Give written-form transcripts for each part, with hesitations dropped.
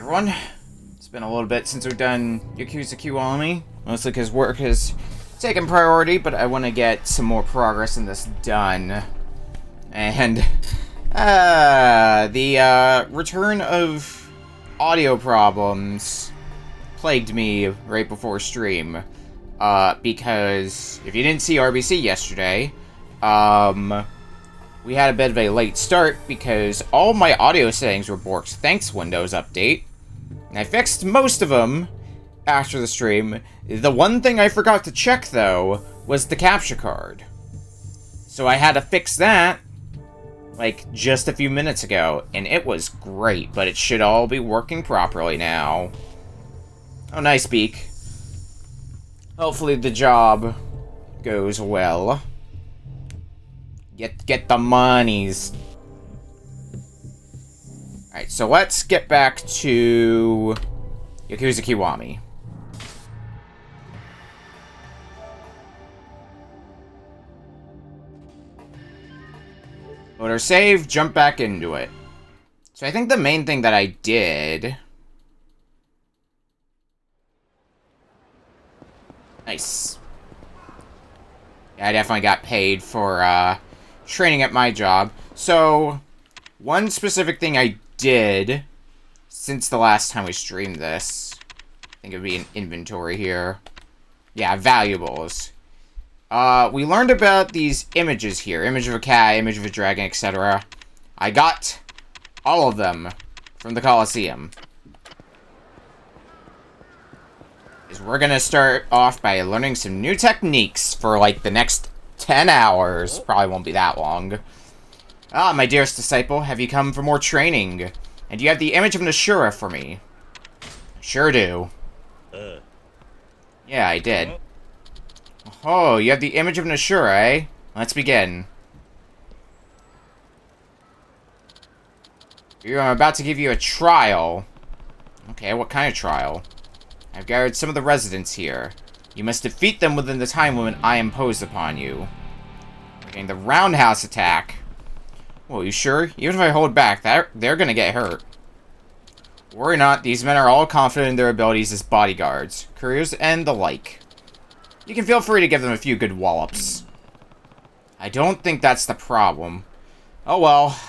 everyone. It's been a little bit since we've done Yakuza Kiwami, mostly because work has taken priority, but I want to get some more progress in this done. And, the return of audio problems plagued me right before stream. Because if you didn't see RBC yesterday, we had a bit of a late start because all my audio settings were borked thanks Windows Update. And I fixed most of them after the stream. The one thing I forgot to check, though, was the capture card. So I had to fix that, like, just a few minutes ago, and it was great, but it should all be working properly now. Oh, nice, Beak. Hopefully the job goes well. Get the monies. Alright, so let's get back to Yakuza Kiwami. Load our save, jump back into it. So I think the main thing that I did... Nice. Yeah, I definitely got paid for, training at my job. So, one specific thing I did since the last time we streamed this, I think it would be an inventory here. Yeah, valuables. We learned about these images here. Image of a cat, image of a dragon, etc. I got all of them from the Colosseum. We're gonna start off by learning some new techniques for, like, the next 10 hours. Probably won't be that long. Ah, my dearest disciple, have you come for more training? And do you have the image of an Ashura for me? Sure do. Yeah, I did. Oh, you have the image of an Ashura, eh? Let's begin. I'm about to give you a trial. Okay, what kind of trial? I've gathered some of the residents here. You must defeat them within the time limit I impose upon you. Okay, the roundhouse attack. Well, you sure? Even if I hold back, they're gonna get hurt. Worry not, these men are all confident in their abilities as bodyguards, couriers, and the like. You can feel free to give them a few good wallops. I don't think that's the problem. Oh well.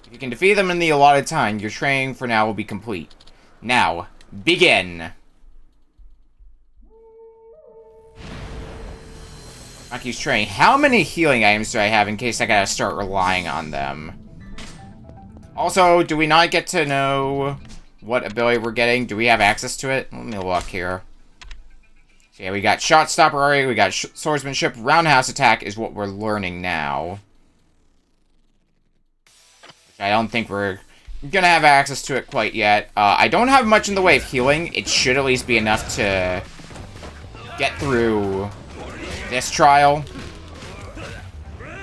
If you can defeat them in the allotted time, your training for now will be complete. Now, begin! Aki's training. How many healing items do I have in case I gotta start relying on them? Also, do we not get to know what ability we're getting? Do we have access to it? Let me look here. So yeah, we got Shot Stopper already, we got Swordsmanship. Roundhouse Attack is what we're learning now. I don't think we're gonna have access to it quite yet. I don't have much in the way of healing. It should at least be enough to get through this trial.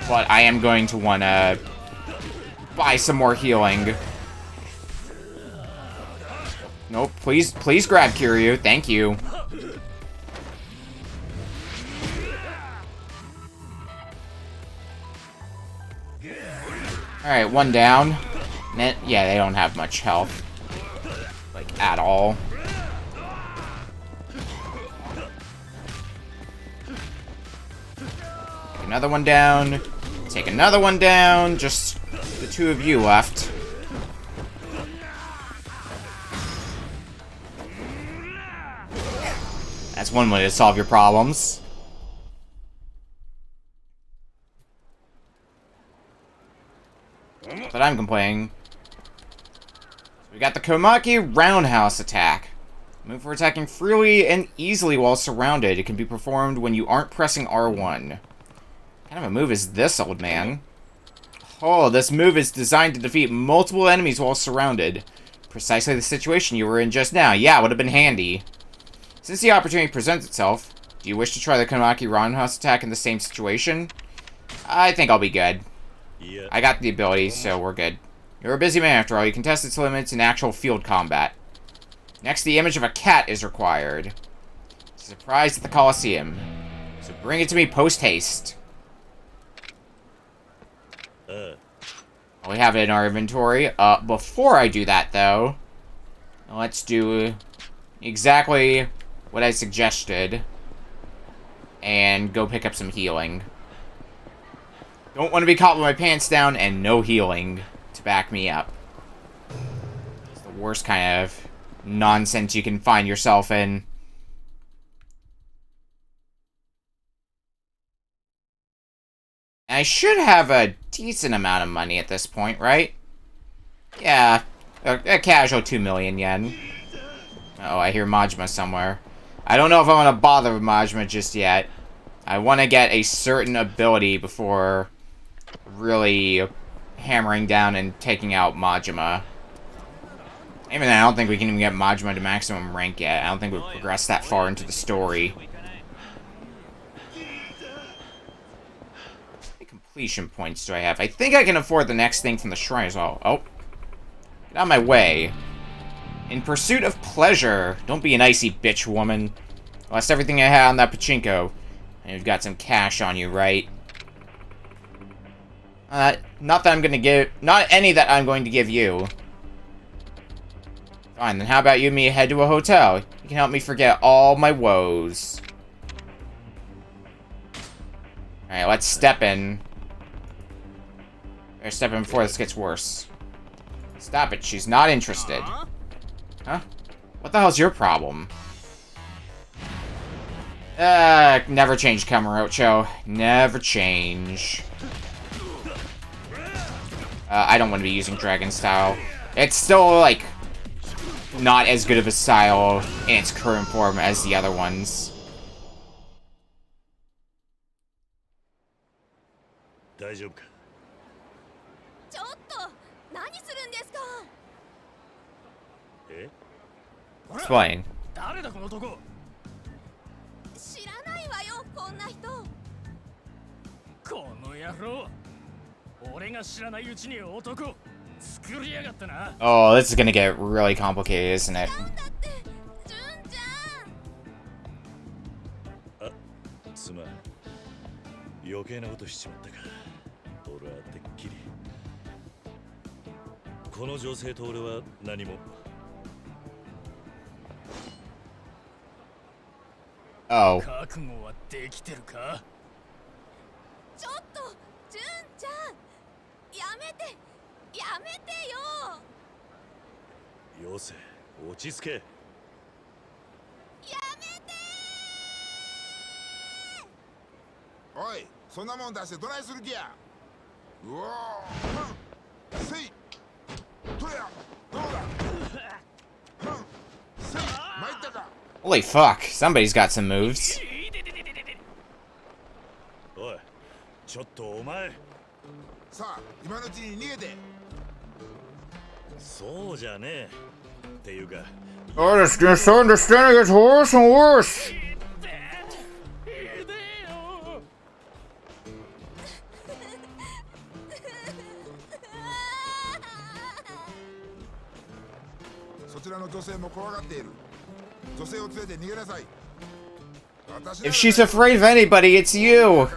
But I am going to want to buy some more healing. Nope, please grab Kiryu. Thank you. Alright, one down. Yeah, they don't have much health. Like, at all. Take another one down. Take another one down. Just the two of you left. That's one way to solve your problems. But I'm complaining. We got the Komaki Roundhouse Attack. Move for attacking freely and easily while surrounded. It can be performed when you aren't pressing R1. What kind of a move is this, old man? Oh, this move is designed to defeat multiple enemies while surrounded. Precisely the situation you were in just now. Yeah, would have been handy. Since the opportunity presents itself, do you wish to try the Komaki Roundhouse Attack in the same situation? I think I'll be good. Yeah. I got the ability, so we're good. You're a busy man after all. You can test its limits in actual field combat. Next, the image of a cat is required. Surprise at the Colosseum. So bring it to me post-haste. We have it in our inventory. Before I do that, though, Let's do exactly what I suggested. And go pick up some healing. Don't want to be caught with my pants down and no healing to back me up. It's the worst kind of nonsense you can find yourself in. I should have a decent amount of money at this point, right? Yeah, a casual 2 million yen. Uh oh, I hear Majima somewhere. I don't know if I want to bother with Majima just yet. I want to get a certain ability before really hammering down and taking out Majima. Even then, I don't think we can even get Majima to maximum rank yet. I don't think we've progressed that far into the story. How many completion points do I have? I think I can afford the next thing from the shrine as well. Oh. Get out of my way. In pursuit of pleasure. Don't be an icy bitch, woman. Lost everything I had on that pachinko. And you've got some cash on you, right? Not that I'm gonna give... Not any that I'm going to give you. Fine, then how about you and me head to a hotel? You can help me forget all my woes. Alright, let's step in. Better step in before this gets worse. Stop it, she's not interested. Huh? What the hell's your problem? Never change, Kamurocho. Never change. I don't want to be using Dragon Style. It's still, like, not as good of a style in its current form as the other ones. Explain. Oh, this is gonna get really complicated, isn't it? Oh. Holy fuck, somebody's got some moves. Oh, this misunderstanding gets worse and worse. If she's afraid of anybody, it's you.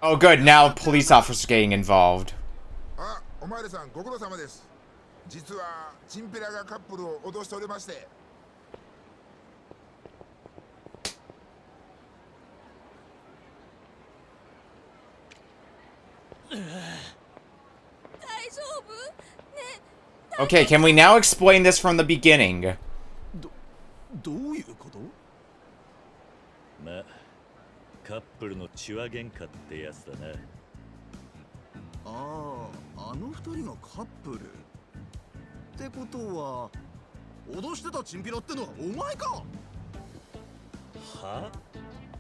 Oh good, now police officers getting involved. Okay, can we now explain this from the beginning?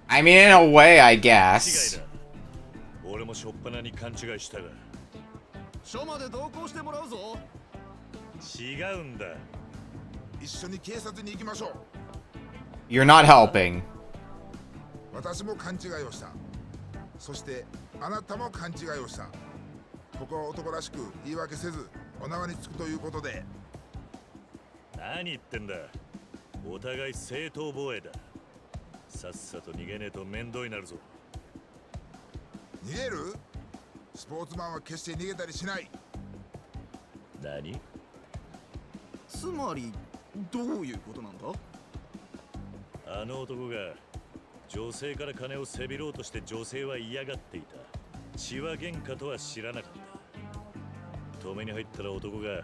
I mean, in a way, I guess. You're not helping. ここは男らしく言い訳せずお縄につくということで。何言ってんだ。お互い正当防衛だ。さっさと逃げねえと面倒になるぞ。逃げる？スポーツマンは決して逃げたりしない。何？つまりどういうことなんだ？あの男が女性から金をせびろうとして女性は嫌がっていた。血は喧嘩とは知らなかった。止めに入ったら男が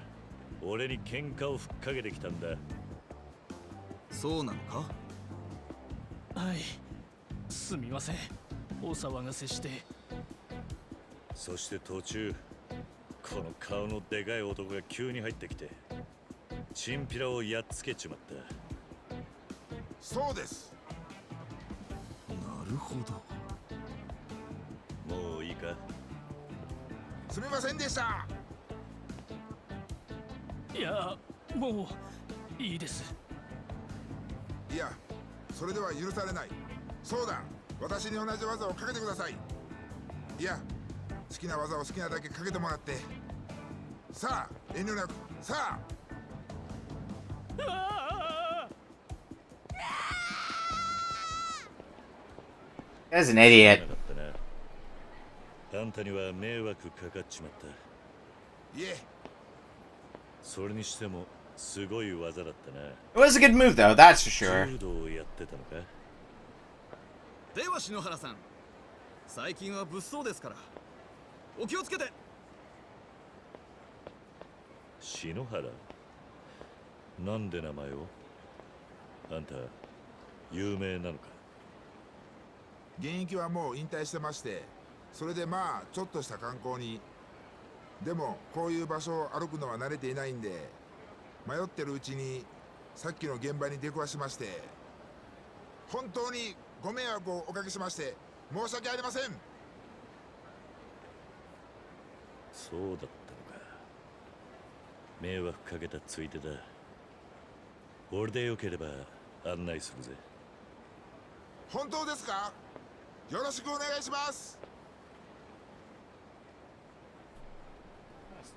俺に喧嘩をふっかけてきたんだ。そうなのか？はい、すみません。お騒がせして。そして途中、この顔のでかい男が急に入ってきてチンピラをやっつけちまった。そうです。なるほど。もういいか？すみませんでした。いや、もういいです。いや、それでは許されない。そうだ、私に同じ技をかけてください。いや、好きな技を好きなだけかけてもらって。さあ、遠慮なく。さあ。That's an idiot. あんたには迷惑かかっちまった。いえ。それにしてもすごい技だったな。It was a good move, though, that's for sure. 柔道をやってたのか？では篠原さん、最近は物騒ですからお気をつけて。篠原？なんで名前を？あんた有名なのか？現役はもう引退してまして、それでまあちょっとした観光に。でもこういう場所を歩くのは慣れていないんで、迷ってるうちにさっきの現場に出くわしまして、本当にご迷惑をおかけしまして申し訳ありません。そうだったのか。迷惑かけたついでだ。俺でよければ案内するぜ。本当ですか？よろしくお願いします。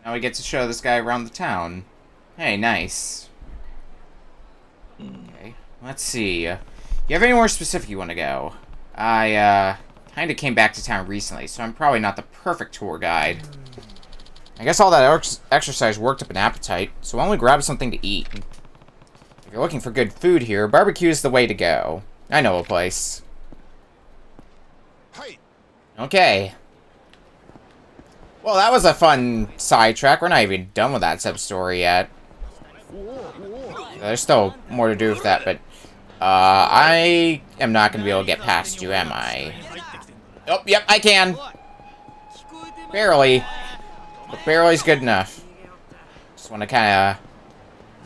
Now we get to show this guy around the town. Hey, nice. Okay, let's see. You have any more specific you want to go? I, kinda came back to town recently, so I'm probably not the perfect tour guide. I guess all that exercise worked up an appetite, so why don't we grab something to eat? If you're looking for good food here, barbecue is the way to go. I know a place. Okay. Well, that was a fun sidetrack. We're not even done with that sub-story yet. There's still more to do with that, but I am not going to be able to get past you, am I? Oh, yep, I can. Barely. But barely's good enough. Just want to kind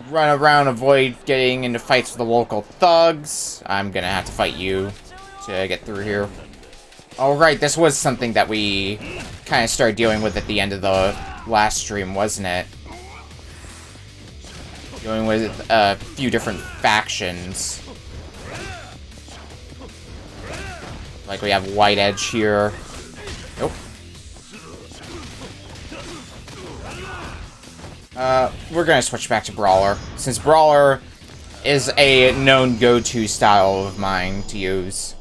of run around, avoid getting into fights with the local thugs. I'm going to have to fight you to get through here. Oh, right, this was something that we kind of started dealing with at the end of the last stream, wasn't it? Dealing with a few different factions. Like, we have White Edge here. Nope. We're gonna switch back to Brawler, since Brawler is a known go-to style of mine to use.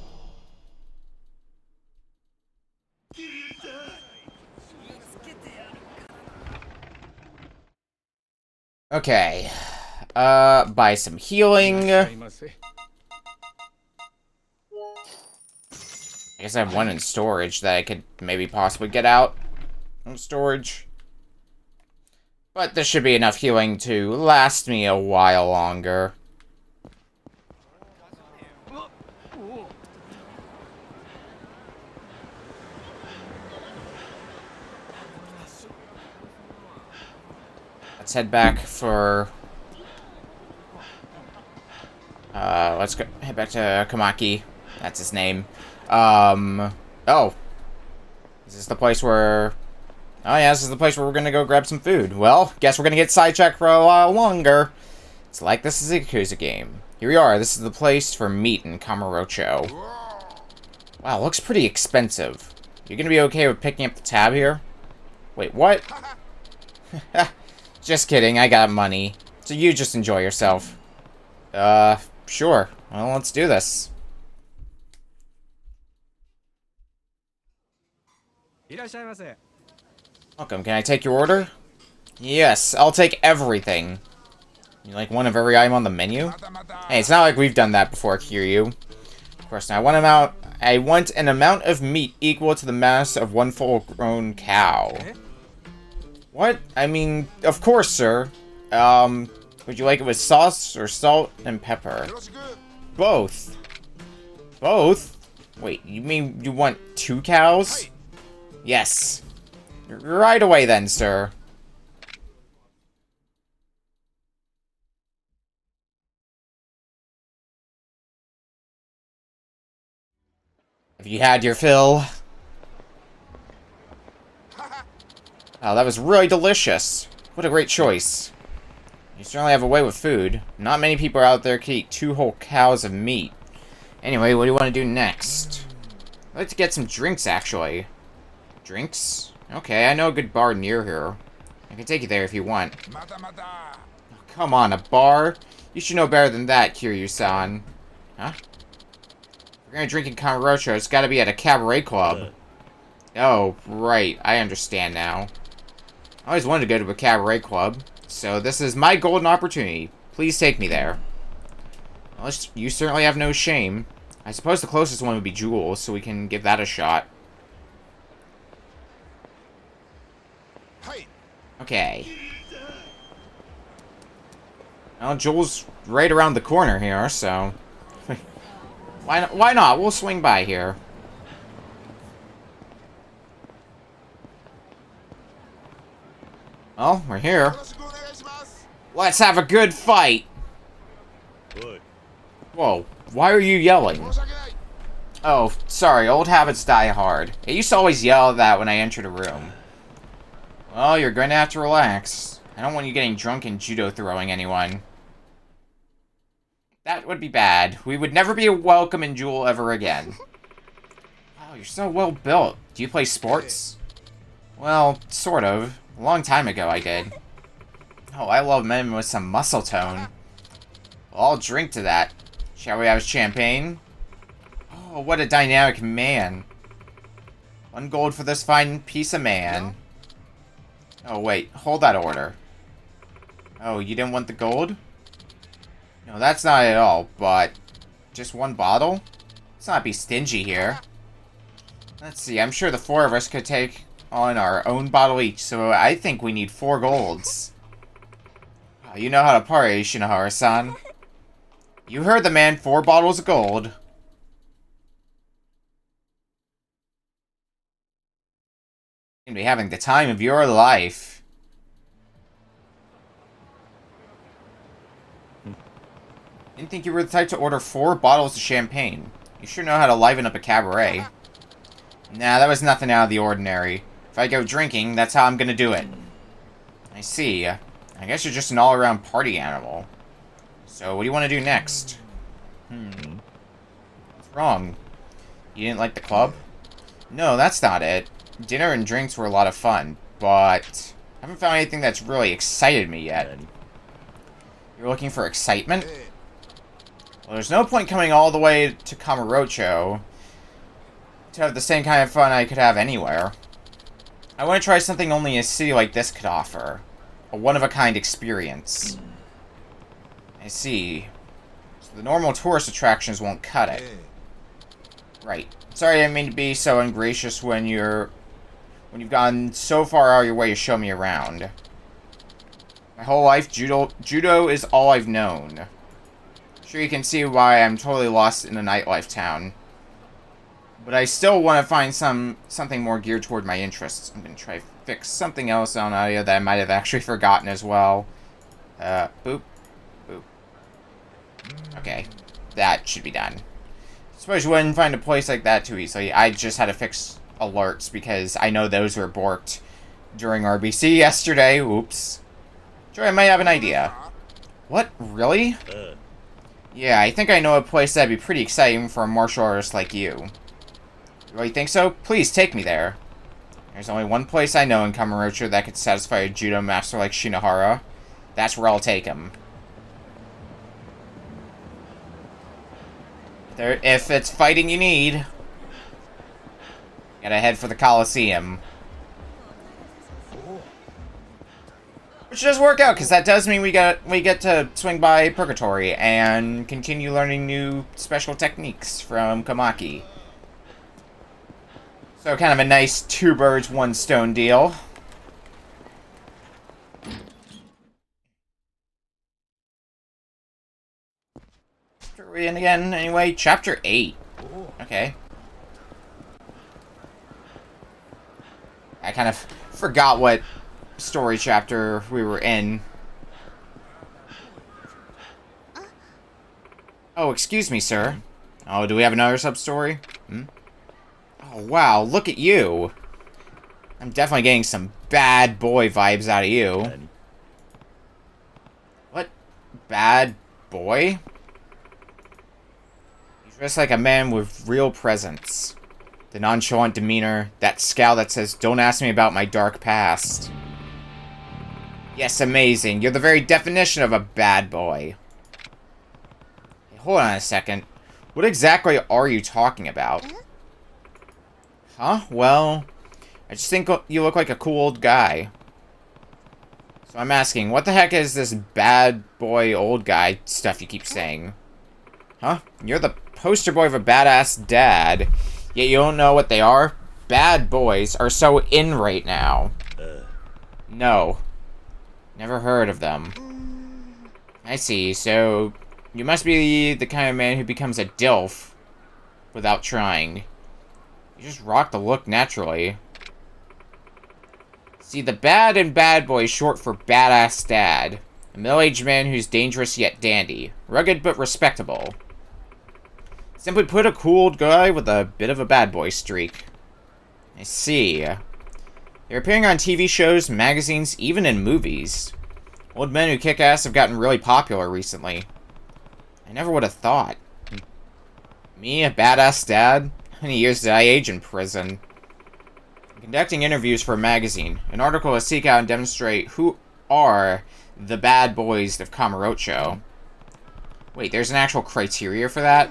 Okay. Buy some healing. I guess I have one in storage that I could maybe possibly get out from storage. But this should be enough healing to last me a while longer. Let's head back for... let's go head back to Kamaki. That's his name. Oh. Is this the place where... Oh yeah, this is the place where we're gonna go grab some food. Well, guess we're gonna get sidetracked for a while longer. It's like this is a Yakuza game. Here we are. This is the place for meat in Kamurocho. Wow, looks pretty expensive. You gonna be okay with picking up the tab here? Wait, what? Just kidding, I got money. So you just enjoy yourself. Sure. Well, let's do this. Welcome, can I take your order? Yes, I'll take everything. You like one of every item on the menu? Hey, it's not like we've done that before, Kiryu. Of course, now I want an amount of meat equal to the mass of one full-grown cow. What? I mean, of course, sir. Would you like it with sauce or salt and pepper? Both. Both? Wait, you mean you want 2 cows? Yes. Right away then, sir. Have you had your fill? Oh, that was really delicious. What a great choice. You certainly have a way with food. Not many people out there can eat 2 whole cows of meat. Anyway, what do you want to do next? I'd like to get some drinks, actually. Drinks? Okay, I know a good bar near here. I can take you there if you want. Oh, come on, a bar? You should know better than that, Kiryu-san. Huh? If we're gonna drink in Kamurocho, it's gotta be at a cabaret club. Oh, right. I understand now. I always wanted to go to a cabaret club, so this is my golden opportunity. Please take me there. Well, you certainly have no shame. I suppose the closest one would be Jewel, so we can give that a shot. Okay. Well, Jewel's right around the corner here, so... Why not? We'll swing by here. Well, we're here. Let's have a good fight! Whoa, why are you yelling? Oh, sorry, old habits die hard. I used to always yell that when I entered a room. Well, you're going to have to relax. I don't want you getting drunk and judo throwing anyone. That would be bad. We would never be welcome in Jewel ever again. Wow, you're so well built. Do you play sports? Well, sort of. A long time ago I did. Oh, I love men with some muscle tone. Well, I'll drink to that. Shall we have champagne? Oh, what a dynamic man. 1 gold for this fine piece of man. Oh, wait. Hold that order. Oh, you didn't want the gold? No, that's not it at all, but... just 1 bottle? Let's not be stingy here. Let's see, I'm sure the 4 of us could take on our own bottle each, so I think we need 4 golds. Oh, you know how to party, Shinohara-san. You heard the man, 4 bottles of gold. You're gonna be having the time of your life. Didn't think you were the type to order 4 bottles of champagne. You sure know how to liven up a cabaret. Nah, that was nothing out of the ordinary. If I go drinking, that's how I'm gonna do it. I see. I guess you're just an all-around party animal. So, what do you want to do next? What's wrong? You didn't like the club? No, that's not it. Dinner and drinks were a lot of fun, but I haven't found anything that's really excited me yet. You're looking for excitement? Well, there's no point coming all the way to Kamurocho to have the same kind of fun I could have anywhere. I want to try something only a city like this could offer. A one-of-a-kind experience. I see. So the normal tourist attractions won't cut it. Right. Sorry I didn't mean to be so ungracious when you've gone so far out of your way to show me around. My whole life, judo is all I've known. Sure, you can see why I'm totally lost in a nightlife town. But I still want to find something more geared toward my interests. I'm going to try to fix something else on audio that I might have actually forgotten as well. Boop. Boop. Okay. That should be done. I suppose you wouldn't find a place like that too easily. I just had to fix alerts because I know those were borked during RBC yesterday. Oops. Sure, I might have an idea. What? Really? Yeah, I think I know a place that'd be pretty exciting for a martial artist like you. You really think so? Please, take me there. There's only one place I know in Kamurocho that could satisfy a judo master like Shinohara. That's where I'll take him. If it's fighting you need, gotta head for the Coliseum. Which does work out, because that does mean we get to swing by Purgatory and continue learning new special techniques from Komaki. So kind of a nice two birds, one stone deal. Are we in again? Anyway, Chapter 8. Okay. I kind of forgot what story chapter we were in. Oh, excuse me, sir. Oh, do we have another sub-story? Oh, wow, look at you. I'm definitely getting some bad boy vibes out of you. What? Bad boy? You dress like a man with real presence. The nonchalant demeanor, that scowl that says, "Don't ask me about my dark past." Yes, amazing. You're the very definition of a bad boy. Hey, hold on a second. What exactly are you talking about? Huh? Well, I just think you look like a cool old guy. So I'm asking, what the heck is this bad boy old guy stuff you keep saying? Huh? You're the poster boy of a badass dad, yet you don't know what they are? Bad boys are so in right now. No. Never heard of them. I see, so you must be the kind of man who becomes a DILF without trying. You just rock the look naturally. See, the bad and bad boy is short for badass dad. A middle-aged man who's dangerous yet dandy. Rugged but respectable. Simply put, a cool old guy with a bit of a bad boy streak. I see. They're appearing on TV shows, magazines, even in movies. Old men who kick ass have gotten really popular recently. I never would have thought. Me, a badass dad? How many years did I age in prison? I'm conducting interviews for a magazine, an article to seek out and demonstrate who are the bad boys of Kamurocho. Wait, there's an actual criteria for that?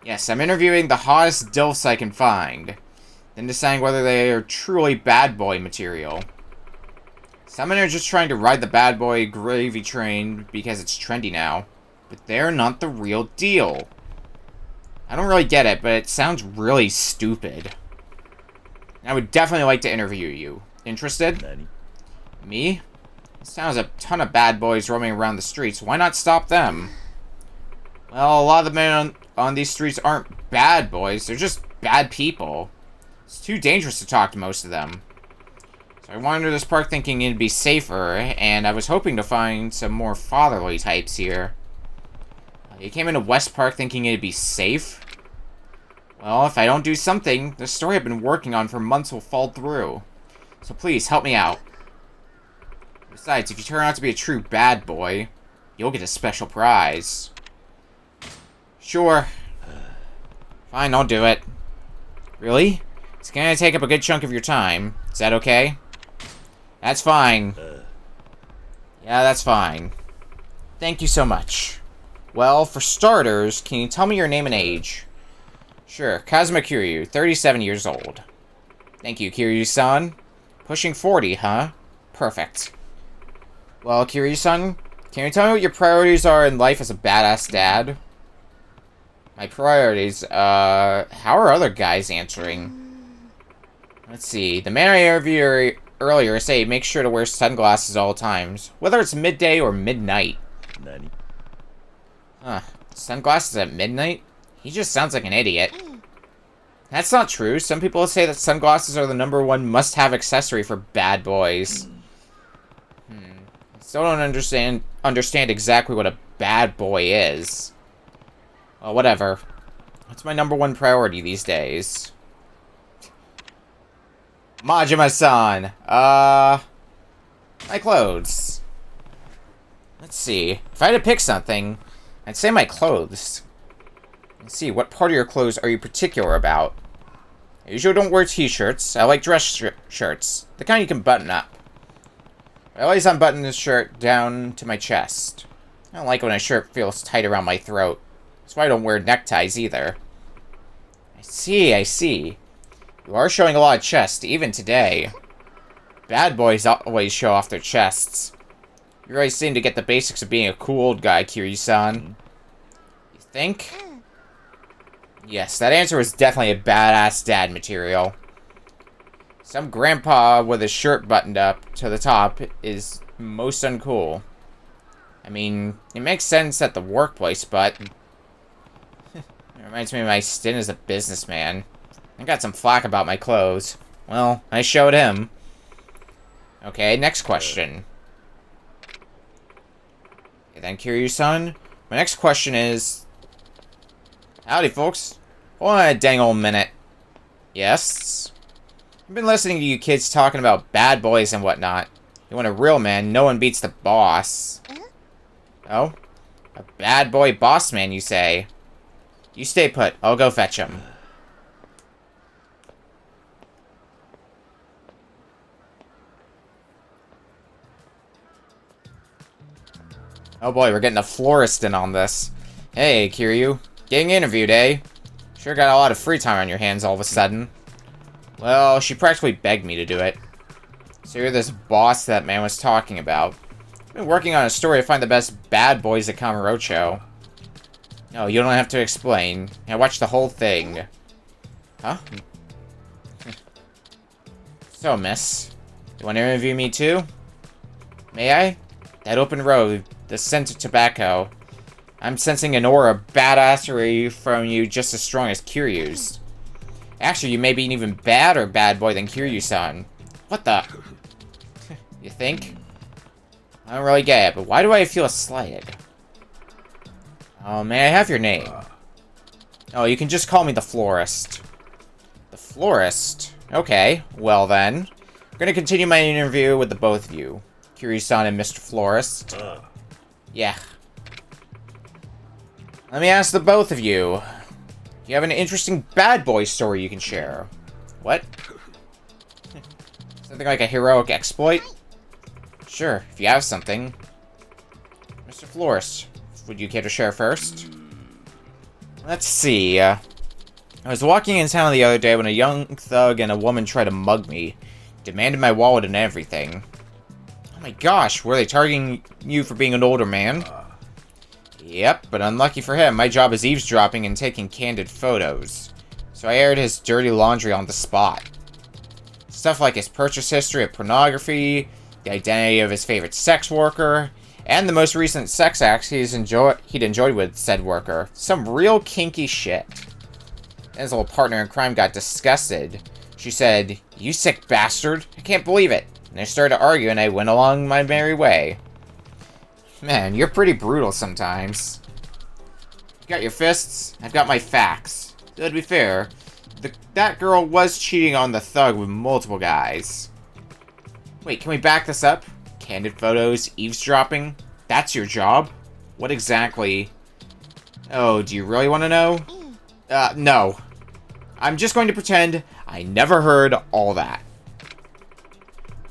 Yes, I'm interviewing the hottest DILFs I can find, then deciding whether they are truly bad boy material. Some men are just trying to ride the bad boy gravy train because it's trendy now, but they're not the real deal. I don't really get it, but it sounds really stupid. I would definitely like to interview you. Interested? Me? It sounds a ton of bad boys roaming around the streets. Why not stop them? Well, a lot of the men on these streets aren't bad boys. They're just bad people. It's too dangerous to talk to most of them. So I wandered this park thinking it'd be safer, and I was hoping to find some more fatherly types here. You came into West Park thinking it'd be safe? Well, if I don't do something, the story I've been working on for months will fall through. So please, help me out. Besides, if you turn out to be a true bad boy, you'll get a special prize. Sure. Fine, I'll do it. Really? It's gonna take up a good chunk of your time. Is that okay? That's fine. Yeah, that's fine. Thank you so much. Well, for starters, can you tell me your name and age? Sure, Kazuma Kiryu, 37 years old. Thank you, Kiryu-san. Pushing 40, huh? Perfect. Well, Kiryu-san, can you tell me what your priorities are in life as a badass dad? My priorities, how are other guys answering? Let's see, the man I interviewed earlier said make sure to wear sunglasses at all times, whether it's midday or midnight. Huh, sunglasses at midnight? He just sounds like an idiot. That's not true. Some people say that sunglasses are the #1 must-have accessory for bad boys. I still don't understand exactly what a bad boy is. Well, whatever. What's my #1 priority these days? Majima-san! My clothes. Let's see. If I had to pick something, I'd say my clothes. Let's see, what part of your clothes are you particular about? I usually don't wear t-shirts. I like dress shirts. The kind you can button up. I always unbutton this shirt down to my chest. I don't like when a shirt feels tight around my throat. That's why I don't wear neckties either. I see. You are showing a lot of chest, even today. Bad boys always show off their chests. You always seem to get the basics of being a cool old guy, Kiryu-san. You think? Yes, that answer was definitely a badass dad material. Some grandpa with his shirt buttoned up to the top is most uncool. I mean, it makes sense at the workplace, but... it reminds me of my stint as a businessman. I got some flack about my clothes. Well, I showed him. Okay, next question. Okay, then, Kiryu-san. My next question is... Howdy, folks. Hold on a dang old minute. Yes? I've been listening to you kids talking about bad boys and whatnot. You want a real man, no one beats the boss. Oh? A bad boy boss man, you say? You stay put. I'll go fetch him. Oh boy, we're getting a florist in on this. Hey, Kiryu. Getting interviewed, eh? Sure got a lot of free time on your hands all of a sudden. Well, she practically begged me to do it. So you're this boss that man was talking about. I've been working on a story to find the best bad boys at Kamurocho. No, you don't have to explain. I watched the whole thing. Huh? So, miss. You want to interview me too? May I? That open road, the scent of tobacco. I'm sensing an aura of badassery from you just as strong as Kiryu's. Actually, you may be an even badder bad boy than Kiryu-san. What the? You think? I don't really get it, but why do I feel slighted? Oh, may I have your name? Oh, you can just call me the florist. The florist? Okay, well then. I'm gonna continue my interview with the both of you. Kiryu-san and Mr. Florist. Yeah. Let me ask the both of you. Do you have an interesting bad boy story you can share? What? Something like a heroic exploit? Sure, if you have something. Mr. Florist, would you care to share first? Let's see. I was walking in town the other day when a young thug and a woman tried to mug me. Demanded my wallet and everything. Oh my gosh, were they targeting you for being an older man? Yep, but unlucky for him, my job is eavesdropping and taking candid photos. So I aired his dirty laundry on the spot. Stuff like his purchase history of pornography, the identity of his favorite sex worker, and the most recent sex acts he'd enjoyed with said worker. Some real kinky shit. And his little partner in crime got disgusted. She said, "You sick bastard, I can't believe it." And they started to argue and I went along my merry way. Man, you're pretty brutal sometimes. You got your fists, I've got my facts. So to be fair, that girl was cheating on the thug with multiple guys. Wait, can we back this up? Candid photos, eavesdropping? That's your job? What exactly? Oh, do you really want to know? No. I'm just going to pretend I never heard all that.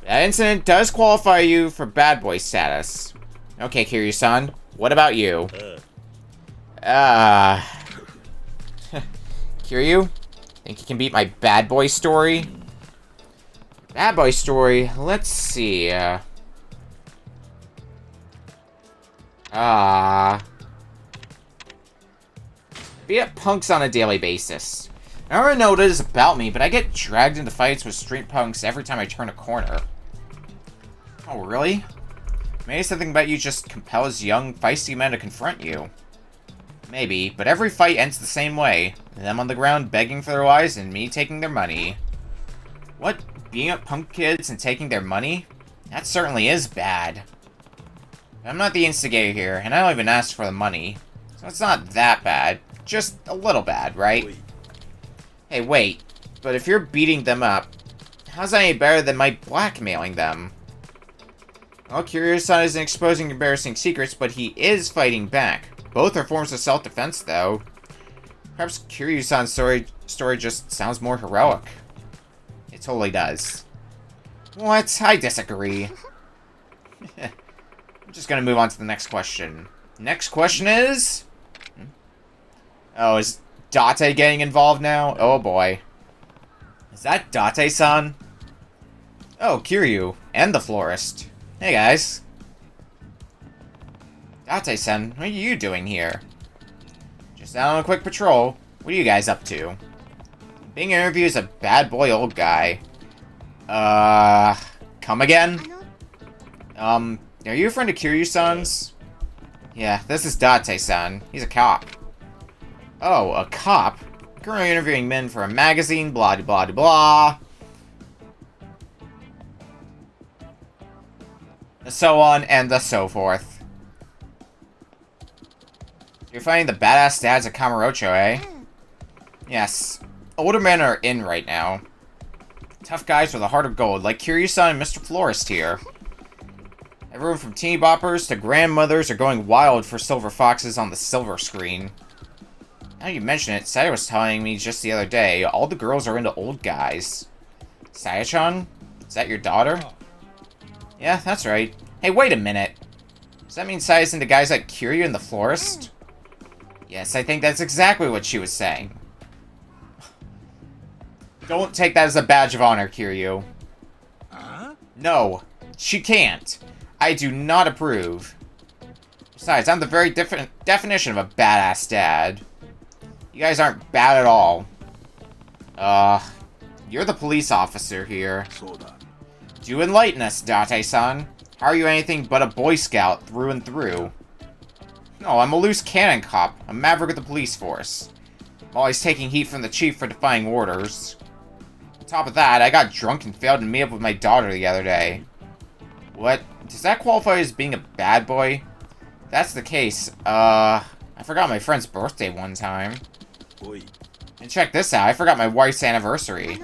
That incident does qualify you for bad boy status. Okay, Kiryu-san, what about you? Kiryu? Think you can beat my bad boy story? Bad boy story, let's see, beat up punks on a daily basis. I don't really know what it is about me, but I get dragged into fights with street punks every time I turn a corner. Oh, really? Maybe something about you just compels young, feisty men to confront you. Maybe, but every fight ends the same way. Them on the ground begging for their lives and me taking their money. What? Beating up punk kids and taking their money? That certainly is bad. I'm not the instigator here, and I don't even ask for the money. So it's not that bad. Just a little bad, right? Hey, wait. But if you're beating them up, how's that any better than my blackmailing them? Well, Kiryu-san isn't exposing embarrassing secrets, but he is fighting back. Both are forms of self-defense, though. Perhaps Kiryu-san's story just sounds more heroic. It totally does. What? I disagree. I'm just gonna move on to the next question. Next question is... Oh, is Date getting involved now? Oh boy. Is that Date-san? Oh, Kiryu. And the florist. Hey guys. Date-san, what are you doing here? Just out on a quick patrol. What are you guys up to? Being interviewed as a bad boy old guy. Come again? Are you a friend of Kiryu-san's? Yeah, this is Date-san. He's a cop. Oh, a cop? Currently interviewing men for a magazine, blah blah blah blah. So on and the so forth. You're fighting the badass dads of Kamurocho, eh? Yes. Older men are in right now. Tough guys with a heart of gold, like Kiryu-san and Mr. Florist here. Everyone from teeny boppers to grandmothers are going wild for silver foxes on the silver screen. Now you mention it, Saya was telling me just the other day, all the girls are into old guys. Saya-chan? Is that your daughter? Yeah, that's right. Hey, wait a minute. Does that mean Saya's into guys like Kiryu and the Florist? Yes, I think that's exactly what she was saying. Don't take that as a badge of honor, Kiryu. No, she can't. I do not approve. Besides, I'm the very definition of a badass dad. You guys aren't bad at all. You're the police officer here. Do enlighten us, Date-san. How are you anything but a Boy Scout through and through? No, I'm a loose cannon cop, a maverick of the police force. I'm always taking heat from the chief for defying orders. On top of that, I got drunk and failed to meet up with my daughter the other day. What? Does that qualify as being a bad boy? If that's the case, I forgot my friend's birthday one time. And check this out, I forgot my wife's anniversary.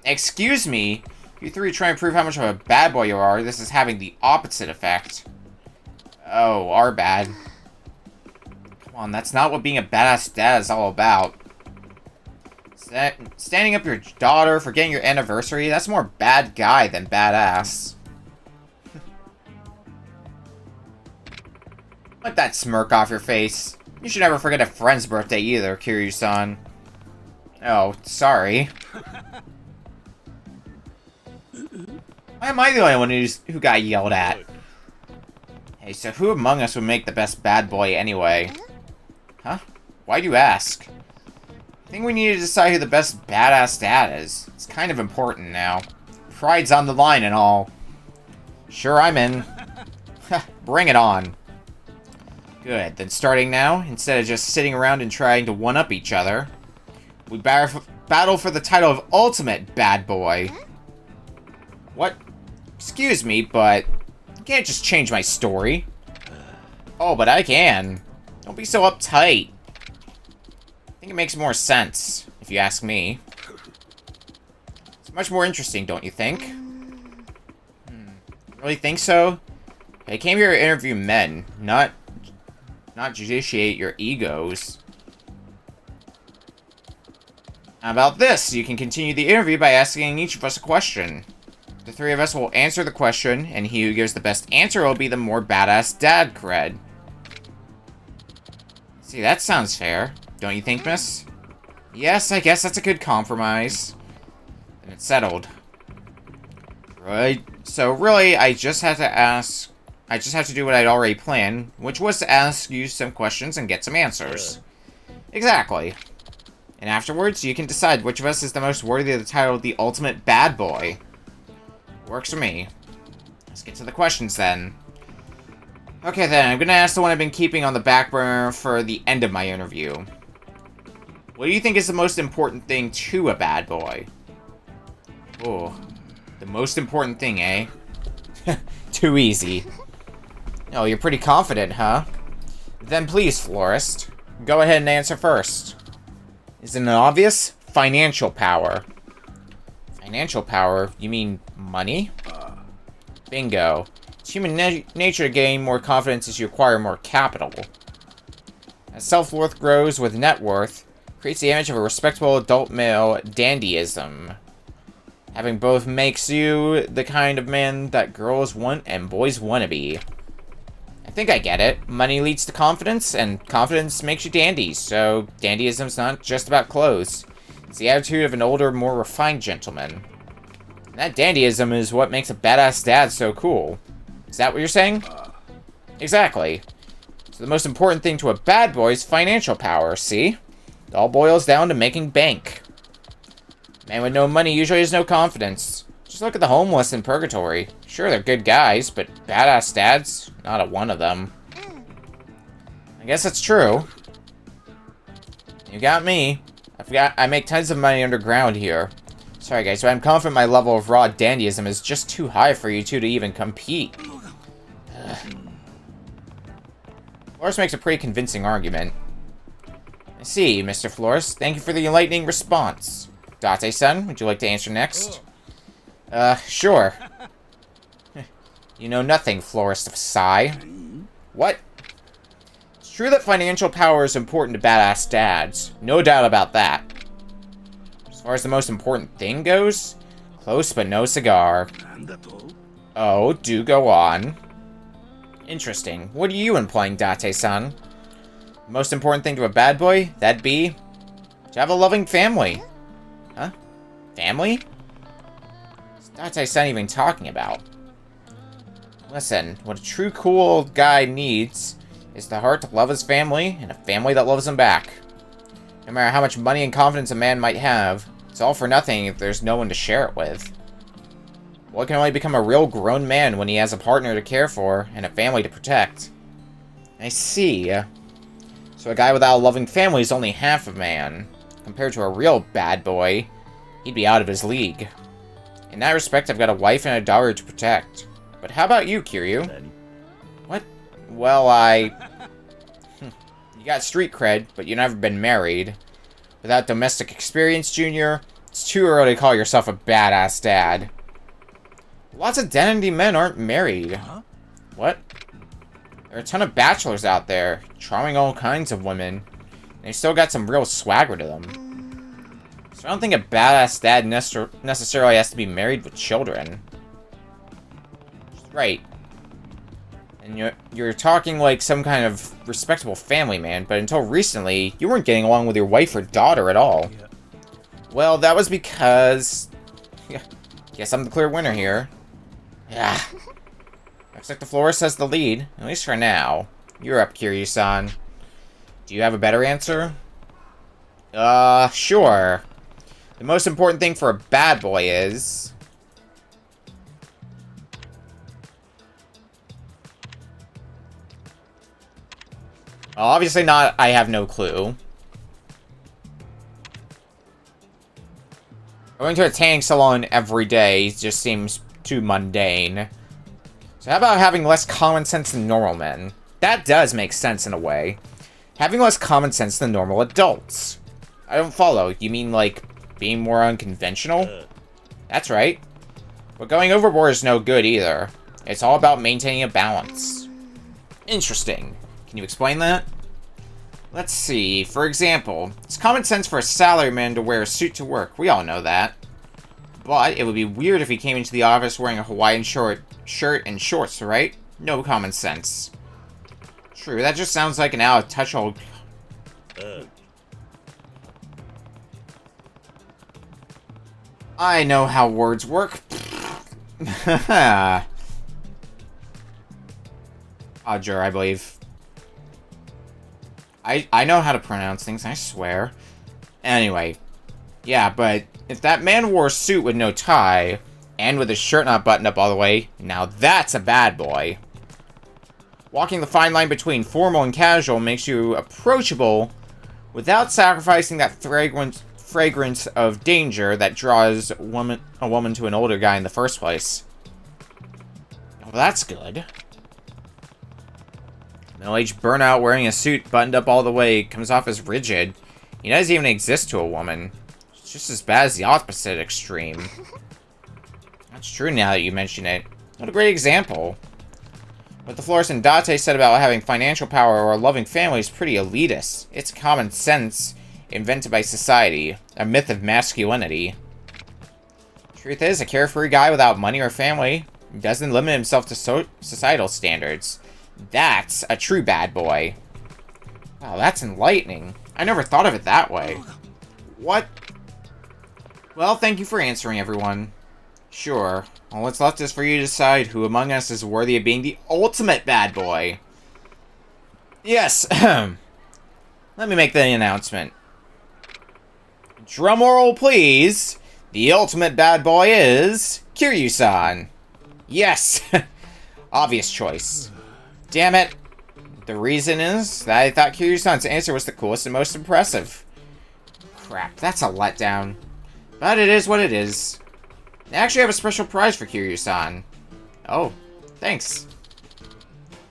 Excuse me? You three try and prove how much of a bad boy you are, this is having the opposite effect. Oh, our bad. Come on, that's not what being a badass dad is all about. Standing up your daughter, forgetting your anniversary, that's more bad guy than badass. Wipe that smirk off your face. You should never forget a friend's birthday either, Kiryu-san. Oh, sorry. Why am I the only one who got yelled at? Hey, so who among us would make the best bad boy anyway? Huh? Why do you ask? I think we need to decide who the best badass dad is. It's kind of important now. Pride's on the line and all. Sure, I'm in. Bring it on. Good, then starting now, instead of just sitting around and trying to one-up each other, we battle for the title of Ultimate Bad Boy. What? Excuse me, but you can't just change my story. Oh, but I can. Don't be so uptight. I think it makes more sense, if you ask me. It's much more interesting, don't you think? Really think so? I came here to interview men, not judiciate your egos. How about this? You can continue the interview by asking each of us a question. The three of us will answer the question, and he who gives the best answer will be the more badass dad cred. See, that sounds fair. Don't you think, miss? Yes, I guess that's a good compromise. Then it's settled. Right. So really, I just have to do what I'd already planned, which was to ask you some questions and get some answers. Exactly. And afterwards, you can decide which of us is the most worthy of the title of the Ultimate Bad Boy. Works for me. Let's get to the questions then. Okay then, I'm gonna ask the one I've been keeping on the back burner for the end of my interview. What do you think is the most important thing to a bad boy? Oh, the most important thing, eh? Too easy. Oh, you're pretty confident, huh? Then please, Florist, go ahead and answer first. Isn't it obvious? Financial power. Financial power? You mean money? Bingo. It's human nature to gain more confidence as you acquire more capital. As self-worth grows with net worth, creates the image of a respectable adult male dandyism. Having both makes you the kind of man that girls want and boys want to be. I think I get it. Money leads to confidence, and confidence makes you dandy, so dandyism's not just about clothes. It's the attitude of an older, more refined gentleman. And that dandyism is what makes a badass dad so cool. Is that what you're saying? Exactly. So the most important thing to a bad boy is financial power, see? It all boils down to making bank. Man with no money usually has no confidence. Just look at the homeless in purgatory. Sure, they're good guys, but badass dads? Not a one of them. I guess that's true. You got me. I make tons of money underground here. Sorry guys, but I'm confident my level of raw dandyism is just too high for you two to even compete. Flores makes a pretty convincing argument. I see, Mr. Flores. Thank you for the enlightening response. Date-san, would you like to answer next? Sure. You know nothing, Florist of Sigh. What? It's true that financial power is important to badass dads. No doubt about that. As far as the most important thing goes, close but no cigar. Oh, do go on. Interesting. What are you implying, Date-san? The most important thing to a bad boy? That'd be to have a loving family. Huh? Family? What's Date-san even talking about? Listen, what a true cool guy needs is the heart to love his family and a family that loves him back. No matter how much money and confidence a man might have, it's all for nothing if there's no one to share it with. One can only become a real grown man when he has a partner to care for and a family to protect. I see. So a guy without a loving family is only half a man. Compared to a real bad boy, he'd be out of his league. In that respect, I've got a wife and a daughter to protect. But how about you, Kiryu? What? Well, You got street cred, but you've never been married. Without domestic experience, Junior, it's too early to call yourself a badass dad. Lots of dandy men aren't married. Huh? What? There are a ton of bachelors out there, charming all kinds of women. And they still got some real swagger to them. So I don't think a badass dad necessarily has to be married with children. Right. And you're talking like some kind of respectable family man, but until recently, you weren't getting along with your wife or daughter at all. Yeah. Well, that was because... Guess I'm the clear winner here. Yeah. Looks like the florist has the lead, at least for now. You're up, Kiryu-san. Do you have a better answer? Sure. The most important thing for a bad boy is... Well, obviously not, I have no clue. Going to a tanning salon every day just seems too mundane. So how about having less common sense than normal men? That does make sense in a way. Having less common sense than normal adults. I don't follow. You mean, like, being more unconventional? That's right. But going overboard is no good either. It's all about maintaining a balance. Interesting. Can you explain that? Let's see. For example, it's common sense for a salaryman to wear a suit to work. We all know that. But it would be weird if he came into the office wearing a Hawaiian shirt and shorts, right? No common sense. True, that just sounds like an out-of-touch old... I know how words work. Roger, I believe. I know how to pronounce things, I swear. Anyway. Yeah, but if that man wore a suit with no tie, and with his shirt not buttoned up all the way, now that's a bad boy. Walking the fine line between formal and casual makes you approachable without sacrificing that fragrance of danger that draws a woman to an older guy in the first place. Well, that's good. Middle-aged burnout wearing a suit buttoned up all the way comes off as rigid. He doesn't even exist to a woman. It's just as bad as the opposite extreme. That's true now that you mention it. What a great example. What the florist and Date said about having financial power or a loving family is pretty elitist. It's common sense invented by society, a myth of masculinity. Truth is, a carefree guy without money or family doesn't limit himself to societal standards. That's a true bad boy. Wow, that's enlightening. I never thought of it that way. What? Well, thank you for answering, everyone. Sure. All that's left is for you to decide who among us is worthy of being the ultimate bad boy. Yes. Let me make the announcement. Drumroll, please. The ultimate bad boy is Kiryu-san. Yes. Obvious choice. Damn it. The reason is that I thought Kiryu-san's answer was the coolest and most impressive. Crap, that's a letdown. But it is what it is. I actually have a special prize for Kiryu-san. Oh, thanks.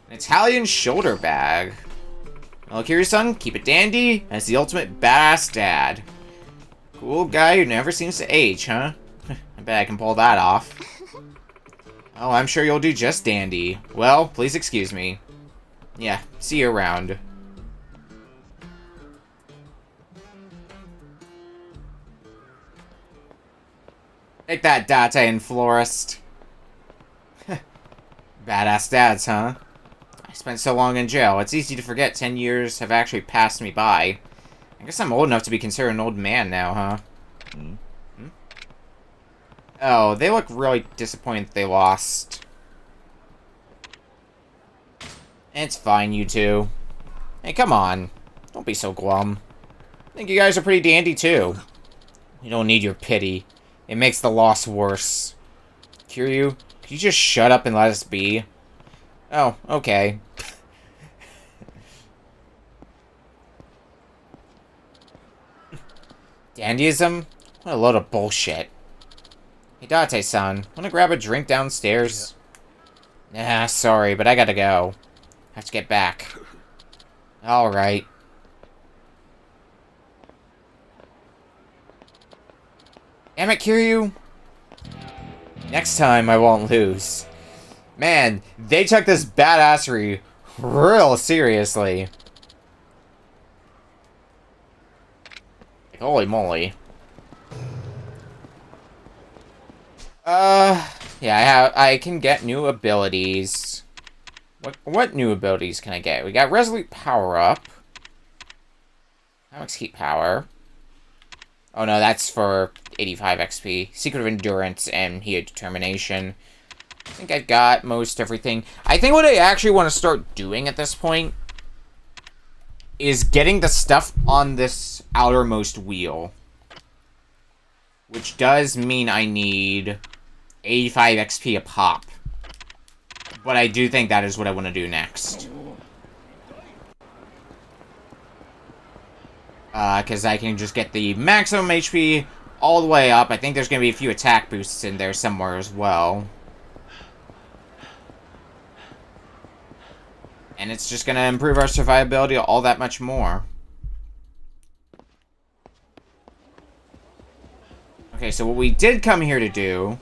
An Italian shoulder bag. Well, Kiryu-san, keep it dandy as the ultimate badass dad. Cool guy who never seems to age, huh? I bet I can pull that off. Oh, I'm sure you'll do just dandy. Well, please excuse me. Yeah, see you around. Take that, Date and Florist. Badass dads, huh? I spent so long in jail, it's easy to forget 10 years have actually passed me by. I guess I'm old enough to be considered an old man now, huh? Oh, they look really disappointed they lost. It's fine, you two. Hey, come on. Don't be so glum. I think you guys are pretty dandy, too. We don't need your pity. It makes the loss worse. Kiryu, could you just shut up and let us be? Oh, okay. Dandyism? What a load of bullshit. Hey, Date-san, wanna grab a drink downstairs? Yeah. Nah, sorry, but I gotta go. Have to get back. Alright. Damn it, Kiryu! Next time, I won't lose. Man, they took this badassery real seriously. Like, holy moly. Yeah, I can get new abilities. What new abilities can I get? We got Resolute Power Up. Max Heat Power. Oh no, that's for 85 XP. Secret of Endurance and Heat Determination. I think I've got most everything. I think what I actually want to start doing at this point is getting the stuff on this outermost wheel. Which does mean I need 85 XP a pop. But I do think that is what I want to do next. Because I can just get the maximum HP all the way up. I think there's going to be a few attack boosts in there somewhere as well. And it's just going to improve our survivability all that much more. Okay, so what we did come here to do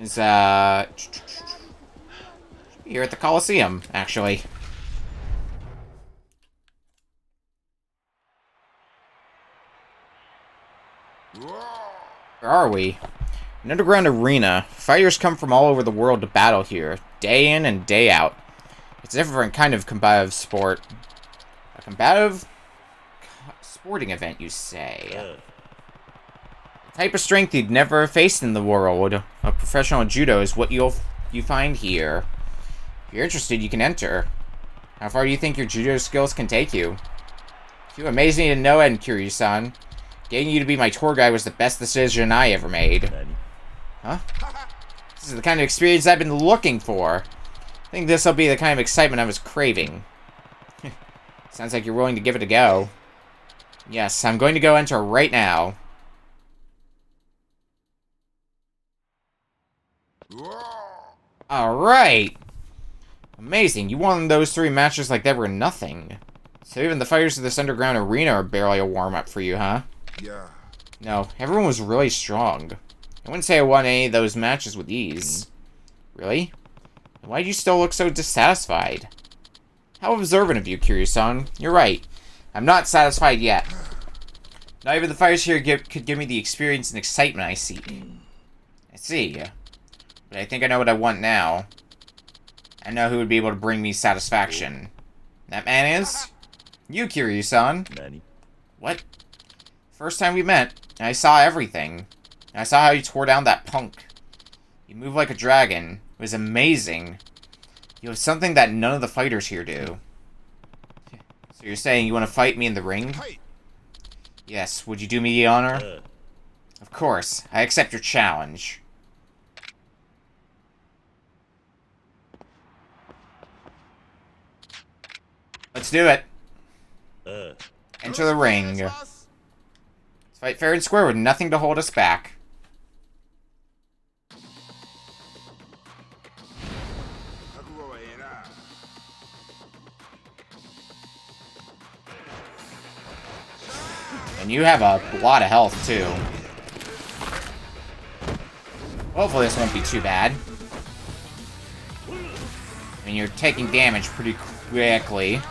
is, here at the Coliseum, actually. Where are we? An underground arena. Fighters come from all over the world to battle here, day in and day out. It's a different kind of combative sport. A combative sporting event, you say? A type of strength you'd never faced in the world of professional judo is what you find here. If you're interested, you can enter. How far do you think your judo skills can take you? You amaze me to no end, Kiryu-san. Getting you to be my tour guide was the best decision I ever made. Huh? This is the kind of experience I've been looking for. I think this will be the kind of excitement I was craving. Sounds like you're willing to give it a go. Yes, I'm going to go enter right now. Alright! Amazing, you won those 3 matches like they were nothing. So even the fighters of this underground arena are barely a warm-up for you, huh? Yeah. No, everyone was really strong. I wouldn't say I won any of those matches with ease. Really? Why do you still look so dissatisfied? How observant of you, Kiryu-san. You're right. I'm not satisfied yet. Not even the fighters here could give me the experience and excitement I seek. I see. But I think I know what I want now. I know who would be able to bring me satisfaction. That man is? You, Kiryu-san. Nani? What? First time we met, and I saw everything. And I saw how you tore down that punk. You move like a dragon. It was amazing. You have something that none of the fighters here do. So you're saying you want to fight me in the ring? Yes, would you do me the honor? Of course, I accept your challenge. Let's do it. Enter the ring. Let's fight fair and square with nothing to hold us back. And you have a lot of health, too. Hopefully this won't be too bad. I mean, you're taking damage pretty quickly.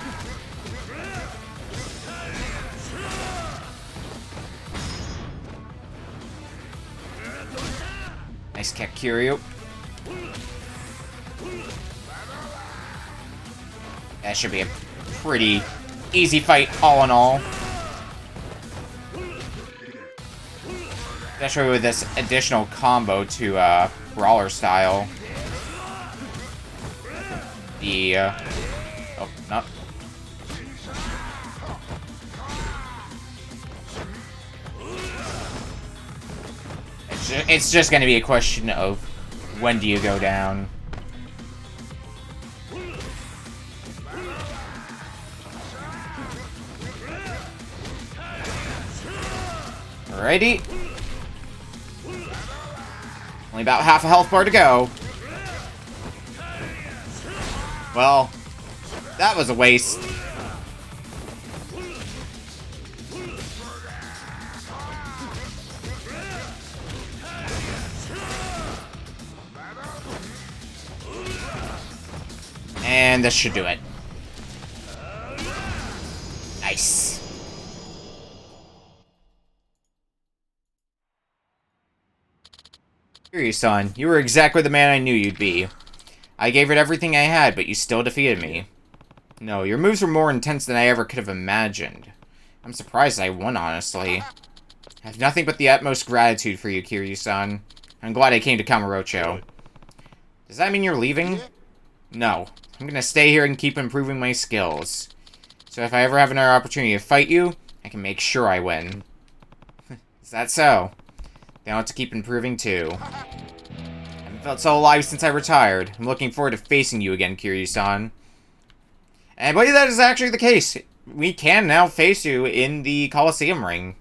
Nice kick, Kiryu. That should be a pretty easy fight, all in all. Especially with this additional combo to Brawler style. The, oh, no. It's just gonna be a question of when do you go down. Alrighty. Only about half a health bar to go. Well, that was a waste. And this should do it. Nice. Kiryu-san, you were exactly the man I knew you'd be. I gave it everything I had, but you still defeated me. No, your moves were more intense than I ever could have imagined. I'm surprised I won, honestly. I have nothing but the utmost gratitude for you, Kiryu-san. I'm glad I came to Kamurocho. Does that mean you're leaving? No. I'm gonna stay here and keep improving my skills. So if I ever have another opportunity to fight you, I can make sure I win. Is that so? Then I'll have to keep improving too. I haven't felt so alive since I retired. I'm looking forward to facing you again, Kiryu-san. And I believe that is actually the case. We can now face you in the Coliseum ring.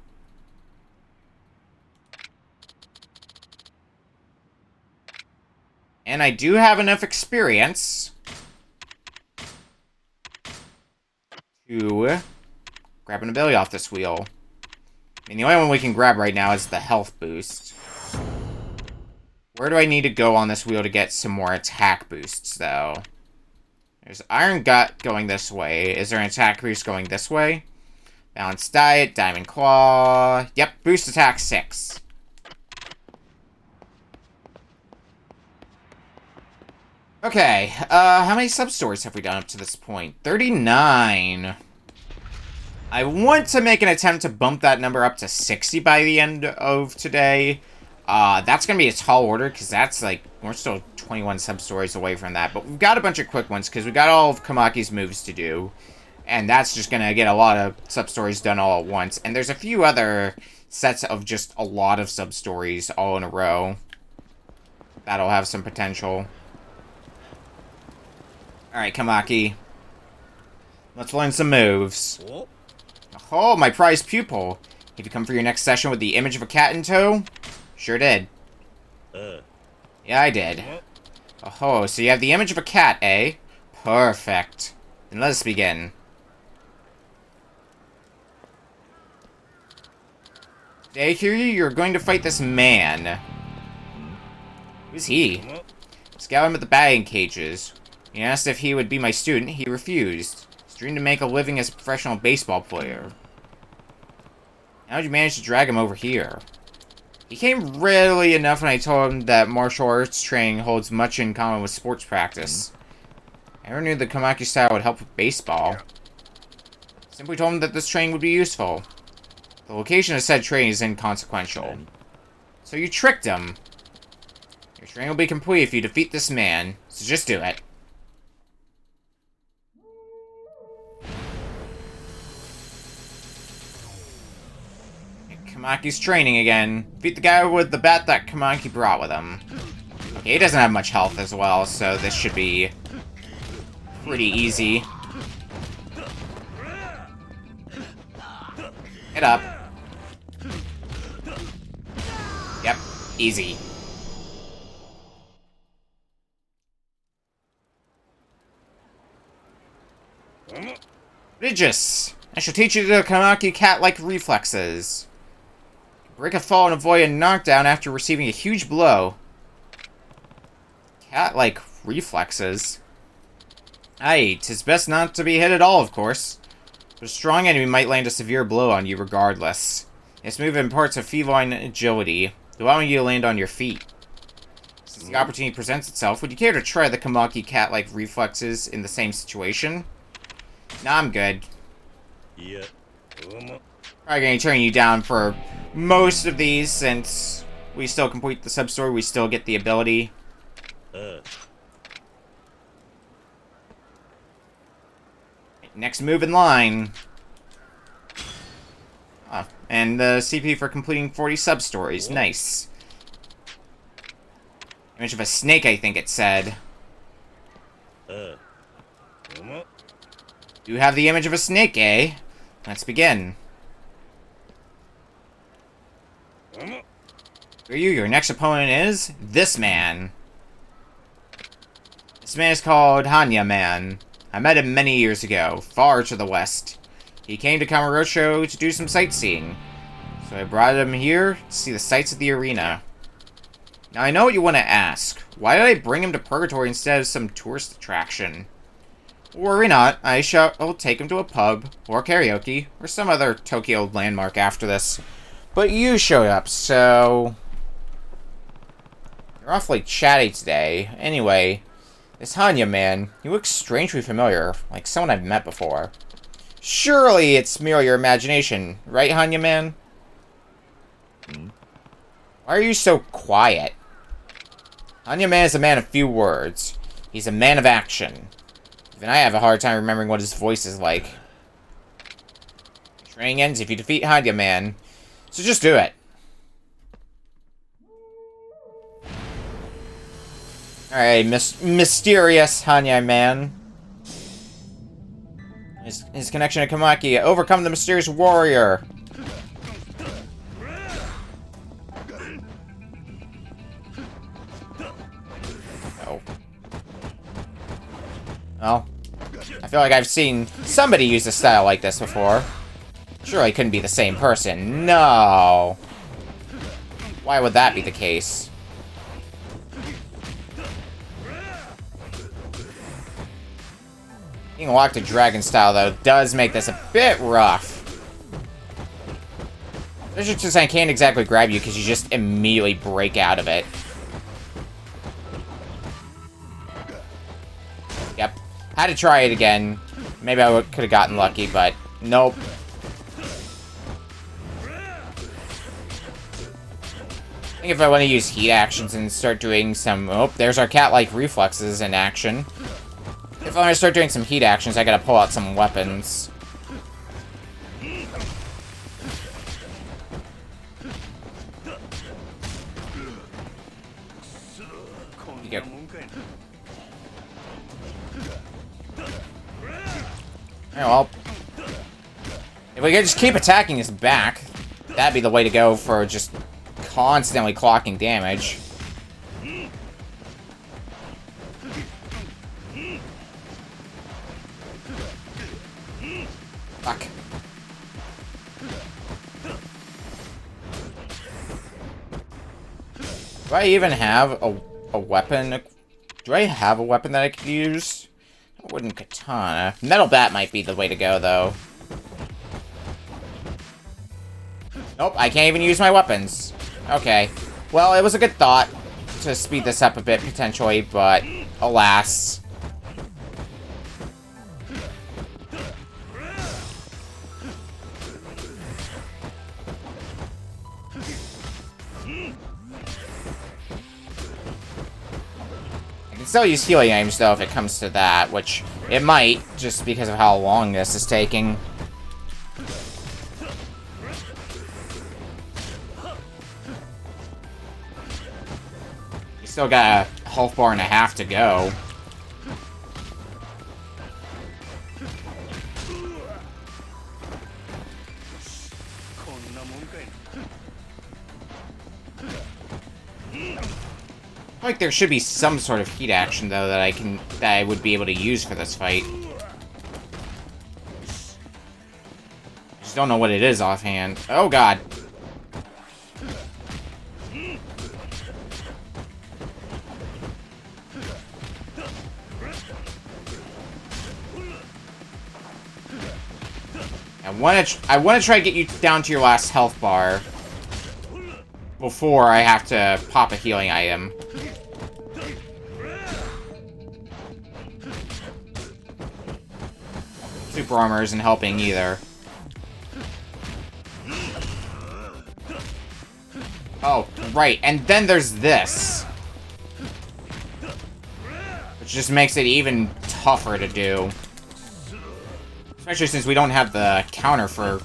And I do have enough experience to grab an ability off this wheel. I mean, the only one we can grab right now is the health boost. Where do I need to go on this wheel to get some more attack boosts, though? There's Iron Gut going this way. Is there an attack boost going this way? Balanced Diet, Diamond Claw. Yep, boost attack 6. Okay, how many sub-stories have we done up to this point? 39. I want to make an attempt to bump that number up to 60 by the end of today. That's going to be a tall order, because that's, like, we're still 21 sub-stories away from that. But we've got a bunch of quick ones, because we've got all of Kamaki's moves to do. And that's just going to get a lot of sub-stories done all at once. And there's a few other sets of just a lot of sub-stories all in a row. That'll have some potential. Alright, Kamaki. Let's learn some moves. Oh, my prized pupil. Have you come for your next session with the image of a cat in tow? Sure did. Yeah, I did. Oh, so you have the image of a cat, eh? Perfect. Then let us begin. Today, Kiryu, you're going to fight this man. Who's he? Scout him at the batting cages. He asked if he would be my student. He refused. He's dreamed to make a living as a professional baseball player. How'd you manage to drag him over here? He came readily enough when I told him that martial arts training holds much in common with sports practice. I never knew the Komaki style would help with baseball. Simply told him that this training would be useful. The location of said training is inconsequential. So you tricked him. Your training will be complete if you defeat this man, so just do it. Kamaki's training again. Beat the guy with the bat that Kamaki brought with him. Okay, he doesn't have much health as well, so this should be pretty easy. Get up. Yep, easy. Prodigious! I shall teach you the Kamaki cat-like reflexes. Break a fall and avoid a knockdown after receiving a huge blow. Cat-like reflexes? Aye, 'tis best not to be hit at all, of course. But a strong enemy might land a severe blow on you regardless. This move imparts a feline agility, allowing you to land on your feet. Since the opportunity presents itself, would you care to try the Kamaki cat-like reflexes in the same situation? Nah, I'm good. Yeah. Probably gonna turn you down for most of these, since we still complete the sub-story, we still get the ability. Next move in line. And the CP for completing 40 sub-stories. Nice. Image of a snake, I think it said. You have the image of a snake, eh? Let's begin. Who are you? Your next opponent is this man. This man is called Hanya Man. I met him many years ago, far to the west. He came to Kamurocho to do some sightseeing. So I brought him here to see the sights of the arena. Now I know what you want to ask. Why did I bring him to Purgatory instead of some tourist attraction? Worry not, I shall take him to a pub, or karaoke, or some other Tokyo landmark after this. But you showed up, so... You're awfully chatty today. Anyway, this Hanya man, he looks strangely familiar, like someone I've met before. Surely it's merely your imagination, right, Hanya man? Why are you so quiet? Hanya man is a man of few words. He's a man of action. Even I have a hard time remembering what his voice is like. Training ends if you defeat Hanya Man. So just do it. Alright, mysterious Hanya Man. His connection to Kamaki. Overcome the mysterious warrior. Oh. Well, I feel like I've seen somebody use a style like this before. Surely it couldn't be the same person. No. Why would that be the case? Being locked to dragon style, though, does make this a bit rough. Especially since I can't exactly grab you because you just immediately break out of it. Yep. Had to try it again. Maybe I could have gotten lucky, but nope. I think if I want to use heat actions and start doing some... Oh, there's our cat-like reflexes in action. If I want to start doing some heat actions, I gotta pull out some weapons. Yep. Yeah, well, if we could just keep attacking his back, that'd be the way to go for just constantly clocking damage. Fuck. Do I even have a weapon Do I have a weapon that I could use? A wooden katana. Metal bat might be the way to go, though. Nope, I can't even use my weapons. Okay. Well, it was a good thought to speed this up a bit, potentially, but alas. I can still use healing items, though, if it comes to that, which it might, just because of how long this is taking. Still got a health bar and a half to go. Like there should be some sort of heat action though that I would be able to use for this fight. Just don't know what it is offhand. Oh god. I want to try to get you down to your last health bar before I have to pop a healing item. Super armor isn't helping either. Oh, right, and then there's this. Which just makes it even tougher to do. Especially since we don't have the counter for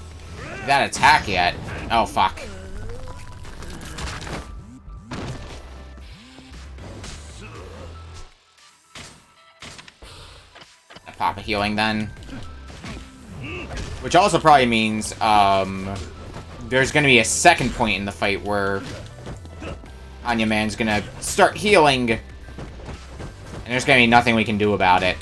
that attack yet. Oh, fuck. Pop a healing then. Which also probably means, there's gonna be a second point in the fight where Anya Man's gonna start healing, and there's gonna be nothing we can do about it.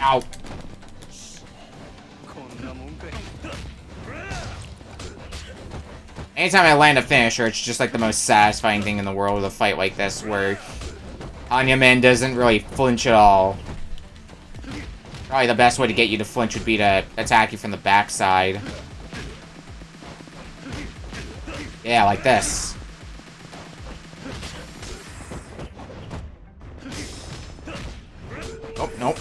Ow. Anytime I land a finisher, it's just like the most satisfying thing in the world with a fight like this, where Anya Man doesn't really flinch at all. Probably the best way to get you to flinch would be to attack you from the backside. Yeah, like this. Oh, nope.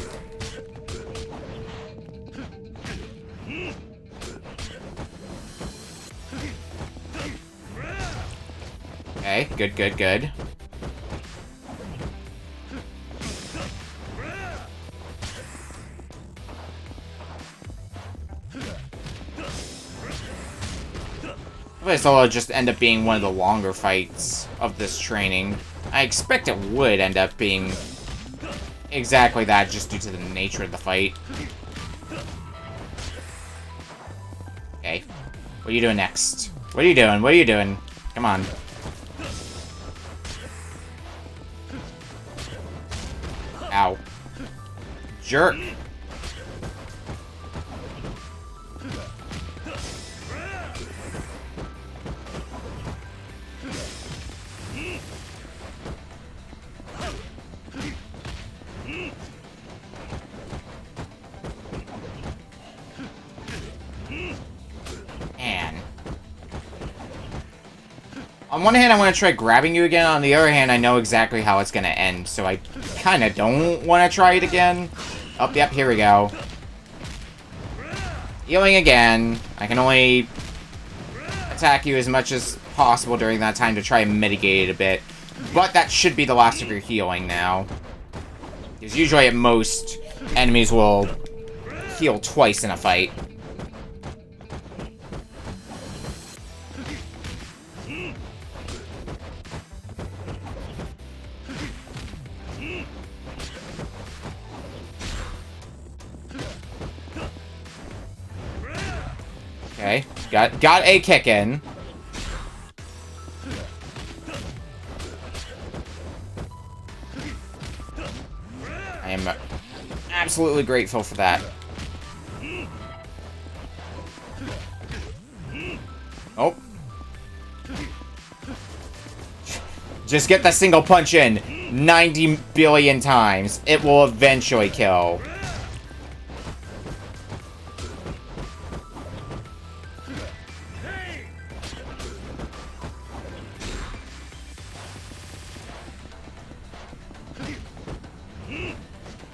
Okay, good, good, good. This will just end up being one of the longer fights of this training. I expect it would end up being exactly that, just due to the nature of the fight. Okay. What are you doing next? What are you doing? What are you doing? Come on. Ow. Jerk. Man. On one hand, I want to try grabbing you again. On the other hand, I know exactly how it's going to end, so I kind of don't want to try it again. Oh, yep, here we go. Healing again. I can only attack you as much as possible during that time to try and mitigate it a bit. But that should be the last of your healing now. Because usually at most, enemies will heal twice in a fight. Okay, got a kick in. I am absolutely grateful for that. Oh. Just get the single punch in 90 billion times. It will eventually kill.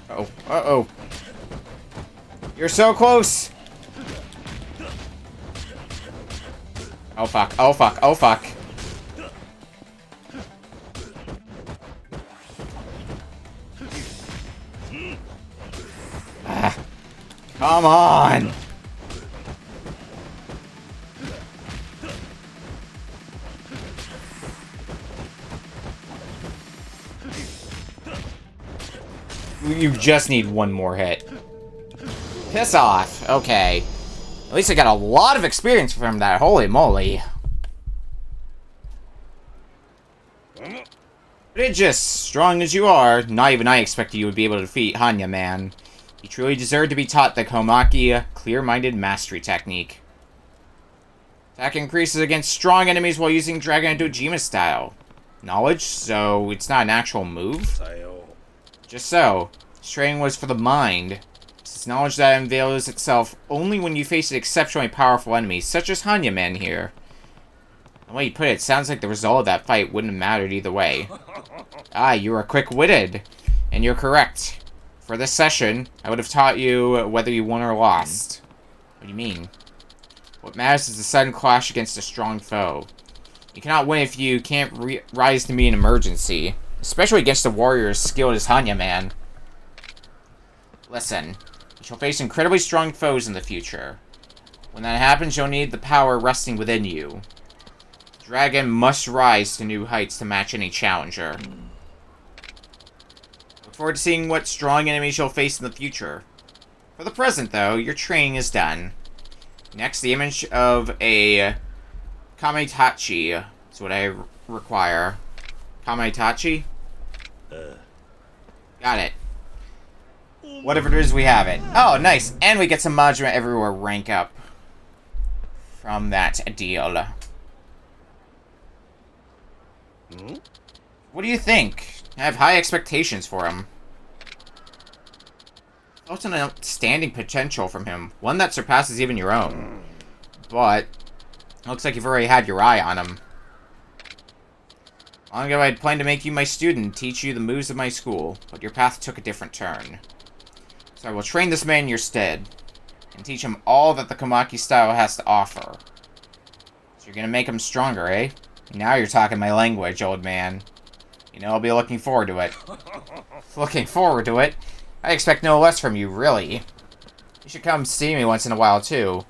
Uh-oh. Uh-oh. You're so close! Oh fuck, oh fuck, oh fuck. Ah. Come on! You just need one more hit. Piss off. Okay. At least I got a lot of experience from that. Holy moly. But just strong as you are, not even I expected you would be able to defeat Hanya, man. You truly deserve to be taught the Komaki clear-minded mastery technique. Attack increases against strong enemies while using Dragon Dojima style. Knowledge, so it's not an actual move? Just so. This training was for the mind. It's knowledge that unveils itself only when you face an exceptionally powerful enemy, such as Hanya Man here. The way you put it, sounds like the result of that fight wouldn't have mattered either way. Ah, you are quick-witted. And you're correct. For this session, I would have taught you whether you won or lost. What do you mean? What matters is the sudden clash against a strong foe. You cannot win if you can't rise to meet an emergency. Especially against a warrior as skilled as Hanya Man. Listen, you shall face incredibly strong foes in the future. When that happens, you'll need the power resting within you. The dragon must rise to new heights to match any challenger. Look forward to seeing what strong enemies you'll face in the future. For the present, though, your training is done. Next, the image of a Kamitachi is what I require. Kamitachi? Got it. Whatever it is, we have it. Oh, nice. And we get some Majima Everywhere rank up from that deal. What do you think? I have high expectations for him. Felt an outstanding potential from him. One that surpasses even your own. But, looks like you've already had your eye on him. Long ago, I had planned to make you my student and teach you the moves of my school, but your path took a different turn. So I will train this man in your stead, and teach him all that the Komaki style has to offer. So you're gonna make him stronger, eh? Now you're talking my language, old man. You know, I'll be looking forward to it. Looking forward to it? I expect no less from you, really. You should come see me once in a while, too.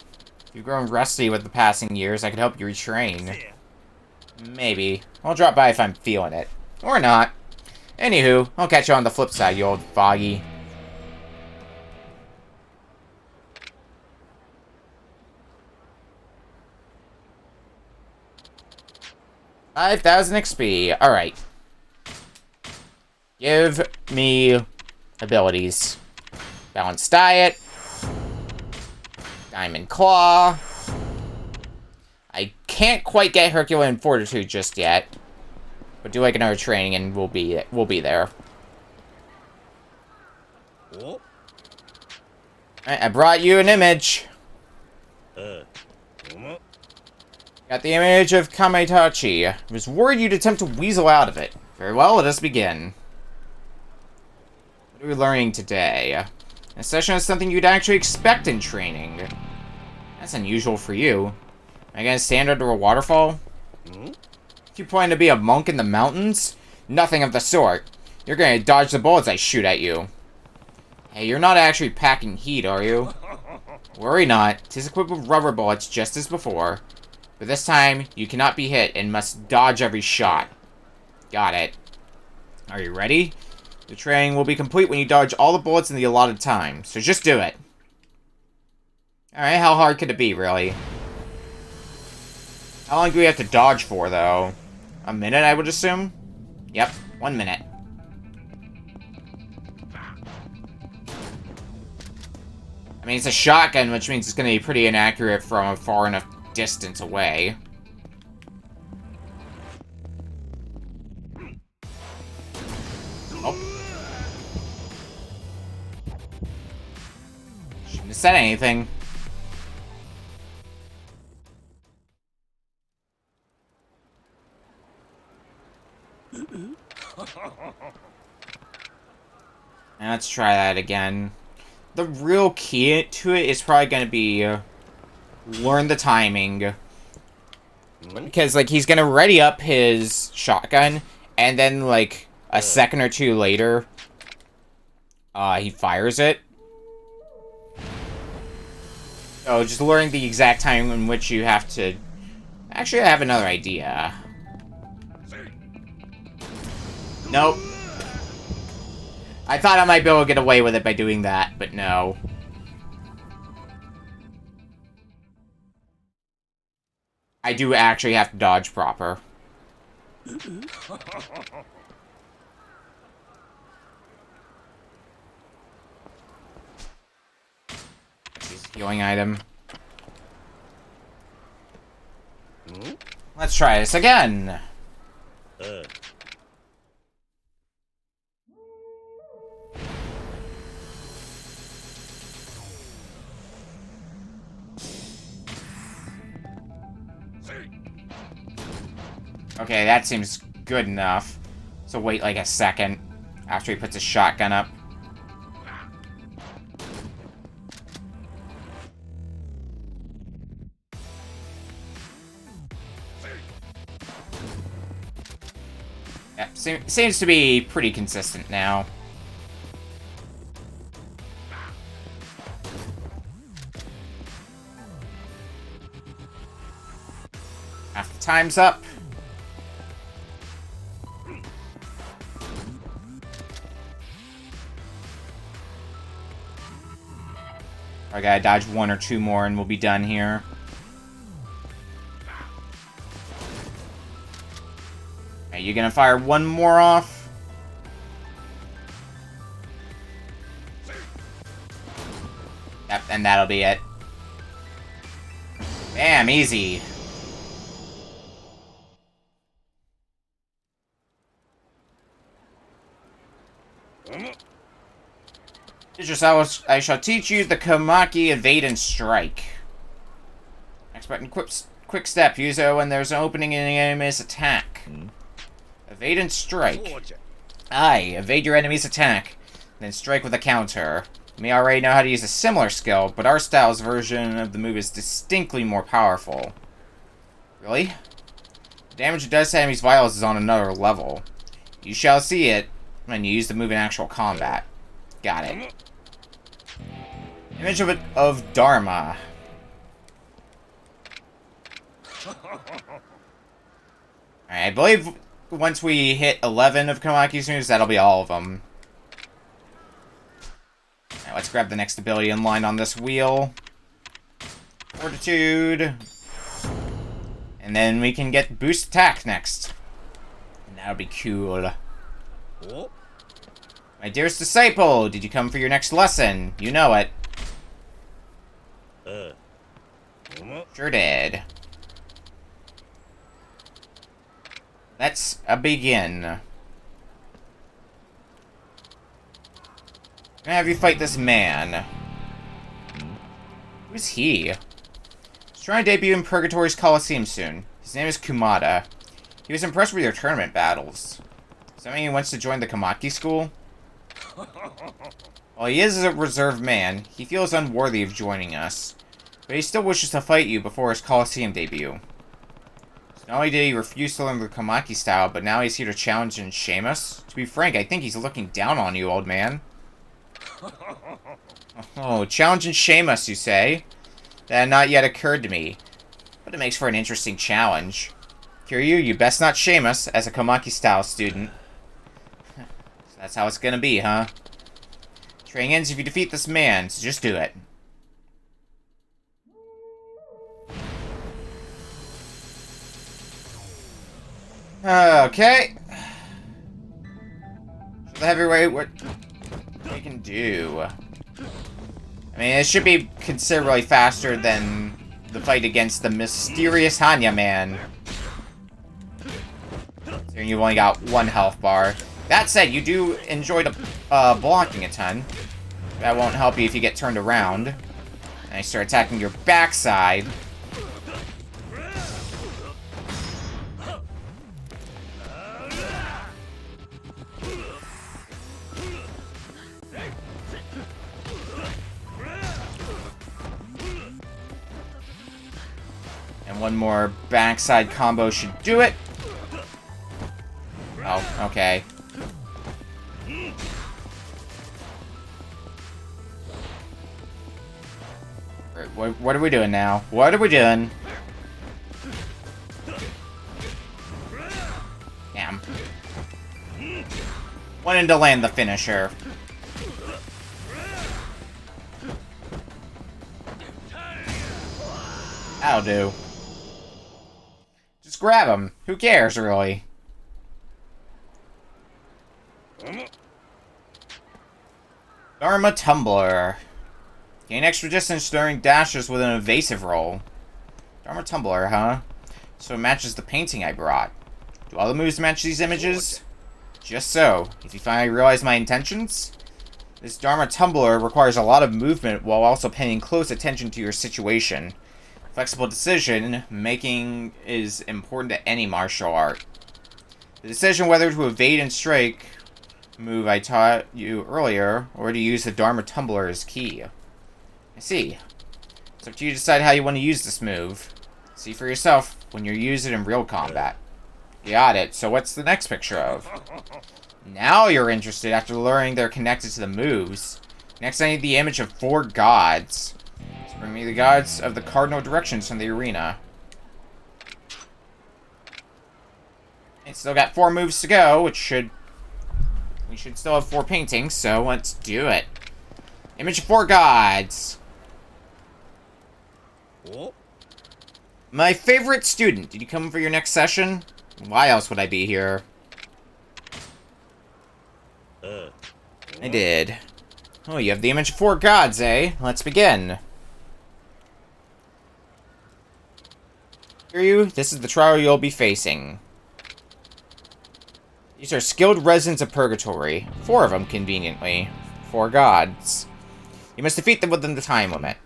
If you've grown rusty with the passing years, I could help you retrain. Maybe. I'll drop by if I'm feeling it. Or not. Anywho, I'll catch you on the flip side, you old foggy. $5,000 XP. Alright. Give me abilities. Balanced diet. Diamond Claw. I can't quite get Herculean Fortitude just yet. But do like another training and we'll be there. Alright, I brought you an image. Got the image of Kamitachi. I was worried you'd attempt to weasel out of it. Very well, let us begin. What are we learning today? This session is something you'd actually expect in training. That's unusual for you. Am I gonna stand under a waterfall? If you plan to be a monk in the mountains? Nothing of the sort. You're gonna dodge the bullets I shoot at you. Hey, you're not actually packing heat, are you? Worry not. 'Tis equipped with rubber bullets just as before. But this time, you cannot be hit and must dodge every shot. Got it. Are you ready? The training will be complete when you dodge all the bullets in the allotted time, so just do it. Alright, how hard could it be, really? How long do we have to dodge for, though? A minute, I would assume? Yep, 1 minute. I mean, it's a shotgun, which means it's going to be pretty inaccurate from a far enough distance away. Oh. Shouldn't have said anything. Let's try that again. The real key to it is probably going to be learn the timing. Because, like, he's going to ready up his shotgun, and then, like, a second or two later, he fires it. So, just learning the exact time in which you have to... Actually, I have another idea. Nope. I thought I might be able to get away with it by doing that, but no. I do actually have to dodge proper. Healing item. Let's try this again. Okay, that seems good enough. So wait like a second after he puts his shotgun up. Yep, seems to be pretty consistent now. Half the time's up. I gotta dodge one or two more and we'll be done here. Are you gonna fire one more off? Yep, and that'll be it. Bam, easy. I shall teach you the Komaki evade and strike. Next button, quick step. Use it when there's an opening in the enemy's attack. Evade and strike. Aye, evade your enemy's attack, then strike with a counter. You may already know how to use a similar skill, but our style's version of the move is distinctly more powerful. Really? The damage it does to enemies' vitals is on another level. You shall see it when you use the move in actual combat. Got it. Image of Dharma. Alright, I believe once we hit 11 of Komaki's moves, that'll be all of them. Alright, let's grab the next ability in line on this wheel. Fortitude. And then we can get boost attack next. And that'll be cool. My dearest disciple, did you come for your next lesson? You know it. Sure did. Let's begin. I'm gonna have you fight this man. Who's he? He's trying to debut in Purgatory's Coliseum soon. His name is Kumada. He was impressed with your tournament battles. Does that mean he wants to join the Komaki school? While he is a reserved man, he feels unworthy of joining us. But he still wishes to fight you before his Coliseum debut. So not only did he refuse to learn the Komaki style, but now he's here to challenge and shame us? To be frank, I think he's looking down on you, old man. Oh, challenge and shame us, you say? That had not yet occurred to me. But it makes for an interesting challenge. Kiryu, you best not shame us as a Komaki style student. So that's how it's gonna be, huh? Training ends if you defeat this man, so just do it. Okay. Show the heavyweight what they can do. I mean, it should be considerably faster than the fight against the mysterious Hanya man. So you've only got 1 health bar. That said, you do enjoy blocking a ton. That won't help you if you get turned around. And you start attacking your backside. And one more backside combo should do it. Oh, okay. What are we doing now? What are we doing? Damn. Wanted to land the finisher. That'll do. Just grab him. Who cares, really? Dharma Tumbler. Gain extra distance during dashes with an evasive roll. Dharma Tumbler, huh? So it matches the painting I brought. Do all the moves match these images? Just so. If you finally realize my intentions? This Dharma Tumbler requires a lot of movement while also paying close attention to your situation. Flexible decision making is important to any martial art. The decision whether to evade and strike move I taught you earlier, or to use the Dharma Tumbler is key. I see. It's up to you to decide how you want to use this move. See for yourself when you use it in real combat. Got it. So what's the next picture of? Now you're interested after learning they're connected to the moves. Next I need the image of 4 gods. So bring me the gods of the cardinal directions from the arena. And still got 4 moves to go, we should still have 4 paintings, so let's do it. Image of 4 gods. My favorite student. Did you come for your next session? Why else would I be here? I did. Oh, you have the image of 4 gods, eh? Let's begin. Kiryu, this is the trial you'll be facing. These are skilled residents of Purgatory. 4 of them, conveniently. 4 gods. You must defeat them within the time limit.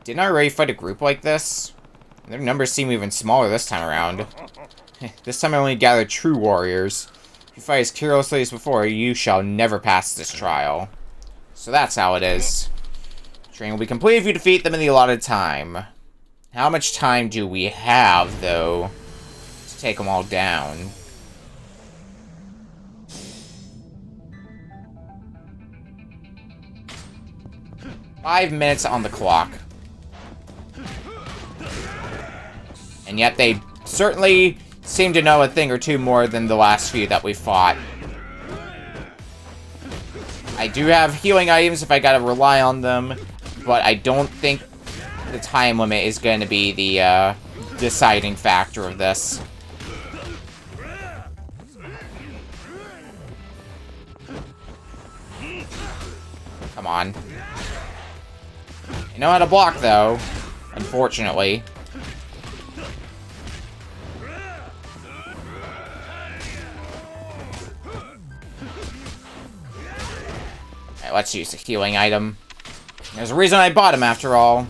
Didn't I already fight a group like this? Their numbers seem even smaller this time around. This time I only gathered true warriors. If you fight as carelessly as before, you shall never pass this trial. So that's how it is. Training will be complete if you defeat them in the allotted time. How much time do we have, though, to take them all down? Five minutes on the clock. And yet they certainly seem to know a thing or two more than the last few that we fought. I do have healing items if I gotta rely on them, but I don't think the time limit is going to be the deciding factor of this. Come on. You know how to block, though, unfortunately. Alright, let's use a healing item. There's a reason I bought him, after all.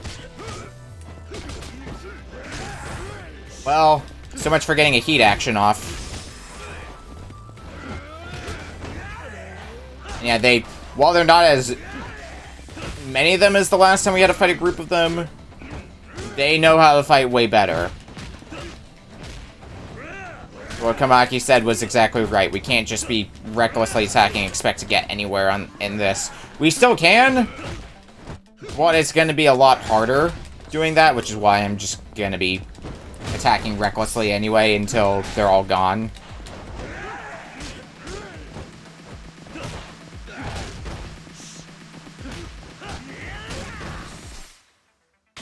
Well, so much for getting a heat action off. And yeah, while they're not as many of them as the last time we had to fight a group of them, they know how to fight way better. What Kamaki said was exactly right. We can't just be recklessly attacking and expect to get anywhere in this. We still can, but it's going to be a lot harder doing that, which is why I'm just going to be attacking recklessly anyway until they're all gone.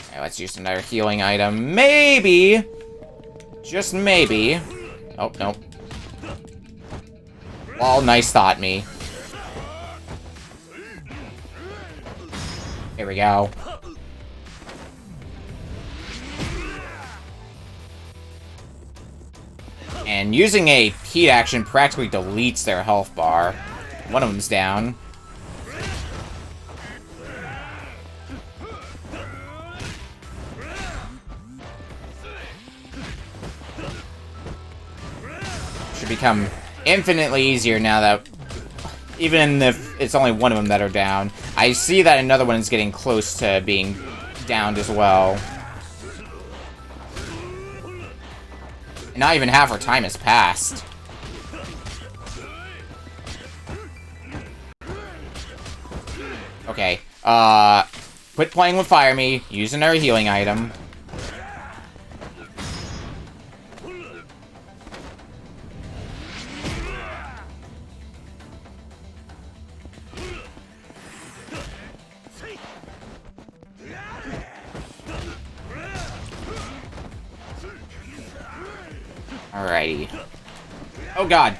Okay, let's use another healing item. Maybe! Just maybe. Oh, no. Well, nice thought, me. Here we go. And using a heat action practically deletes their health bar. One of them's down. Should become infinitely easier now that, even if it's only one of them that are down, I see that another one is getting close to being downed as well. And not even half our time has passed. Okay, quit playing with Fire Me, use another healing item. Alrighty. Oh god.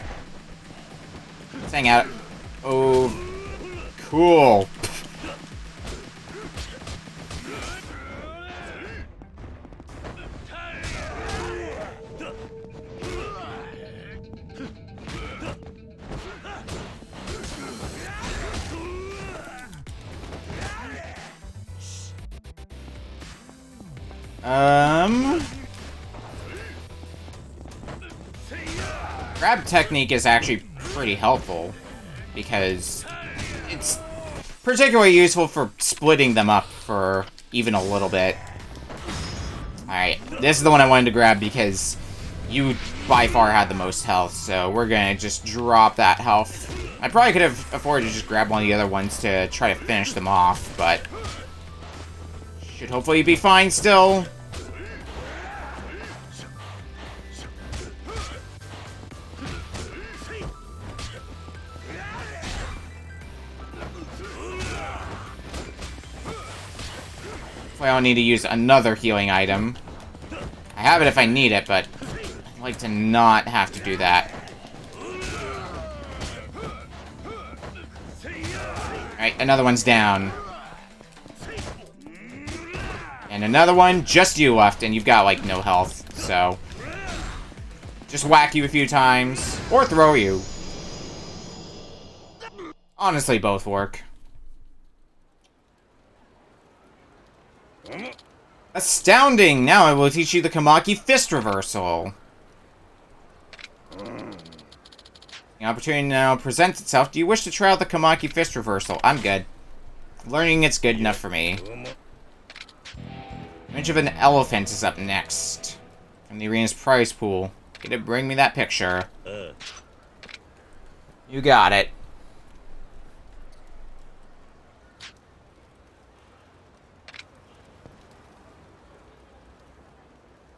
Let's hang out. Oh, cool. Grab technique is actually pretty helpful, because it's particularly useful for splitting them up for even a little bit. Alright, this is the one I wanted to grab because you by far had the most health, so we're gonna just drop that health. I probably could have afforded to just grab one of the other ones to try to finish them off, but should hopefully be fine still. I don't need to use another healing item. I have it if I need it, but I'd like to not have to do that. Alright, another one's down. And another one, just you left, and you've got, like, no health, so just whack you a few times, or throw you. Honestly, both work. Astounding! Now I will teach you the Kamaki Fist Reversal. The opportunity now presents itself. Do you wish to try out the Kamaki Fist Reversal? I'm good. Learning it's good enough for me. Image of an elephant is up next. From the arena's prize pool. Get it, bring me that picture. You got it.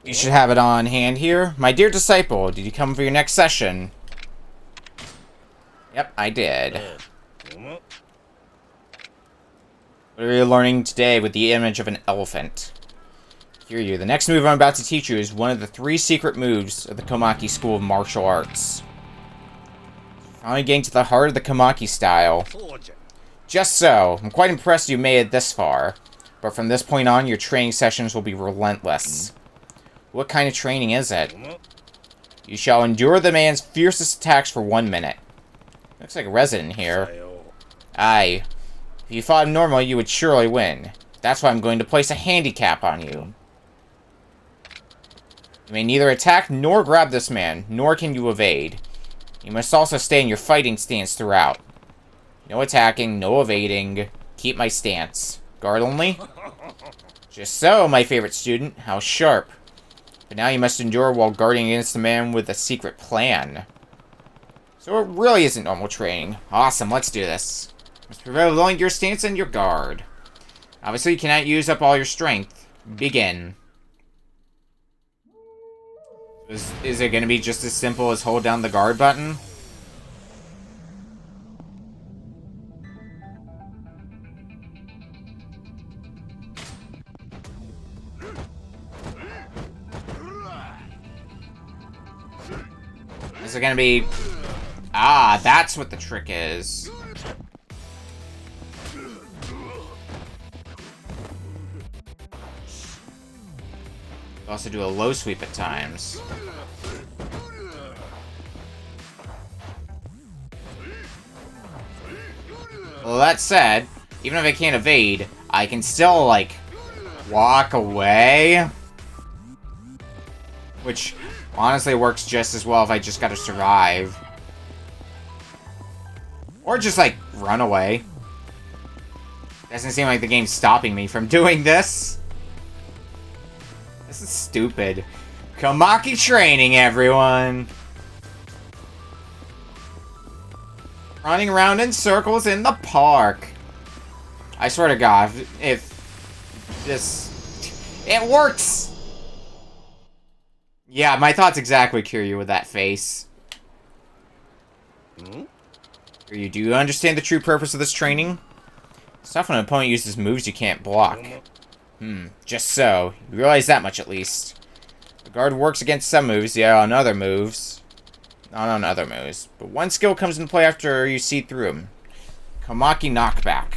You should have it on hand here. My dear disciple, did you come for your next session? Yep, I did. What are you learning today with the image of an elephant? Hear you. The next move I'm about to teach you is one of the 3 secret moves of the Komaki School of Martial Arts. Finally getting to the heart of the Komaki style. Just so. I'm quite impressed you made it this far. But from this point on, your training sessions will be relentless. What kind of training is it? You shall endure the man's fiercest attacks for 1 minute. Looks like a resident here. Aye. If you fought him normally, you would surely win. That's why I'm going to place a handicap on you. You may neither attack nor grab this man, nor can you evade. You must also stay in your fighting stance throughout. No attacking, no evading. Keep my stance. Guard only? Just so, my favorite student. How sharp. But now you must endure while guarding against the man with a secret plan. So it really isn't normal training. Awesome, let's do this. You must prevail along your stance and your guard. Obviously, you cannot use up all your strength. Begin. Is it going to be just as simple as hold down the guard button? Is it gonna be... Ah, that's what the trick is. You also do a low sweep at times. Well, that said, even if I can't evade, I can still, like, walk away. Which, honestly, works just as well if I just gotta survive. Or just, like, run away. Doesn't seem like the game's stopping me from doing this. This is stupid. Komaki training, everyone! Running around in circles in the park. I swear to God, if this... It works! Yeah, my thoughts exactly, Kiryu, with that face. Kiryu, do you understand the true purpose of this training? It's tough when an opponent uses moves you can't block. Just so. You realize that much at least. The guard works against some moves, yeah, on other moves. Not on other moves. But one skill comes into play after you see through him. Komaki knockback.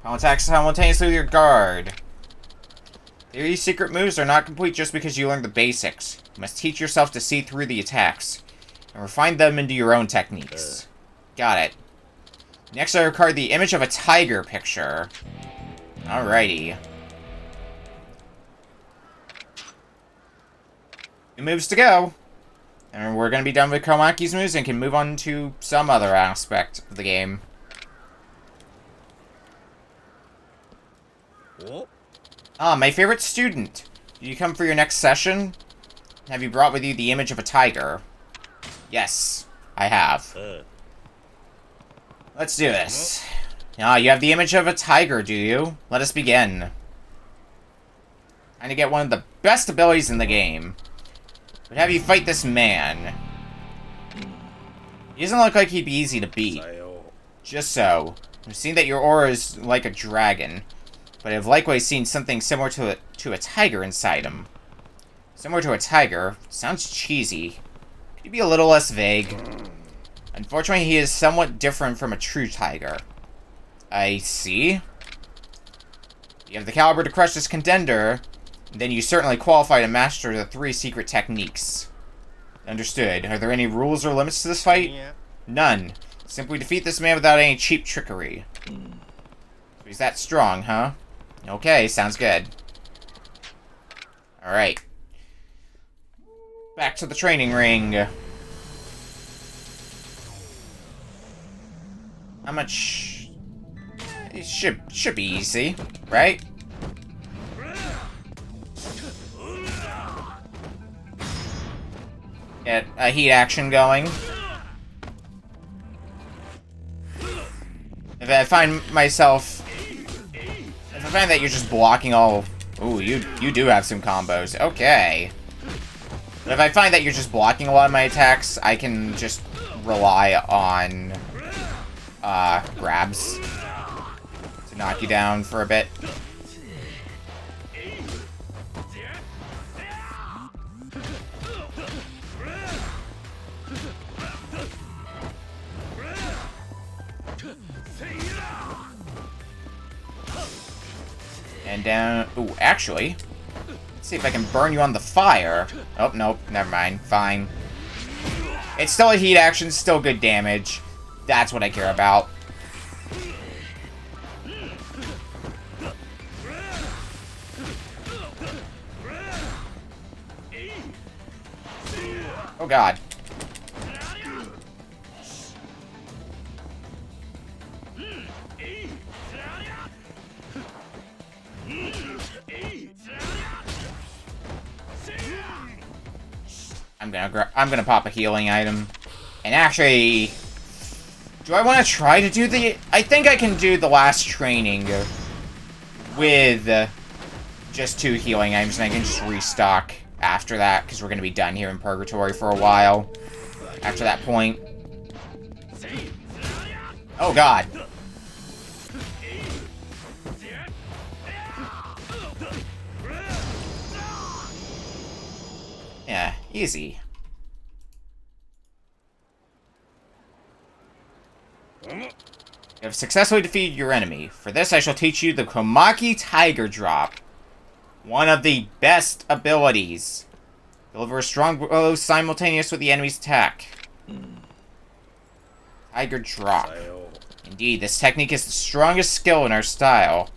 I'll attack simultaneously with your guard. These secret moves are not complete just because you learned the basics. You must teach yourself to see through the attacks, and refine them into your own techniques. Got it. Next, I record the image of a tiger picture. Alrighty. 2 moves to go. And we're going to be done with Komaki's moves and can move on to some other aspect of the game. Ah, my favorite student. Did you come for your next session? Have you brought with you the image of a tiger? Yes, I have. Let's do this. Ah, you have the image of a tiger, do you? Let us begin. Trying to get one of the best abilities in the game. But have you fight this man. He doesn't look like he'd be easy to beat. Just so. I've seen that your aura is like a dragon, but I've likewise seen something similar to a tiger inside him. Similar to a tiger? Sounds cheesy. Could you be a little less vague? Unfortunately, he is somewhat different from a true tiger. I see. You have the caliber to crush this contender, then you certainly qualify to master the 3 secret techniques. Understood. Are there any rules or limits to this fight? None. Simply defeat this man without any cheap trickery. So he's that strong, huh? Okay, sounds good. Alright. Back to the training ring. How much... It should be easy, right? Get a heat action going. If I find that you're just blocking all... Ooh, you do have some combos. Okay. But if I find that you're just blocking a lot of my attacks, I can just rely on grabs to knock you down for a bit. And down... Ooh, actually... Let's see if I can burn you on the fire. Oh, nope. Never mind. Fine. It's still a heat action. Still good damage. That's what I care about. Oh, God. I'm gonna pop a healing item. And actually... Do I want to try to do the... I think I can do the last training with just 2 healing items, and I can just restock after that, because we're going to be done here in Purgatory for a while. After that point. Oh, God. Yeah, easy. You have successfully defeated your enemy. For this, I shall teach you the Komaki Tiger Drop. One of the best abilities. Deliver a strong blow simultaneous with the enemy's attack. Tiger Drop. Indeed, this technique is the strongest skill in our style.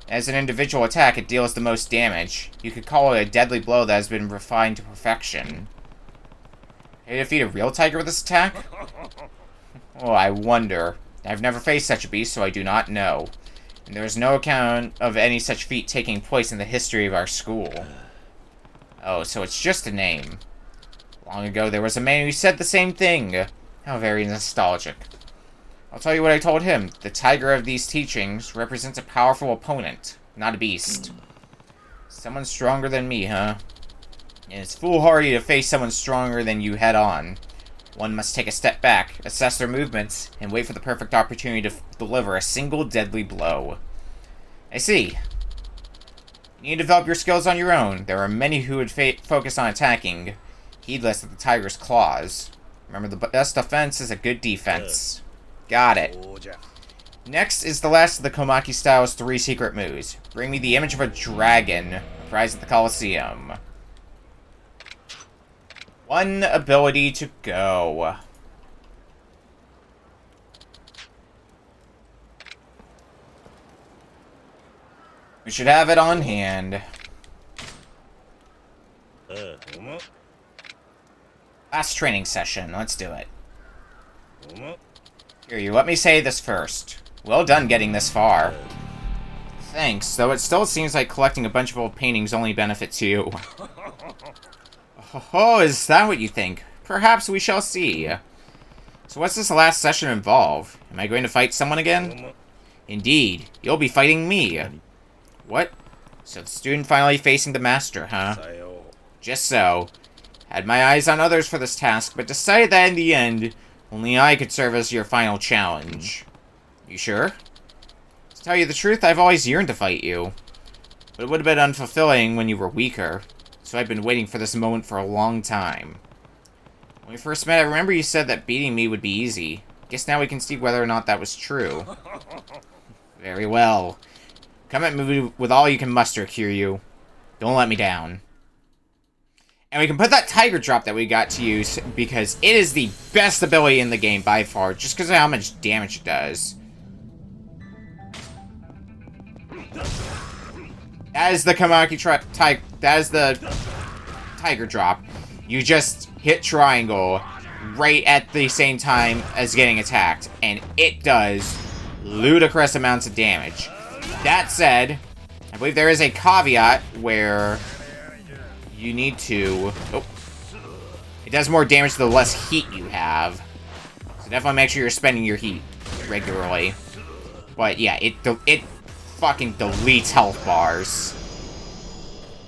As an individual attack, it deals the most damage. You could call it a deadly blow that has been refined to perfection. Can you defeat a real tiger with this attack? Oh, I wonder. I've never faced such a beast, so I do not know. And there is no account of any such feat taking place in the history of our school. Oh, so it's just a name. Long ago, there was a man who said the same thing. How very nostalgic. I'll tell you what I told him. The tiger of these teachings represents a powerful opponent, not a beast. Someone stronger than me, huh? And it's foolhardy to face someone stronger than you head on. One must take a step back, assess their movements, and wait for the perfect opportunity to deliver a single deadly blow. I see. You need to develop your skills on your own. There are many who would focus on attacking, heedless of the tiger's claws. Remember, the best offense is a good defense. Got it. Next is the last of the Komaki style's 3 secret moves. Bring me the image of a dragon, a prize at the Colosseum. 1 ability to go. We should have it on hand. Last training session. Let's do it. Here, you let me say this first. Well done getting this far. Thanks, though it still seems like collecting a bunch of old paintings only benefits you. Oh, is that what you think? Perhaps we shall see. So what's this last session involve? Am I going to fight someone again? Indeed, you'll be fighting me. What? So the student finally facing the master, huh? Just so. Had my eyes on others for this task, but decided that in the end, only I could serve as your final challenge. You sure? To tell you the truth, I've always yearned to fight you. But it would have been unfulfilling when you were weaker. So I've been waiting for this moment for a long time. When we first met, I remember you said that beating me would be easy. Guess now we can see whether or not that was true. Very well. Come at me with all you can muster, Kiryu. Don't let me down. And we can put that Tiger Drop that we got to use, because it is the best ability in the game by far, just because of how much damage it does. That is the that is the Tiger Drop. You just hit triangle right at the same time as getting attacked, and it does ludicrous amounts of damage. That said, I believe there is a caveat where you need to... Oh. It does more damage the less heat you have. So definitely make sure you're spending your heat regularly. But yeah, it fucking deletes health bars.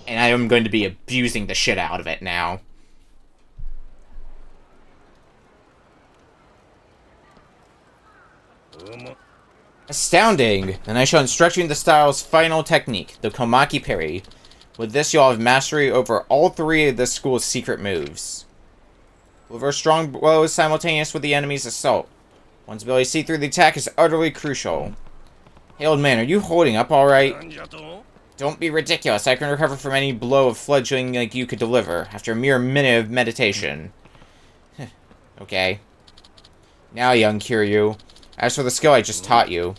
And I am going to be abusing the shit out of it now. Astounding! And I shall instruct you in the style's final technique, the Komaki Parry. With this, you'll have mastery over all 3 of the school's secret moves. Deliver strong blows simultaneous with the enemy's assault. One's ability to see through the attack is utterly crucial. Hey, old man, are you holding up alright? Don't be ridiculous. I can recover from any blow of fledgling like you could deliver, after a mere minute of meditation. Okay. Now, young Kiryu, as for the skill I just taught you,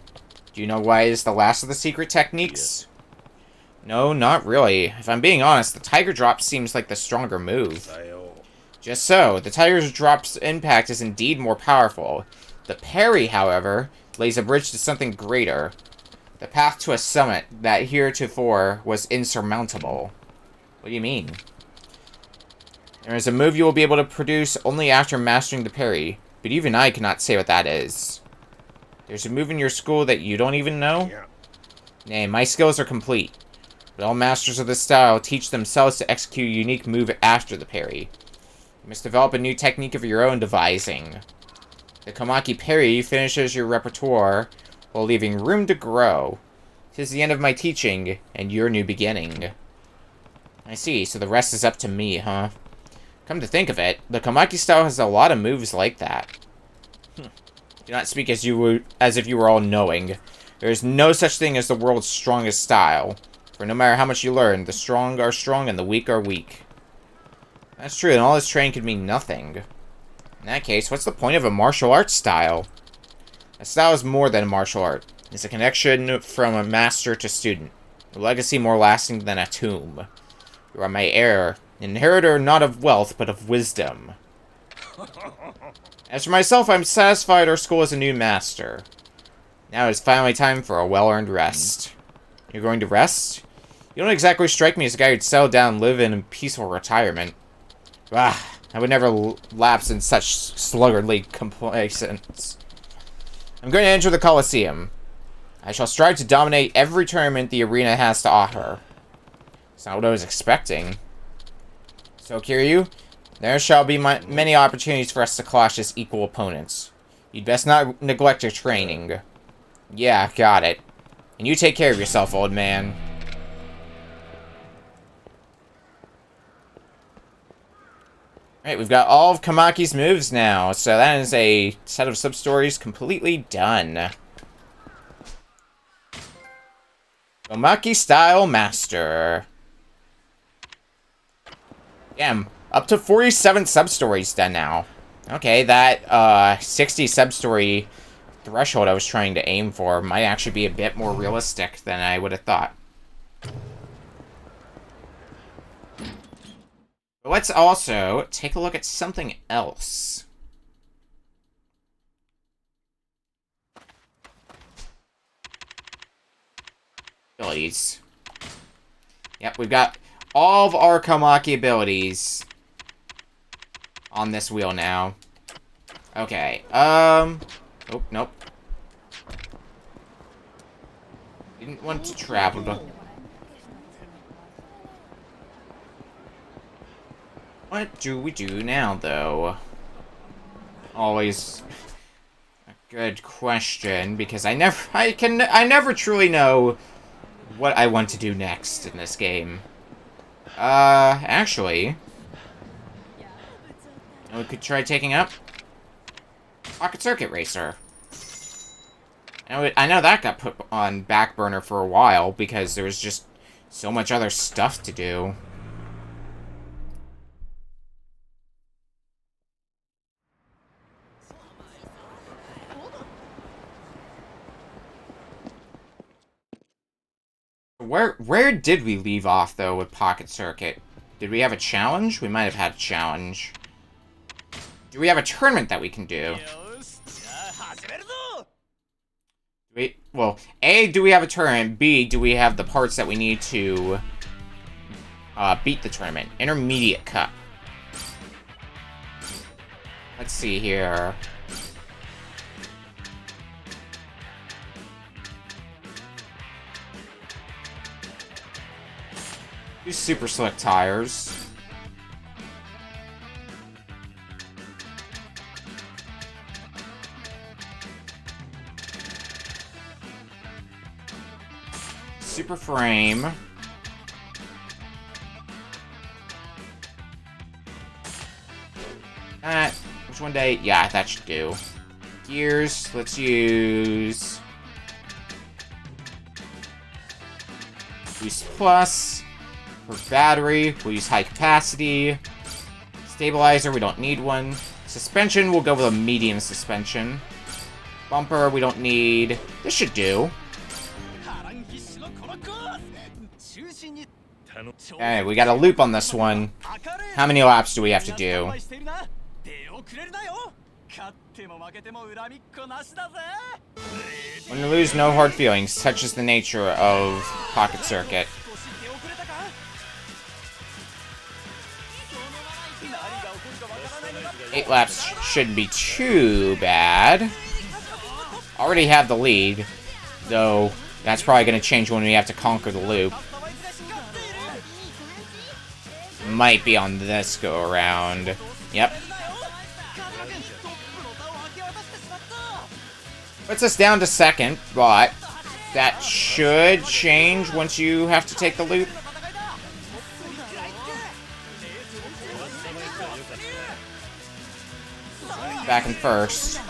do you know why it is the last of the secret techniques? No, not really. If I'm being honest, the Tiger Drop seems like the stronger move. Just so, the Tiger Drop's impact is indeed more powerful. The parry, however, lays a bridge to something greater. The path to a summit that heretofore was insurmountable. What do you mean? There is a move you will be able to produce only after mastering the parry, but even I cannot say what that is. There's a move in your school that you don't even know? Nay, my skills are complete. But all masters of this style teach themselves to execute a unique move after the parry. You must develop a new technique of your own devising. The Komaki Parry finishes your repertoire while leaving room to grow. 'Tis the end of my teaching, and your new beginning. I see, so the rest is up to me, huh? Come to think of it, the Komaki style has a lot of moves like that. Do not speak as if you were all knowing. There is no such thing as the world's strongest style. For no matter how much you learn, the strong are strong and the weak are weak. That's true, and all this training could mean nothing. In that case, what's the point of a martial arts style? A style is more than a martial art. It's a connection from a master to student. A legacy more lasting than a tomb. You are my heir, an inheritor not of wealth, but of wisdom. As for myself, I'm satisfied our school has a new master. Now it's finally time for a well-earned rest. You're going to rest? You don't exactly strike me as a guy who'd settle down and live in peaceful retirement. Ah, I would never lapse in such sluggardly complacence. I'm going to enter the Colosseum. I shall strive to dominate every tournament the arena has to offer. It's not what I was expecting. So, Kiryu, there shall be many opportunities for us to clash as equal opponents. You'd best not neglect your training. Yeah, got it. And you take care of yourself, old man. Alright, we've got all of Kamaki's moves now, so that is a set of sub-stories completely done. Kamaki Style Master. Damn, up to 47 sub-stories done now. Okay, that 60 sub-story threshold I was trying to aim for might actually be a bit more realistic than I would have thought. But let's also take a look at something else. Abilities. Yep, we've got all of our Kamaki abilities on this wheel now. Okay, oh, nope. Didn't want to travel, but... What do we do now, though? Always a good question, because I never truly know what I want to do next in this game. Actually, we could try taking up Pocket Circuit Racer. I know that got put on back burner for a while, because there was just so much other stuff to do. Where did we leave off, though, with Pocket Circuit? Did we have a challenge? We might have had a challenge. Do we have a tournament that we can do? Well, A, do we have a tournament? B, do we have the parts that we need to beat the tournament? Intermediate Cup. Let's see here. These super slick tires. Super frame. Which one day? Yeah, that should do. Gears, let's use Boost Plus. For battery, we'll use high capacity. Stabilizer, we don't need one. Suspension, we'll go with a medium suspension. Bumper, we don't need. This should do. Okay, we got a loop on this one. How many laps do we have to do? When you lose, no hard feelings. Such is the nature of Pocket Circuit. 8 laps shouldn't be too bad. Already have the lead, though that's probably going to change when we have to conquer the loop. Might be on this go around. Yep. Puts us down to second, but that should change once you have to take the loop. Back in first.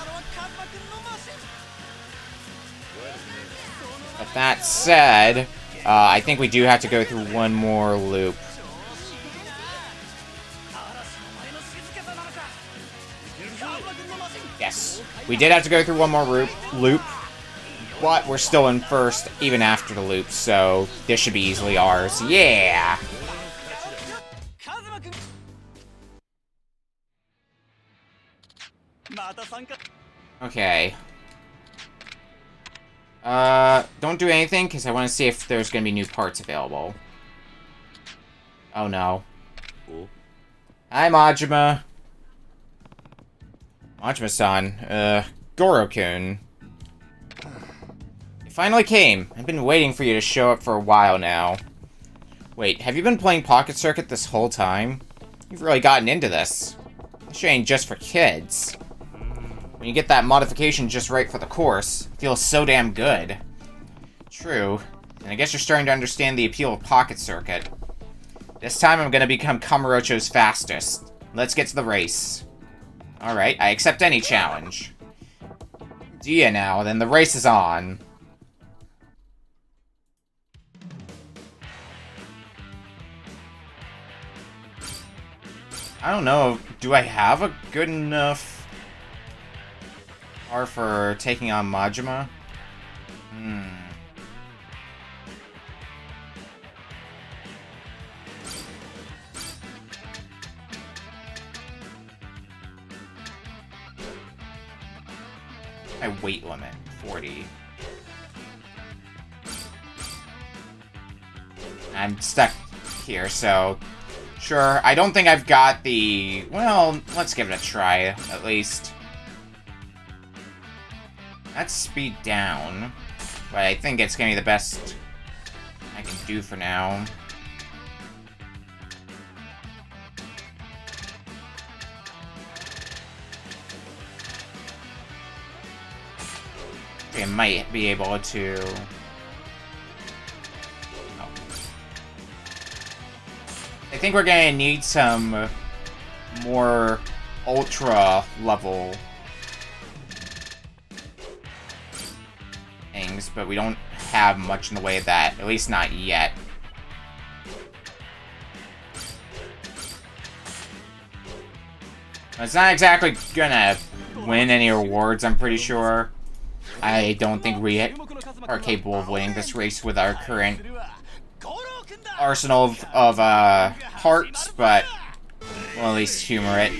But that said, I think we do have to go through one more loop. Yes, we did have to go through one more loop, but we're still in first even after the loop, so this should be easily ours. Yeah! Okay. Don't do anything, because I want to see if there's going to be new parts available. Oh no. Hi, Majima. Majima-san. Goro-kun. You finally came. I've been waiting for you to show up for a while now. Wait, have you been playing Pocket Circuit this whole time? You've really gotten into this. This ain't just for kids. When you get that modification just right for the course, it feels so damn good. True. And I guess you're starting to understand the appeal of Pocket Circuit. This time I'm gonna become Kamurocho's fastest. Let's get to the race. Alright, I accept any challenge. Do ya now? Then the race is on. I don't know, do I have a good enough car for taking on Majima? My weight limit, 40. I'm stuck here, so... Sure, I don't think I've got the... Well, let's give it a try, at least. That's speed down, but I think it's gonna be the best I can do for now. I might be able to... Oh. I think we're gonna need some more ultra level things, but we don't have much in the way of that, at least not yet. It's not exactly gonna win any awards, I'm pretty sure. I don't think we are capable of winning this race with our current arsenal of parts, but we'll at least humor it.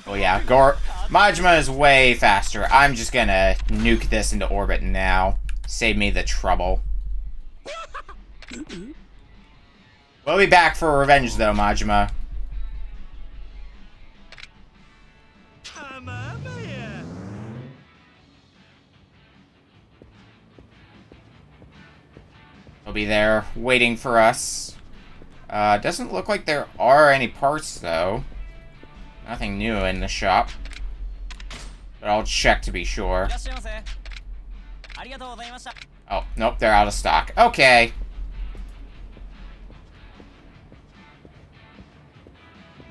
Oh yeah, Majima is way faster. I'm just gonna nuke this into orbit now. Save me the trouble. We'll be back for revenge though, Majima. He'll be there waiting for us. Doesn't look like there are any parts though. Nothing new in the shop. But I'll check to be sure. Oh, nope, they're out of stock. Okay.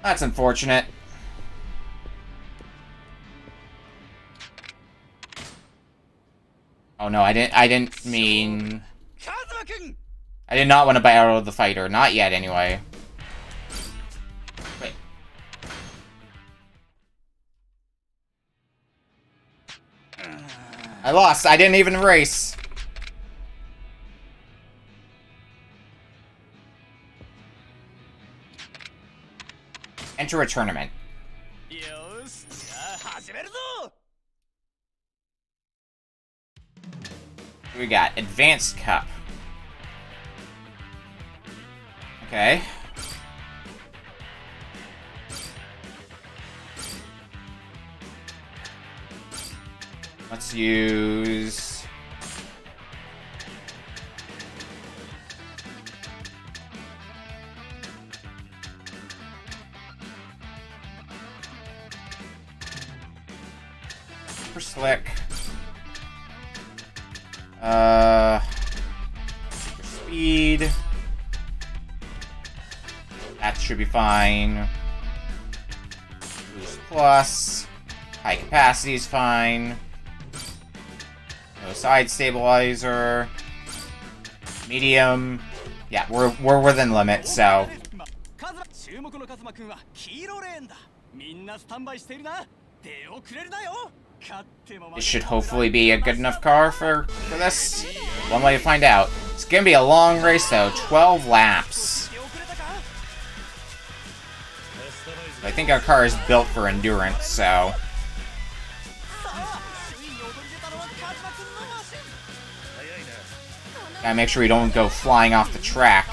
That's unfortunate. Oh no, I didn't mean... I did not want to battle the fighter. Not yet, anyway. Wait. I lost. I didn't even race. Enter a tournament. We got Advanced Cup. Okay. Let's use... Super Slick. Super Speed. That should be fine. Boost Plus. High Capacity is fine. No side stabilizer. Medium. Yeah, we're within limit, so. This should hopefully be a good enough car for this. One way to find out. It's gonna be a long race though, 12 laps. I think our car is built for endurance, so. Gotta make sure we don't go flying off the track.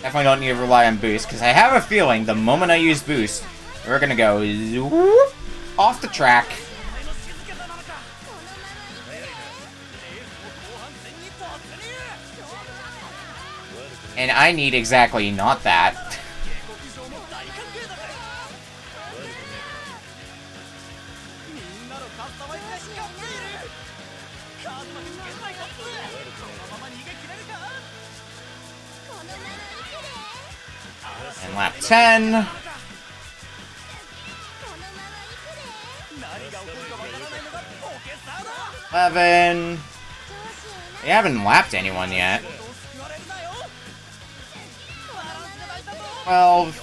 Definitely don't need to rely on boost, because I have a feeling the moment I use boost, we're gonna go whoop, off the track. And I need exactly not that. And lap 10. 11. We haven't lapped anyone yet. 12.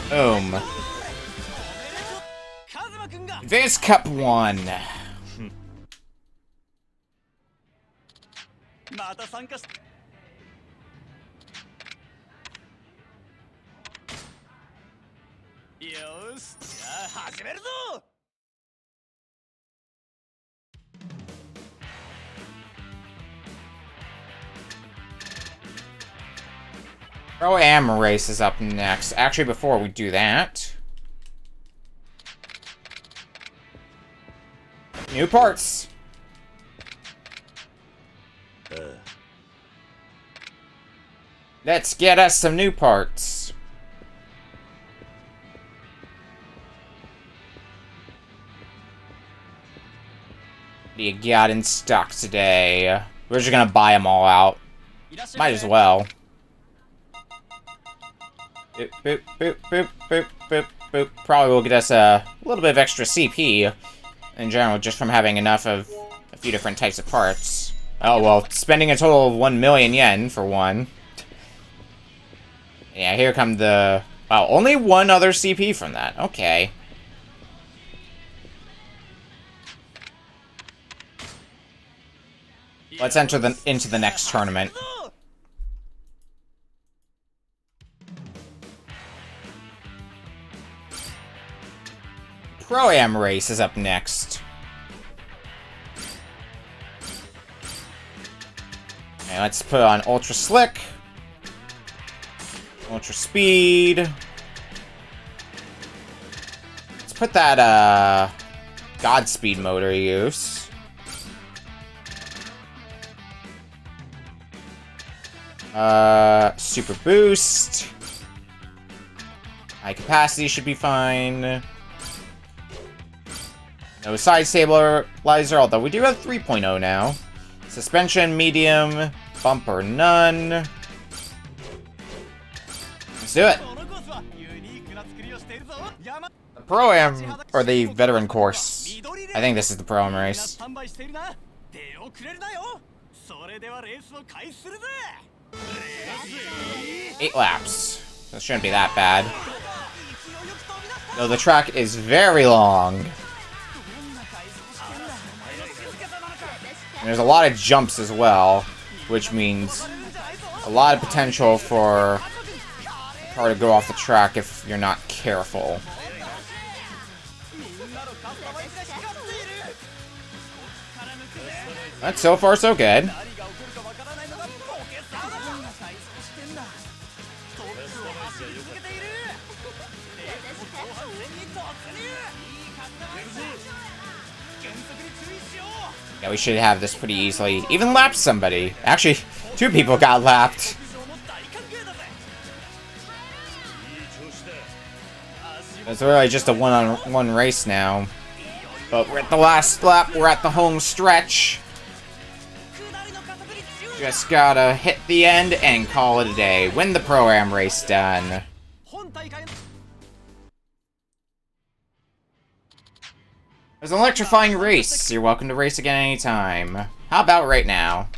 Boom. Advanced Cup 1. Pro-Am race is up next. Actually, before we do that... new parts! Let's get us some new parts. What do you got in stock today? We're just gonna buy them all out. Might as well. Boop, boop, boop, boop, boop, boop, boop. Probably will get us a little bit of extra CP in general, just from having enough of a few different types of parts. Oh, well, spending a total of 1 million yen for one. Yeah, here come the... wow, only one other CP from that. Okay. Let's enter into the next tournament. Pro-Am race is up next. Okay, let's put on Ultra Slick. Ultra Speed. Let's put that, Godspeed motor use. Super Boost. High Capacity should be fine. No side stabilizer, although we do have 3.0 now. Suspension, medium. Bumper, none. Let's do it. The Pro-Am, or the Veteran course. I think this is the Pro-Am race. 8 laps. That shouldn't be that bad. Though the track is very long. And there's a lot of jumps as well, which means a lot of potential for the car to go off the track if you're not careful. But so far, so good. Yeah, we should have this pretty easily. Even lapped somebody. Actually, 2 people got lapped. It's really just a one-on-one race now. But we're at the last lap, we're at the home stretch. Just gotta hit the end and call it a day. Win the Pro-Am race done. It was an electrifying race. You're welcome to race again anytime. How about right now?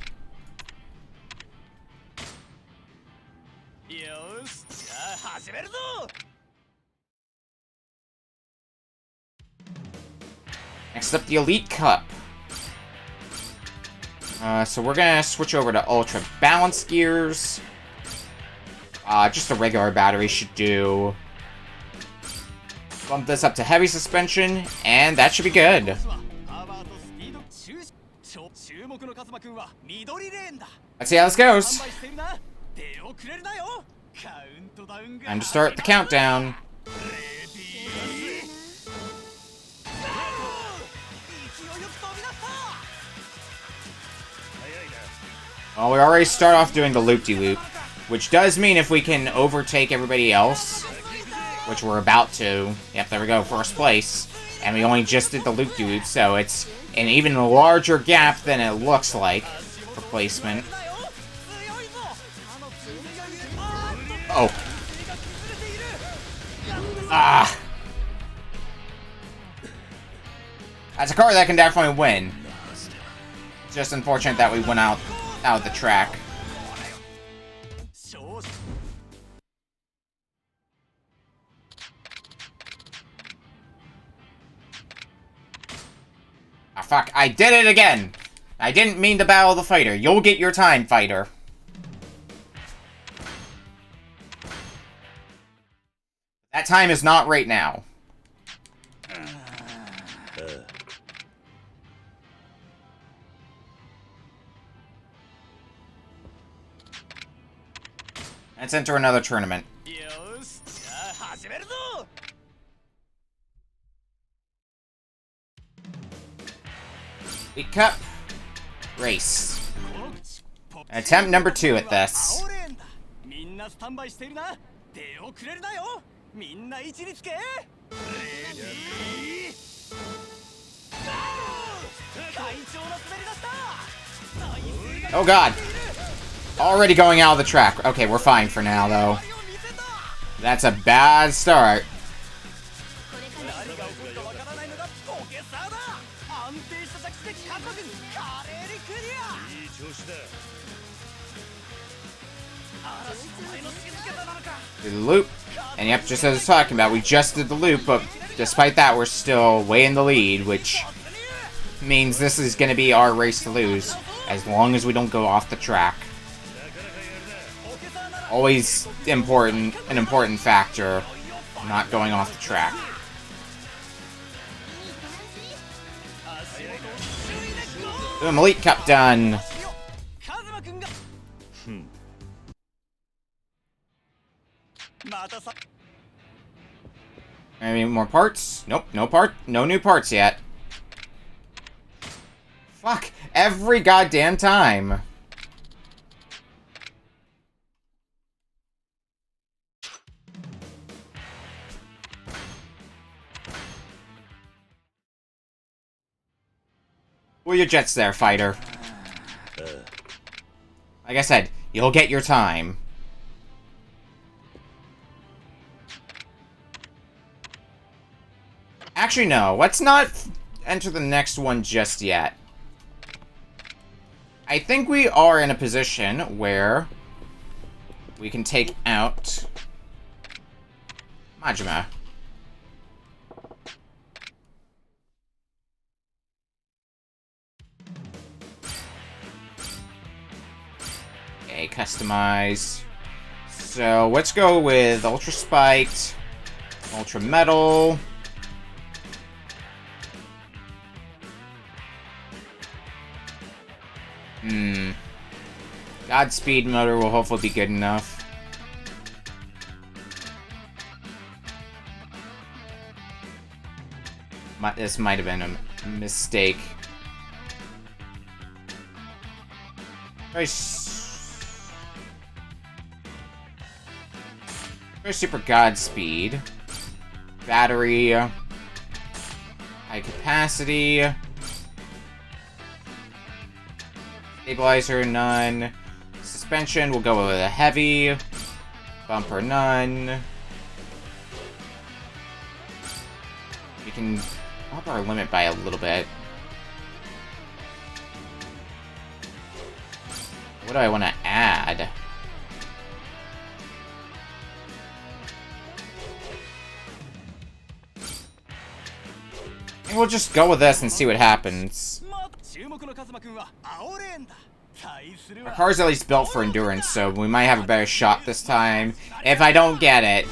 Next up, the Elite Cup. So we're gonna switch over to Ultra Balance Gears. Just a regular battery should do. Bump this up to heavy suspension, and that should be good. Let's see how this goes. Time to start the countdown. Well, we already start off doing the loop-de-loop, which does mean if we can overtake everybody else, which we're about to. Yep, there we go, first place. And we only just did the loop-de-loop, so it's an even larger gap than it looks like for placement. Oh. Ah. That's a car that can definitely win. It's just unfortunate that we went out of the track. Ah, fuck. I did it again! I didn't mean to battle the fighter. You'll get your time, fighter. That time is not right now. Let's enter another tournament. Elite Cup race. Attempt number 2 at this. Oh god. Already going out of the track. Okay, we're fine for now, though. That's a bad start. Do the loop. And yep, just as I was talking about, we just did the loop, but despite that, we're still way in the lead, which means this is going to be our race to lose, as long as we don't go off the track. Always an important factor, not going off the track. Boom, Elite Cup done. Any more parts? Nope, no new parts yet. Fuck, every goddamn time. Pull your jets there, fighter. Like I said, you'll get your time. Actually, no. Let's not enter the next one just yet. I think we are in a position where we can take out Majima. Okay, customize. So let's go with Ultra Spiked, Ultra Metal. Godspeed motor will hopefully be good enough. This might have been a mistake. Very super Godspeed. Battery. High capacity. Stabilizer, none. Suspension, we'll go with a heavy. Bumper, none. We can up our limit by a little bit. What do I want to add? We'll just go with this and see what happens. Our car's at least built for endurance, so we might have a better shot this time. If I don't get it,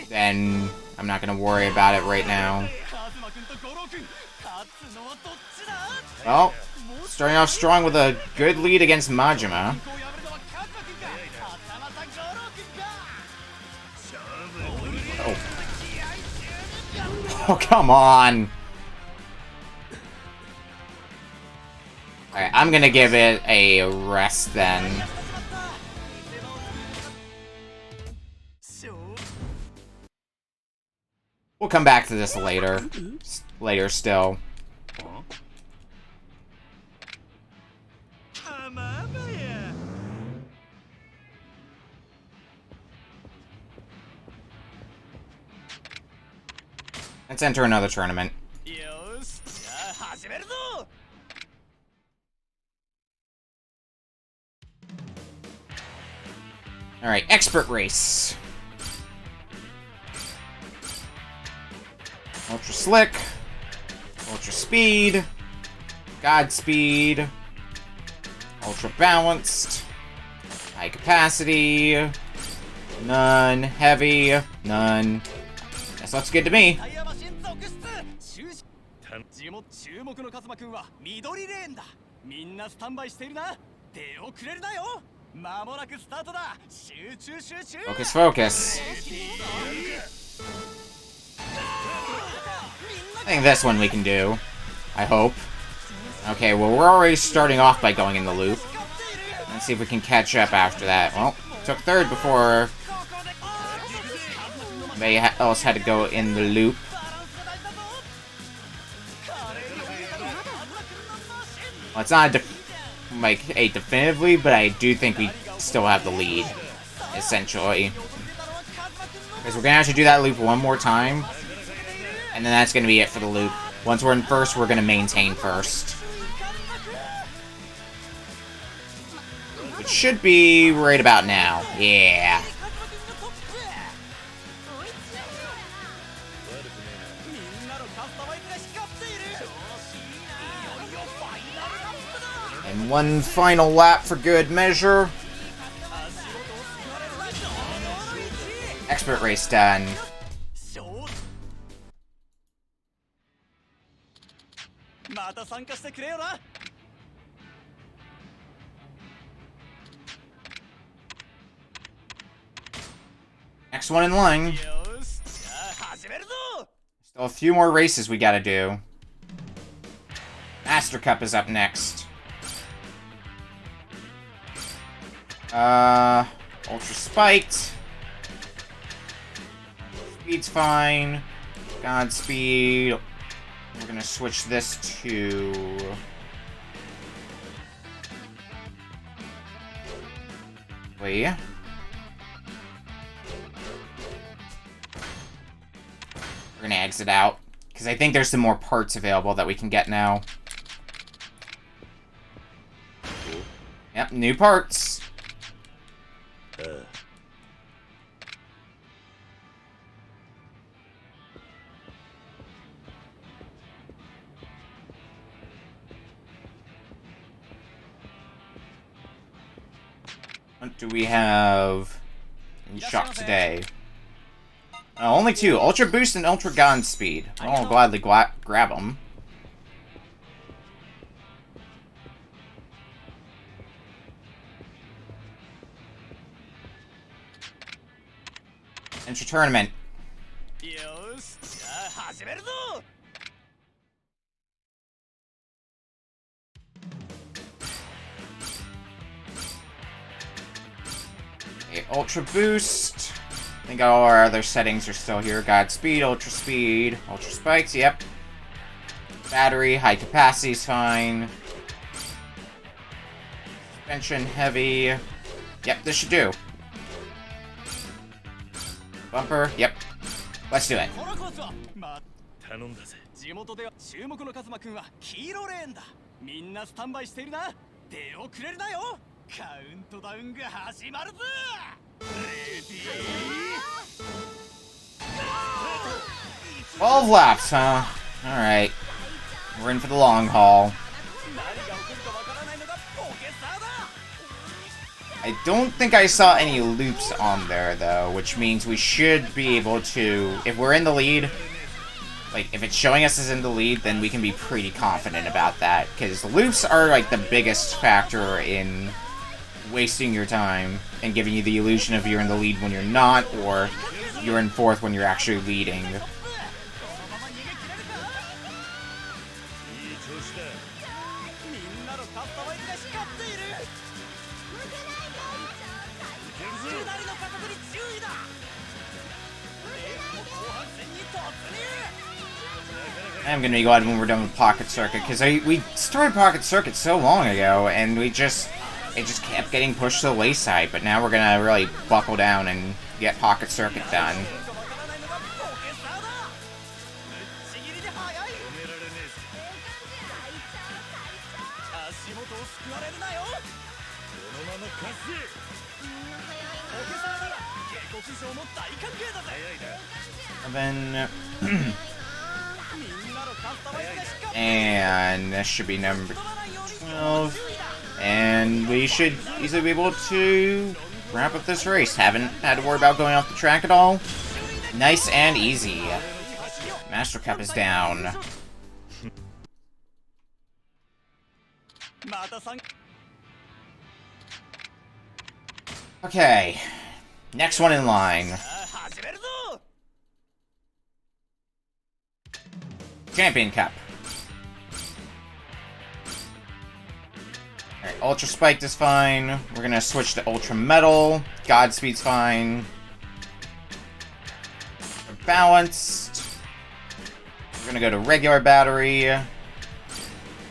then I'm not gonna worry about it right now. Well, starting off strong with a good lead against Majima. Oh, come on! Alright, I'm gonna give it a rest then. We'll come back to this later. Later still. Let's enter another tournament. Alright, expert race. Ultra slick. Ultra speed. Godspeed. Ultra balanced. High capacity. None. Heavy. None. That looks good to me. 注目のカズマくんは緑レーンだ。みんなスタンバイしているな。出遅れるなよ。間もなくスタートだ。集中集中。 Focus, focus. I think this one we can do. I hope. Okay, well, we're already starting off by going in the loop. Let's see if we can catch up after that. Well, took third before anybody else had to go in the loop. Well, it's not like a definitively, but I do think we still have the lead, essentially. Because we're gonna have to do that loop one more time, and then that's gonna be it for the loop. Once we're in first, we're gonna maintain first. Which should be right about now. Yeah. And one final lap for good measure. Expert race done. Next one in line. Still a few more races we gotta do. Master Cup is up next. Ultra spiked. Speed's fine. Godspeed. We're gonna switch this to... Wait. We're gonna exit out, because I think there's some more parts available that we can get now. Yep, new parts. What do we have in shop today? Only two. Ultra Boost and Ultra Godspeed. I'll gladly grab them. Enter tournament. Okay, Ultra Boost. think all our other settings are still here. Godspeed, ultra spikes, yep. Battery, high capacity is fine. Suspension, heavy. Yep, this should do. Bumper, yep. Let's do it. このコースはま頼んだぜ。地元では注目のカズマくんは黄色レーンだ。みんなスタンバイしているな。出遅れるなよ。カウントダウンが始まるぞ。レディー 12 laps, huh? Alright. We're in for the long haul. 何が起こるかわからないのがポケサーだ。 I don't think I saw any loops on there, though, which means we should be able to... If we're in the lead, like, if it's showing us as in the lead, then we can be pretty confident about that, because loops are, like, the biggest factor in wasting your time and giving you the illusion of you're in the lead when you're not, or you're in fourth when you're actually leading. いい調子だ。みんなのカスタマイズが光っている。下りの加速に注意だ。レースも後半戦に突入。 I'm gonna be glad when we're done with Pocket Circuit, because we started Pocket Circuit so long ago, and it just kept getting pushed to the wayside, but now we're gonna really buckle down and get Pocket Circuit done. 足元を救われるなよ。このまま勝つぜ。ポケサーなら下克上も大歓迎だぜ。 And then... みんなのカスタマイズが光って and this should be number 12. And we should easily be able to wrap up this race. Haven't had to worry about going off the track at all. Nice and easy. Master Cup is down. またさん Okay. Next one in line. 始めるぞ。 Champion Cup. Alright, Ultra Spiked is fine. We're gonna switch to Ultra Metal. Godspeed's fine. We're balanced. We're gonna go to regular battery.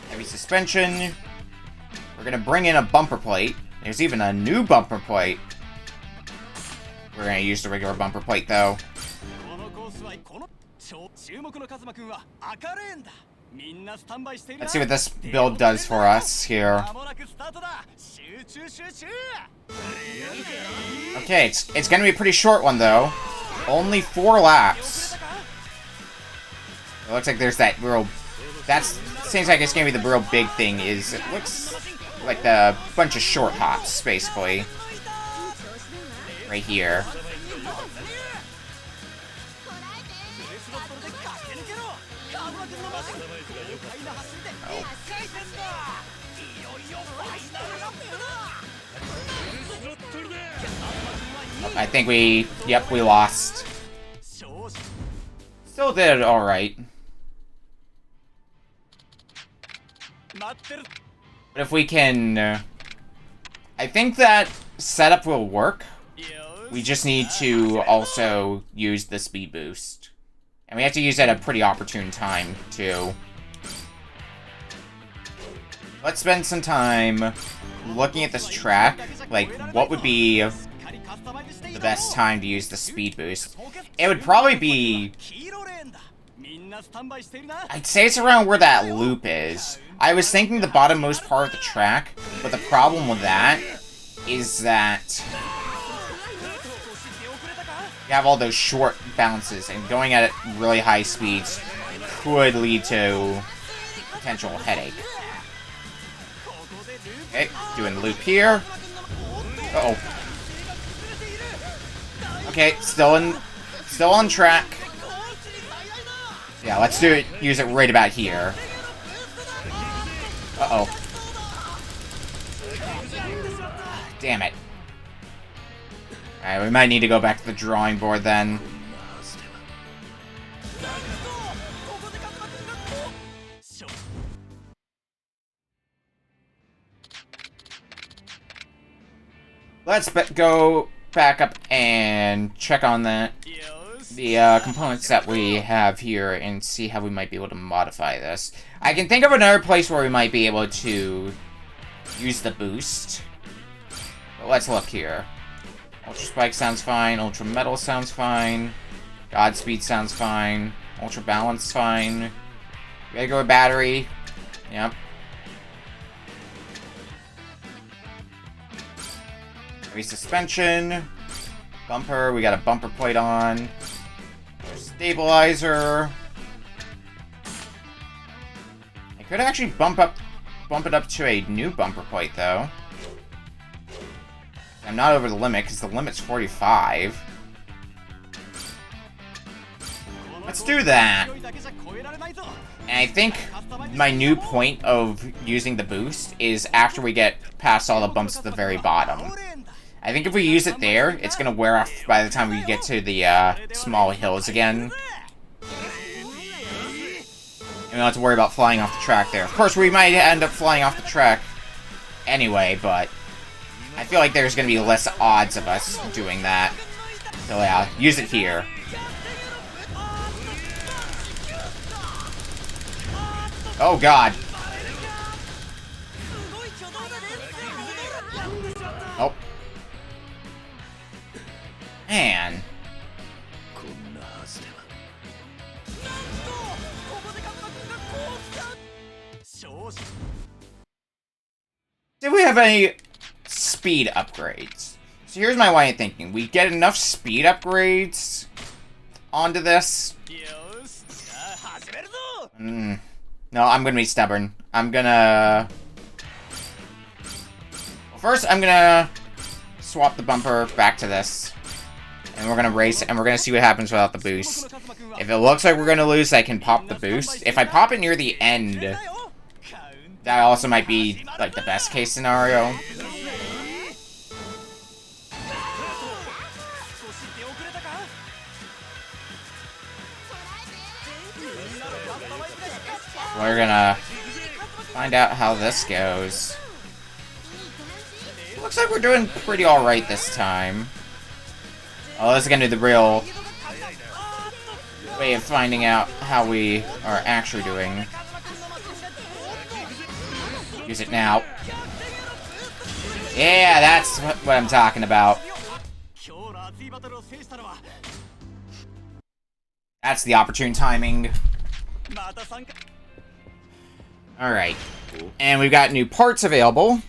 Heavy suspension. We're gonna bring in a bumper plate. There's even a new bumper plate. We're gonna use the regular bumper plate though. このコースはこの注目のカズマくんは赤レーンだ。みんなスタンバイしているな。 Let's see what this build does for us here. 間もなくスタートだ。集中集中。 Okay, it's gonna be a pretty short one though. Only 4 laps. It looks like there's that real... Seems like it's gonna be the real big thing is... It looks like a bunch of short hops, basically. Right here. I think we... Yep, we lost. Still did alright. But if we can... I think that setup will work. We just need to also use the speed boost. And we have to use it at a pretty opportune time, too. Let's spend some time looking at this track. Like, what would be the best time to use the speed boost? It would probably be... I'd say it's around where that loop is. I was thinking the bottommost part of the track, but the problem with that is that you have all those short bounces, and going at really high speeds could lead to potential headache. Okay, doing the loop here. Uh-oh. Okay, still on track. Yeah, let's do it. Use it right about here. Uh-oh. Damn it. Alright, we might need to go back to the drawing board then. Let's go back up and check on the components that we have here and see how we might be able to modify this. I can think of another place where we might be able to use the boost. But let's look here. Ultra Spike sounds fine. Ultra Metal sounds fine. Godspeed sounds fine. Ultra Balance fine. Regular battery. Yep. Suspension. Bumper. We got a bumper plate on. Stabilizer. I could actually bump it up to a new bumper plate though. I'm not over the limit because the limit's 45. Let's do that. And I think my new point of using the boost is after we get past all the bumps at the very bottom. I think if we use it there, it's going to wear off by the time we get to the small hills again. And we don't have to worry about flying off the track there. Of course, we might end up flying off the track anyway, but I feel like there's going to be less odds of us doing that. So yeah, use it here. Oh god. Oh. Man. Did we have any speed upgrades? So here's my way of thinking. We get enough speed upgrades onto this. No, I'm gonna be stubborn. First, I'm gonna swap the bumper back to this. And we're gonna race, and we're gonna see what happens without the boost. If it looks like we're gonna lose, I can pop the boost. If I pop it near the end, that also might be, like, the best case scenario. We're gonna find out how this goes. Looks like we're doing pretty alright this time. Oh, this is gonna be the real way of finding out how we are actually doing. Use it now. Yeah, that's what I'm talking about. That's the opportune timing. Alright. And we've got new parts available.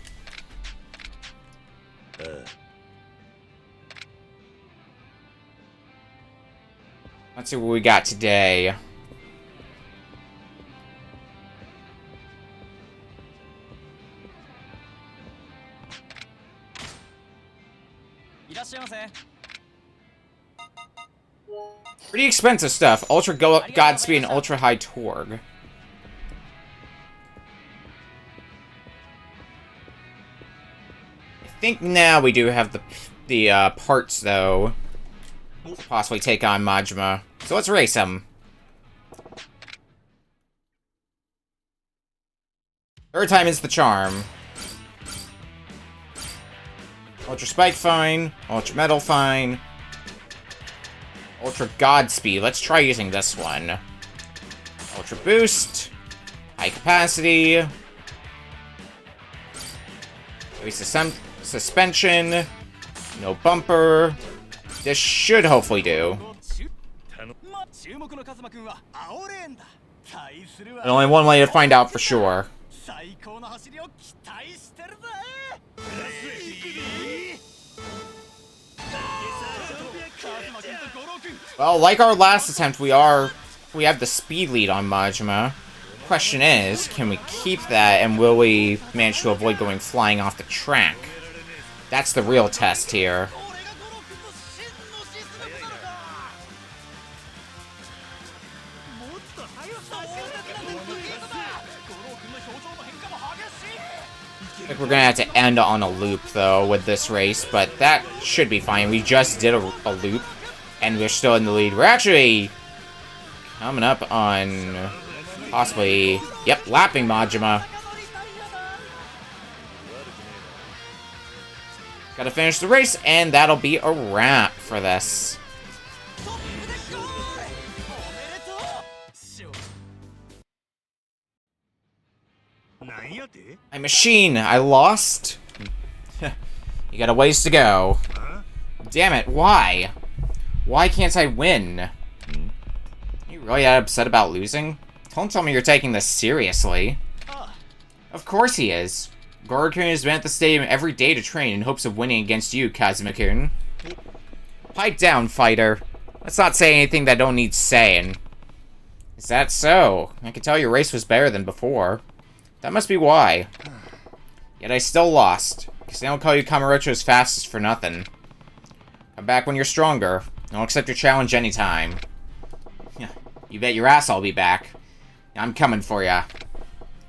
Let's see what we got today. Pretty expensive stuff. Ultra Godspeed and Ultra High Torg. I think now we do have the parts, though, to possibly take on Majima. So let's race him. Third time is the charm. Ultra Spike, fine. Ultra Metal, fine. Ultra Godspeed. Let's try using this one. Ultra Boost. High Capacity. Maybe Suspension. No bumper. This should hopefully do. And only one way to find out for sure. Well, like our last attempt, we have the speed lead on Majima. Question is, can we keep that, and will we manage to avoid going flying off the track? That's the real test here. I think we're gonna have to end on a loop, though, with this race, but that should be fine. We just did a loop, and we're still in the lead. We're actually coming up on possibly, yep, lapping Majima. Gotta finish the race, and that'll be a wrap for this. トップでゴールおめでとうしょ なんやて My machine, I lost. You got a ways to go. Damn it, why? Why can't I win? You really that upset about losing? Don't tell me you're taking this seriously. Of course he is. Gorakun has been at the stadium every day to train in hopes of winning against you, Kazuma-kun. Pipe down, fighter. Let's not say anything that don't need saying. Is that so? I can tell your race was better than before. That must be why. Yet I still lost. Because they don't call you Kamurocho's fastest for nothing. Come back when you're stronger. I'll accept your challenge anytime. You bet your ass I'll be back. I'm coming for ya.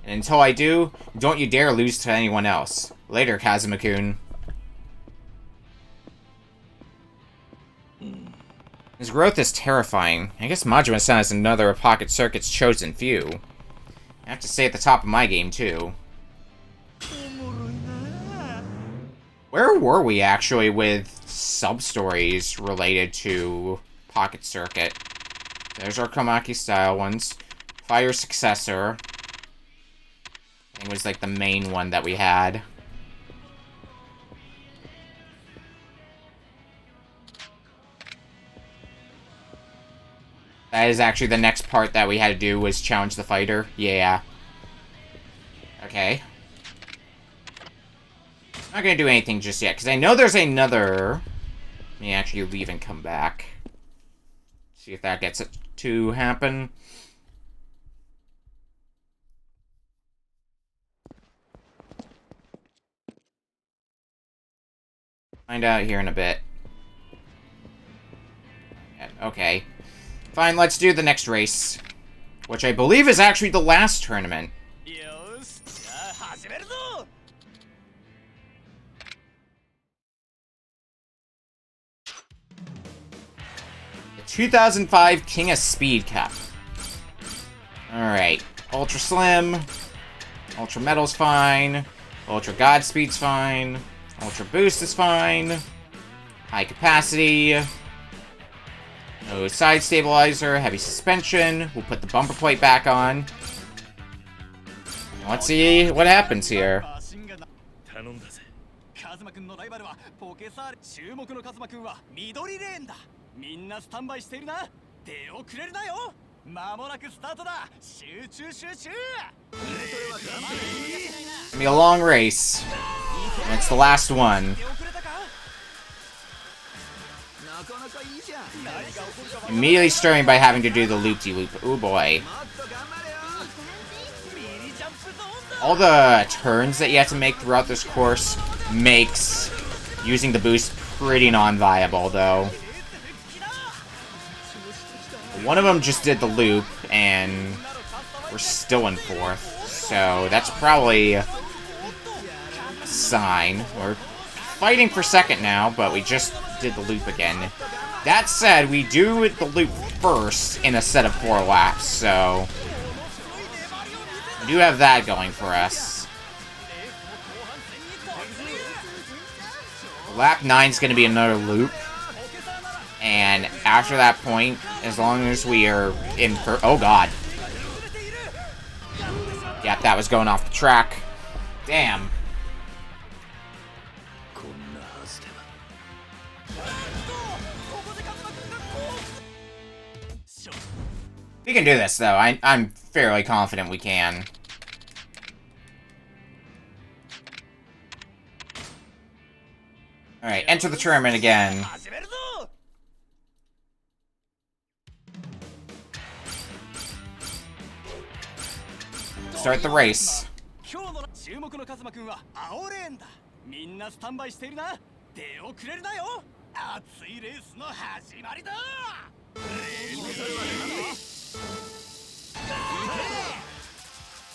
And until I do, don't you dare lose to anyone else. Later, Kazuma-kun. His growth is terrifying. I guess Majima-san is another of Pocket Circuit's chosen few. I have to stay at the top of my game, too. Where were we, actually, with sub-stories related to Pocket Circuit? There's our Komaki-style ones. Fire Successor. I think it was, like, the main one that we had. That is actually the next part that we had to do, was challenge the fighter. Yeah. Okay. Not gonna do anything just yet, because I know there's another... Let me actually leave and come back. See if that gets it to happen. Find out here in a bit. Okay. Fine, let's do the next race. Which I believe is actually the last tournament. よしじゃあ始めるぞ The 2005 King of Speed Cup. Alright. Ultra Slim. Ultra Metal's fine. Ultra Godspeed's fine. Ultra Boost is fine. High Capacity. No Side Stabilizer. Heavy Suspension. We'll put the bumper plate back on. Let's see what happens here. 頼んだぜカズマくんのライバルはポケサーレ注目のカズマくんは緑レーンだみんなスタンバイしているな出遅れるなよ間もなくスタートだ集中集中 It's gonna be a long race. And it's the last one. 出遅れたか Immediately starting by having to do the loop-de-loop. Oh boy. All the turns that you have to make throughout this course makes using the boost pretty non-viable, though. One of them just did the loop, and we're still in fourth. So that's probably a sign. We're fighting for second now, but we just did the loop again. That said, we do the loop first in a set of 4 laps, so we do have that going for us. Lap 9 is going to be another loop, and after that point, as long as we are in oh god. Yep, that was going off the track. Damn. We can do this, though. I'm fairly confident we can. Alright, enter the tournament again. 始めるぞ Start the race. 今日の注目のカズマくんは青レーンだみんなスタンバイしているな出遅れるなよ熱いレースの始まりだ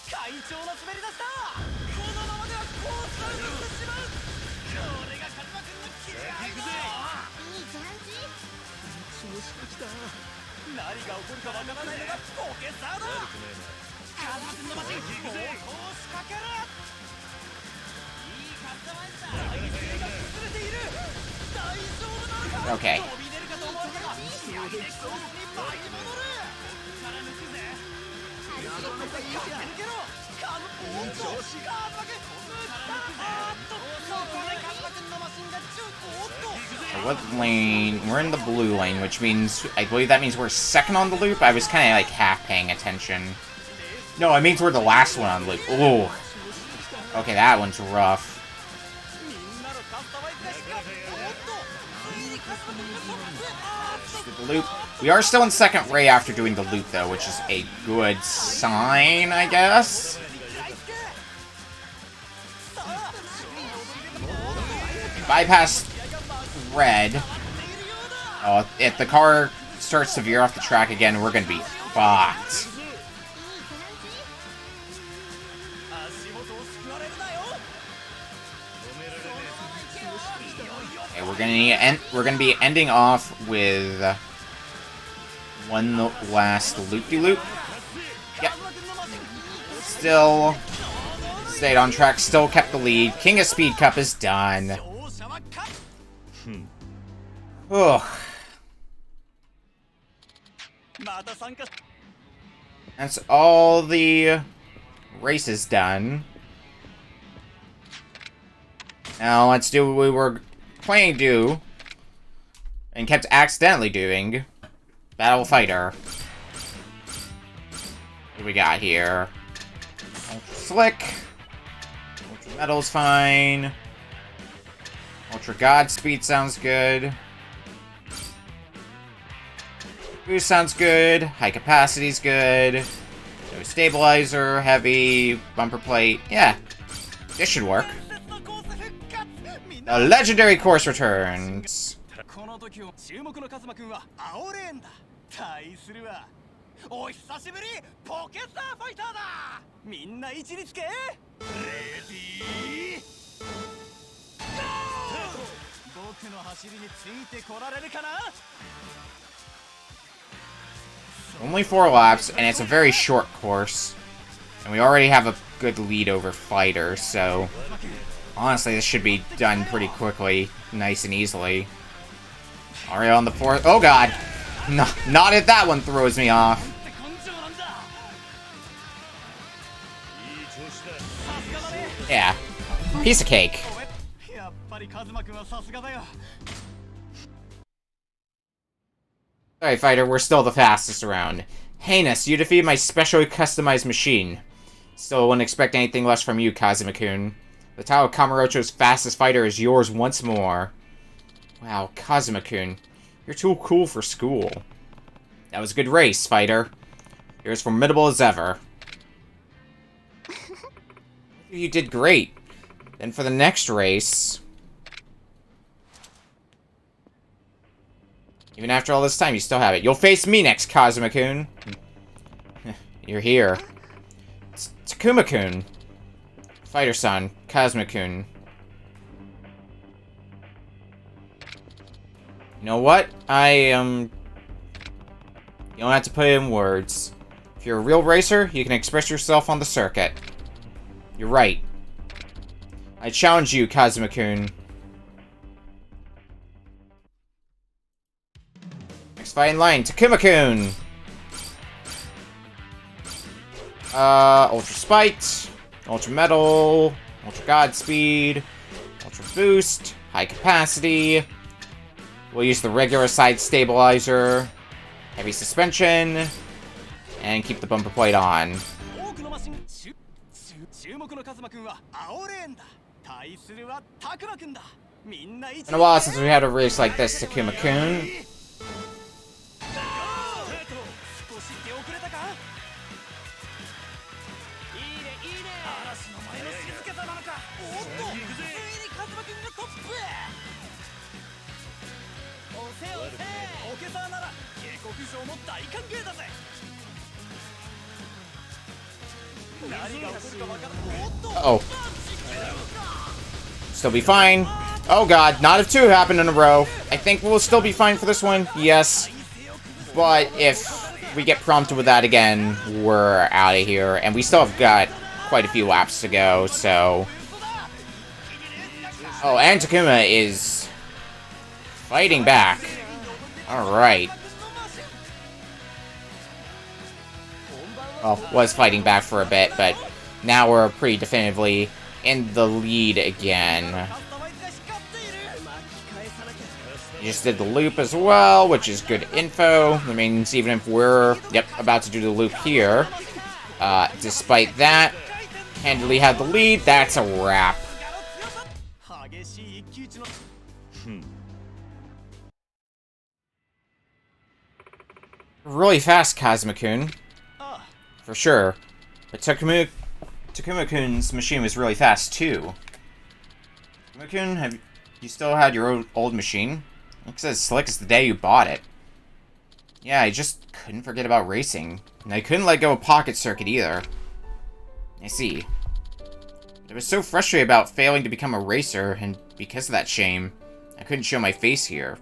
快調な滑り出したこのままではコースが抜けてしまうこれがカズマくんの気合いだいい感じ調子がきた何が起こるかわからないのがポケサーだカズマくんのマシン暴行を仕掛けるいいカスタマイズだ体勢が崩れている Okay. 飛び出るかと思われたがやけくそに舞い戻るこっから抜くぜ駆け抜けろカズおっとカズマくんそこでカズマくんのマシンがおっと So what lane? We're in the blue lane, which means, I believe that means we're second on the loop. I was kind of like half paying attention. No, it means we're the last one on the loop. Ooh. Okay, that one's rough. みんなのカスタマイズがしっかりおっとついにカズマくんが突破The loop. We are still in second Ray after doing the loop, though, which is a good sign, I guess. Bypass red. Oh, if the car starts to veer off the track again, we're gonna be fucked. Okay, we're gonna be ending off with one last loop-de-loop. Yep. Still stayed on track, still kept the lead. King of Speed Cup is done. Ugh. That's all the races done. Now let's do what we were planning to do and kept accidentally doing. Battle Fighter. What do we got here? Ultra Slick. Ultra Metal's fine. Ultra Godspeed sounds good. Boost sounds good. High Capacity's good. No stabilizer, heavy, bumper plate. Yeah, this should work. The legendary course returns. この時を注目のカズマくんは青レーンだ対するはお久しぶりポケスターファイターだみんな位置につけレディーゴー僕の走りについてこられるかな Only 4 laps, and it's a very short course. And we already have a good lead over Fighter, so honestly, this should be done pretty quickly, nice and easily. Already on the 4th. Oh god! No, not if that one throws me off. Yeah. Piece of cake. やっぱりカズマくんはさすがだよ Alright, Fighter, we're still the fastest around. Heinous, you defeated my specially customized machine. Still wouldn't expect anything less from you, Kazuma-kun. The title of Kamurocho's fastest fighter is yours once more. Wow, Kazuma-kun. You're too cool for school. That was a good race, Fighter. You're as formidable as ever. You did great. Then for the next race... Even after all this time, you still have it. You'll face me next, Kazuma-kun. You're here. It's Takuma-kun. Fighter-san, Kazuma-kun. You know what? You don't have to put it in words. If you're a real racer, you can express yourself on the circuit. You're right. I challenge you, Kazuma-kun. Next fight in line, Takuma-kun! Ultra Spite, Ultra Metal, Ultra Godspeed, Ultra Boost, High Capacity. We'll use the regular side stabilizer, Heavy Suspension, and keep the bumper plate on. Been a while since we had a race like this, Takuma-kun. Uh-oh. Still be fine. Oh god, not if 2 happen in a row. I think we'll still be fine for this one, yes. But if we get prompted with that again, we're out of here. And we still have got quite a few laps to go, so... Oh, and Takuma is Fighting back. Alright. Well, was fighting back for a bit, but now we're pretty definitively in the lead again. You just did the loop as well, which is good info. That means even if we're, about to do the loop here, despite that, handily had the lead, that's a wrap. Really fast, Kazuma-kun. For sure. But Takuma-kun's machine was really fast, too. Takuma-kun, have you still had your old machine? Looks as slick as the day you bought it. Yeah, I just couldn't forget about racing. And I couldn't let go of Pocket Circuit either. I see. I was so frustrated about failing to become a racer, and because of that shame, I couldn't show my face here.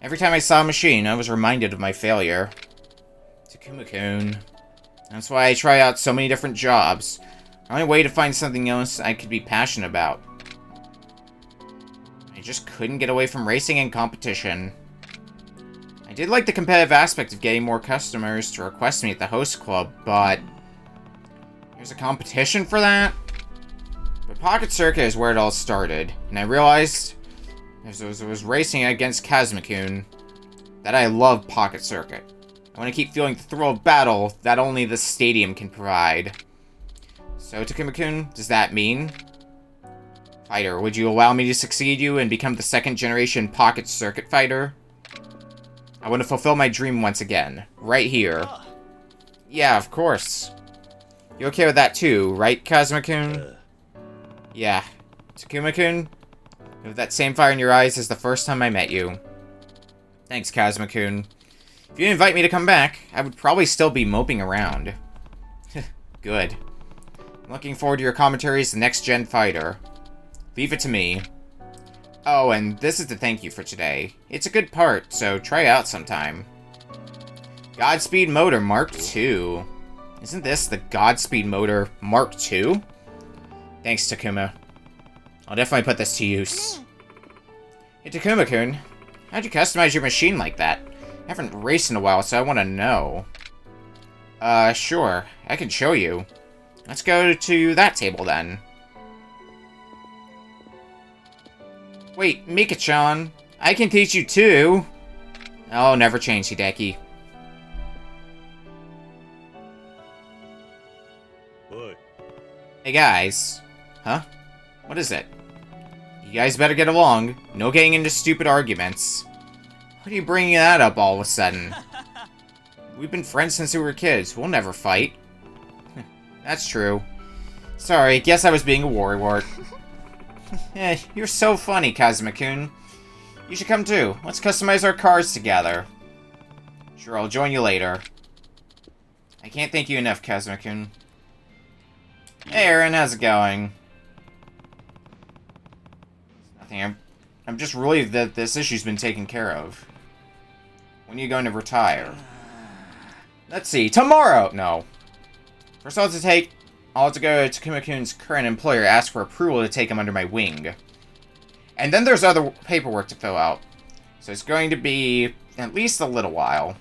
Every time I saw a machine, I was reminded of my failure. Takuma-kun. That's why I try out so many different jobs. The only way to find something else I could be passionate about. I just couldn't get away from racing and competition. I did like the competitive aspect of getting more customers to request me at the host club, but there's a competition for that? But Pocket Circuit is where it all started, and I realized, as I was racing against Kazuma-kun, that I love Pocket Circuit. I want to keep feeling the thrill of battle that only the stadium can provide. So, Takuma-kun, does that mean? Fighter, would you allow me to succeed you and become the second generation Pocket Circuit fighter? I want to fulfill my dream once again, right here. Yeah, of course. You okay with that too, right, Kazuma-kun? Yeah. Takuma-kun, you have that same fire in your eyes as the first time I met you. Thanks, Kazuma-kun. If you didn't invite me to come back, I would probably still be moping around. Good. I'm looking forward to your commentary as the next-gen fighter. Leave it to me. Oh, and this is the thank you for today. It's a good part, so try it out sometime. Godspeed Motor Mark II. Isn't this the Godspeed Motor Mark II? Thanks, Takuma. I'll definitely put this to use. Hey, Takuma-kun, how'd you customize your machine like that? I haven't raced in a while, so I want to know. Sure. I can show you. Let's go to that table, then. Wait, Mika-chan. I can teach you, too. Oh, never change, Hideki. Oi. Hey, guys. Huh? What is it? You guys better get along. No getting into stupid arguments. What are you bringing that up all of a sudden? We've been friends since we were kids. We'll never fight. That's true. Sorry, guess I was being a worrywart. You're so funny, Kazuma-kun. You should come too. Let's customize our cars together. Sure, I'll join you later. I can't thank you enough, Kazuma-kun. Hey, Aaron, how's it going? Nothing. I'm just relieved that this issue's been taken care of. When are you going to retire? Let's see. Tomorrow! No. First, I'll have to go to Takuma-kun's current employer, ask for approval to take him under my wing. And then there's other paperwork to fill out. So it's going to be at least a little while.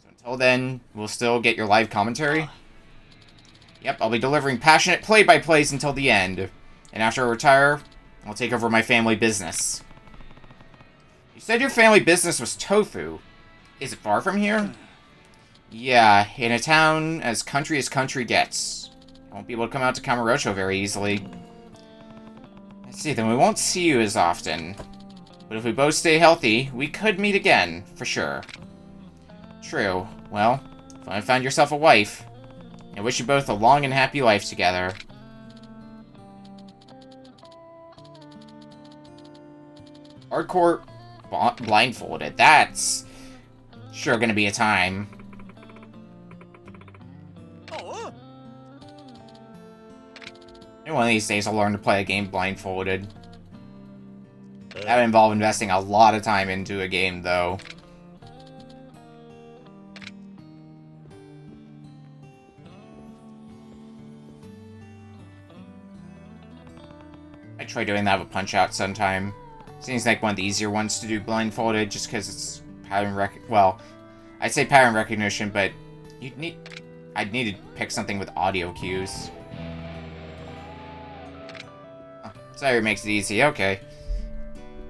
So until then, we'll still get your live commentary. Yep, I'll be delivering passionate play-by-plays until the end. And after I retire, I'll take over my family business. You said your family business was Tofu. Is it far from here? Yeah, in a town as country gets. I won't be able to come out to Kamurocho very easily. Let's see, then we won't see you as often. But if we both stay healthy, we could meet again, for sure. True. Well, finally found yourself a wife. I wish you both a long and happy life together. Hardcore blindfolded. That's sure gonna be a time. Maybe one of these days I'll learn to play a game blindfolded. That would involve investing a lot of time into a game, though. I try doing that with Punch-Out sometime. Seems like one of the easier ones to do blindfolded, just because it's pattern well, I'd say pattern recognition, but I'd need to pick something with audio cues. Oh, sorry, it makes it easy. Okay.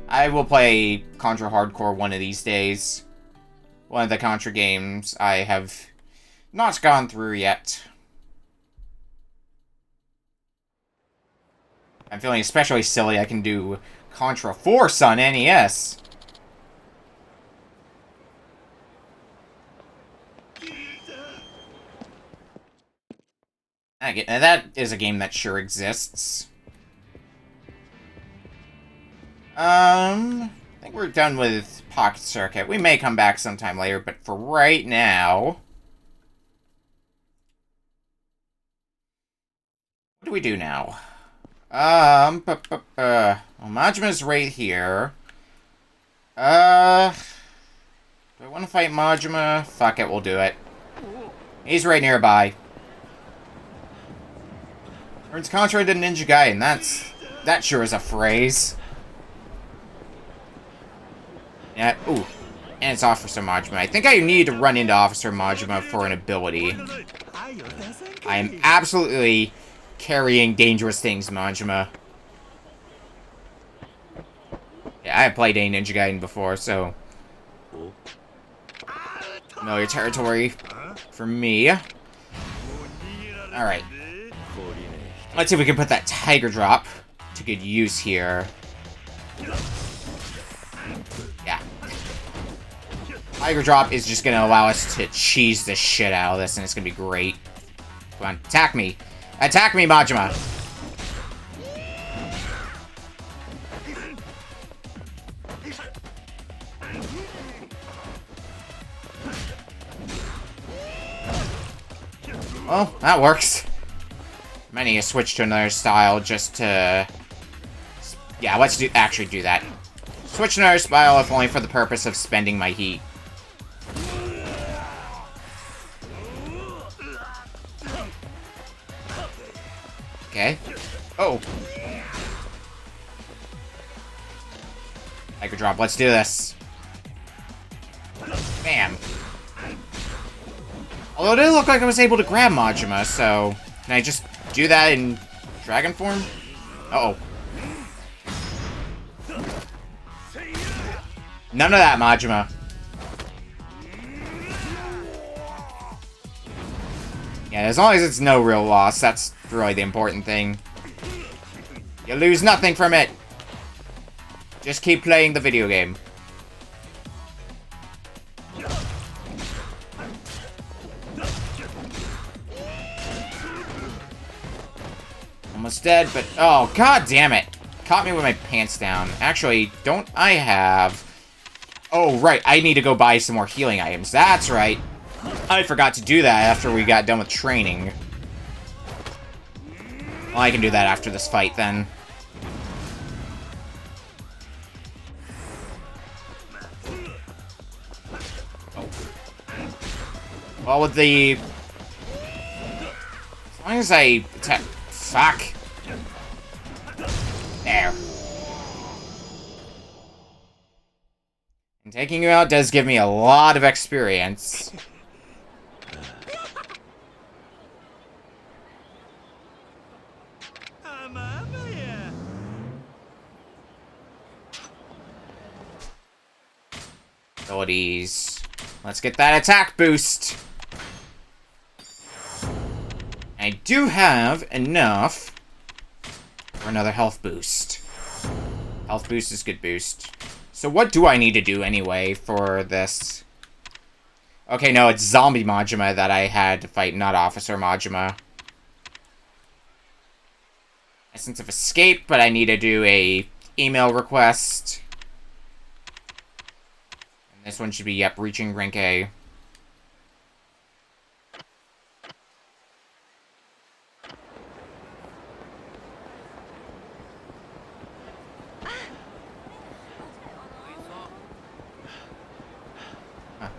I will play Contra Hardcore one of these days. One of the Contra games I have not gone through yet. I'm feeling especially silly I can do Contra Force on NES. Now that is a game that sure exists. I think we're done with Pocket Circuit. We may come back sometime later, but for right now... What do we do now? Well, Majima's right here. Do I want to fight Majima? Fuck it, we'll do it. He's right nearby. Turns Contra to Ninja Gaiden. That sure is a phrase. Yeah, ooh. And it's Officer Majima. I think I need to run into Officer Majima for an ability. I am absolutely carrying dangerous things, Majima. Yeah, I have played a Ninja Gaiden before, so... familiar territory for me. Alright. Let's see if we can put that Tiger Drop to good use here. Yeah. Tiger Drop is just going to allow us to cheese the shit out of this, and it's going to be great. Come on, attack me. Attack me, Majima. Well, that works. I need to switch to another style just to... yeah, let's actually do that. Switch to another style if only for the purpose of spending my heat. Okay. Oh. Tiger Drop, let's do this. Bam. Although it didn't look like I was able to grab Majima, so... can I just do that in dragon form? Uh-oh. None of that, Majima. Yeah, as long as it's no real loss, that's really the important thing. You lose nothing from it. Just keep playing the video game. Almost dead, but... oh, god damn it. Caught me with my pants down. Actually, don't I have... oh, right. I need to go buy some more healing items. That's right. I forgot to do that after we got done with training. Well, I can do that after this fight, then. Oh. Well, with the... as long as I attack... fuck. There. And taking you out does give me a lot of experience. Abilities. Let's get that attack boost. I do have enough for another health boost. Health boost is good boost. So what do I need to do anyway for this? Okay, no, it's Zombie Majima that I had to fight, not Officer Majima. Essence of Escape, but I need to do a email request. And this one should be, yep, reaching rank A.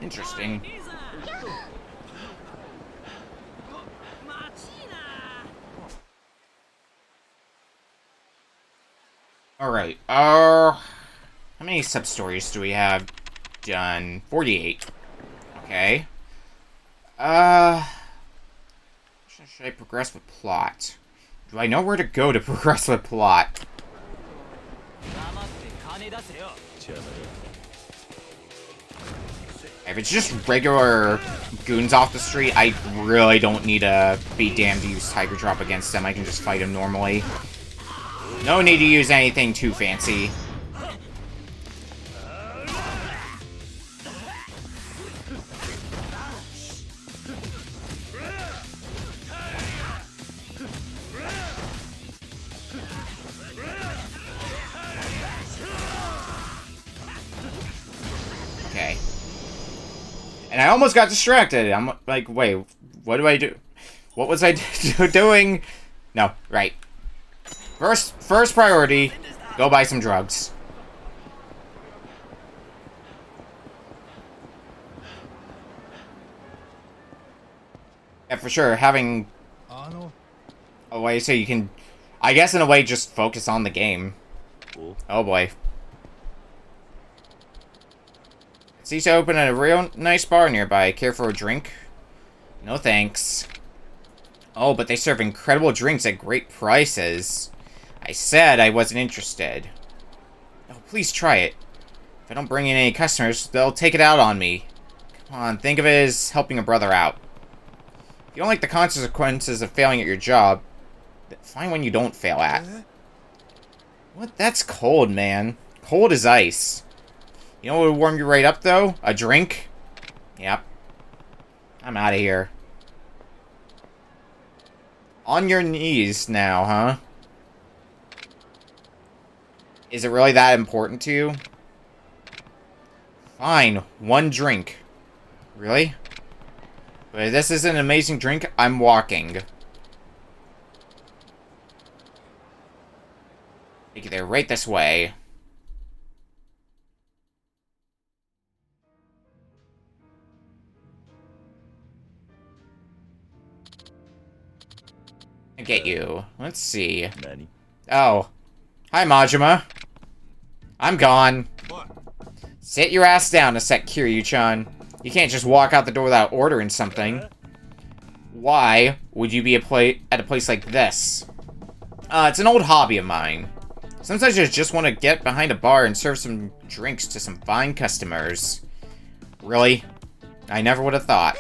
Interesting. Alright, How many sub-stories do we have done? 48. Okay. Should I progress with plot? Do I know where to go to progress with plot? 黙って金出せよ。 If it's just regular goons off the street, I really don't need to be damned to use Tiger Drop against them. I can just fight them normally. No need to use anything too fancy. Okay. And I almost got distracted. I'm like, wait, what do I do? What was I doing? No, right. First priority, go buy some drugs. Yeah, for sure, having a way so you can, I guess in a way, just focus on the game. Oh boy. Seems to open at a real nice bar nearby. Care for a drink? No thanks. Oh, but they serve incredible drinks at great prices. I said I wasn't interested. Oh, please try it. If I don't bring in any customers, they'll take it out on me. Come on, think of it as helping a brother out. If you don't like the consequences of failing at your job, find one you don't fail at. What? That's cold, man. Cold as ice. You know what would warm you right up, though? A drink? Yep. I'm out of here. On your knees now, huh? Is it really that important to you? Fine, one drink. Really? But if this is an amazing drink, I'm walking. Take you there, right this way. I get you. Let's see. Oh. Hi, Majima. I'm gone. Sit your ass down a sec, Kiryu-chan. You can't just walk out the door without ordering something. Why would you be at a place like this? It's an old hobby of mine. Sometimes I just want to get behind a bar and serve some drinks to some fine customers. Really? I never would have thought.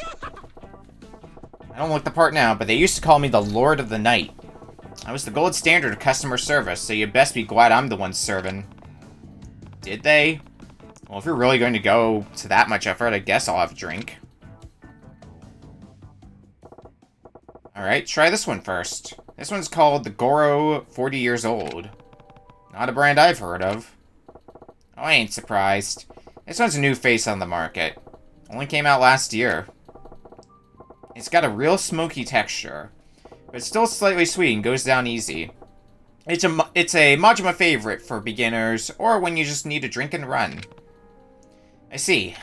I don't look the part now, but they used to call me the Lord of the Night. I was the gold standard of customer service, so you best be glad I'm the one serving. Did they? Well, if you're really going to go to that much effort, I guess I'll have a drink. Alright, try this one first. This one's called the Goro 40 Years Old. Not a brand I've heard of. Oh, I ain't surprised. This one's a new face on the market. Only came out last year. It's got a real smoky texture, but it's still slightly sweet and goes down easy. It's a Majima favorite for beginners, or when you just need a drink and run. I see.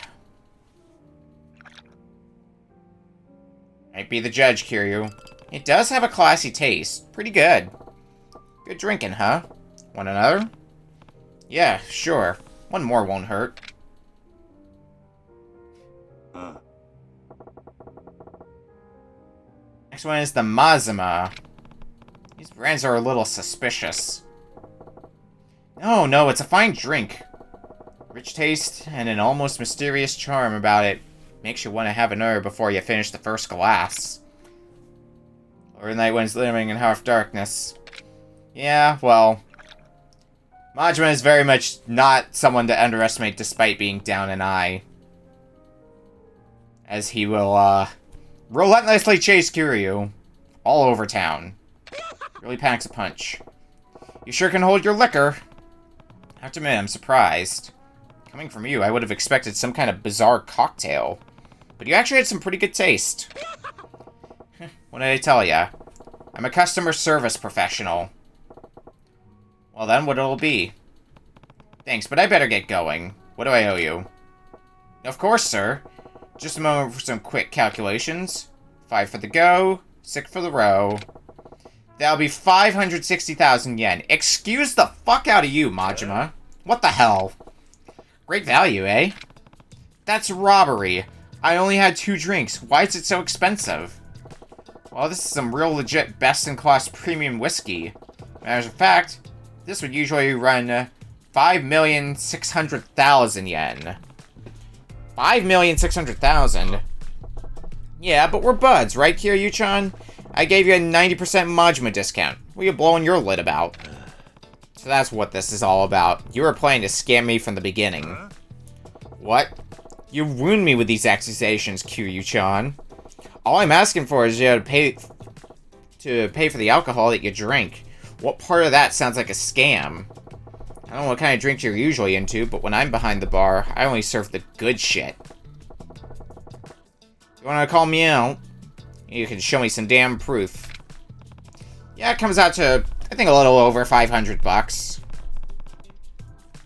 Might be the judge, Kiryu. It does have a classy taste. Pretty good. Good drinking, huh? Want another? Yeah, sure. One more won't hurt. Next one is the Mazima. These brands are a little suspicious. No, it's a fine drink. Rich taste and an almost mysterious charm about it. Makes you want to have another before you finish the first glass. Or the night when it's living in half darkness. Yeah, well. Majima is very much not someone to underestimate despite being down an eye. As he will, relentlessly chase Kiryu all over town. Really packs a punch. You sure can hold your liquor. I have to admit, I'm surprised. Coming from you, I would have expected some kind of bizarre cocktail. But you actually had some pretty good taste. What did I tell ya? I'm a customer service professional. Well then, what it'll be. Thanks, but I better get going. What do I owe you? Of course, sir. Just a moment for some quick calculations. 5 for the go, 6 for the row. That'll be 560,000 yen. Excuse the fuck out of you, Majima. What the hell? Great value, eh? That's robbery. I only had 2 drinks. Why is it so expensive? Well, this is some real legit best-in-class premium whiskey. As a fact, this would usually run 5,600,000 yen. 5,600,000? Yeah, but we're buds, right, Kiryu-chan? I gave you a 90% Majima discount. What are you blowing your lid about? So that's what this is all about. You were planning to scam me from the beginning. What? You ruined me with these accusations, Kiryu-chan. All I'm asking for is you to pay for the alcohol that you drink. What part of that sounds like a scam? I don't know what kind of drinks you're usually into, but when I'm behind the bar, I only serve the good shit. You wanna call me out? You can show me some damn proof. Yeah, it comes out to, I think, a little over 500 bucks.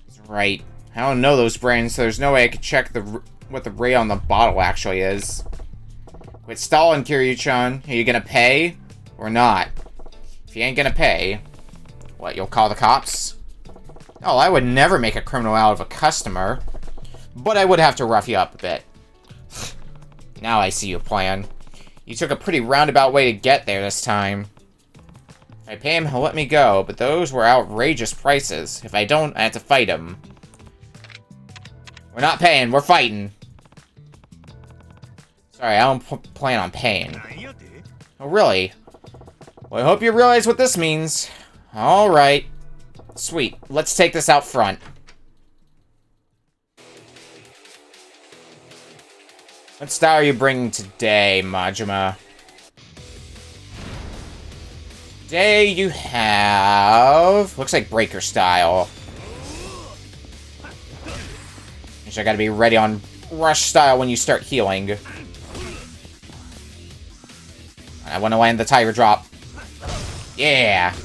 That's right. I don't know those brands, so there's no way I could check what the rate on the bottle actually is. Quit stalling, Kiryu-chan. Are you gonna pay? Or not? If you ain't gonna pay, what, you'll call the cops? Oh, I would never make a criminal out of a customer. But I would have to rough you up a bit. Now I see your plan. You took a pretty roundabout way to get there this time. If I pay him, he'll let me go, but those were outrageous prices. If I don't, I have to fight him. We're not paying, we're fighting. Sorry, I don't plan on paying. Oh, really? Well, I hope you realize what this means. Alright. Sweet, let's take this out front. What style are you bringing today, Majima? Today you have... looks like breaker style. I gotta be ready on rush style when you start healing. I want to land the tiger drop. Yeah! I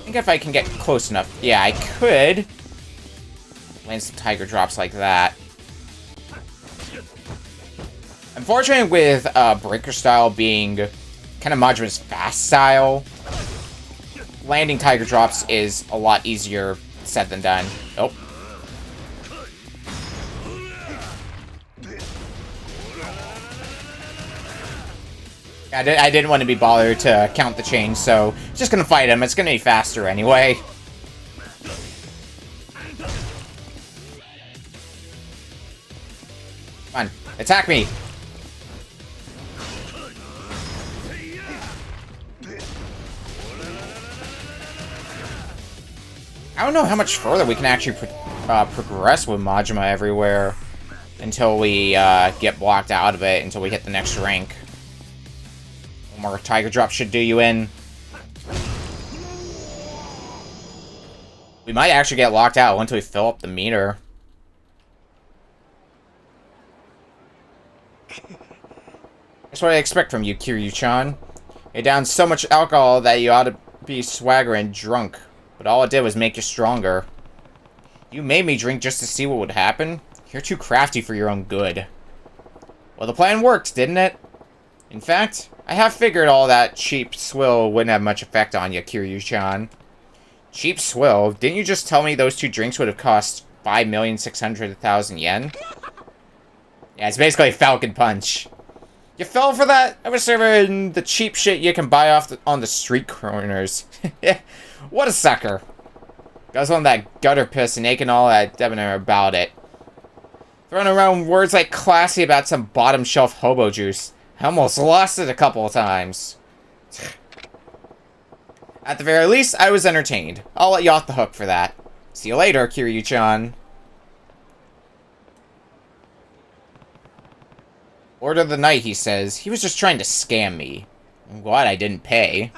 think if I can get close enough... yeah, I could land some tiger drops like that. Unfortunately, with breaker style being kind of Majima's fast style, landing tiger drops is a lot easier said than done. Oh. I didn't want to be bothered to count the change, so just gonna fight him. It's gonna be faster anyway. Come on, attack me! I don't know how much further we can actually progress with Majima everywhere until we get blocked out of it, until we hit the next rank. One more tiger drop should do you in. We might actually get locked out once we fill up the meter. That's what I expect from you, Kiryu-chan. You downed so much alcohol that you ought to be swaggering drunk. But all it did was make you stronger. You made me drink just to see what would happen? You're too crafty for your own good. Well, the plan worked, didn't it? In fact, I have figured all that cheap swill wouldn't have much effect on you, Kiryu-chan. Cheap swill? Didn't you just tell me those 2 drinks would have cost 5,600,000 yen? Yeah, it's basically a Falcon Punch. You fell for that? I was serving the cheap shit you can buy on the street corners. What a sucker. Goes on that gutter piss and aching all that debonair about it. Throwing around words like classy about some bottom shelf hobo juice. I almost lost it a couple of times. At the very least, I was entertained. I'll let you off the hook for that. See you later, Kiryu-chan. Order of the night, he says. He was just trying to scam me. I'm glad I didn't pay.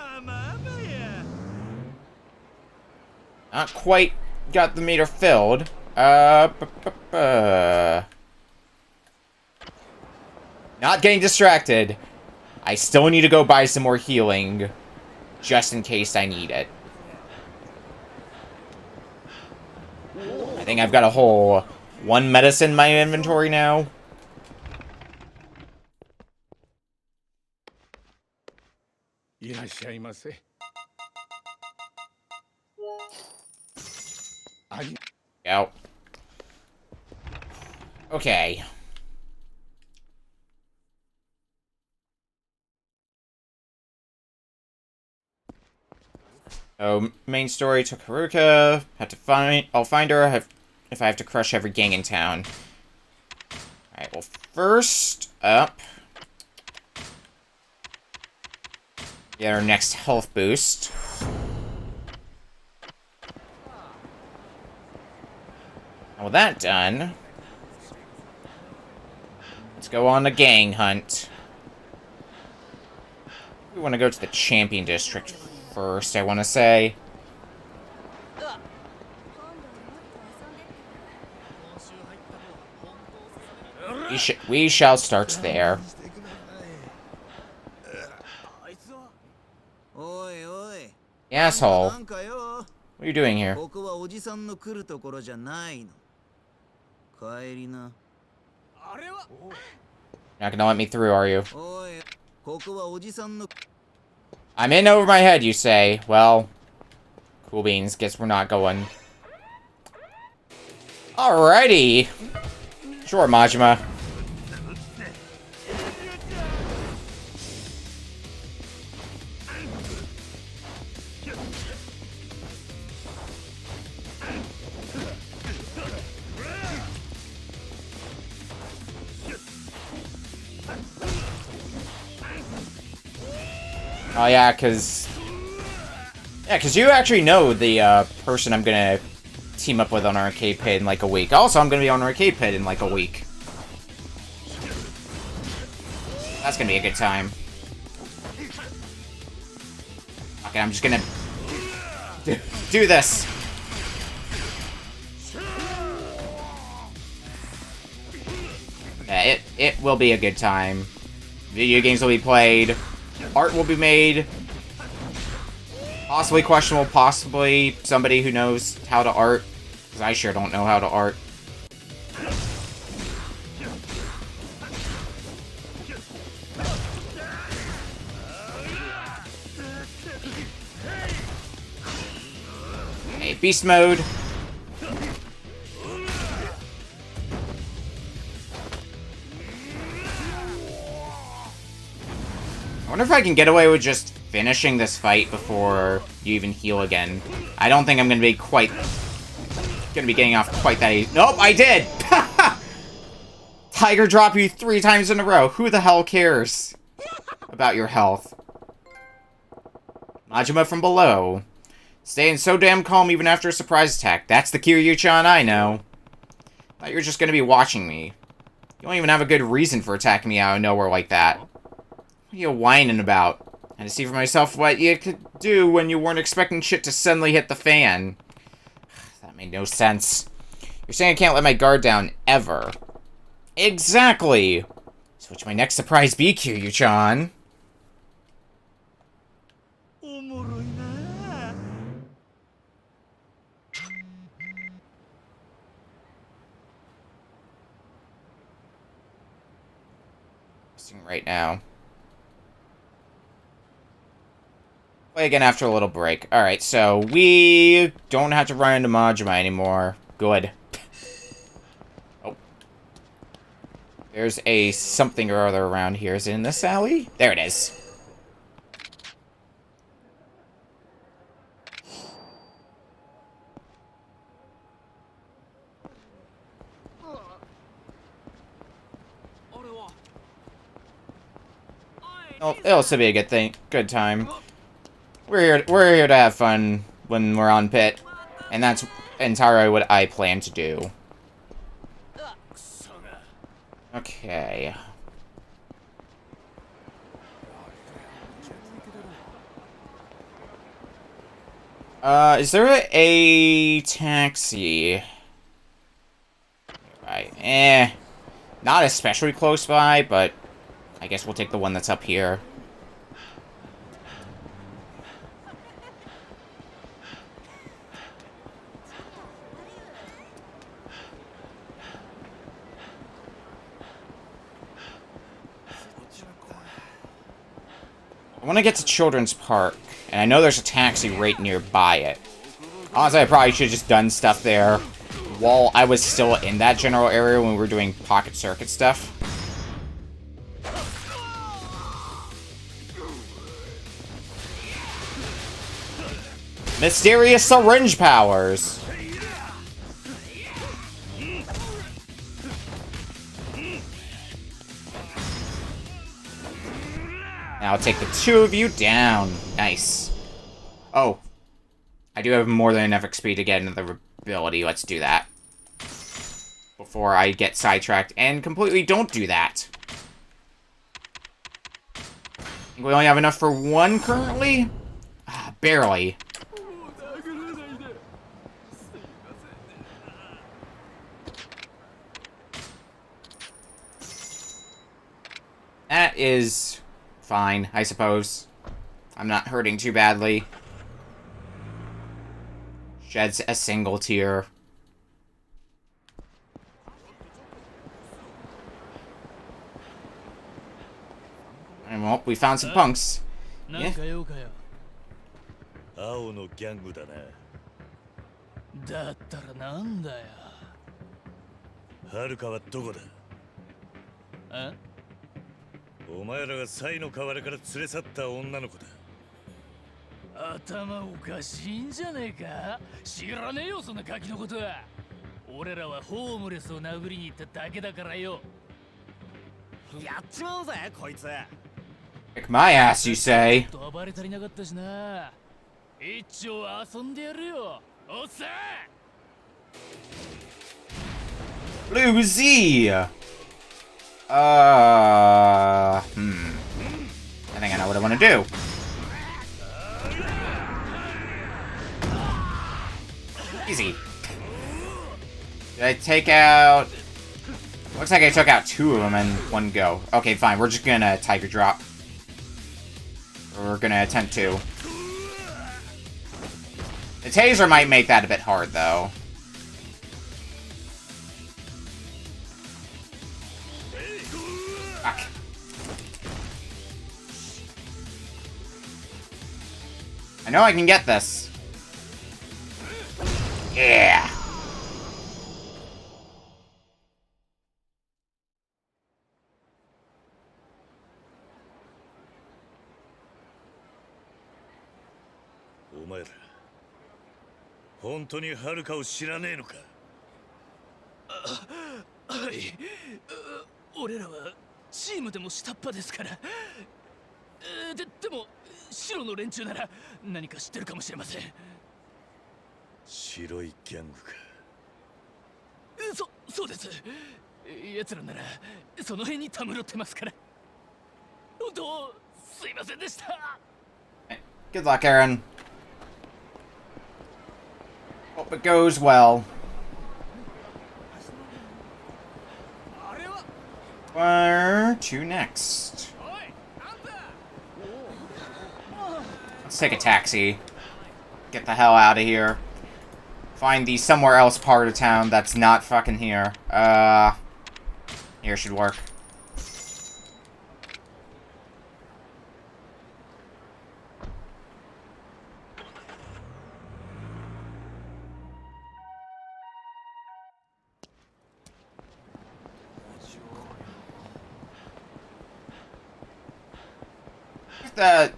Not quite got the meter filled. Not getting distracted. I still need to go buy some more healing. Just in case I need it. I think I've got a whole 1 medicine in my inventory now. しゃいませ。あり Go. Okay. Oh, main story took Haruka. I'll find her if I have to crush every gang in town. Alright, well, first up, get our next health boost. And with that done, let's go on a gang hunt. We want to go to the Champion District first, I want to say. We shall start there. おいおい Asshole. なんかよ What are you doing here? ここはおじさんの来るところじゃないの帰りな Not gonna let me through, are you? おいここはおじさんの I'm in over my head, you say. Well, cool beans. Guess we're not going. Alrighty. Sure, Majima. Oh, yeah, because you actually know the person I'm gonna team up with on Arcade Pit in like a week. Also, I'm gonna be on Arcade Pit in like a week. That's gonna be a good time. Okay, I'm just gonna do this. Yeah, it will be a good time. Video games will be played. Art will be made. Possibly questionable, possibly somebody who knows how to art. Because I sure don't know how to art. Okay, beast mode. I wonder if I can get away with just finishing this fight before you even heal again. I don't think I'm gonna be getting off quite that easy. Nope, I did! Tiger drop you 3 times in a row. Who the hell cares about your health? Majima from below. Staying so damn calm even after a surprise attack. That's the Kiryu-chan I know. Thought you were just gonna be watching me. You don't even have a good reason for attacking me out of nowhere like that. What are you whining about? I had to see for myself what you could do when you weren't expecting shit to suddenly hit the fan. That made no sense. You're saying I can't let my guard down, ever. Exactly! So what's my next surprise be, Kiryu-chan? おもろいな Right now. Play again after a little break. Alright, so we don't have to run into Majima anymore. Good. Oh. There's a something or other around here. Is it in this alley? There it is. Oh, it'll still be a good time. We're here to have fun when we're on pit, and that's entirely what I plan to do. Okay. Is there a taxi? Right. Not especially close by, but I guess we'll take the one that's up here. I want to get to Children's Park, and I know there's a taxi right nearby it. Honestly, I probably should have just done stuff there while I was still in that general area when we were doing Pocket Circuit stuff. Mysterious syringe powers! Now I'll take the two of you down. Nice. Oh. I do have more than enough XP to get another ability. Let's do that. Before I get sidetracked and completely don't do that. I think we only have enough for one currently? Ah, barely. That is fine, I suppose. I'm not hurting too badly. Sheds a single tear. And well, we found some punks. Yeah. 青のギャングだな。だったらなんだよ。はるかはどこだ。え？お前らがサイの河原から連れ去った女の子だ。頭おかしいんじゃねえか？知らねえよそんなガキのことは。俺らはホームレスを殴りに行っただけだからよ。やっちまうぜこいつ。 Kick my ass, you say? 暴れ足りなかったしな。一丁遊んでやるよ。おっさん。 Blue Z! I think I know what I want to do. Easy. Did I take out... Looks like I took out two of them in one go. Okay, fine. We're just gonna Tiger Drop. We're gonna attempt to. The taser might make that a bit hard, though. Fuck. I know I can get this. Yeah.お前ら、本当にはるかを知らねえのか。はい。俺らはチームでも下っ端ですから。でも白の連中なら何か知ってるかもしれません。白いギャングか。そうです。奴らならその辺にたむろってますから。本当すいませんでした。Good luck, Aaron. Hope it goes well. Where to next? Let's take a taxi. Get the hell out of here. Find the somewhere else part of town that's not fucking here. Here should work. The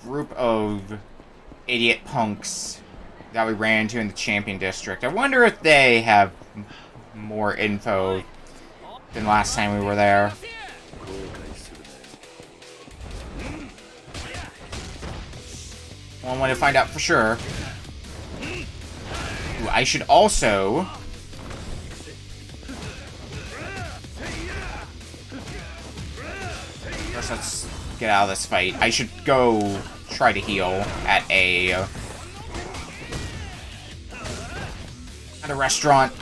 group of idiot punks that we ran into in the Champion District. I wonder if they have more info than last time we were there. One way to find out for sure. Ooh, I should also... First, let's get out of this fight. I should go try to heal at a restaurant.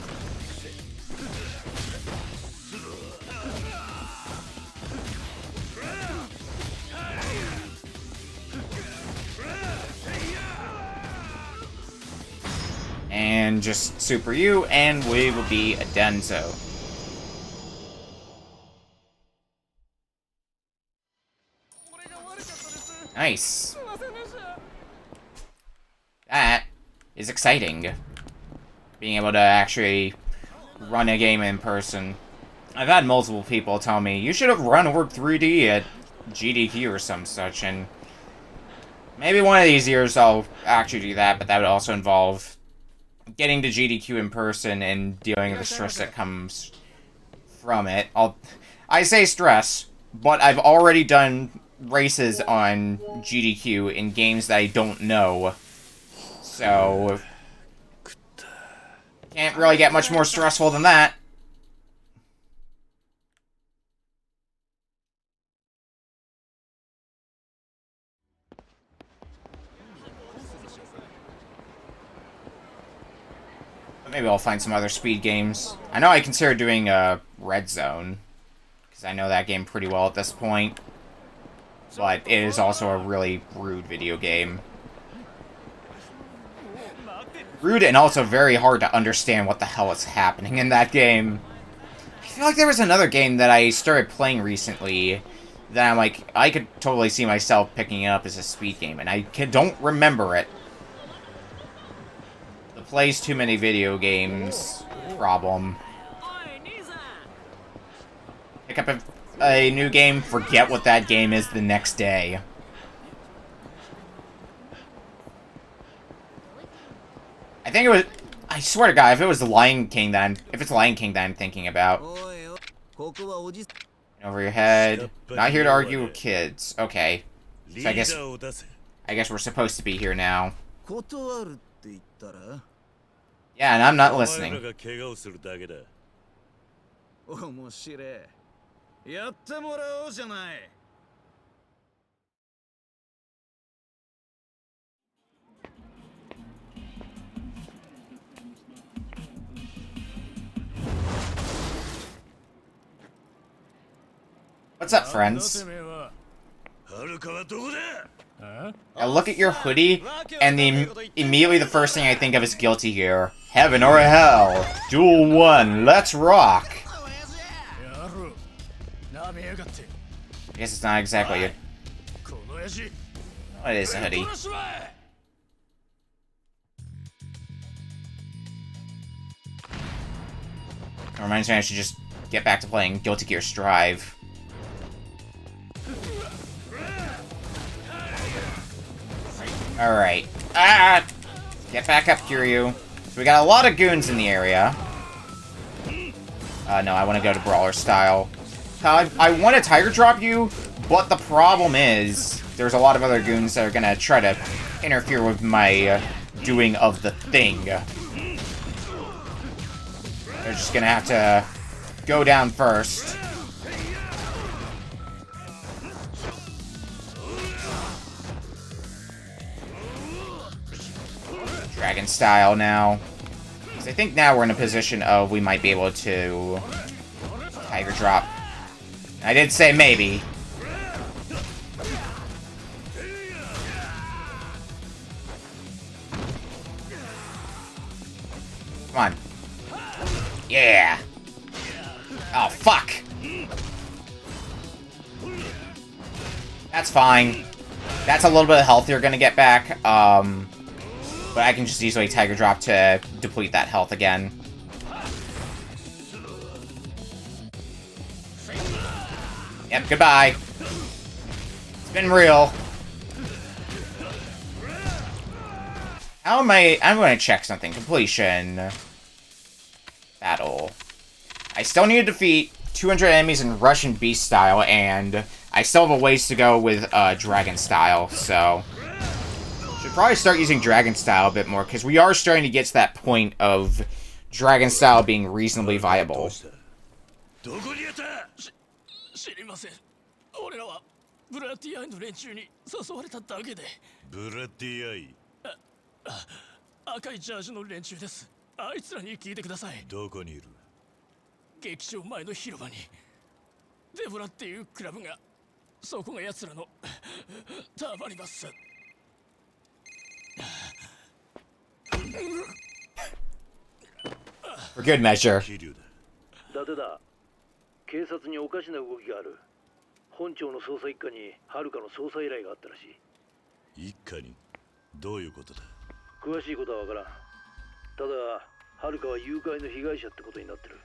And just super you, and we will be done so. Nice. That is exciting. Being able to actually run a game in person. I've had multiple people tell me, you should have run Orb 3D at GDQ or some such, and maybe one of these years I'll actually do that, but that would also involve getting to GDQ in person and dealing with the stress that comes from it. I say stress, but I've already done races on GDQ in games that I don't know, so can't really get much more stressful than that. But maybe I'll find some other speed games. I know I consider doing Red Zone, because I know that game pretty well at this point, but it is also a really rude video game. Rude and also very hard to understand what the hell is happening in that game. I feel like there was another game that I started playing recently that I'm like, I could totally see myself picking up as a speed game, and I don't remember it. The plays too many video games problem. Pick up a new game, forget what that game is the next day. I think it was. I swear to God, if it's Lion King that I'm thinking about. Over your head. Not here to argue with kids. Okay. So I guess we're supposed to be here now. Yeah, and I'm not listening. What's up, friends? I look at your hoodie, and immediately the first thing I think of is Guilty Gear. Heaven or hell. Duel 1, let's rock. I guess it's not exactly a... What is a hoodie? It reminds me I should just get back to playing Guilty Gear Strive. Alright. Ah! Get back up, Kiryu. So we got a lot of goons in the area. No, I want to go to Brawler style. I want to Tiger Drop you, but the problem is there's a lot of other goons that are going to try to interfere with my doing of the thing. They're just going to have to go down first. Dragon style now. Because I think now we're in a position of we might be able to Tiger Drop. I did say maybe. Come on. Yeah. Oh, fuck. That's fine. That's a little bit of health you're gonna get back. But I can just easily Tiger Drop to deplete that health again. Yep, goodbye. It's been real. How am I'm going to check something. Completion. Battle. I still need to defeat 200 enemies in Russian Beast style, and I still have a ways to go with Dragon style, so... Should probably start using Dragon style a bit more, because we are starting to get to that point of Dragon style being reasonably viable. 知りません。俺らはブラッディアイの連中に誘われただけで。ブラッディアイ。赤いジャージの連中です。あいつらに聞いてください。どこにいる？劇場前の広場に。デボラっていうクラブが、そこが奴らのたまります。For good measure. 桐生だ。伊達だ。警察におかしな動きがある。本庁の捜査一課にはるかの捜査依頼があったらしい。一家にどういうことだ。詳しいことはわからん。ただはるかは誘拐の被害者ってことになってる。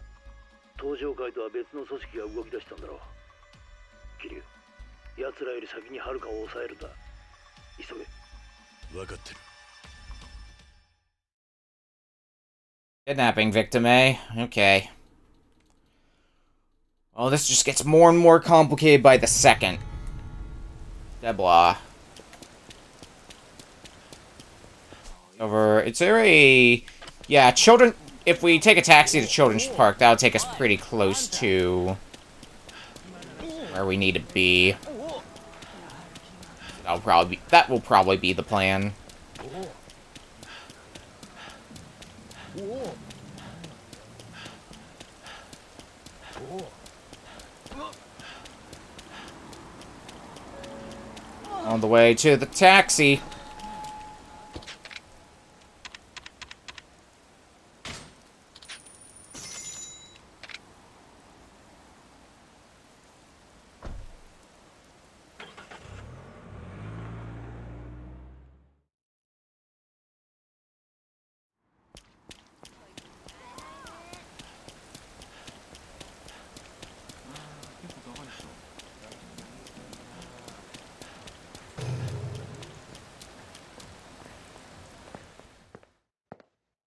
東上会とは別の組織が動き出したんだろう。桐生、奴らより先にはるかを抑えるんだ。急げ。分かってる。 Kidnapping victim, eh? Okay. Well, this just gets more and more complicated by the second. Deblah. Over. It's a... Yeah, children... If we take a taxi to Children's Park, that'll take us pretty close to... where we need to be. That will probably be the plan. On the way to the taxi.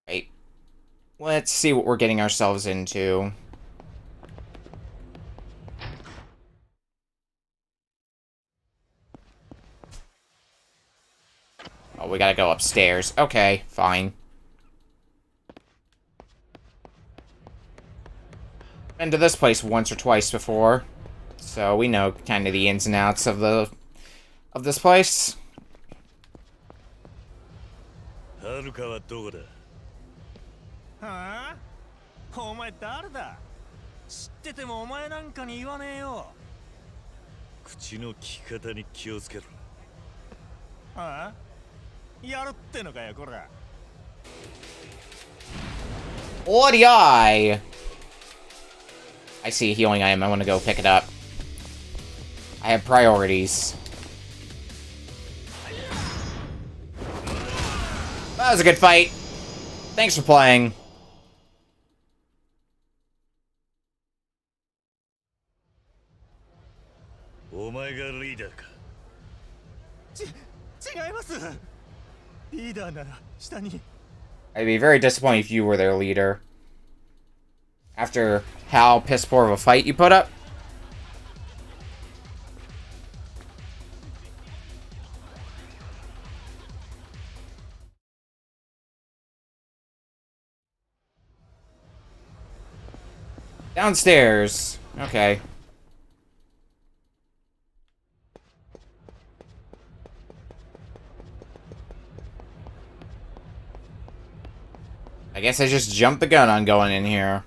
Right. Let's see what we're getting ourselves into. Oh, we gotta go upstairs. Okay, fine. Been to this place once or twice before, so we know kind of the ins and outs of this place. はるかはどこだ。はあ、お前誰だ。知っててもお前なんかに言わねえよ。口の利き方に気をつけろ。はあ、やるってのかよこら。Bloody eye! I see a healing item. I want to go pick it up. I have priorities. That was a good fight. Thanks for playing. お前がリーダーか。違います。リーダーなら下に。I'd be very disappointed if you were their leader. After how piss poor of a fight you put up. Downstairs. Okay. I guess I just jumped the gun on going in here.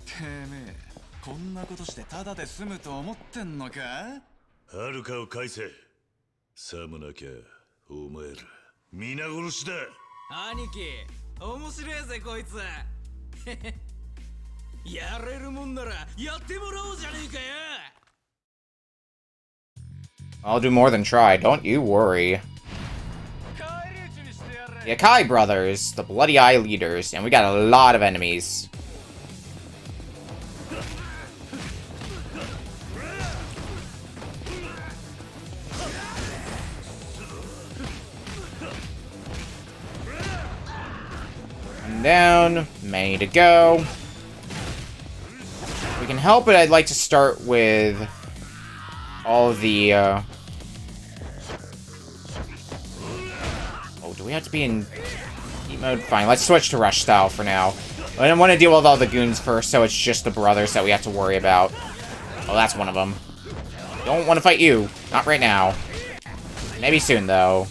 てめえ、こんなことしてただで済むと思ってんのか？はるかを返せ。さもなきゃお前ら皆殺しだ。兄貴、面白いぜこいつ。やれるもんならやってもらおうじゃねえかよ。I'll do more than try, don't you worry. The Akai brothers, the Bloody Eye leaders, and we got a lot of enemies. One down, many to go. If we can help it, I'd like to start with all of the, Oh, do we have to be in heat mode? Fine, let's switch to rush style for now. I don't want to deal with all the goons first, so it's just the brothers that we have to worry about. Oh, that's one of them. Don't want to fight you. Not right now. Maybe soon, though.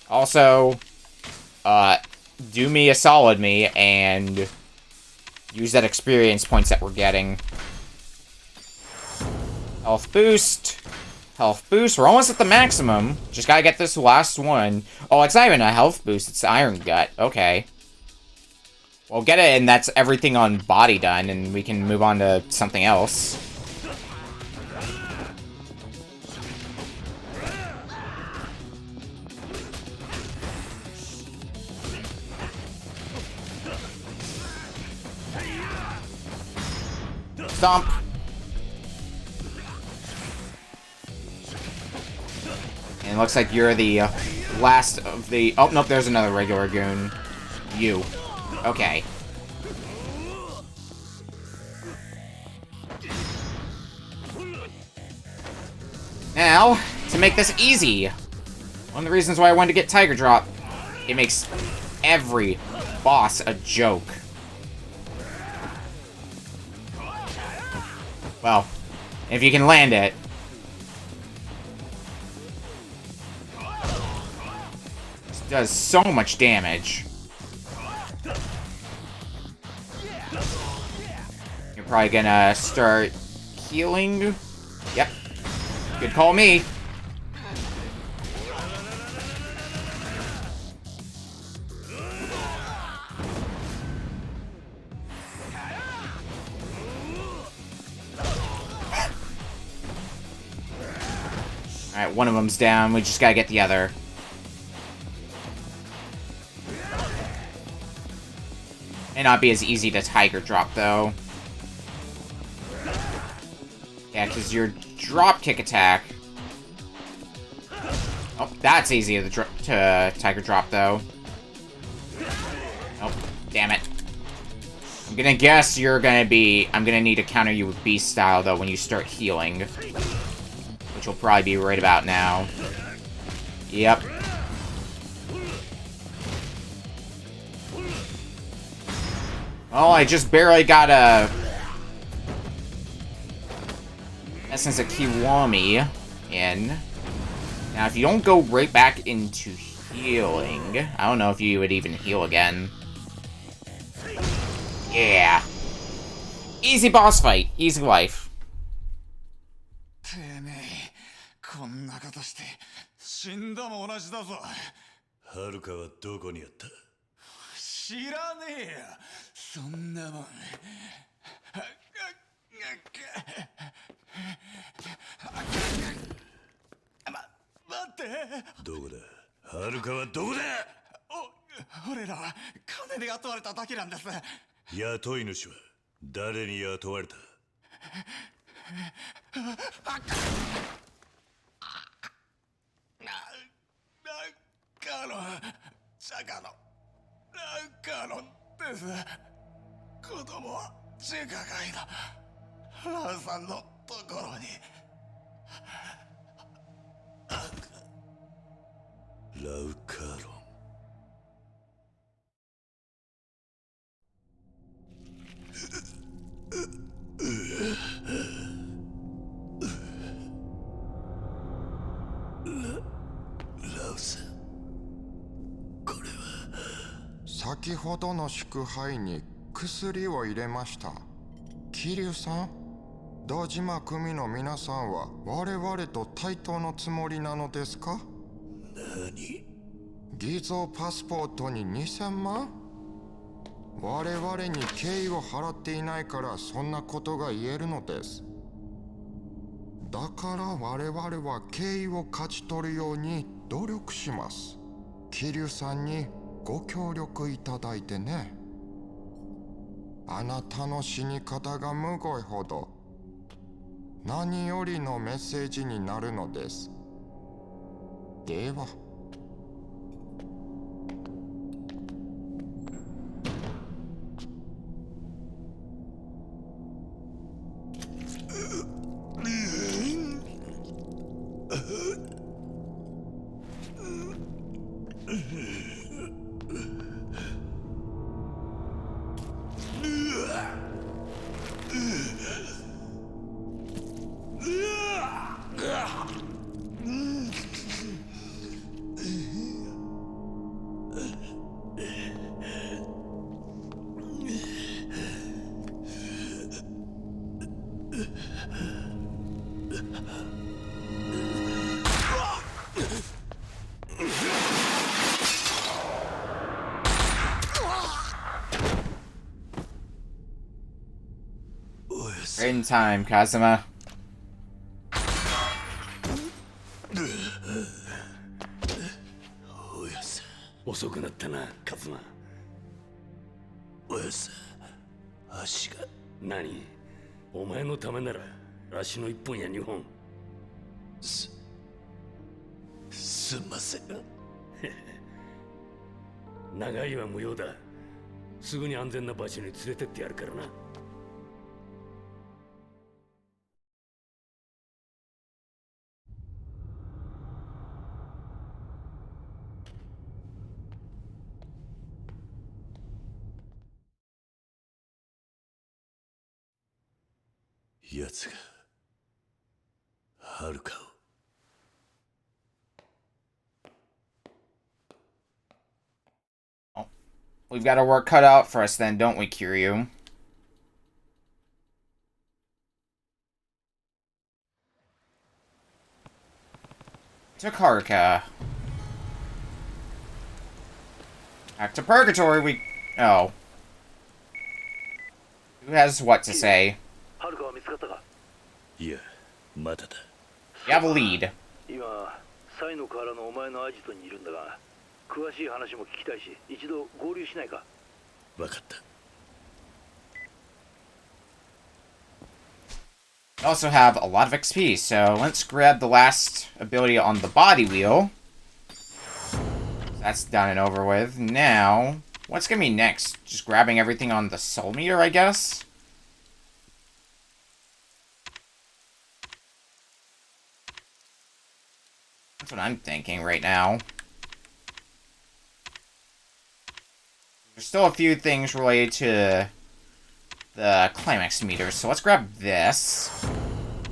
Also, do me a solid, me, and use that experience points that we're getting. Health boost. health boost. We're almost at the maximum. Just gotta get this last one. Oh, it's not even a health boost. It's Iron Gut. Okay. We'll get it, and that's everything on body done, and we can move on to something else. Stomp. And it looks like you're the last of the... Oh, nope, there's another regular goon. You. Okay. Now, to make this easy, one of the reasons why I wanted to get Tiger Drop, it makes every boss a joke. Well, if you can land it. This does so much damage. You're probably gonna start healing. Yep. Good call me. Alright, one of them's down. We just gotta get the other. May not be as easy to Tiger Drop, though. Yeah, because your drop kick attack... Oh, that's easy to Tiger Drop, though. Oh, damn it. I'm gonna guess you're gonna be... I'm gonna need to counter you with Beast Style, though, when you start healing. Which will probably be right about now. Yep. Oh, I just barely got a... Essence of Kiwami in. Now, if you don't go right back into healing... I don't know if you would even heal again. Yeah. Easy boss fight. Easy life. こんなことして死んだも同じだぞ。はるかはどこにあった？知らねえよ。そんなもん。待って。どこだ？はるかはどこだ？俺らは金で雇われただけなんです。雇い主は誰に雇われた？シャカのカロンです。子供は中華街のラウさんのところに。ラウカロン。ラウさん、これは先ほどの祝杯に薬を入れました。桐生さん、堂島組の皆さんは我々と対等のつもりなのですか？何？偽造パスポートに2000万？我々に敬意を払っていないからそんなことが言えるのです。だから我々は敬意を勝ち取るように努力します。桐生さんにご協力いただいてね。あなたの死に方がむごいほど何よりのメッセージになるのです。では。Right in time, Kazuma. おやす遅くなったなカズマ。おやす足が何お前のためなら足の1本や2本すんません長いは無用だすぐに安全な場所に連れてってやるからな。奴がはるかを We've got our work cut out for us then, don't we, Kiryu? To Haruka. Back to Purgatory we... Oh. Who has what to say? はるかは見つかったか。いやまだだ。 You have a lead. 今サイの河原のお前のアジトにいるんだが、詳しい話も聞きたいし、一度合流しないか。分かった。 We also have a lot of XP, so let's grab the last ability on the body wheel. That's done and over with. Now, what's gonna be next? Just grabbing everything on the soul meter, I guess? That's what I'm thinking right now. There's still a few things related to the climax meter, so let's grab this.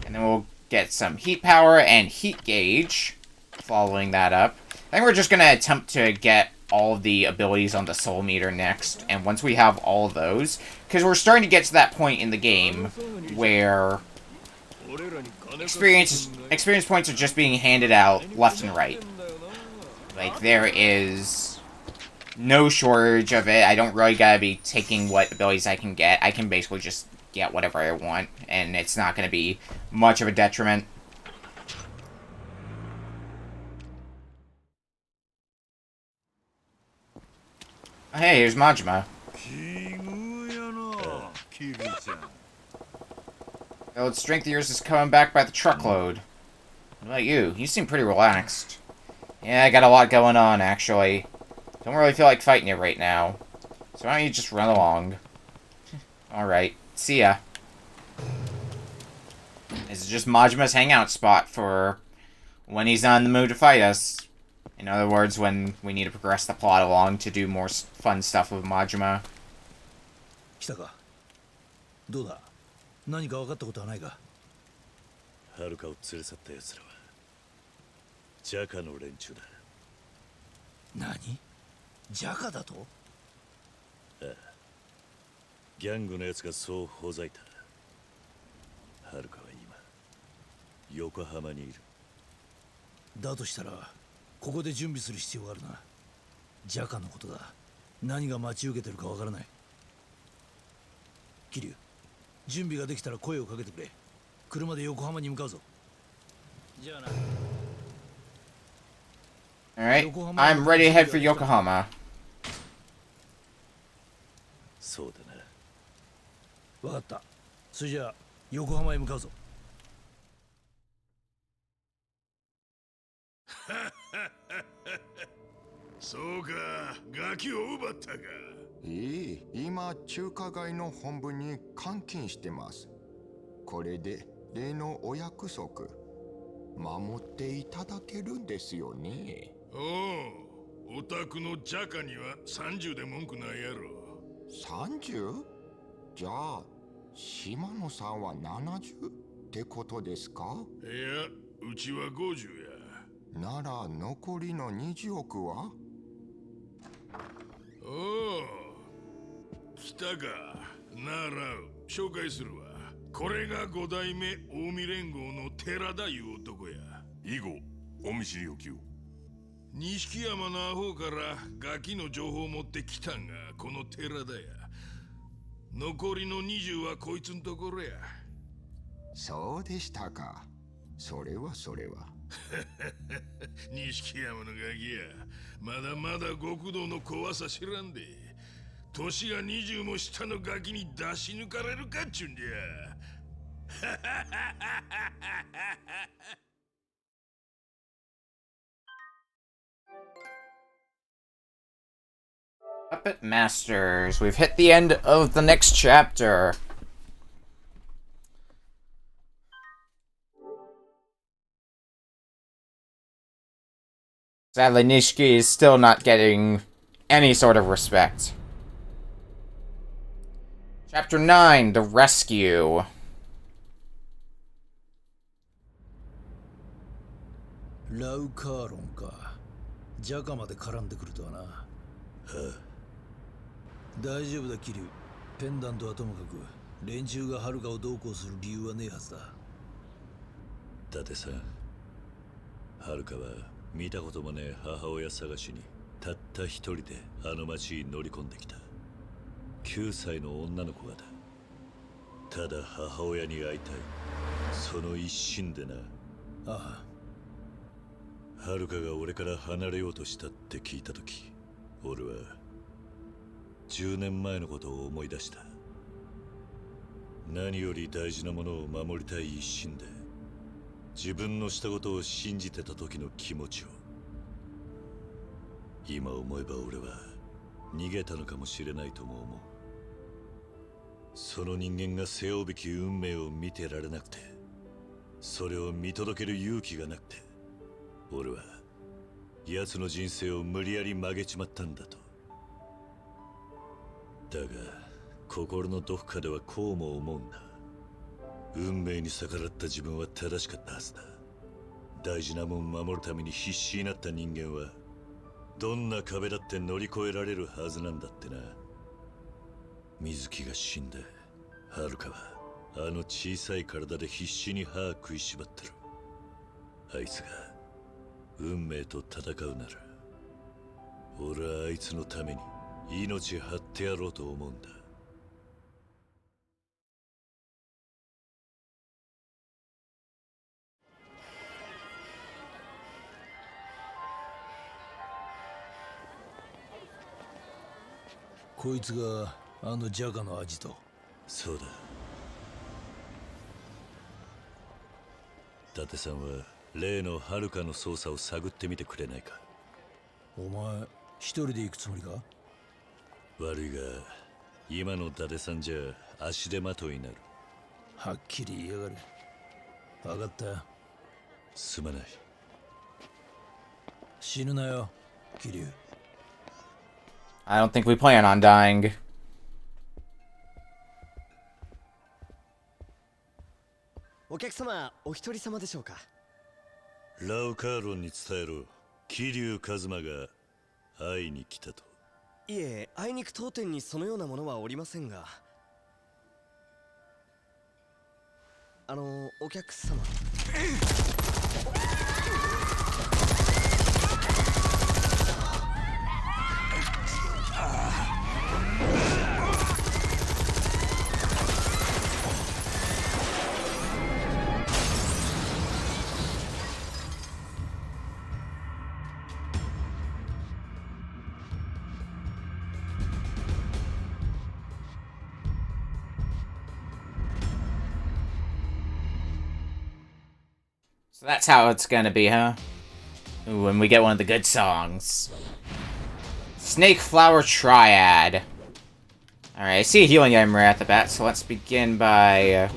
And then we'll get some heat power and heat gauge following that up. I think we're just going to attempt to get all of the abilities on the soul meter next. And once we have all of those, because we're starting to get to that point in the game where experience points are just being handed out left and right. Like, there is no shortage of it. I don't really gotta be taking what abilities I can get. I can basically just get whatever I want, and it's not gonna be much of a detriment. Hey, here's Majima. The old strength of yours is coming back by the truckload. What about you? You seem pretty relaxed. Yeah, I got a lot going on, actually. Don't really feel like fighting you right now. So why don't you just run along? Alright, see ya. This is just Majima's hangout spot for when he's not in the mood to fight us. In other words, when we need to progress the plot along to do more fun stuff with Majima. 来たか。どうだ。何か分かったことはないか。はるかを連れ去った奴らはジャカの連中だ。何？ジャカだと？ああ。ギャングの奴がそうほざいた。はるかは今横浜にいる。だとしたらここで準備する必要があるな。ジャカのことだ。何が待ち受けてるかわからない。桐生、準備ができたら声をかけてくれ。車で横浜に向かうぞ。じゃあな。Alright, I'm ready to head for Yokohama. そうだな。わかった。それじゃあ横浜へ向かうぞ。そうか、ガキを奪ったか。今中華街の本部に監禁してます。これで例のお約束守っていただけるんですよね。おう、オタクのジャカには30で文句ないやろ。30？ じゃあ島野さんは 70？ ってことですか？いや、うちは50や。なら残りの20億は？おお、来たか。なら紹介するわ。これが5代目近江連合の寺田いう男や。以後お見知りおきを。錦山のアホからガキの情報を持ってきたんがこの寺田や。残りの20はこいつのところや。そうでしたか。それはそれは。錦山のガキや、まだまだ極道の怖さ知らんで。年が20も下のガキに出し抜かれるかっちゅうんじゃ。Puppet Masters. We've hit the end of the next chapter. Sadly, Nishiki is still not getting any sort of respect. Chapter 9, The Rescue. Laukaronか。ジャカまで絡んでくるとはな。はあ、大丈夫だ、桐生。ペンダントはともかく、連中がハルカをどうこうする理由はねえはずだ。伊達さん、ハルカは見たこともねえ母親探しにたった一人であの町に乗り込んできた。9歳の女の子がだ。ただ母親に会いたい、その一心でな。ああ、ハルカが俺から離れようとしたって聞いたとき、俺は10年前のことを思い出した。何より大事なものを守りたい一心で自分のしたことを信じてた時の気持ちを。今思えば俺は逃げたのかもしれないとも思う。その人間が背負うべき運命を見てられなくて、それを見届ける勇気がなくて、俺は奴の人生を無理やり曲げちまったんだと。だが心のどこかではこうも思うんだ。運命に逆らった自分は正しかったはずだ。大事なもん守るために必死になった人間はどんな壁だって乗り越えられるはずなんだってな。水木が死んで、はるかはあの小さい体で必死に歯食いしばってる。あいつが運命と戦うなら、俺はあいつのために命張ってやろうと思うんだ。こいつがあのジャカのアジト。そうだ。伊達さんは例のハルカの捜査を探ってみてくれないか。お前一人で行くつもりか。悪いが今の伊達さんじゃ足手まといになる。はっきり言いやがる。分かった。すまない。死ぬなよ、桐生。I don't think we plan on dying. お客様、お一人様でしょうか。ラウカーロンに伝えろ。桐生一馬が会いに来たと。いえ、あいにく当店にそのようなものはおりませんが。お客様。So that's how it's gonna be, huh? Ooh, when we get one of the good songs. Snake Flower Triad. Alright, I see a healing item right at the bat, so let's begin by...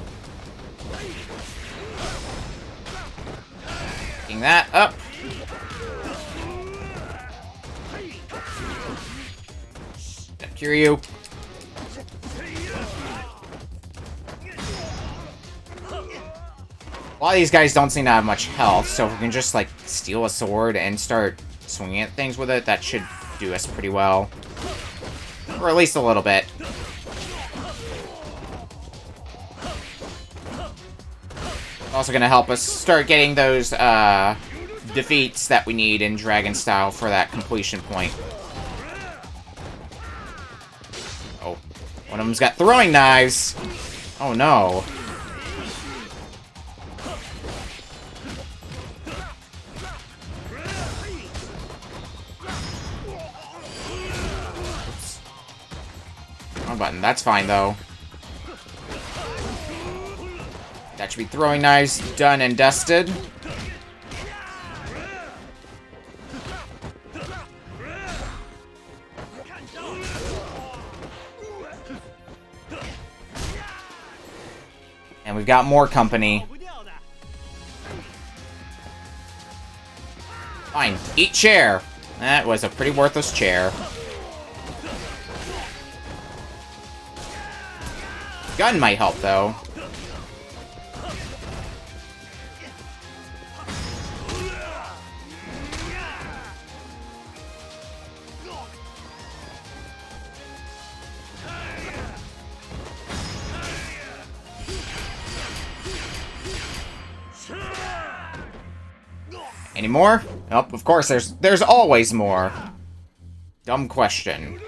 picking that up. Kiryu. A lot of these guys don't seem to have much health, so if we can just, like, steal a sword and start swinging at things with it, that should do us pretty well. Or at least a little bit. Also gonna help us start getting those, defeats that we need in Dragon Style for that completion point. Oh. One of them's got throwing knives! Oh no. button. That's fine, though. That should be throwing knives done and dusted. And we've got more company. Fine, eat chair. That was a pretty worthless chair. Gun might help, though. Any more? Oh, of course, there's always more. Dumb question.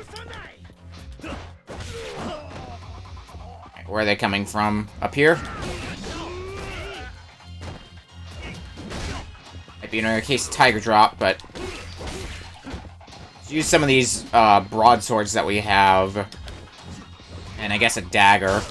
Where are they coming from? Up here? Might be another case of Tiger Drop, but... let's use some of these broadswords that we have. And I guess a dagger.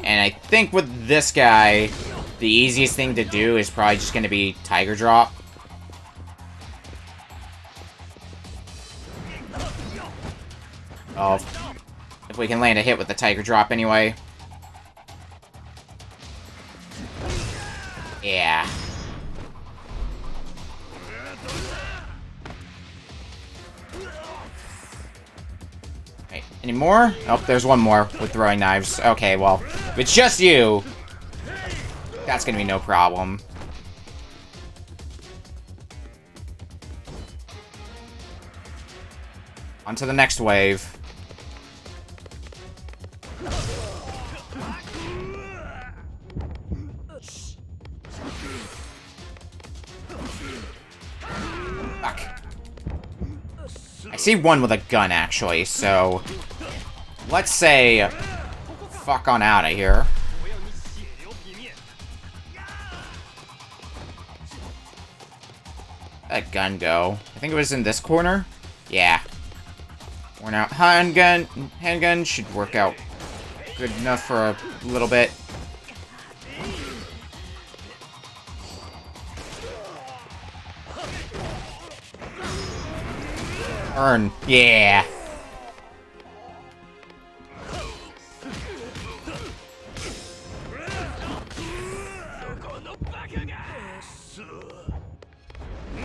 And I think with this guy, the easiest thing to do is probably just going to be Tiger Drop. Oh, if we can land a hit with the Tiger Drop anyway. Yeah. Right, any more? Oh, there's one more with throwing knives. Okay, well, if it's just you, that's gonna be no problem. On to the next wave. Fuck. I see one with a gun, actually, so... let's say... fuck on out of here. Where'd that gun go? I think it was in this corner? Yeah. Worn out handgun should work out good enough for a little bit. Burn. Yeah.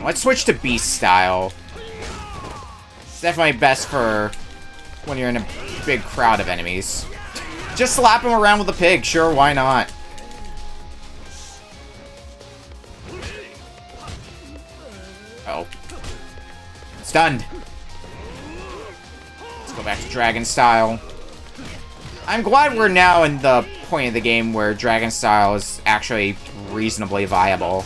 Let's switch to beast style. It's definitely best for when you're in a big crowd of enemies. Just slap him around with a pig. Sure, why not? Oh. Stunned. Let's go back to dragon style. I'm glad we're now in the point of the game where dragon style is actually reasonably viable.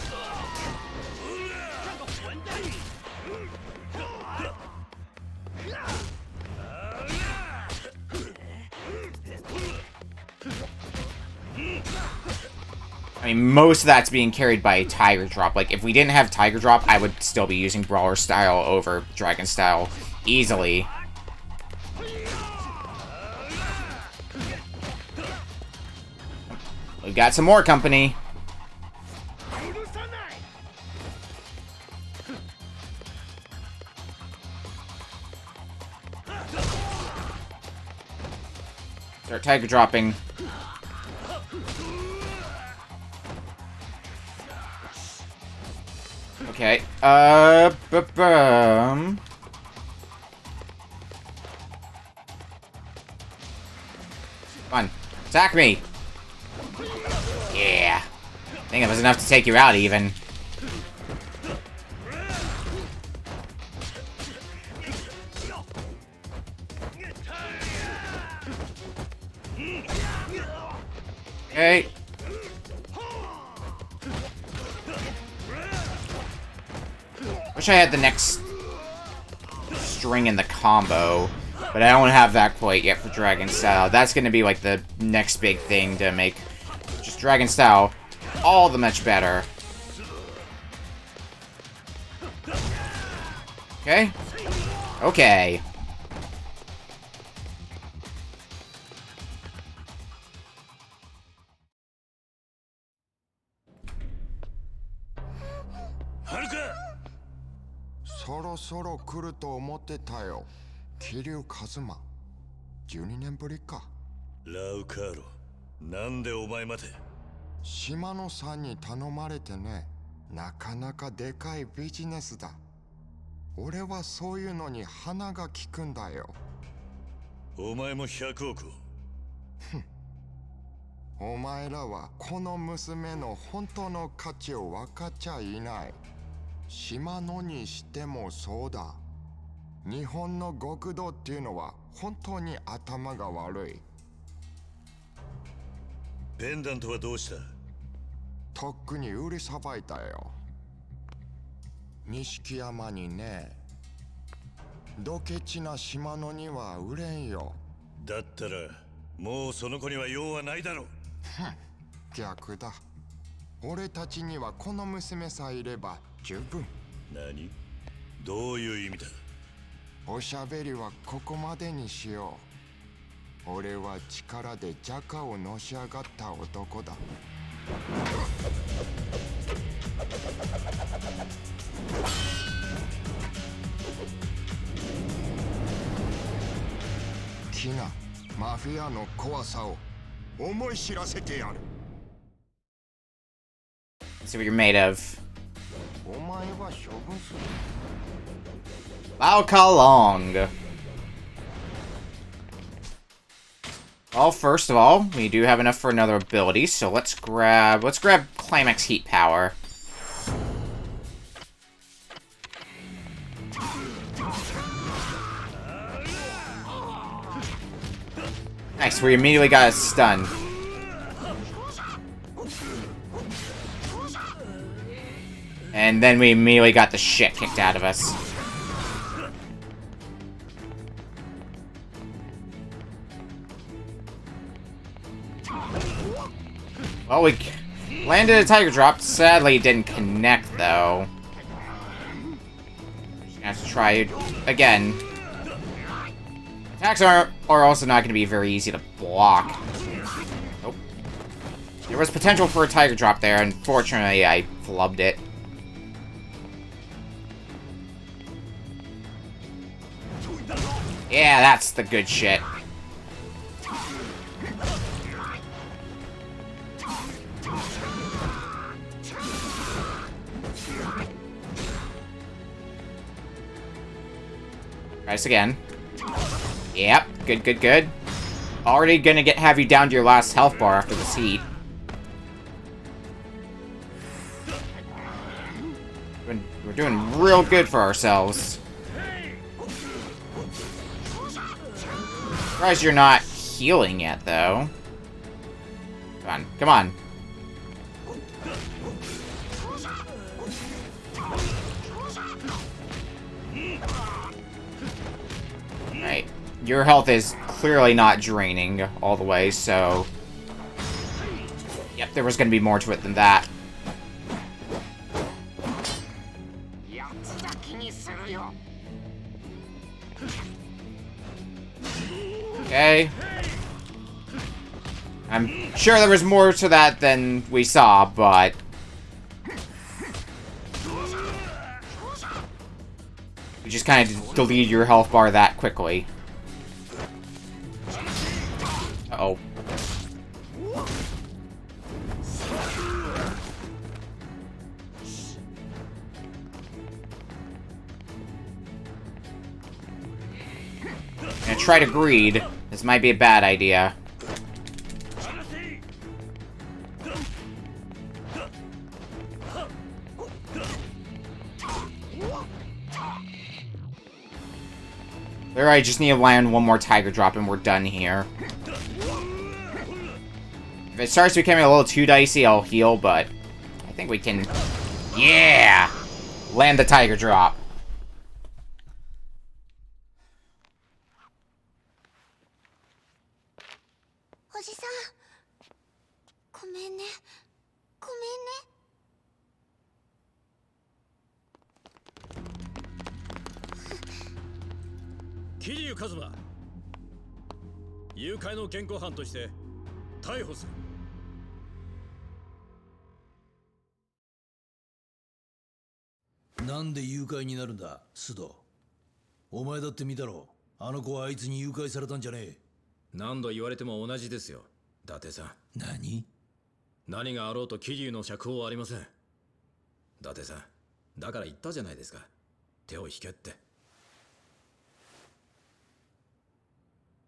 I mean, most of that's being carried by Tiger Drop. Like, if we didn't have Tiger Drop, I would still be using Brawler Style over Dragon Style easily. We've got some more company. Start Tiger Dropping. Okay, Come on, attack me! Yeah. I think it was enough to take you out, even. Okay. Wish I had the next string in the combo, but I don't have that quite yet for Dragon Style. That's going to be like the next big thing to make just Dragon Style all the much better. Okay. Okay.そろそろ来ると思ってたよ。桐生一馬。12年ぶりか。ラウカーロ、なんでお前まで。島野さんに頼まれてね。なかなかでかいビジネスだ。俺はそういうのに鼻が利くんだよ。お前も100億を。お前らはこの娘の本当の価値を分かっちゃいない。島野にしてもそうだ。日本の極道っていうのは本当に頭が悪い。ペンダントはどうした？とっくに売りさばいたよ。錦山にね。ドケチな島野には売れんよ。だったらもうその子には用はないだろう。逆だ。俺たちにはこの娘さえいれば十分。何？どういう意味だ？おしゃべりはここまでにしよう。俺は力でジャカをのし上がった男だ。キナ、マフィアの怖さを思い知らせてやる。Let's see what you're made of. お前は処分する。Bao Kalong. Well, first of all, we do have enough for another ability, so let's grab Climax Heat Power. Nice, we immediately got a stun. And then we immediately got the shit kicked out of us. Well, we landed a Tiger Drop. Sadly, it didn't connect, though. Just gonna have to try it again. Attacks are also not going to be very easy to block. Nope. There was potential for a Tiger Drop there. Unfortunately, I flubbed it. Yeah, that's the good shit. Try this again. Yep, good, good, good. Already gonna have you down to your last health bar after this heat. We're doing real good for ourselves. Surprised you're not healing yet, though. Come on, come on. Alright. Your health is clearly not draining all the way, so... Yep, there was gonna be more to it than that. Okay. I'm sure there was more to that than we saw, but... You just kind of deleted your health bar that quickly. Uh-oh. Gonna try to greed. This might be a bad idea. There, I just need to land one more Tiger Drop and we're done here. If it starts becoming a little too dicey, I'll heal, but I think we can... Yeah! Land the Tiger Drop. 桐生一馬、誘拐の現行犯として逮捕する。なんで誘拐になるんだ、須藤。お前だって見たろ。あの子はあいつに誘拐されたんじゃねえ。何度言われても同じですよ、伊達さん。何があろうと桐生の釈放はありません。伊達さん、だから言ったじゃないですか。手を引けって。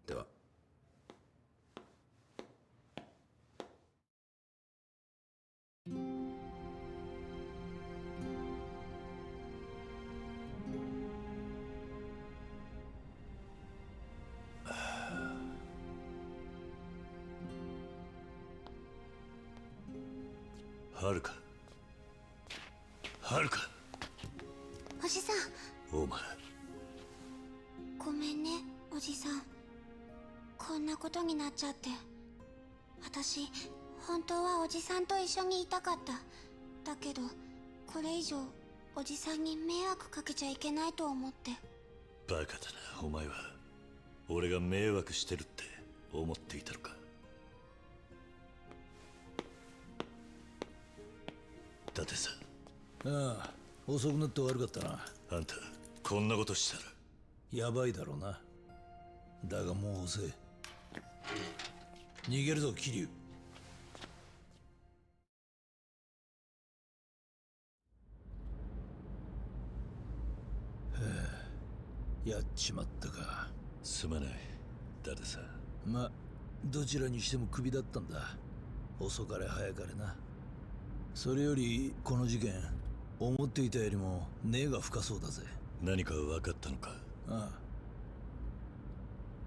では。はるか、はるか。おじさん。お前。ごめんね、おじさん。こんなことになっちゃって。私、本当はおじさんと一緒にいたかった。だけど、これ以上、おじさんに迷惑かけちゃいけないと思って。バカだな、お前は。俺が迷惑してるって思っていたのか。伊達さん。ああ、遅くなって悪かったな。あんた、こんなことしたら。やばいだろうな。だがもう遅い。逃げるぞ、桐生。やっちまったか。すまない、伊達さん。ま、どちらにしてもクビだったんだ。遅かれ早かれな。それよりこの事件、思っていたよりも根が深そうだぜ。何か分かったのか。ああ、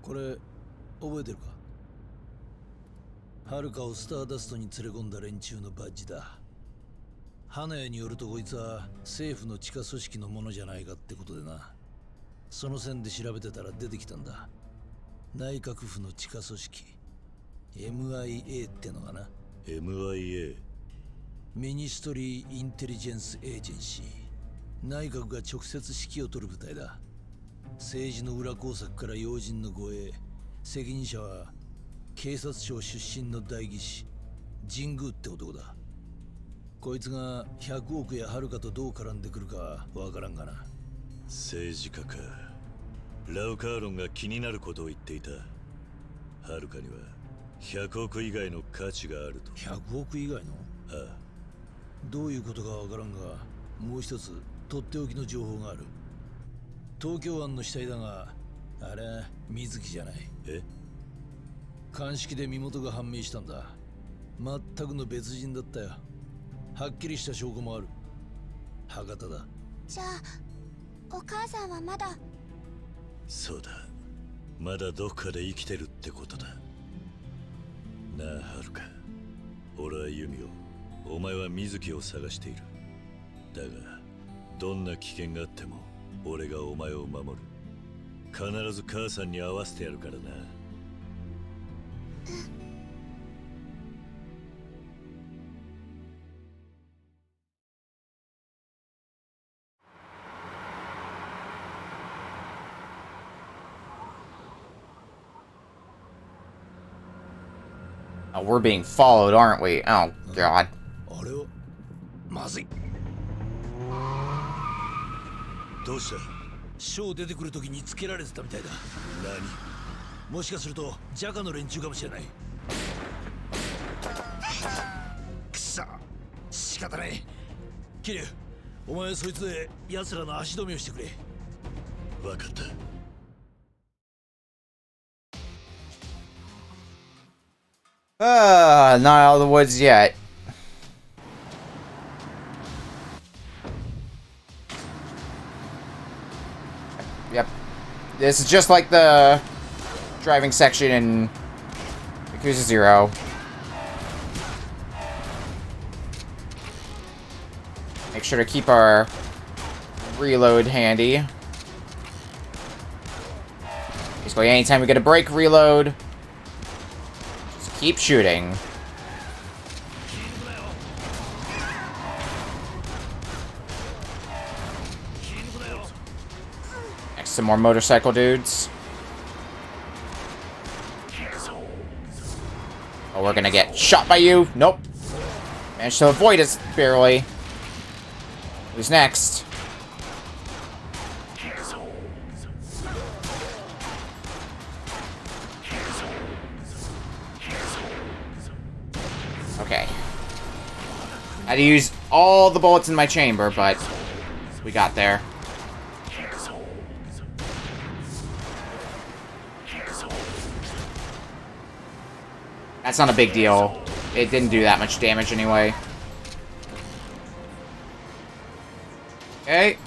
これ覚えてるか。はるかをスターダストに連れ込んだ連中のバッジだ。花屋によるとこいつは政府の地下組織のものじゃないかってことでな。その線で調べてたら出てきたんだ。内閣府の地下組織 MIA ってのかな。 MIA。 ミニストリー・インテリジェンス・エージェンシー。内閣が直接指揮を取る部隊だ。政治の裏工作から要人の護衛、責任者は警察庁出身の代議士神宮って男だ。こいつが100億やはるかとどう絡んでくるかわからんがな。政治家か。ラウカーロンが気になることを言っていた。はるかには100億以外の価値があると。100億以外の？ああ。どういうことかわからんが、もう一つとっておきの情報がある。東京湾の死体だが、あれは水木じゃない。え？鑑識で身元が判明したんだ。全くの別人だったよ。はっきりした証拠もある。博多だ。じゃあお母さんはまだ。そうだ、まだどっかで生きてるってことだなあ。はるか、俺はユミを、お前は水木を探している。だがどんな危険があっても俺がお前を守る。必ず母さんに会わせてやるからな。Oh, we're being followed, aren't we? Oh, God. あれはまずい。どうした？ショー出てくるときにつけられてたみたいだ。何？もしかするとジャカの連中かもしれない。くそ、仕方ない。キリュウ、お前はそいつで奴らの足止めをしてくれ。分かった。Not out of the woods yet. Yep. This is just like the driving section in Yakuza 0. Make sure to keep our reload handy. Basically, anytime we get a break, reload. Just keep shooting. Next, some more motorcycle dudes. Oh, we're gonna get shot by you. Nope. Managed to avoid us, barely. Who's next? Okay. Had to use all the bullets in my chamber, but we got there. That's not a big deal. It didn't do that much damage anyway. Okay.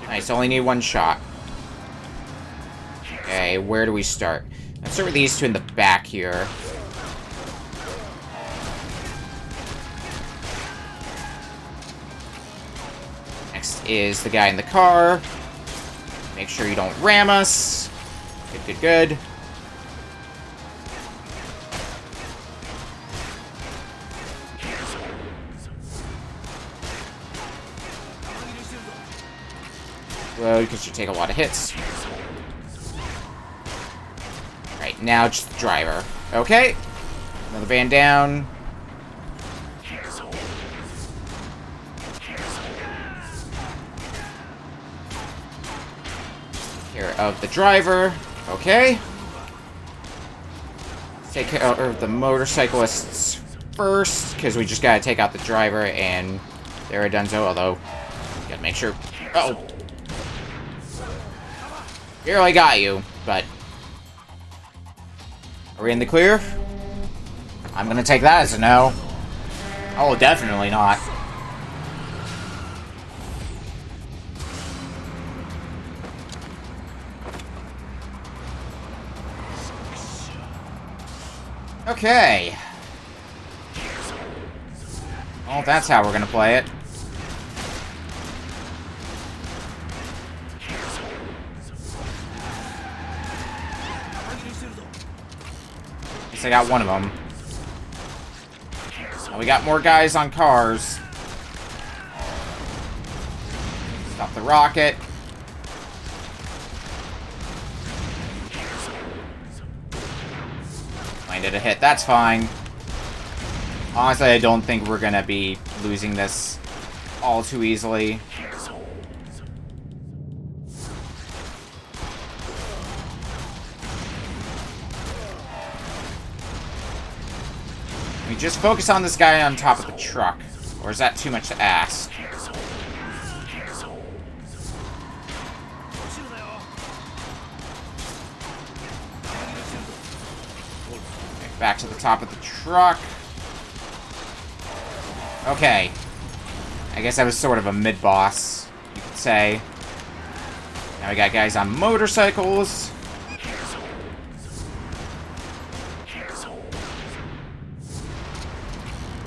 Nice, only need one shot. Okay, where do we start? Let's start with these two in the back here. Next is the guy in the car. Make sure you don't ram us. Good, good, good. Well, because you take a lot of hits. Right, now just the driver. Okay. Another van down. Care of the driver. Okay. Take care of the motorcyclists first, because we just gotta take out the driver, and they're a donezo, although, gotta make sure... Uh-oh. Barely got you, but... Are we in the clear? I'm gonna take that as a no. Oh, definitely not. Okay. Well, that's how we're gonna play it. I got one of them. And we got more guys on cars. Stop the rocket. Landed a hit. That's fine. Honestly, I don't think we're gonna be losing this all too easily. We just focus on this guy on top of the truck. Or is that too much to ask? Back to the top of the truck. Okay. I guess I was sort of a mid-boss, you could say. Now we got guys on motorcycles.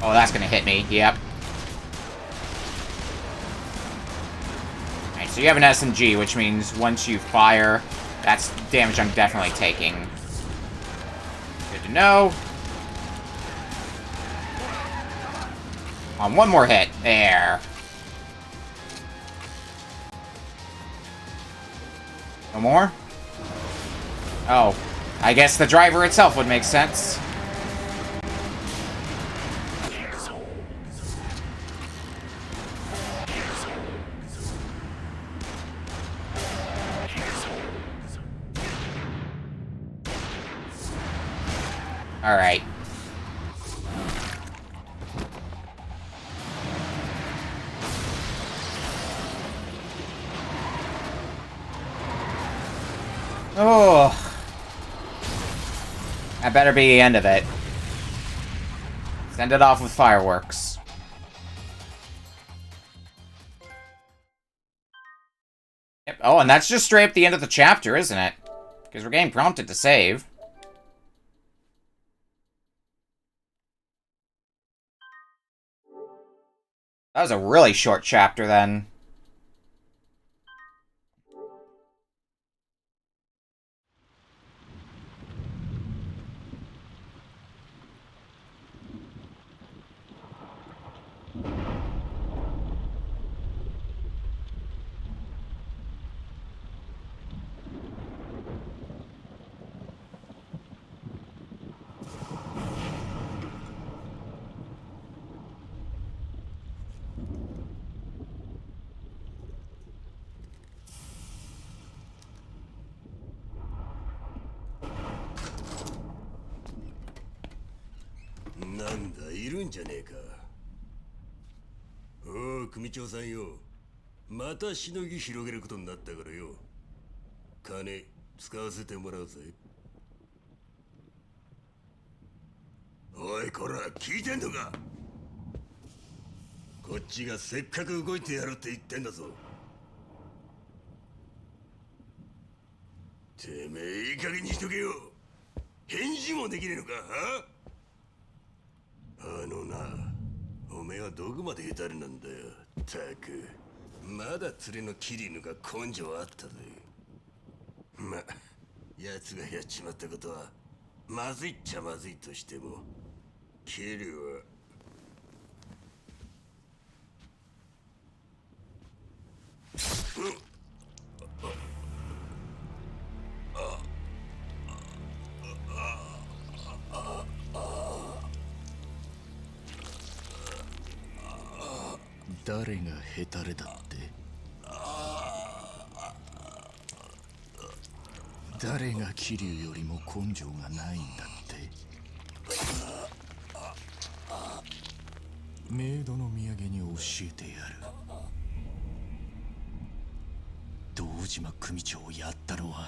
Oh, that's gonna hit me. Yep. Alright, so you have an SMG, which means once you fire, that's damage I'm definitely taking. Good to know. On one more hit. There. No more? Oh. I guess the driver itself would make sense. Alright. Oh. That better be the end of it. Send it off with fireworks. Yep. Oh, and that's just straight up the end of the chapter, isn't it? Because we're getting prompted to save. That was a really short chapter, then. なんだ、いるんじゃねえか。おう、組長さんよ。またしのぎ広げることになったからよ。金使わせてもらうぜ。おいこら、聞いてんのか。こっちがせっかく動いてやるって言ってんだぞ。てめえいい加減にしとけよ。返事もできねえのか。あのな、おめえはどこまでヘタレなんだよ。たくまだ連れのキリヌが根性あったぜ。ま、奴がやっちまったことはまずいっちゃまずいとしても、キリは誰がヘタレだって？誰が桐生よりも根性がないんだって？メイドの土産に教えてやる。堂島組長をやったのは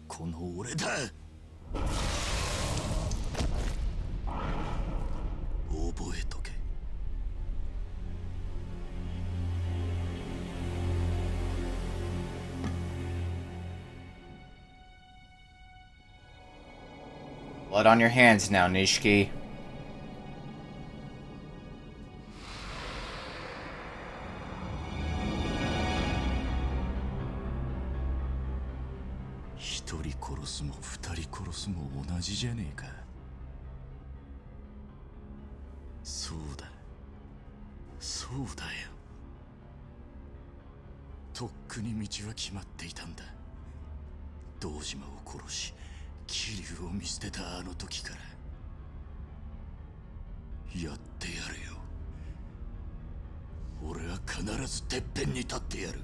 この俺だ。覚えとけ。Blood on your hands now, Nishiki. One殺すも二人殺すも同じじゃねえか。そうだ。そうだよ。とっくに道は決まっていたんだ。堂島を殺し、桐生を見捨てたあの時から。やってやるよ。俺は必ずてっぺんに立ってやる。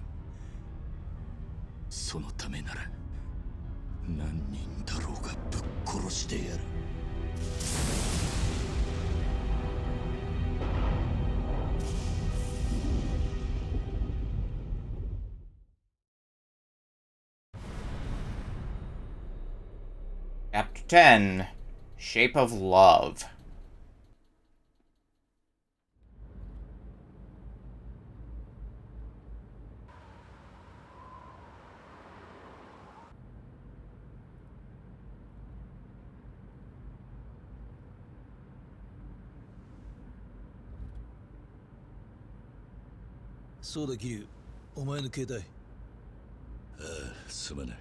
そのためなら何人だろうがぶっ殺してやる。Chapter 10, Shape of Love.そうだ、桐生。お前の携帯。ああ、すまない。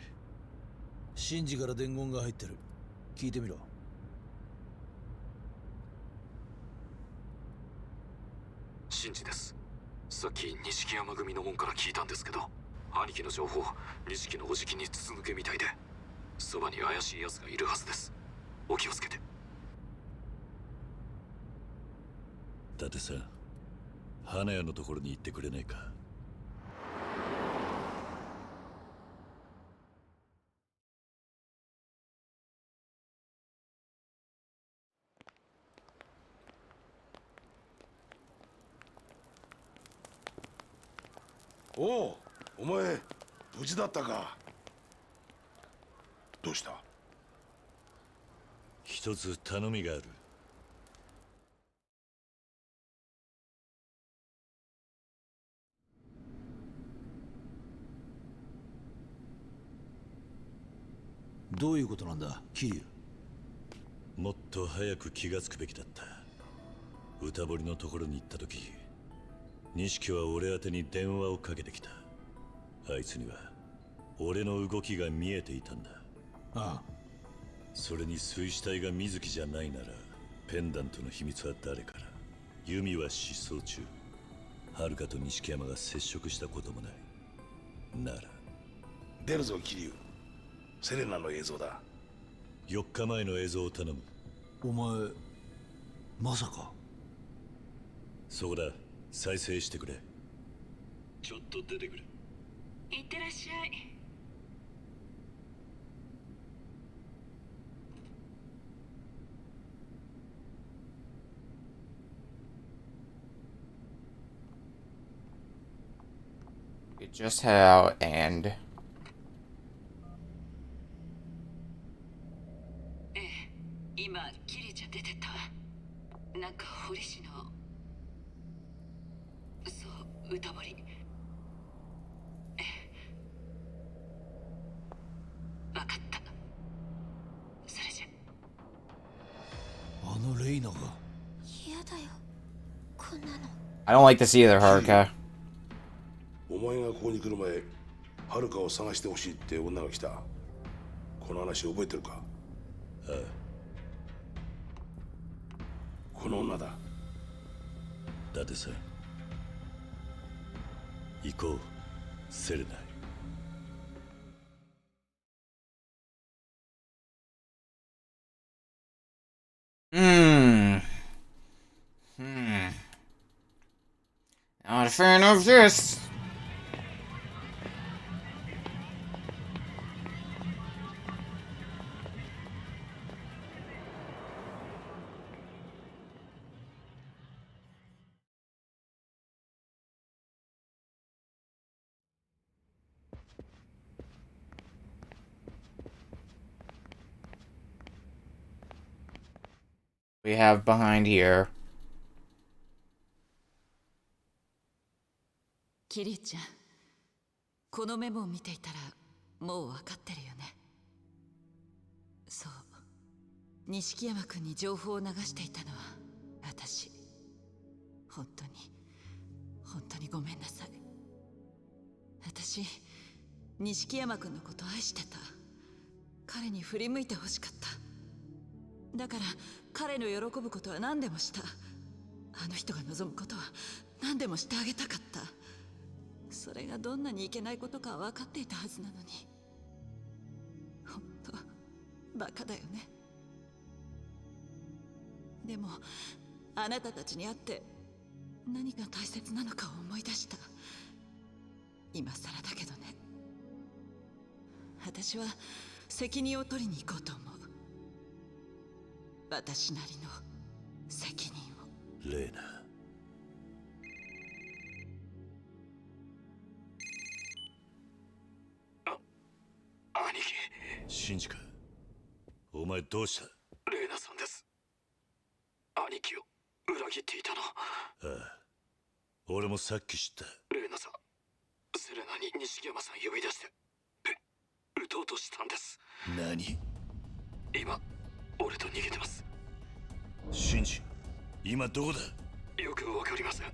シンジから伝言が入ってる。聞いてみろ。シンジです。さっき錦山組の門から聞いたんですけど、兄貴の情報、錦のおじきに筒抜けみたいで、そばに怪しい奴がいるはずです。お気をつけて。伊達さん、花屋のところに行ってくれないか。おう、お前無事だったか。どうした？一つ頼みがある。どういうことなんだ、桐生。もっと早く気がつくべきだった。歌堀のところに行った時、錦は俺宛てに電話をかけてきた。あいつには俺の動きが見えていたんだ。ああ。それに水死体が水木じゃないなら、ペンダントの秘密は誰から。ユミは失踪中。遥と錦山が接触したこともない。なら出るぞ桐生。セレナの映像だ。4日前の映像を頼む。お前まさか。そこだ、再生してくれ。ちょっと出てくれ。いってらっしゃい。just how and 今キリちゃん出てったわ。なんか堀氏のそう歌掘り。わかった。それじゃ。あのレイナが。嫌だよ。こんなの。 I don't like this either, Haruka. お前がここに来る前、はるかを探してほしいって女が来た。この話覚えてるか？ああ。この女だ。伊達さん、行こう、セレナ。Not a fan of this. We have behind here. キリちゃん、このメモを見ていたらもう分かってるよね。そう、錦山君に情報を流していたのは私。本当にごめんなさい。私、錦山君のこと愛してた。彼に振り向いてほしかった。だから彼の喜ぶことは何でもした。あの人が望むことは何でもしてあげたかった。それがどんなにいけないことかは分かっていたはずなのに。本当バカだよね。でもあなたたちに会って何が大切なのかを思い出した。今更だけどね。私は責任を取りに行こうと思う。私なりの責任を。レーナ。兄貴。シンジか。お前どうした？レーナさんです。兄貴を裏切っていたの。ああ。俺もさっき知った。レーナさん、セレナに錦山さん呼び出して撃とうとしたんです。何？今俺と逃げてます。シンジ、今どこだ？よくわかりません。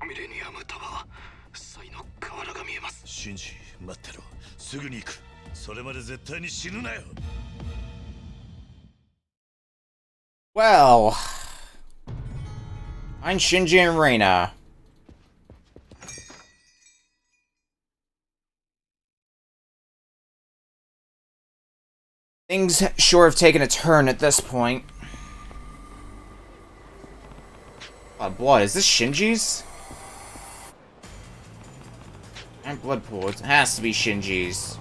ミレニアムタワー、サイの河原が見えます。シンジ、待ってろ。すぐに行く。それまで絶対に死ぬなよ。Well, I'm Shinji and Reina. Things sure have taken a turn at this point. Blood. Is this Shinji's? And blood pool. It has to be Shinji's.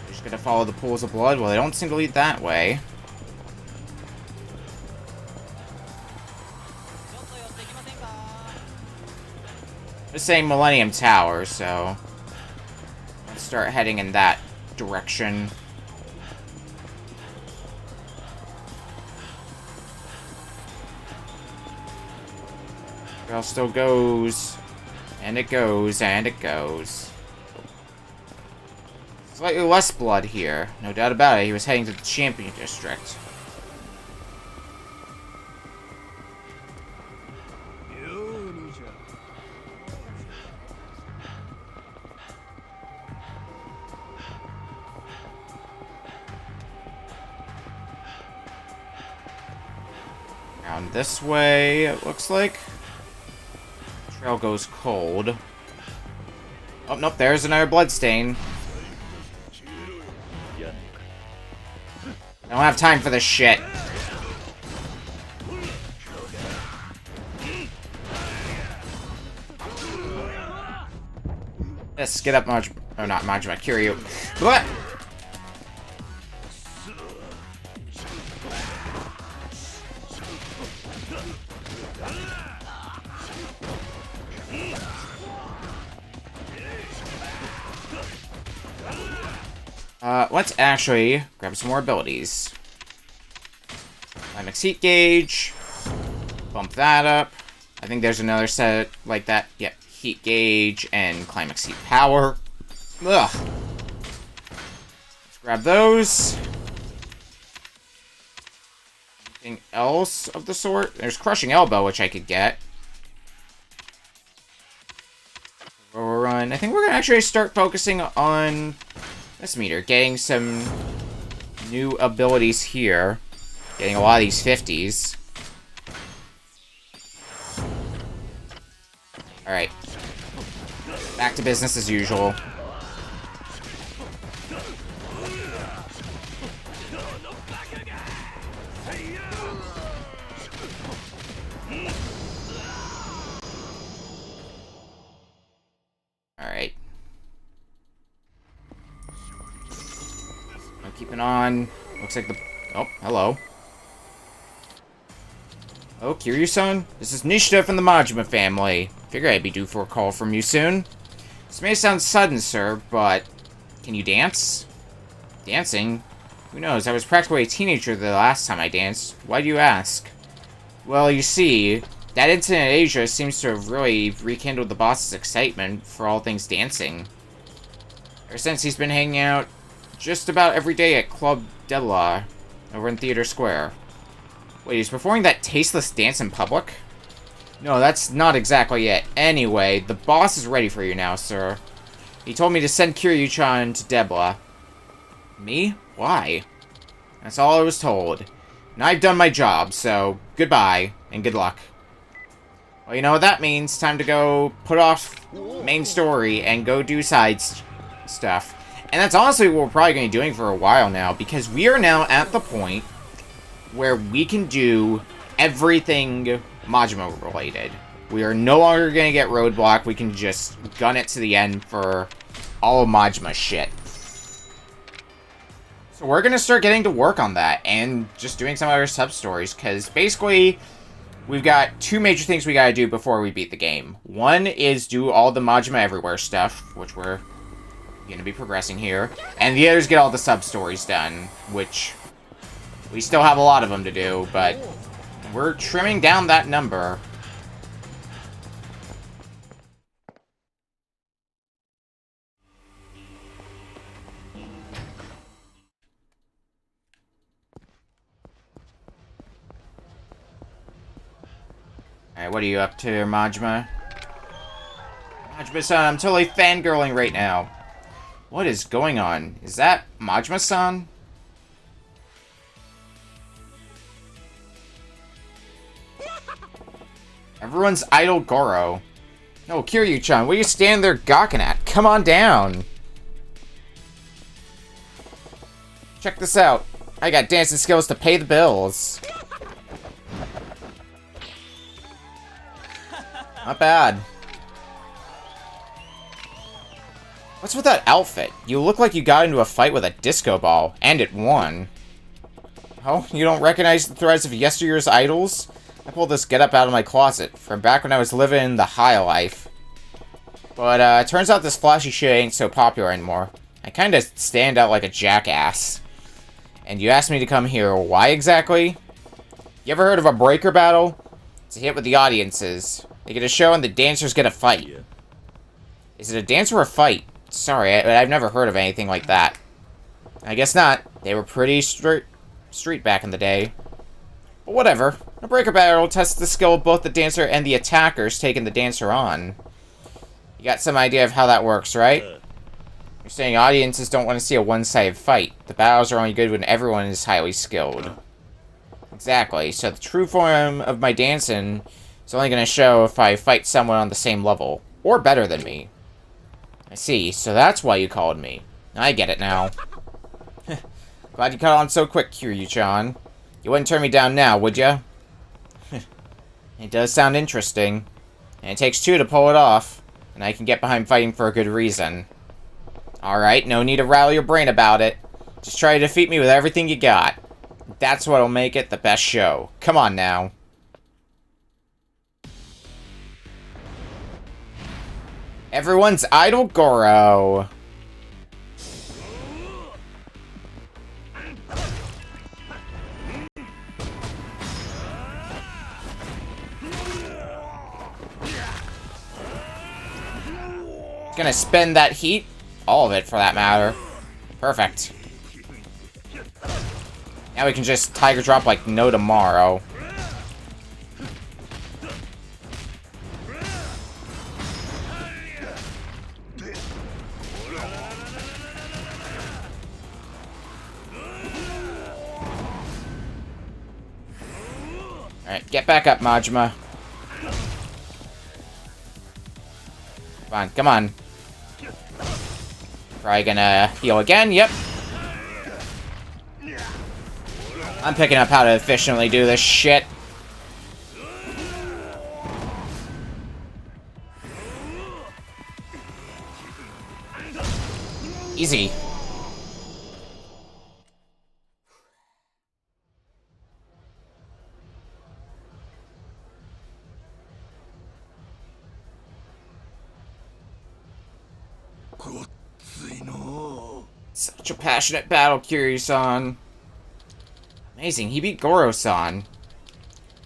We're just gonna follow the pools of blood? Well, they don't seem to lead that way. They're saying Millennium Tower, so let's start heading in that direction. Girl still goes, and it goes, and it goes. Slightly less blood here, no doubt about it. He was heading to the Champion District. Down this way, it looks like. Trail goes cold. Oh, nope, there's another bloodstain. I don't have time for this shit. Yes, get up, Maj... Oh, not Majima, Kiryu. What? Let's actually grab some more abilities. Climax heat gauge. Bump that up. I think there's another set like that. Yep, heat gauge and climax heat power. Ugh. Let's grab those. Anything else of the sort? There's crushing elbow, which I could get. Run. I think we're gonna actually start focusing on this meter, getting some new abilities here. Getting a lot of these 50s. Alright. Back to business as usual. Alright. I'm keeping on. Looks like the... Oh, hello. Oh, Kiryu-san? This is Nishida from the Majima family. Figure I'd be due for a call from you soon. This may sound sudden, sir, but... Can you dance? Dancing? Who knows, I was practically a teenager the last time I danced. Why do you ask? Well, you see, that incident in Asia seems to have really rekindled the boss's excitement for all things dancing. Ever since he's been hanging out just about every day at Club Debla over in Theater Square. Wait, he's performing that tasteless dance in public? No, that's not exactly it. Anyway, the boss is ready for you now, sir. He told me to send Kiryu-chan to Debla. Me? Why? That's all I was told. And I've done my job, so goodbye, and good luck. Well, you know what that means. Time to go put off main story and go do side stuff. And that's honestly what we're probably going to be doing for a while now, because we are now at the point where we can do everything Majima related. We are no longer going to get roadblock. We can just gun it to the end for all of Majima shit. So we're going to start getting to work on that and just doing some other sub-stories, because basically we've got two major things we got to do before we beat the game. One is do all the Majima Everywhere stuff, which we're going to be progressing here, and the other is get all the sub-stories done, which we still have a lot of them to do, but we're trimming down that number. Alright, what are you up to, Majima? Majima-san, I'm totally fangirling right now. What is going on? Is that Majima-san? Everyone's idol Goro. No, Kiryu-chan, what are you standing there gawking at? Come on down. Check this out. I got dancing skills to pay the bills. Not bad. What's with that outfit? You look like you got into a fight with a disco ball, and it won. Oh, you don't recognize the threads of yesteryear's idols? I pulled this getup out of my closet, from back when I was living the high life. But, it turns out this flashy shit ain't so popular anymore. I kinda stand out like a jackass. And you asked me to come here, why exactly? You ever heard of a breaker battle? It's a hit with the audiences. They get a show and the dancers get a fight. Yeah. Is it a dance or a fight? Sorry, I've never heard of anything like that. I guess not. They were pretty street back in the day. But whatever. A breaker battle tests the skill of both the dancer and the attackers taking the dancer on. You got some idea of how that works, right? You're saying audiences don't want to see a one-sided fight. The battles are only good when everyone is highly skilled. Exactly. So the true form of my dancing is only going to show if I fight someone on the same level. Or better than me. I see. So that's why you called me. I get it now. Glad you caught on so quick, Kiryu-chan. You wouldn't turn me down now, would ya? It does sound interesting. And it takes two to pull it off. And I can get behind fighting for a good reason. Alright, no need to rattle your brain about it. Just try to defeat me with everything you got. That's what'll make it the best show. Come on now. Everyone's idol Goro. Gonna spend that heat. All of it, for that matter. Perfect. Now we can just Tiger Drop like no tomorrow. Alright, get back up, Majima. Come on, come on. Probably gonna heal again, yep. I'm picking up how to efficiently do this shit. Easy. Such a passionate battle, Kiryu-san. Amazing, he beat Goro-san.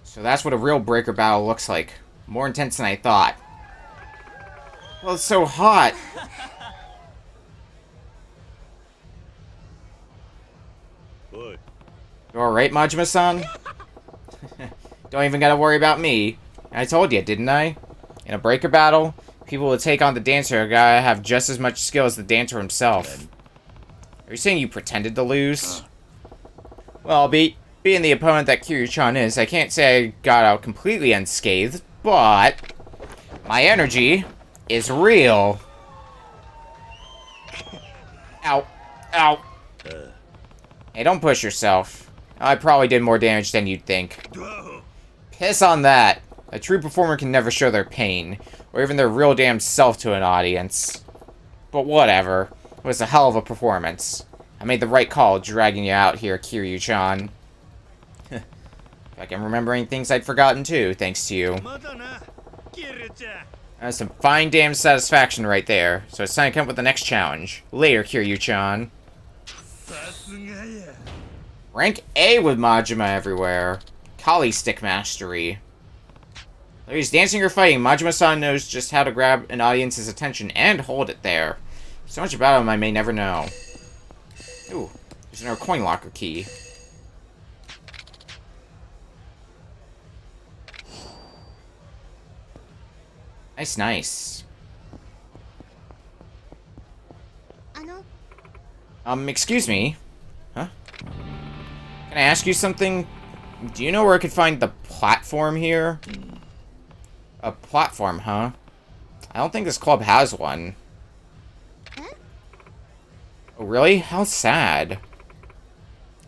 So that's what a real breaker battle looks like. More intense than I thought. Well, it's so hot. You alright, Majima-san? Don't even gotta worry about me. I told you, didn't I? In a breaker battle, people who take on the dancer gotta have just as much skill as the dancer himself. Are you saying you pretended to lose? Well, being the opponent that Kiryu-chan is, I can't say I got out completely unscathed, but my energy is real. Ow. Ow. Hey, don't push yourself. I probably did more damage than you'd think. Piss on that. A true performer can never show their pain, or even their real damn self to an audience. But whatever. It was a hell of a performance. I made the right call dragging you out here, Kiryu-chan. Like I'm remembering things I'd forgotten too, thanks to you. That's some fine damn satisfaction right there. So it's time to come up with the next challenge. Later, Kiryu-chan. Rank A with Majima everywhere. Kali stick mastery. Whether he's dancing or fighting, Majima-san knows just how to grab an audience's attention and hold it there. So much about him I may never know. Ooh, there's another coin locker key. Nice, nice. Excuse me? Huh? Can I ask you something? Do you know where I could find the platform here? A platform, huh? I don't think this club has one. Oh, really? How sad.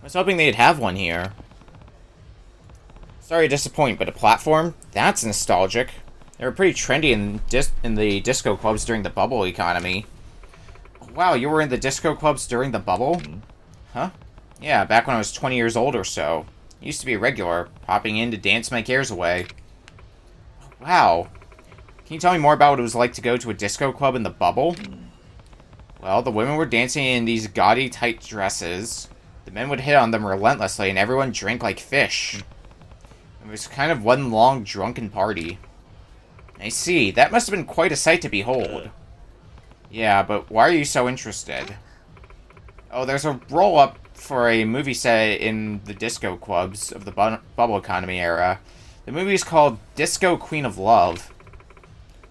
I was hoping they'd have one here. Sorry to disappoint, but a platform? That's nostalgic. They were pretty trendy in the disco clubs during the bubble economy. Wow, you were in the disco clubs during the bubble? Huh? Yeah, back when I was 20 years old or so. Used to be a regular, popping in to dance my cares away. Wow. Can you tell me more about what it was like to go to a disco club in the bubble? Well, the women were dancing in these gaudy tight dresses. The men would hit on them relentlessly, and everyone drank like fish. It was kind of one long drunken party. I see. That must have been quite a sight to behold. Yeah, but why are you so interested? Oh, there's a roll-up for a movie set in the disco clubs of the bubble economy era. The movie is called Disco Queen of Love.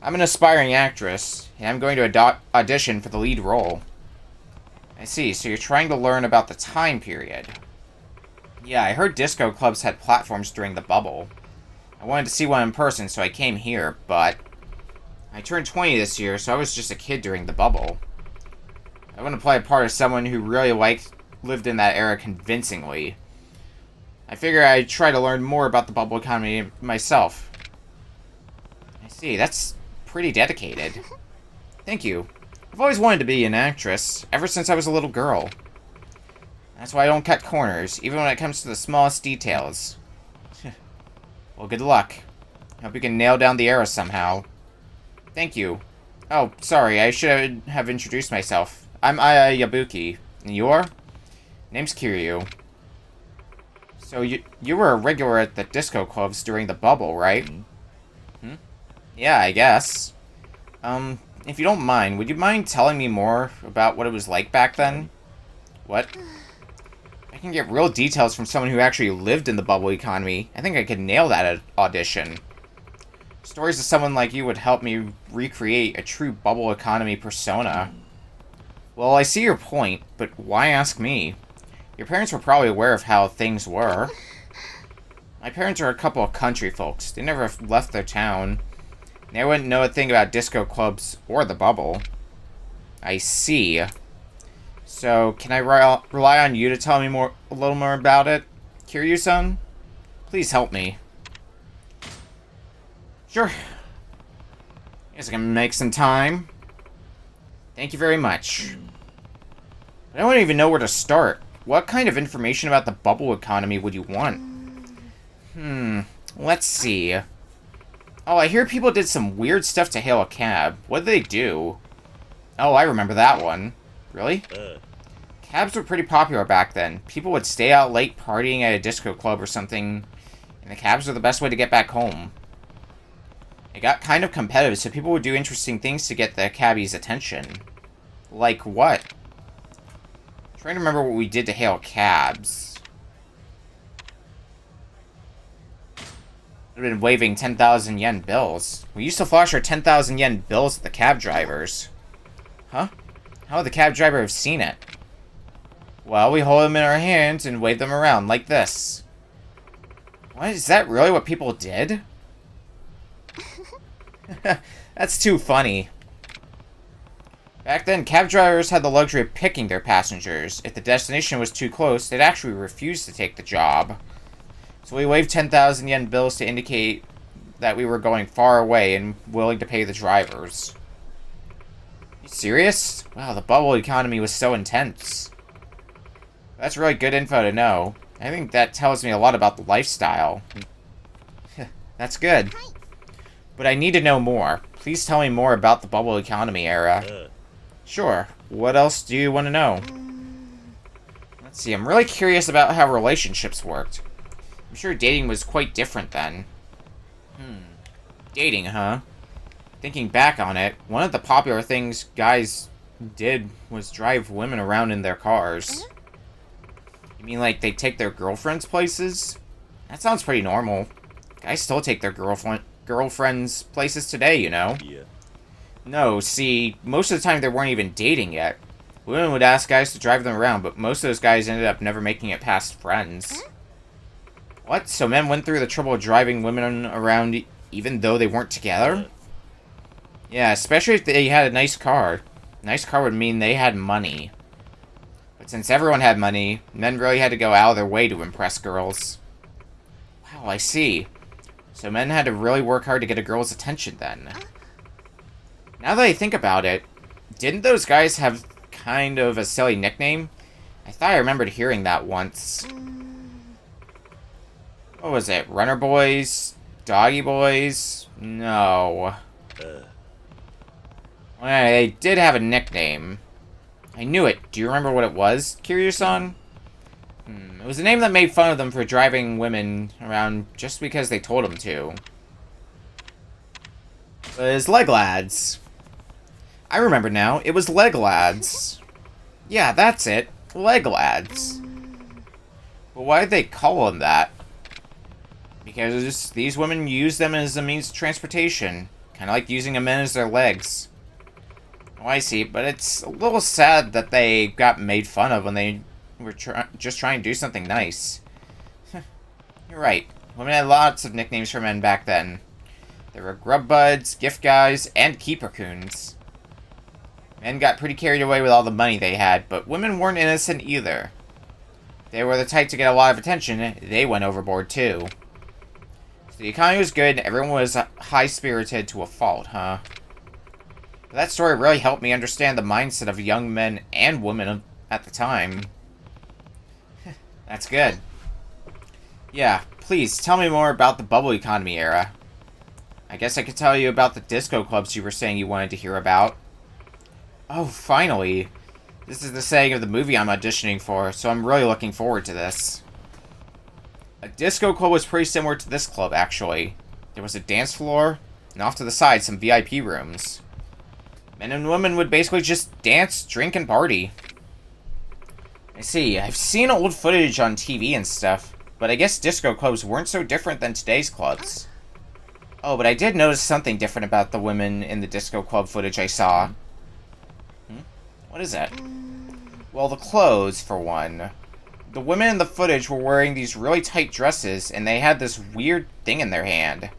I'm an aspiring actress, and I'm going to audition for the lead role. I see, so you're trying to learn about the time period. Yeah, I heard disco clubs had platforms during the bubble. I wanted to see one in person, so I came here, but I turned 20 this year, so I was just a kid during the bubble. I want to play a part of someone who really lived in that era convincingly. I figure I'd try to learn more about the bubble economy myself. I see, that's pretty dedicated. Thank you. I've always wanted to be an actress, ever since I was a little girl. That's why I don't cut corners, even when it comes to the smallest details. Well, good luck. Hope you can nail down the era somehow. Thank you. Oh, sorry, I should have introduced myself. I'm Aya Yabuki. And you're? Name's Kiryu. So you were a regular at the disco clubs during the bubble, right? Hmm? Yeah, I guess. if you don't mind, would you mind telling me more about what it was like back then? What? I can get real details from someone who actually lived in the bubble economy. I think I could nail that at audition. Stories of someone like you would help me recreate a true bubble economy persona. Well, I see your point, but why ask me? Your parents were probably aware of how things were. My parents are a couple of country folks. They never left their town. They wouldn't know a thing about disco clubs or the bubble. I see. So, can I rely on you to tell me a little more about it? Kiryu-san? Please help me. Sure. Guess I can make some time. Thank you very much. I don't even know where to start. What kind of information about the bubble economy would you want? Let's see. Oh, I hear people did some weird stuff to hail a cab. What did they do? Oh, I remember that one. Really? Cabs were pretty popular back then. People would stay out late partying at a disco club or something, and the cabs were the best way to get back home. It got kind of competitive, so people would do interesting things to get the cabbie's attention. Like what? I'm trying to remember what we did to hail cabs. We've been waving 10,000 yen bills. We used to flash our 10,000 yen bills at the cab drivers. Huh? How would the cab driver have seen it? Well, we hold them in our hands and wave them around like this. What? Is that really what people did? That's too funny. Back then, cab drivers had the luxury of picking their passengers. If the destination was too close, they'd actually refuse to take the job. So we waved 10,000 yen bills to indicate that we were going far away and willing to pay the drivers. You serious? Wow, the bubble economy was so intense. That's really good info to know. I think that tells me a lot about the lifestyle. That's good. But I need to know more. Please tell me more about the bubble economy era. Sure. What else do you want to know? Let's see, I'm really curious about how relationships worked. I'm sure dating was quite different then. Dating, huh? Thinking back on it, one of the popular things guys did was drive women around in their cars. You mean like they take their girlfriends places? That sounds pretty normal. Guys still take their girlfriends places today, you know? Yeah. No, see, most of the time they weren't even dating yet. Women would ask guys to drive them around, but most of those guys ended up never making it past friends. What? So men went through the trouble of driving women around even though they weren't together? Yeah, especially if they had a nice car. A nice car would mean they had money. But since everyone had money, men really had to go out of their way to impress girls. Wow, I see. So men had to really work hard to get a girl's attention then. Now that I think about it, didn't those guys have kind of a silly nickname? I thought I remembered hearing that once. What was it? Runner Boys? Doggy Boys? No. Well, they did have a nickname. I knew it. Do you remember what it was, Kiryu-san? It was a name that made fun of them for driving women around just because they told them to. It was Leg Lads. I remember now. It was Leg Lads. Yeah, that's it. Leg Lads. But why did they call them that? Because these women use them as a means of transportation. Kind of like using a men as their legs. Oh, I see. But it's a little sad that they got made fun of when they were just trying to do something nice. You're right. Women had lots of nicknames for men back then. There were grub buds, gift guys, and keeper coons. Men got pretty carried away with all the money they had, but women weren't innocent either. They were the type to get a lot of attention. They went overboard too. So the economy was good, and everyone was high-spirited to a fault, huh? But that story really helped me understand the mindset of young men and women at the time. That's good. Yeah, please, tell me more about the bubble economy era. I guess I could tell you about the disco clubs you were saying you wanted to hear about. Oh, finally. This is the setting of the movie I'm auditioning for, so I'm really looking forward to this. A disco club was pretty similar to this club, actually. There was a dance floor, and off to the side, some VIP rooms. Men and women would basically just dance, drink, and party. I see, I've seen old footage on TV and stuff, but I guess disco clubs weren't so different than today's clubs. Oh, but I did notice something different about the women in the disco club footage I saw. What is that? Well, the clothes, for one. The women in the footage were wearing these really tight dresses, and they had this weird thing in their hand.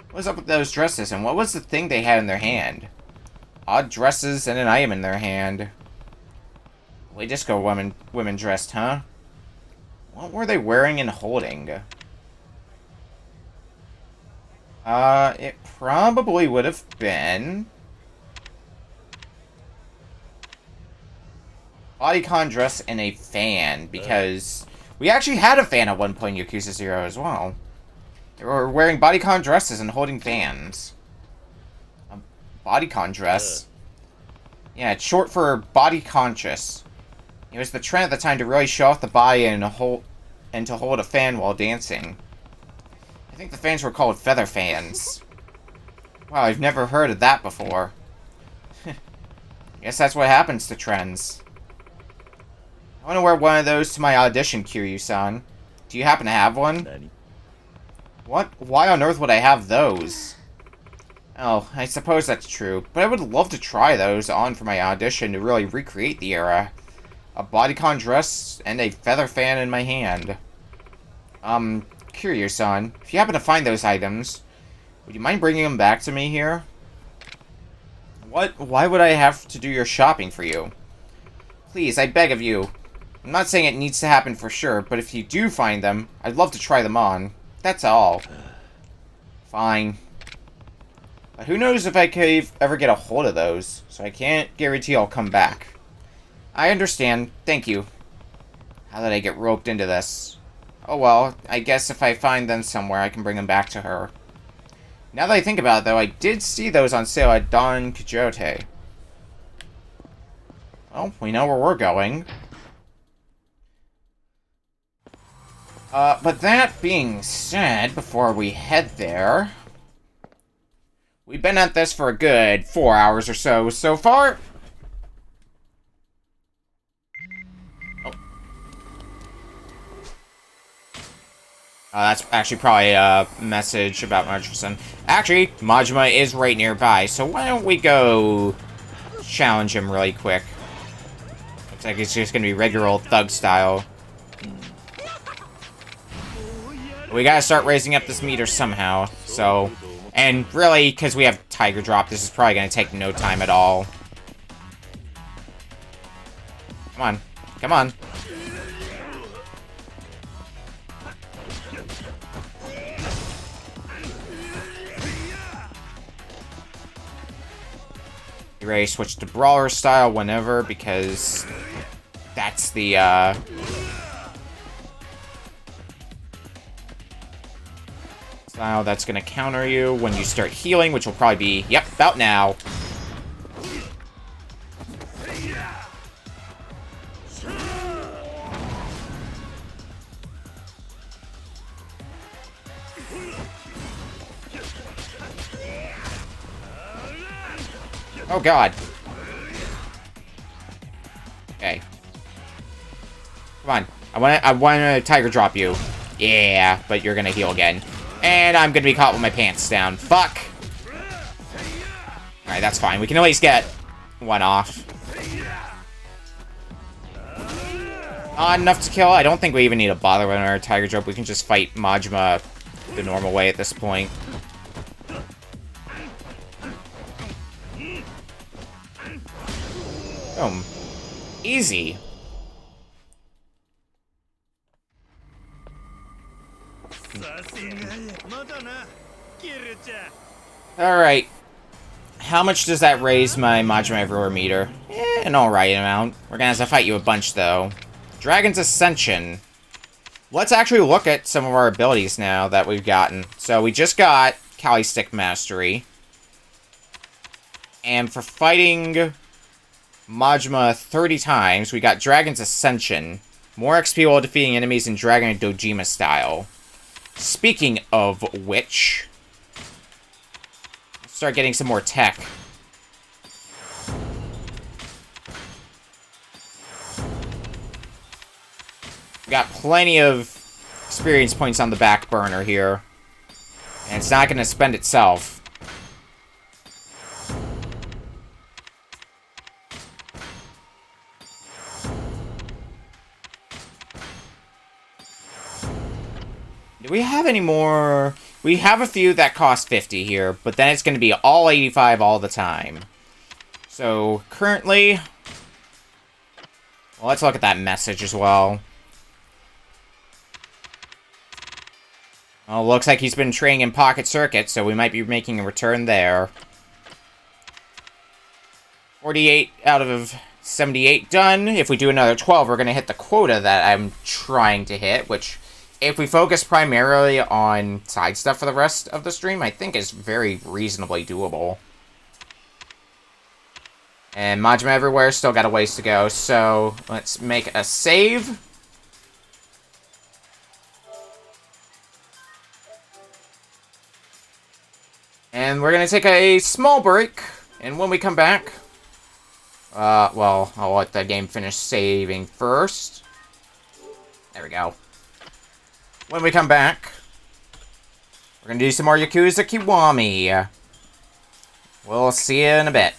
What was up with those dresses, and what was the thing they had in their hand? Odd dresses and an item in their hand. The way disco women dressed, huh? What were they wearing and holding? It probably would have been bodycon dress and a fan, because we actually had a fan at one point in Yakuza 0 as well. They were wearing bodycon dresses and holding fans. A bodycon dress? Yeah, it's short for body conscious. It was the trend at the time to really show off the body and to hold a fan while dancing. I think the fans were called feather fans. Wow, I've never heard of that before. Guess that's what happens to trends. I want to wear one of those to my audition, Kiryu-san. Do you happen to have one? What? Why on earth would I have those? Oh, I suppose that's true, but I would love to try those on for my audition to really recreate the era. A bodycon dress and a feather fan in my hand. Kiryu-san, if you happen to find those items, would you mind bringing them back to me here? What? Why would I have to do your shopping for you? Please, I beg of you. I'm not saying it needs to happen for sure, but if you do find them, I'd love to try them on. That's all. Fine. But who knows if I could ever get a hold of those, so I can't guarantee I'll come back. I understand. Thank you. How did I get roped into this? Oh well, I guess if I find them somewhere, I can bring them back to her. Now that I think about it, though, I did see those on sale at Don Quixote. Well, we know where we're going. But that being said, before we head there, we've been at this for a good 4 hours or so far. Oh. That's actually probably a message about Majima. Actually, Majima is right nearby, so why don't we go challenge him really quick. Looks like it's just gonna be regular old thug style. We gotta start raising up this meter somehow, so... And really, because we have Tiger Drop, this is probably gonna take no time at all. Come on. Come on. Be ready to switch to Brawler style whenever, because... That's the, style that's gonna counter you when you start healing, which will probably be, yep, about now. Oh god. Okay. Come on. I want to Tiger Drop you. Yeah, but you're gonna heal again. And I'm gonna be caught with my pants down. Fuck! Alright, that's fine. We can at least get one off. Enough to kill. I don't think we even need to bother with our Tiger Drop. We can just fight Majima the normal way at this point. Boom. Easy. Alright. How much does that raise my Majima Everywhere meter? An alright amount. We're gonna have to fight you a bunch, though. Dragon's Ascension. Let's actually look at some of our abilities now that we've gotten. So we just got Kali Stick Mastery. And for fighting Majima 30 times, we got Dragon's Ascension. More XP while defeating enemies in Dragon and Dojima style. Speaking of which, let's start getting some more tech. We got plenty of experience points on the back burner here. And it's not going to spend itself. Do we have any more? We have a few that cost 50 here, but then it's going to be all 85 all the time. So, currently... Well, let's look at that message as well. Well, looks like he's been training in Pocket Circuit, so we might be making a return there. 48 out of 78 done. If we do another 12, we're going to hit the quota that I'm trying to hit, which, if we focus primarily on side stuff for the rest of the stream, I think is very reasonably doable. And Majima Everywhere still got a ways to go, so let's make a save. And we're going to take a small break, and when we come back... well, I'll let the game finish saving first. There we go. When we come back, we're going to do some more Yakuza Kiwami. We'll see you in a bit.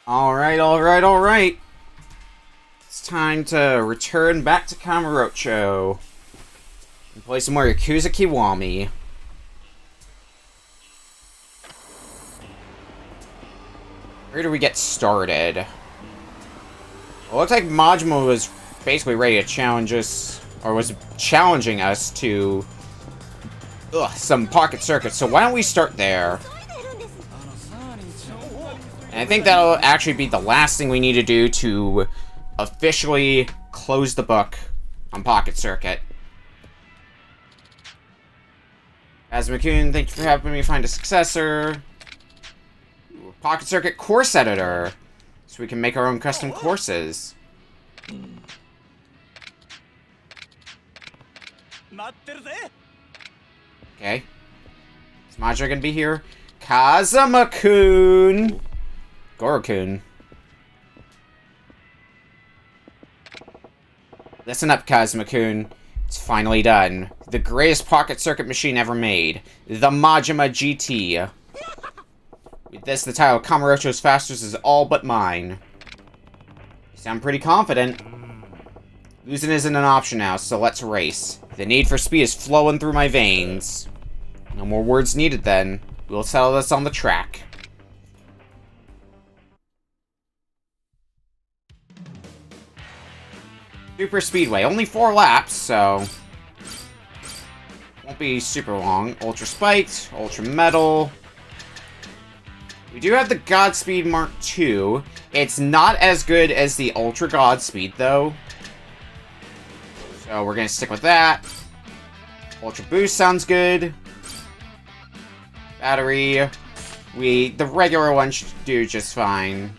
Alright, alright, alright. It's time to return back to Kamurocho and play some more Yakuza Kiwami. Where do we get started? Well, it looks like Majima was basically ready to challenge us, or was challenging us to some pocket circuits, so why don't we start there? And I think that'll actually be the last thing we need to do to officially close the book on Pocket Circuit. Asmakun, thank you for helping me find a successor. Ooh, Pocket Circuit course editor, so we can make our own custom courses. Okay. Is Majima gonna be here? Kazuma-kun! Goro-kun. Listen up, Kazuma-kun. It's finally done. The greatest pocket circuit machine ever made. The Majima GT. With this, the title Kamurocho's Fastest is all but mine. You sound pretty confident. Losing isn't an option now, so let's race. The need for speed is flowing through my veins. No more words needed then. We'll settle this on the track. Super Speedway. Only 4 laps, so won't be super long. Ultra Spiked, Ultra Metal. We do have the Godspeed Mark II. It's not as good as the Ultra Godspeed, though. So we're gonna stick with that. Ultra Boost sounds good. Battery. The regular one should do just fine.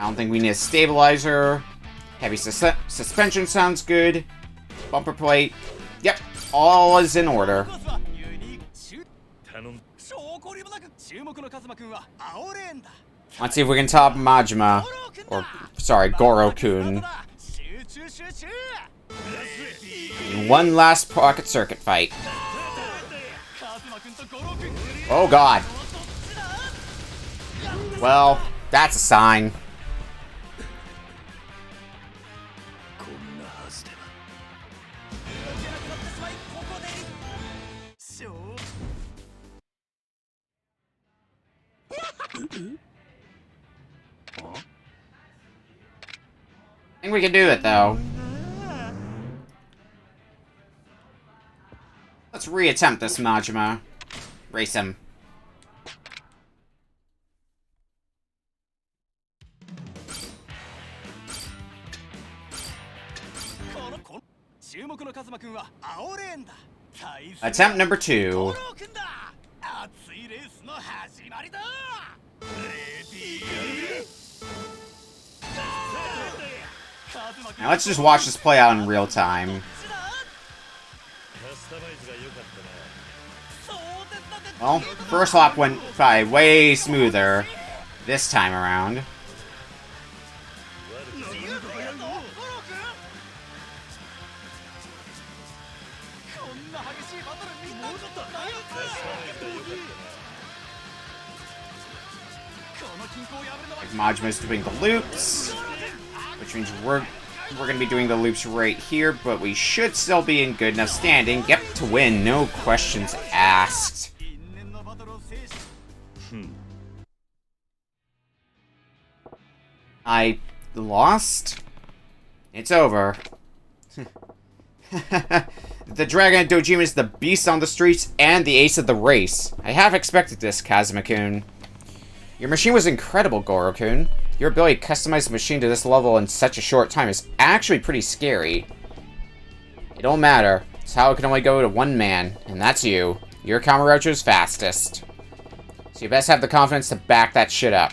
I don't think we need a stabilizer. Heavy suspension sounds good. Bumper plate. Yep, all is in order. Let's see if we can top Majima. Or, sorry, Goro-kun. In one last pocket circuit fight. Oh god. Well, that's a sign. I think we can do it, though. Let's reattempt this, Majima. Race him. Attempt number 2. Now let's just watch this play out in real time. Well, first lap went by way smoother this time around. Majima's doing the loops, which means we're going to be doing the loops right here, but we should still be in good enough standing. Yep, to win, no questions asked. I lost? It's over. The Dragon of Dojima is the beast on the streets and the ace of the race. I half expected this, Kazuma-kun. Your machine was incredible, Goro-kun. Your ability to customize the machine to this level in such a short time is actually pretty scary. It don't matter. It's how it can only go to one man, and that's you. You're Kamurocho's fastest. So you best have the confidence to back that shit up.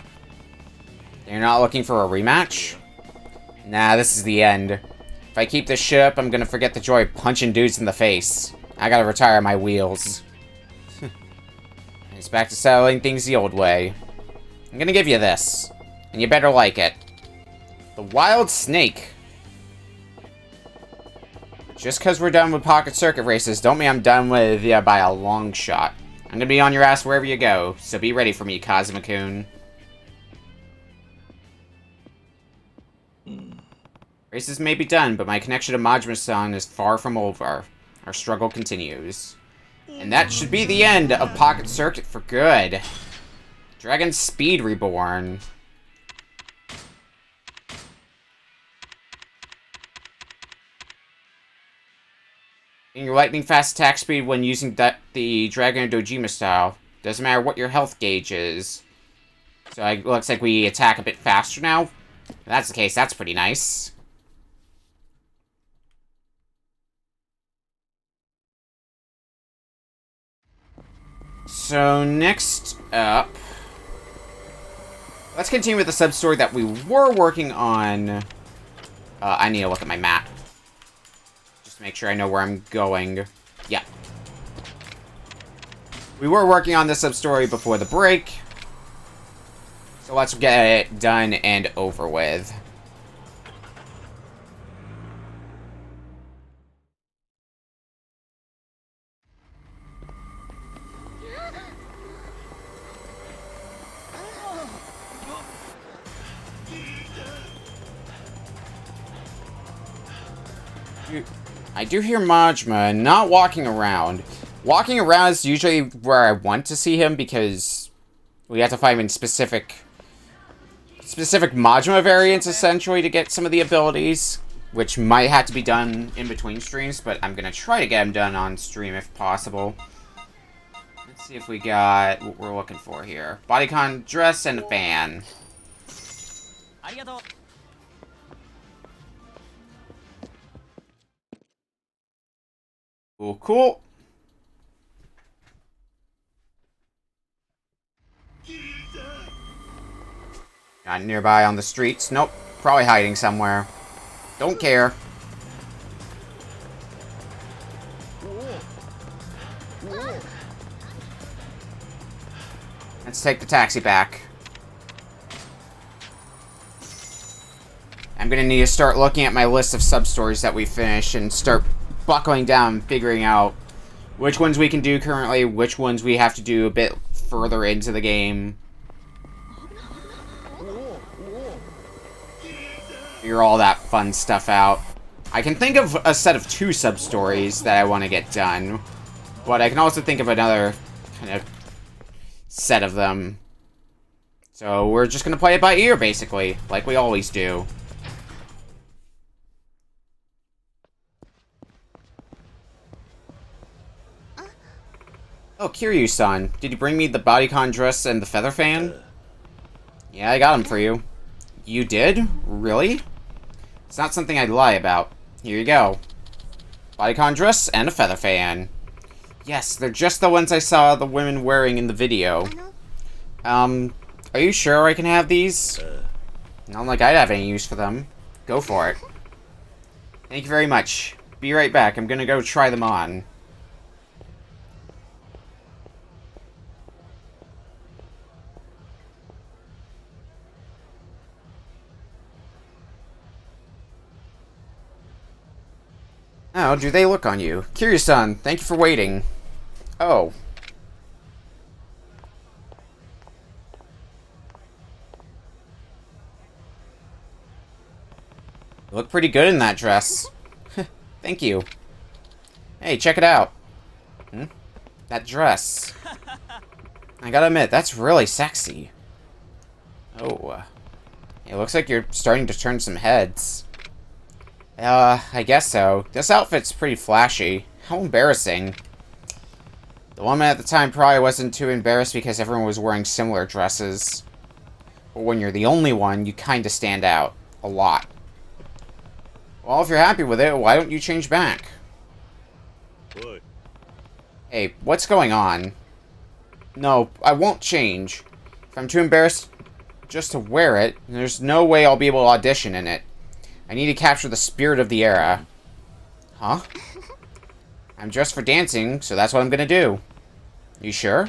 You're not looking for a rematch? Nah, this is the end. If I keep this shit up, I'm gonna forget the joy of punching dudes in the face. I gotta retire my wheels. It's back to settling things the old way. I'm gonna give you this, and you better like it. The Wild Snake. Just because we're done with pocket circuit races, don't mean I'm done with you by a long shot. I'm gonna be on your ass wherever you go, so be ready for me, Kazuma-kun. Races may be done, but my connection to Majima-san is far from over. Our struggle continues. And that should be the end of Pocket Circuit for good. Dragon Speed Reborn. In your lightning fast attack speed when using the Dragon Dojima style. Doesn't matter what your health gauge is. So it looks like we attack a bit faster now. If that's the case, that's pretty nice. So next up, let's continue with the sub-story that we were working on. I need to look at my map. Just to make sure I know where I'm going. Yeah. We were working on this sub-story before the break. So let's get it done and over with. I do hear Majima not walking around. Walking around is usually where I want to see him because we have to find him in specific Majima variants, essentially, to get some of the abilities, which might have to be done in between streams, but I'm going to try to get them done on stream if possible. Let's see if we got what we're looking for here. Bodycon dress and a fan. Cool, cool. Not nearby on the streets. Nope. Probably hiding somewhere. Don't care. Let's take the taxi back. I'm gonna need to start looking at my list of sub-stories that we finished and start buckling down and figuring out which ones we can do currently, which ones we have to do a bit further into the game. Figure all that fun stuff out. I can think of a set of 2 sub-stories that I want to get done, but I can also think of another kind of set of them. So we're just gonna play it by ear, basically, like we always do. Oh, Kiryu-san, did you bring me the bodycon dress and the feather fan? Yeah, I got them for you. You did? Really? It's not something I'd lie about. Here you go. Bodycon dress and a feather fan. Yes, they're just the ones I saw the women wearing in the video. Are you sure I can have these? Not like I'd have any use for them. Go for it. Thank you very much. Be right back. I'm gonna go try them on. How do they look on you? Kiryu-san, thank you for waiting. Oh. You look pretty good in that dress. Thank you. Hey, check it out. That dress. I gotta admit, that's really sexy. Oh. It looks like you're starting to turn some heads. I guess so. This outfit's pretty flashy. How embarrassing. The woman at the time probably wasn't too embarrassed because everyone was wearing similar dresses. But when you're the only one, you kinda stand out. A lot. Well, if you're happy with it, why don't you change back? What? Hey, what's going on? No, I won't change. If I'm too embarrassed just to wear it, there's no way I'll be able to audition in it. I need to capture the spirit of the era. Huh? I'm dressed for dancing, so that's what I'm gonna do. You sure?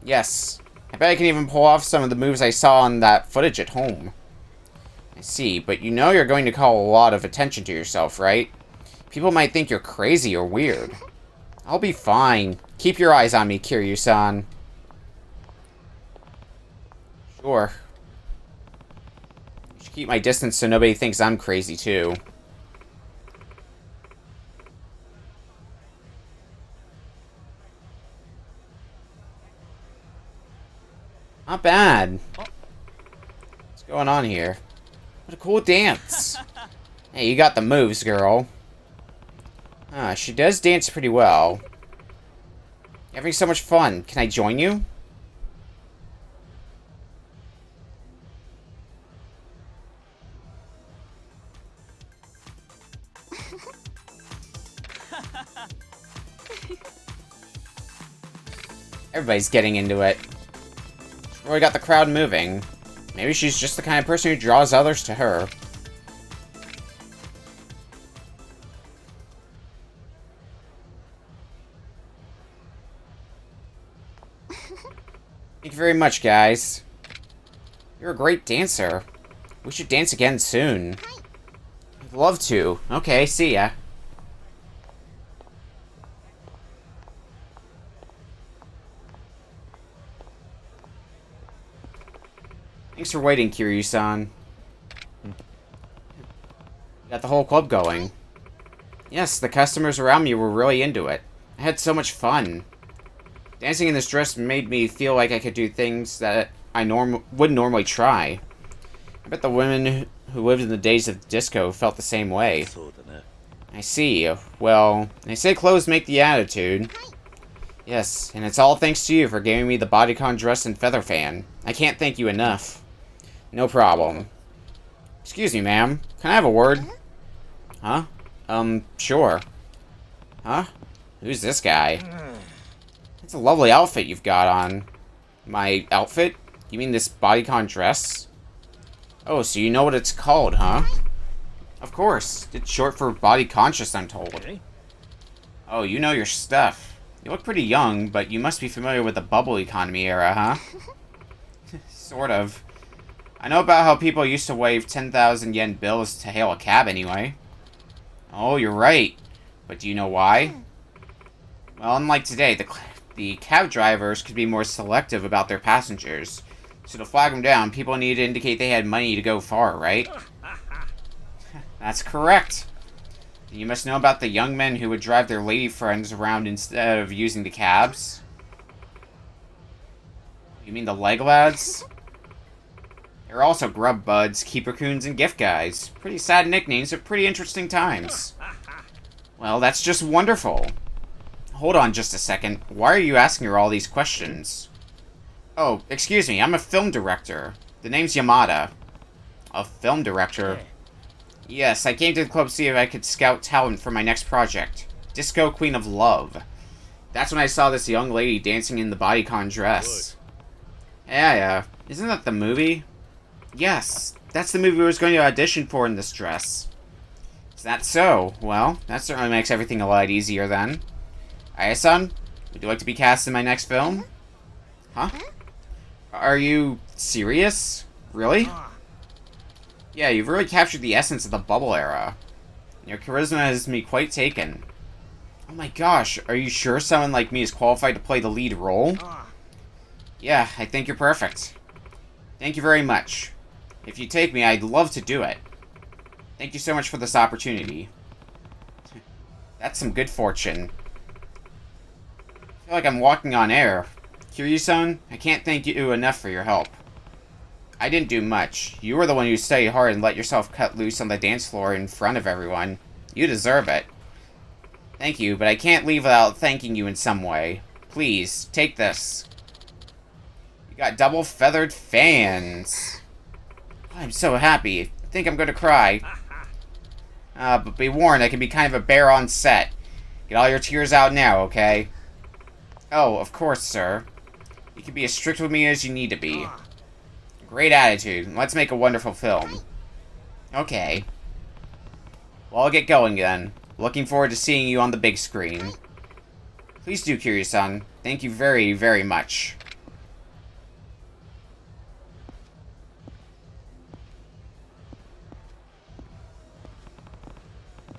Yes. I bet I can even pull off some of the moves I saw on that footage at home. I see, but you know you're going to call a lot of attention to yourself, right? People might think you're crazy or weird. I'll be fine. Keep your eyes on me, Should keep my distance so nobody thinks I'm crazy, too. Not bad. What's going on here? What a cool dance. Hey, you got the moves, girl. She does dance pretty well. You're having so much fun. Can I join you? Everybody's getting into it. She's really got the crowd moving. Maybe she's just the kind of person who draws others to her. Thank you very much, guys. You're a great dancer. We should dance again soon. I'd love to. Okay, see ya. Thanks for waiting, Kiryu-san. Got the whole club going. Yes, the customers around me were really into it. I had so much fun. Dancing in this dress made me feel like I could do things that I wouldn't normally try. I bet the women who lived in the days of disco felt the same way. I see. Well, they say clothes make the attitude. Yes, and it's all thanks to you for giving me the bodycon dress and feather fan. I can't thank you enough. No problem. Excuse me, ma'am. Can I have a word? Huh? Sure. Huh? Who's this guy? It's a lovely outfit you've got on. My outfit? You mean this bodycon dress? Oh, so you know what it's called, huh? Of course. It's short for body conscious, I'm told. Oh, you know your stuff. You look pretty young, but you must be familiar with the bubble economy era, huh? Sort of. I know about how people used to wave 10,000 yen bills to hail a cab anyway. Oh, you're right. But do you know why? Well, unlike today, the cab drivers could be more selective about their passengers. So to flag them down, people need to indicate they had money to go far, right? That's correct. You must know about the young men who would drive their lady friends around instead of using the cabs. You mean the leg lads? There are also grub buds, keeper coons, and gift guys. Pretty sad nicknames, but pretty interesting times. Well, that's just wonderful. Hold on just a second. Why are you asking her all these questions? Oh, excuse me, I'm a film director. The name's Yamada. A film director? Yes, I came to the club to see if I could scout talent for my next project. Disco Queen of Love. That's when I saw this young lady dancing in the bodycon dress. Yeah. Isn't that the movie? Yes, that's the movie I was going to audition for in this dress. Is that so? Well, that certainly makes everything a lot easier then. Aya-san, would you like to be cast in my next film? Huh? Are you serious? Really? Yeah, you've really captured the essence of the bubble era. Your charisma has me quite taken. Oh my gosh, are you sure someone like me is qualified to play the lead role? Yeah, I think you're perfect. Thank you very much. If you take me, I'd love to do it. Thank you so much for this opportunity. That's some good fortune. I feel like I'm walking on air. Kiryu-san, I can't thank you enough for your help. I didn't do much. You were the one who studied hard and let yourself cut loose on the dance floor in front of everyone. You deserve it. Thank you, but I can't leave without thanking you in some way. Please, take this. You got double feathered fans. I'm so happy. I think I'm gonna cry. But be warned, I can be kind of a bear on set. Get all your tears out now, okay? Oh, of course, sir. You can be as strict with me as you need to be. Great attitude. Let's make a wonderful film. Okay. Well, I'll get going then. Looking forward to seeing you on the big screen. Please do, Kiryu-san. Thank you very, very much.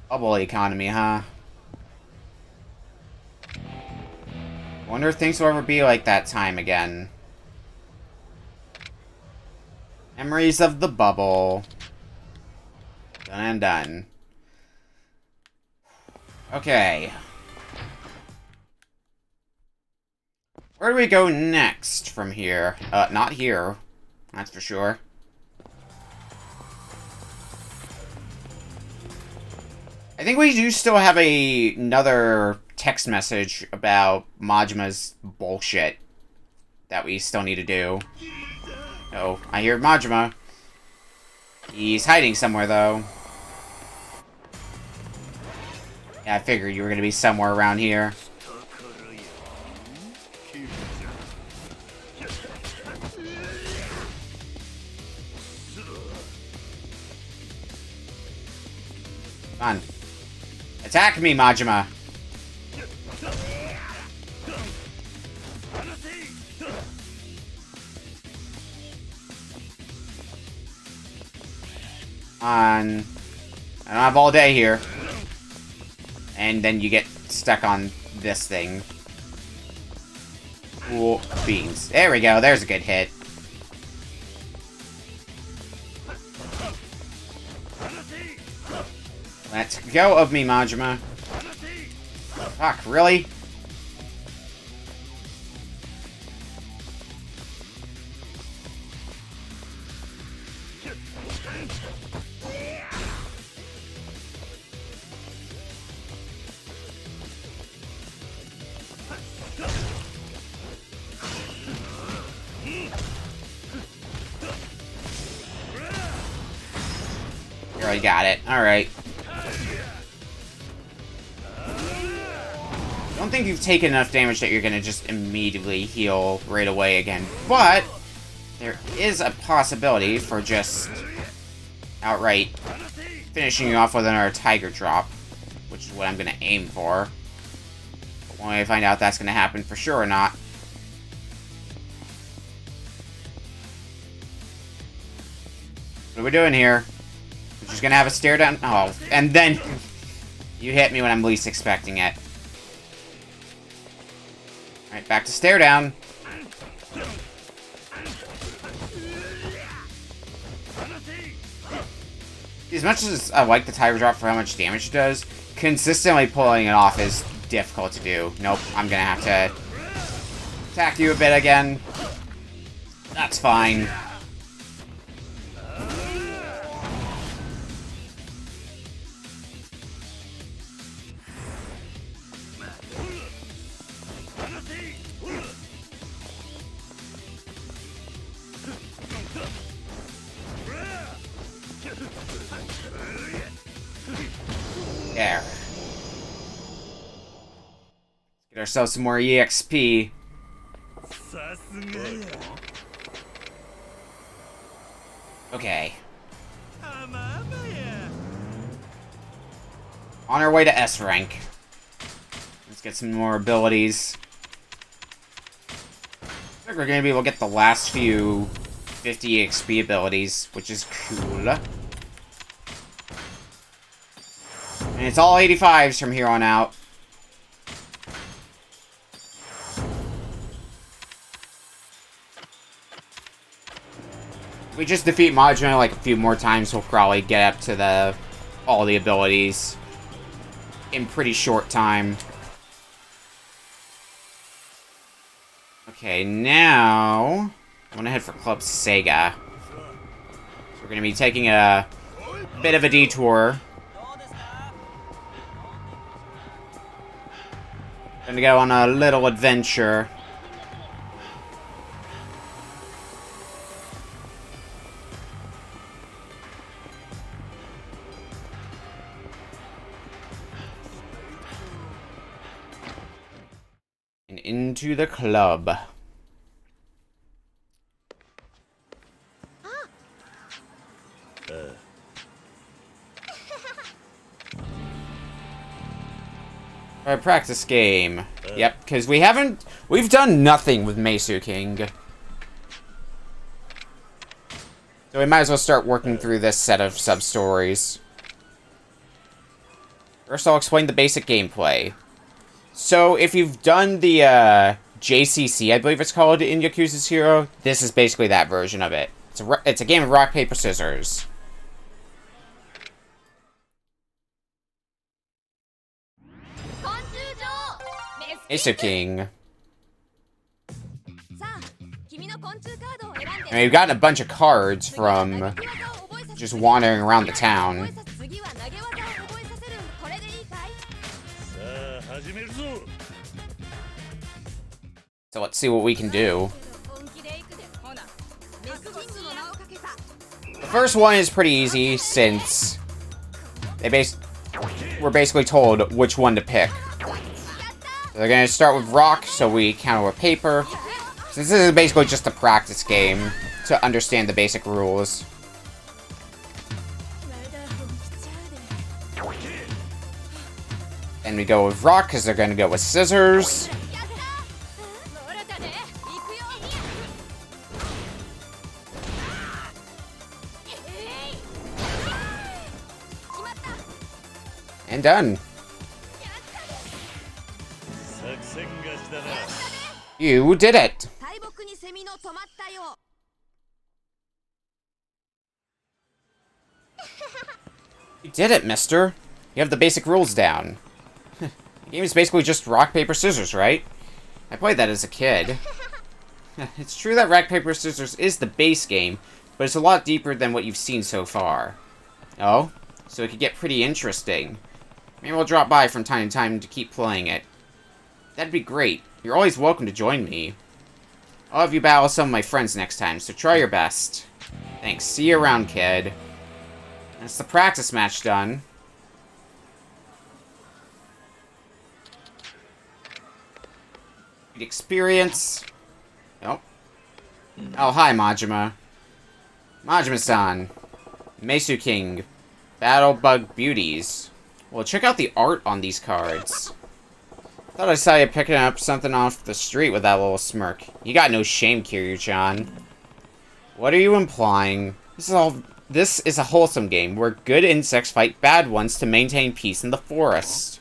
Bubble economy, huh? Wonder if things will ever be like that time again. Memories of the bubble. Done and done. Okay. Where do we go next from here? Not here. That's for sure. I think we do still have another text message about Majima's bullshit that we still need to do. Oh, I hear Majima. He's hiding somewhere, though. Yeah, I figured you were going to be somewhere around here. Come on. Attack me, Majima! I don't have all day here. And then you get stuck on this thing. Cool beans. There we go, there's a good hit. Let go of me, Majima. Fuck, really? You already got it. Alright. I don't think you've taken enough damage that you're gonna just immediately heal right away again. But there is a possibility for just outright finishing you off with another Tiger Drop, which is what I'm gonna aim for. But when I find out that's gonna happen for sure or not. What are we doing here? We're just gonna have a stare down. Oh, and then you hit me when I'm least expecting it. Alright, back to stare down. As much as I like the Tiger Drop for how much damage it does, consistently pulling it off is difficult to do. Nope, I'm gonna have to attack you a bit again. That's fine. There. Let's get ourselves some more EXP. Okay. On our way to S rank. Let's get some more abilities. I think we're gonna be able to get the last few 50 EXP abilities, which is cool. And it's all 85s from here on out. If we just defeat Majima like a few more times, we'll probably get up to all the abilities in pretty short time. Okay, now I'm gonna head for Club Sega. So we're gonna be taking a bit of a detour. Gonna go on a little adventure. And into the club. Our practice game. Yep, because we've done nothing with Meisu King. So we might as well start working through this set of sub-stories. First, I'll explain the basic gameplay. So, if you've done the JCC, I believe it's called, in Yakuza 0, this is basically that version of it. It's a game of rock, paper, scissors. Ace King. And we've gotten a bunch of cards from just wandering around the town. So let's see what we can do. The first one is pretty easy since we're basically told which one to pick. So they're gonna start with rock, so we counter with paper. Since this is basically just a practice game to understand the basic rules. And we go with rock because they're gonna go with scissors. And done. You did it! You did it, mister. You have the basic rules down. The game is basically just rock, paper, scissors, right? I played that as a kid. It's true that rock, paper, scissors is the base game, but it's a lot deeper than what you've seen so far. Oh? So it could get pretty interesting. Maybe we'll drop by from time to time to keep playing it. That'd be great. You're always welcome to join me. I'll have you battle some of my friends next time, so try your best. Thanks. See you around, kid. That's the practice match done. Experience. Oh. Oh, hi, Majima. Majima-san. Mesu King. Battle Bug Beauties. Well, check out the art on these cards. Thought I saw you picking up something off the street with that little smirk. You got no shame, Kiryu-chan. What are you implying? This is a wholesome game where good insects fight bad ones to maintain peace in the forest.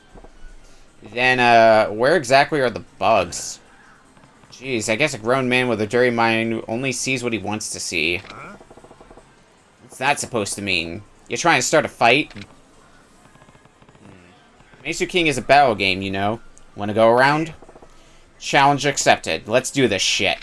Then, where exactly are the bugs? Jeez, I guess a grown man with a dirty mind only sees what he wants to see. What's that supposed to mean? You're trying to start a fight? Mesu King is a battle game, you know. Wanna go around? Challenge accepted. Let's do this shit.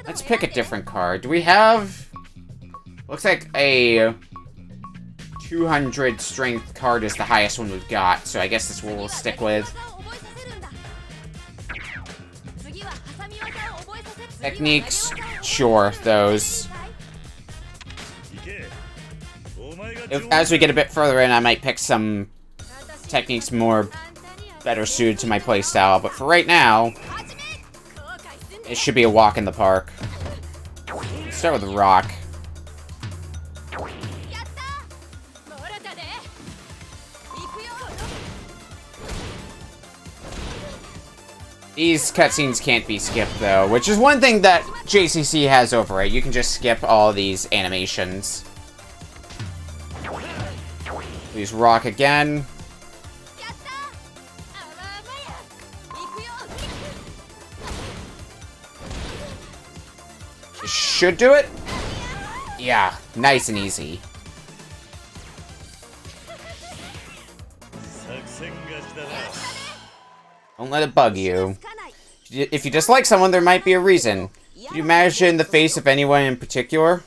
Let's pick a different card. Do we have... Looks like a 200 strength card is the highest one we've got, so I guess this we'll stick with. Techniques, sure, those. As we get a bit further in, I might pick some techniques better suited to my playstyle, but for right now, it should be a walk in the park. Let's start with rock. These cutscenes can't be skipped, though, which is one thing that JCC has over it. You can just skip all these animations. Use rock again. This should do it. Yeah, nice and easy. Don't let it bug you. If you dislike someone, there might be a reason. Could you imagine the face of anyone in particular?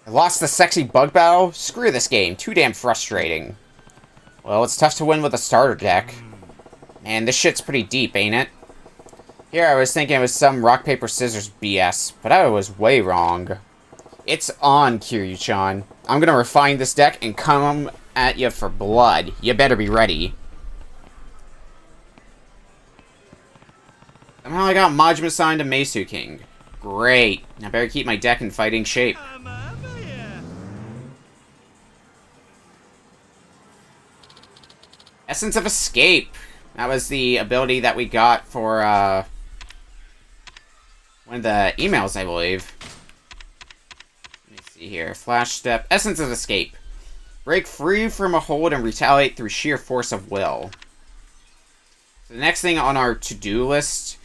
I lost the sexy bug battle? Screw this game. Too damn frustrating. Well, it's tough to win with a starter deck. Man, this shit's pretty deep, ain't it? Here I was thinking it was some rock, paper, scissors BS, but I was way wrong. It's on, Kiryu-chan. I'm gonna refine this deck and come at you for blood. You better be ready. Somehow I got Majima-san to Mesu King. Great. I better keep my deck in fighting shape. Essence of Escape. That was the ability that we got for, one of the emails, I believe. Let me see here. Flash Step. Essence of Escape. Break free from a hold and retaliate through sheer force of will. The next thing on our to-do list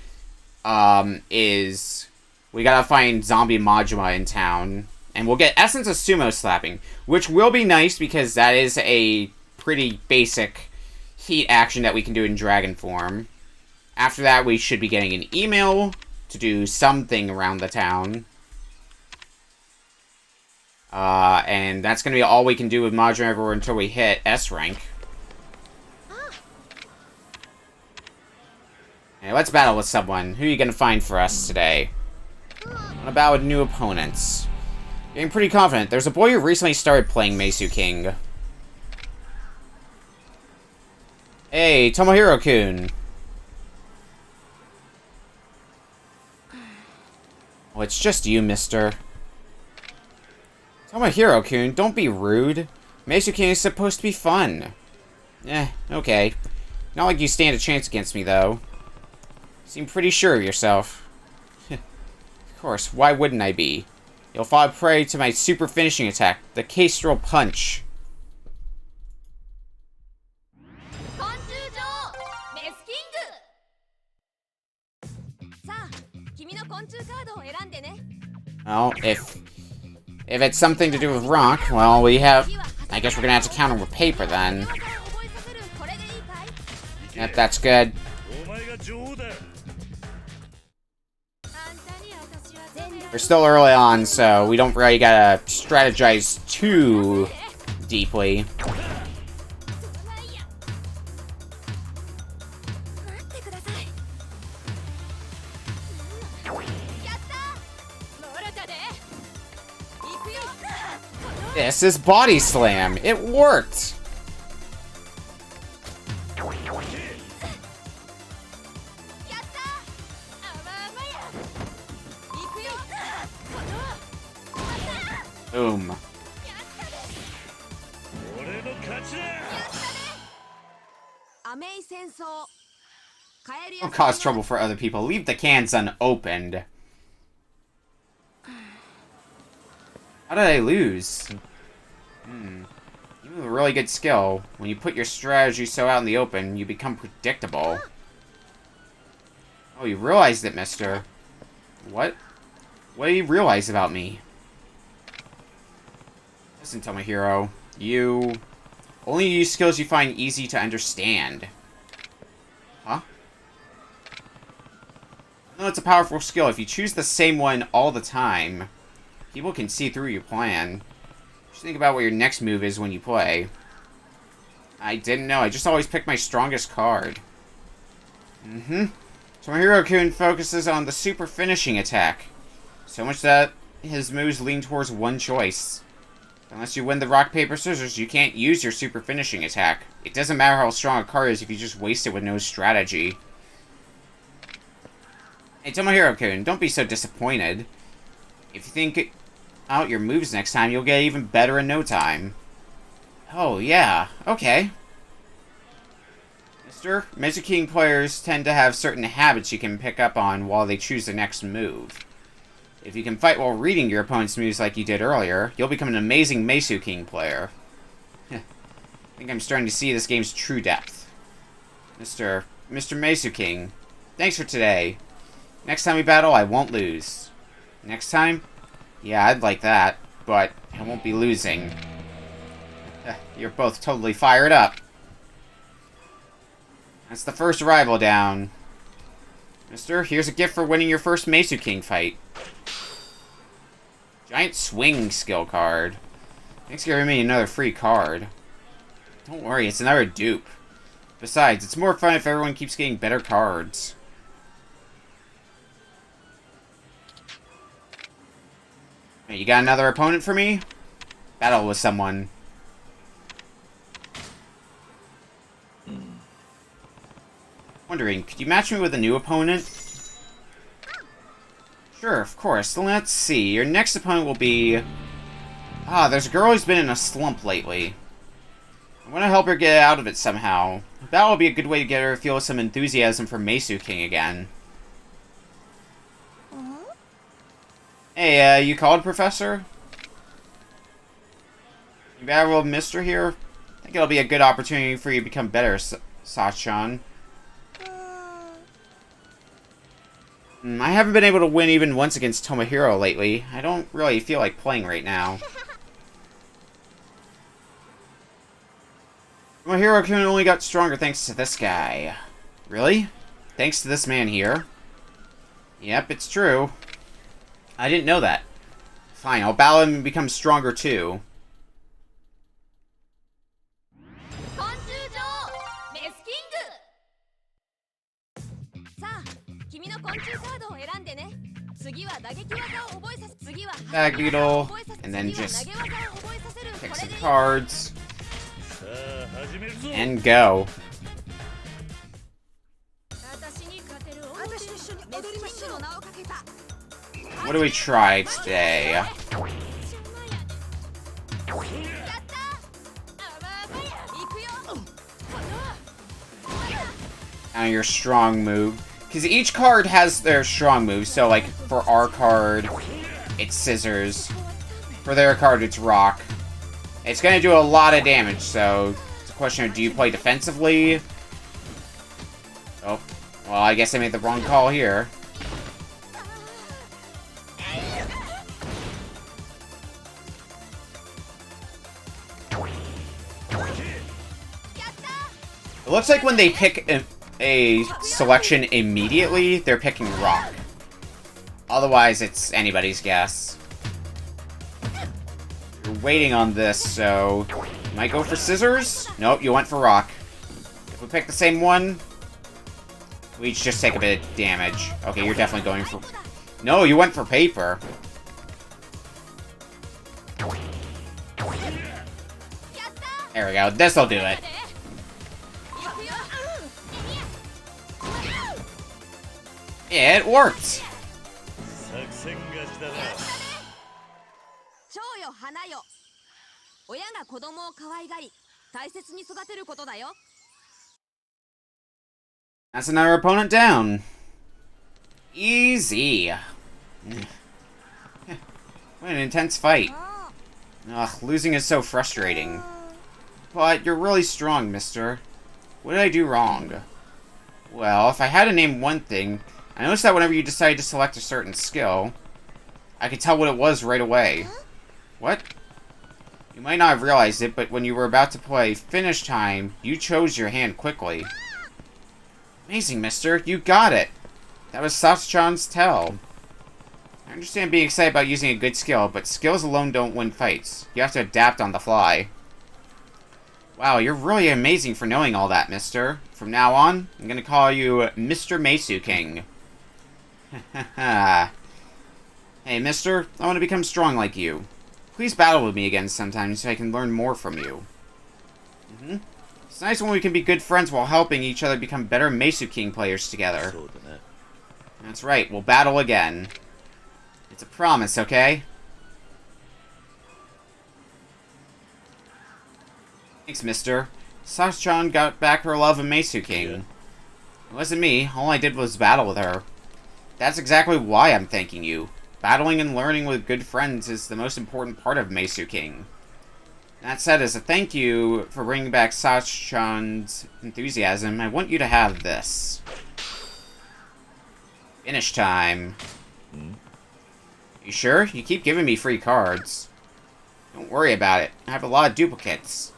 is we gotta find Zombie Majima in town. And we'll get Essence of Sumo Slapping, which will be nice because that is a pretty basic heat action that we can do in dragon form. After that, we should be getting an email to do something around the town. And that's going to be all we can do with Majima Everywhere until we hit S rank. Hey, let's battle with someone. Who are you going to find for us today? What about with new opponents? Getting pretty confident. There's a boy who recently started playing Meisu King. Hey, Tomohiro-kun. Oh, it's just you, mister. Tomohiro-kun, don't be rude. Meisu King is supposed to be fun. Okay. Not like you stand a chance against me, though. You seem pretty sure of yourself. Of course, why wouldn't I be? You'll fall prey to my super finishing attack, the Kestrel Punch. Well, if it's something to do with rock, well, we have... I guess we're gonna have to counter with paper, then. Yep, that's good. We're still early on, so we don't really gotta strategize too deeply. This is Body Slam. It worked. Boom. Don't cause trouble for other people. Leave the cans unopened. How did I lose? You have a really good skill. When you put your strategy so out in the open, you become predictable. Oh, you realized it, mister. What? What do you realize about me? Listen, Tomohiro. You only use skills you find easy to understand. Huh? No, it's a powerful skill. If you choose the same one all the time, people can see through your plan. Just think about what your next move is when you play. I didn't know. I just always pick my strongest card. Tomohiro-kun focuses on the super finishing attack. So much that his moves lean towards one choice. Unless you win the rock, paper, scissors, you can't use your super finishing attack. It doesn't matter how strong a card is if you just waste it with no strategy. Hey, Tomohiro-kun, don't be so disappointed. If you think out your moves next time, you'll get even better in no time. Oh, yeah. Okay. Mister, Meisu King players tend to have certain habits you can pick up on while they choose their next move. If you can fight while reading your opponent's moves like you did earlier, you'll become an amazing Meisu King player. I think I'm starting to see this game's true depth. Mr. Meisu King, thanks for today. Next time we battle, I won't lose. Next time? Yeah, I'd like that, but I won't be losing. You're both totally fired up. That's the first arrival down. Mister, here's a gift for winning your first Meisu King fight. Giant swing skill card. Thanks for giving me another free card. Don't worry, it's another dupe. Besides, it's more fun if everyone keeps getting better cards. Hey, you got another opponent for me? Battle with someone. Wondering, could you match me with a new opponent? Sure, of course. Let's see. Your next opponent will be... there's a girl who's been in a slump lately. I want to help her get out of it somehow. A battle will be a good way to get her to feel some enthusiasm for Meisu King again. Hey, you called, Professor? You battle with Mister here? I think it'll be a good opportunity for you to become better, Sachan. I haven't been able to win even once against Tomohiro lately. I don't really feel like playing right now. Tomohiro-kun only got stronger thanks to this guy. Really? Thanks to this man here? Yep, it's true. I didn't know that. Fine, I'll battle him and become stronger too. 君の昆虫カードを選んでね。次は打撃技を覚えさせ、次は Bag Beetle, and then just pick some cards and go. What do we try today? Now your strong move. Because each card has their strong move. So, like, for our card, it's Scissors. For their card, it's Rock. It's going to do a lot of damage, so it's a question of do you play defensively? Oh, well, I guess I made the wrong call here. It looks like when they pick a selection immediately, they're picking Rock. Otherwise, it's anybody's guess. You're waiting on this, so... You might go for Scissors? Nope, you went for Rock. If we pick the same one, we each just take a bit of damage. Okay, you're definitely going for... No, you went for Paper. There we go, this'll do it. It worked! That's another opponent down. Easy. What an intense fight. Ugh, losing is so frustrating. But you're really strong, mister. What did I do wrong? Well, if I had to name one thing, I noticed that whenever you decided to select a certain skill, I could tell what it was right away. What? You might not have realized it, but when you were about to play Finish Time, you chose your hand quickly. Amazing, mister. You got it. That was Sasha-chan's tell. I understand being excited about using a good skill, but skills alone don't win fights. You have to adapt on the fly. Wow, you're really amazing for knowing all that, mister. From now on, I'm gonna call you Mr. Meisu King. Hey, mister, I want to become strong like you. Please battle with me again sometime so I can learn more from you. It's nice when we can be good friends while helping each other become better Meisu King players together. That's right, we'll battle again. It's a promise, okay? Thanks, mister. Sasha-chan got back her love of Meisu King. Yeah. It wasn't me. All I did was battle with her. That's exactly why I'm thanking you. Battling and learning with good friends is the most important part of Meisu King. That said, as a thank you for bringing back Sasha-chan's enthusiasm, I want you to have this. Finish time. You sure? You keep giving me free cards. Don't worry about it. I have a lot of duplicates.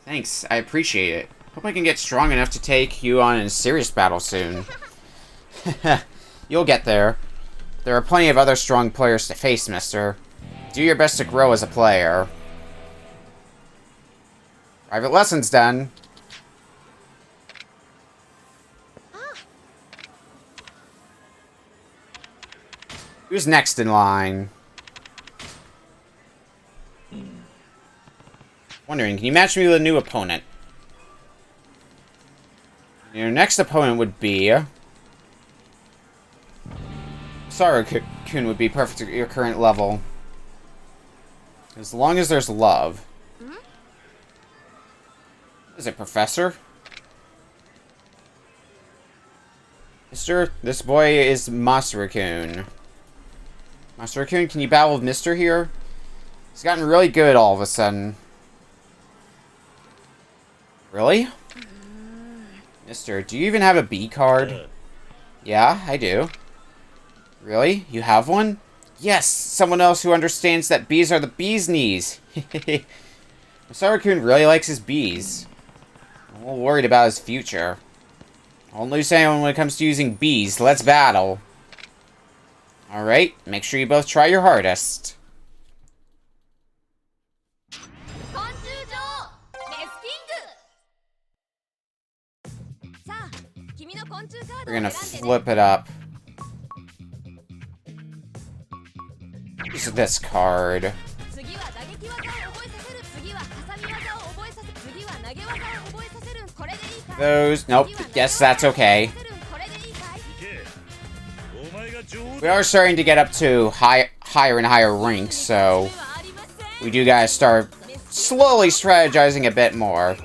Thanks, I appreciate it. Hope I can get strong enough to take you on in a serious battle soon. You'll get there. There are plenty of other strong players to face, mister. Do your best to grow as a player. Private lessons done. Who's next in line? Wondering, can you match me with a new opponent? Your next opponent would be... Saru-kun would be perfect at your current level. As long as there's love. Is it, Professor? Mister, this boy is Masaru-kun. Masaru-kun, can you battle with Mister here? He's gotten really good all of a sudden. Really? Mister, do you even have a B card? Yeah, I do. Really? You have one? Yes! Someone else who understands that bees are the bee's knees! Masaru-kun really likes his bees. I'm a little worried about his future. I'll lose anyone when it comes to using bees. Let's battle. Alright, make sure you both try your hardest. We're gonna flip it up. Use this card. Those, nope, guess that's okay. We are starting to get up to higher and higher ranks, so we do gotta start slowly strategizing a bit more.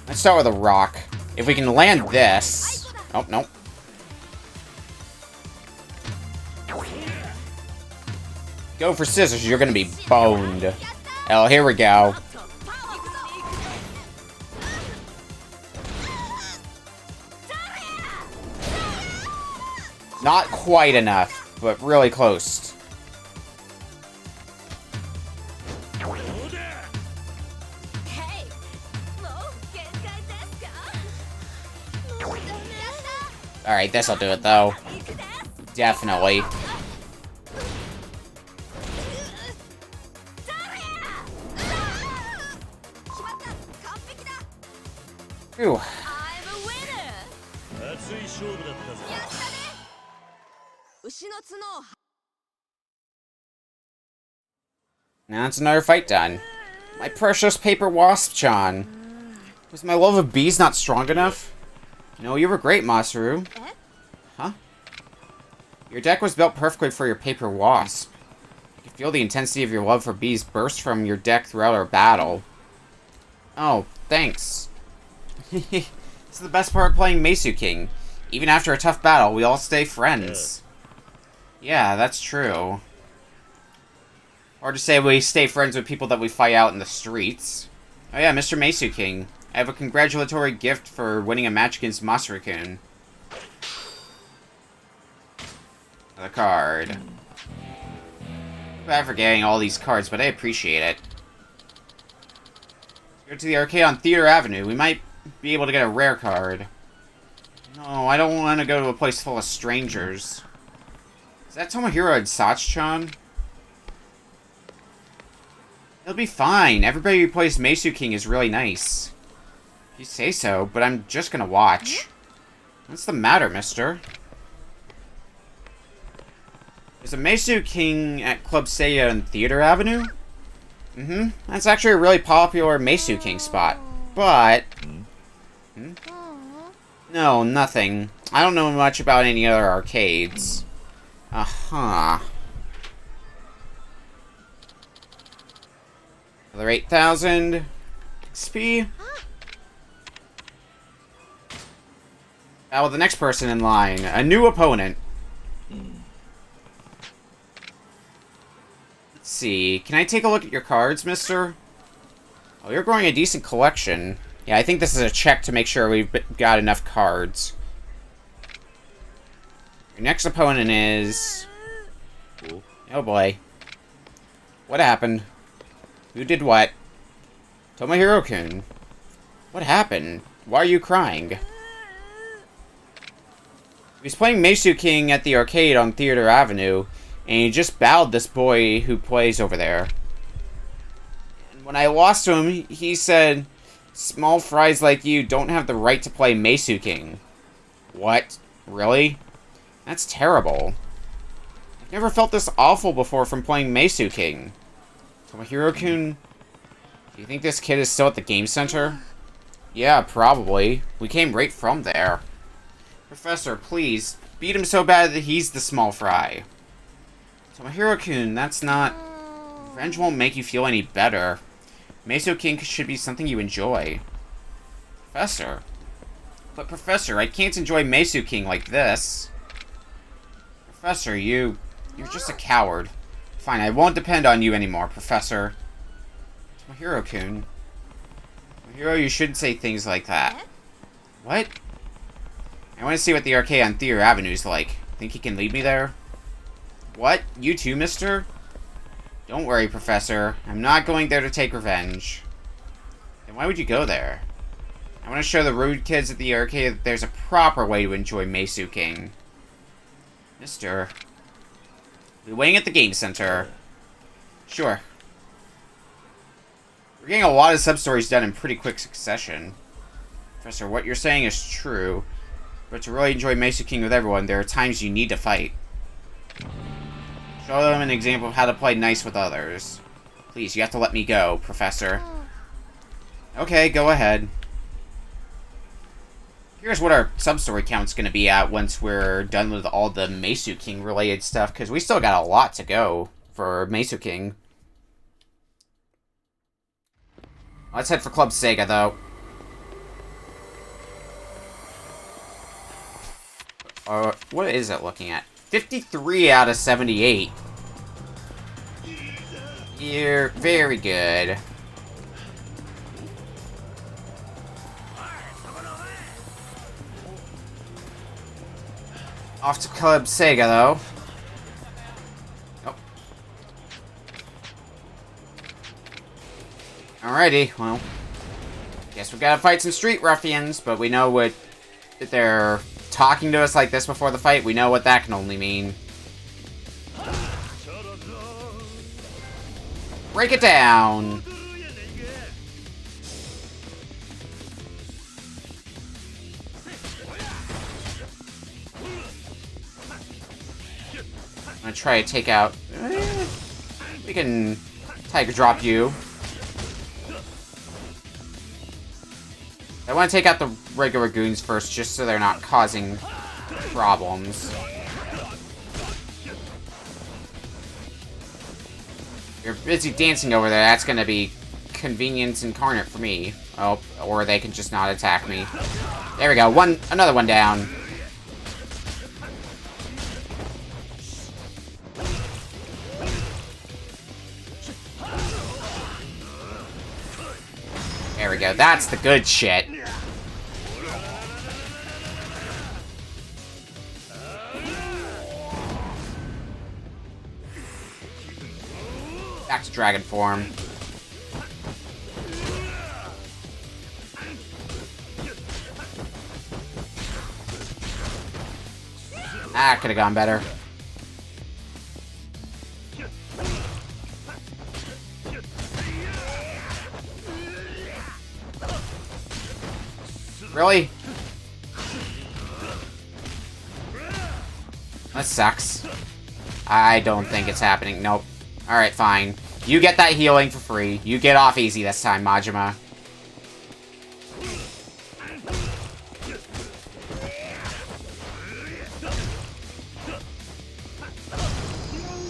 Let's start with a rock. If we can land this... Oh, nope. Go for scissors, you're gonna be boned. Oh, here we go. Not quite enough, but really close. Alright, this'll do it, though. Definitely. Phew. Now it's another fight done. My precious paper wasp-chan. Was my love of bees not strong enough? No, you were great, Masaru. Huh? Your deck was built perfectly for your paper wasp. You could feel the intensity of your love for bees burst from your deck throughout our battle. Oh, thanks. This is the best part of playing Meisu King. Even after a tough battle, we all stay friends. Yeah, that's true. Hard to say we stay friends with people that we fight out in the streets. Oh yeah, Mr. Meisu King. I have a congratulatory gift for winning a match against Masaru-kun. The card. Bad for getting all these cards, but I appreciate it. Go to the arcade on Theater Avenue. We might be able to get a rare card. No, I don't want to go to a place full of strangers. Is that Tomohiro and Sach-chan? It'll be fine. Everybody who plays Meisu King is really nice. You say so, but I'm just gonna watch. What's the matter, mister? There's a Meisu King at Club Seiya on Theater Avenue? Mm-hmm. That's actually a really popular Meisu King spot. But... No, nothing. I don't know much about any other arcades. Uh-huh. Another 8,000 XP. Now with the next person in line. A new opponent. Let's see. Can I take a look at your cards, mister? Oh, you're growing a decent collection. Yeah, I think this is a check to make sure we've got enough cards. Your next opponent is... Oh boy. What happened? Who did what? Tomohiro-kun. What happened? Why are you crying? He's playing Meisu King at the arcade on Theater Avenue, and he just bowed this boy who plays over there. And when I lost to him, he said, "Small fries like you don't have the right to play Meisu King." What? Really? That's terrible. I've never felt this awful before from playing Meisu King. Tomohiro-kun, do you think this kid is still at the game center? Yeah, probably. We came right from there. Professor, please, beat him so bad that he's the small fry. Tomohiro-kun, that's not... Revenge won't make you feel any better. Meisu King should be something you enjoy. Professor? But Professor, I can't enjoy Meisu King like this. Professor, you're just a coward. Fine, I won't depend on you anymore, Professor. Tomohiro-kun. Tomohiro, you shouldn't say things like that. What? I want to see what the arcade on Theater Avenue is like. Think he can lead me there? What? You too, mister? Don't worry, Professor. I'm not going there to take revenge. Then why would you go there? I want to show the rude kids at the arcade that there's a proper way to enjoy Meisu King. Mister. We'll be waiting at the game center. Sure. We're getting a lot of sub-stories done in pretty quick succession. Professor, what you're saying is true. But to really enjoy Meisu King with everyone, there are times you need to fight. Show them an example of how to play nice with others. Please, you have to let me go, Professor. Okay, go ahead. Here's what our sub-story count's gonna be at once we're done with all the Meisu King related stuff, because we still got a lot to go for Meisu King. Let's head for Club Sega, though. What is it looking at? 53 out of 78. You're very good. Off to Club Sega, though. Oh. Alrighty, well. Guess we gotta fight some street ruffians, but we know what... If they're talking to us like this before the fight, we know what that can only mean. Break it down! I'm gonna try to take out... we can Tiger Drop you. I want to take out the regular goons first, just so they're not causing problems. You're busy dancing over there, that's gonna be convenience incarnate for me. Oh, or they can just not attack me. There we go, another one down. There we go, that's the good shit. Back to dragon form. That could have gone better. Really? That sucks. I don't think it's happening. Nope. Alright, fine. You get that healing for free. You get off easy this time, Majima.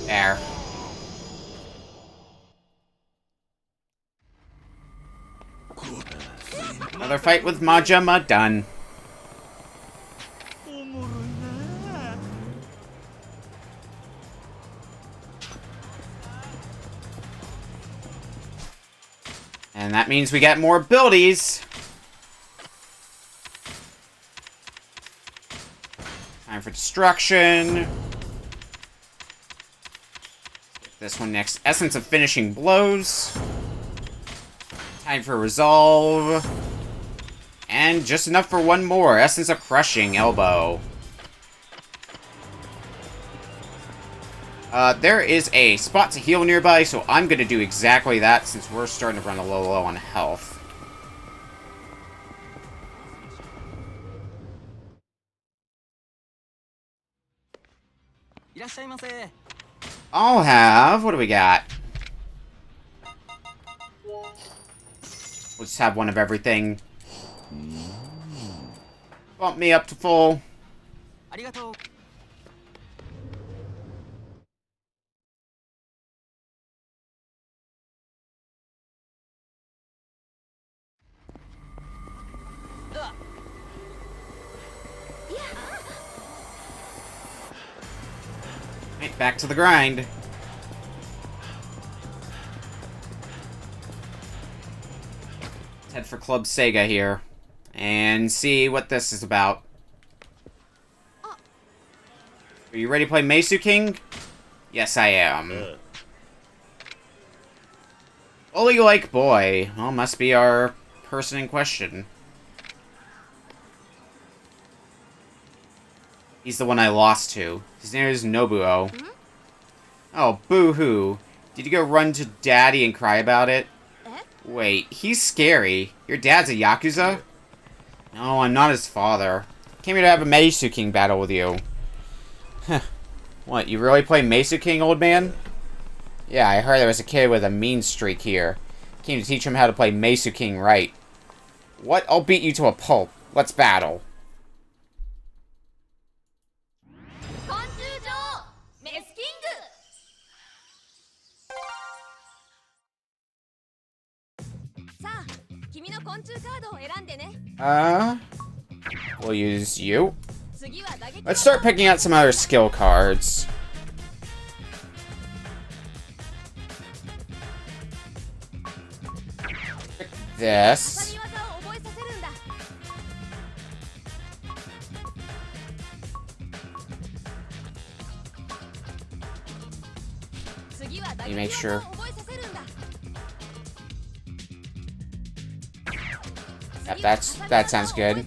There. Another fight with Majima done. And that means we get more abilities. Time for destruction. This one next. Essence of finishing blows. Time for resolve. And just enough for one more. Essence of crushing elbow. There is a spot to heal nearby, so I'm going to do exactly that since we're starting to run a little low on health. I'll have... What do we got? We'll just have one of everything. Bump me up to full. Right, back to the grind. Let's head for Club Sega here and see what this is about. Are you ready to play Mesu King? Yes, I am. Bully like boy. Well, must be our person in question. He's the one I lost to. His name is Nobuo. Oh, boo-hoo. Did you go run to Daddy and cry about it? Wait, he's scary. Your dad's a Yakuza? No, I'm not his father. Came here to have a Mesu King battle with you. What, you really play Mesu King, old man? Yeah, I heard there was a kid with a mean streak here. Came to teach him how to play Mesu King right. What? I'll beat you to a pulp. Let's battle. We'll use you. Let's start picking out some other skill cards. Pick this. Let me make sure. Yeah, that sounds good.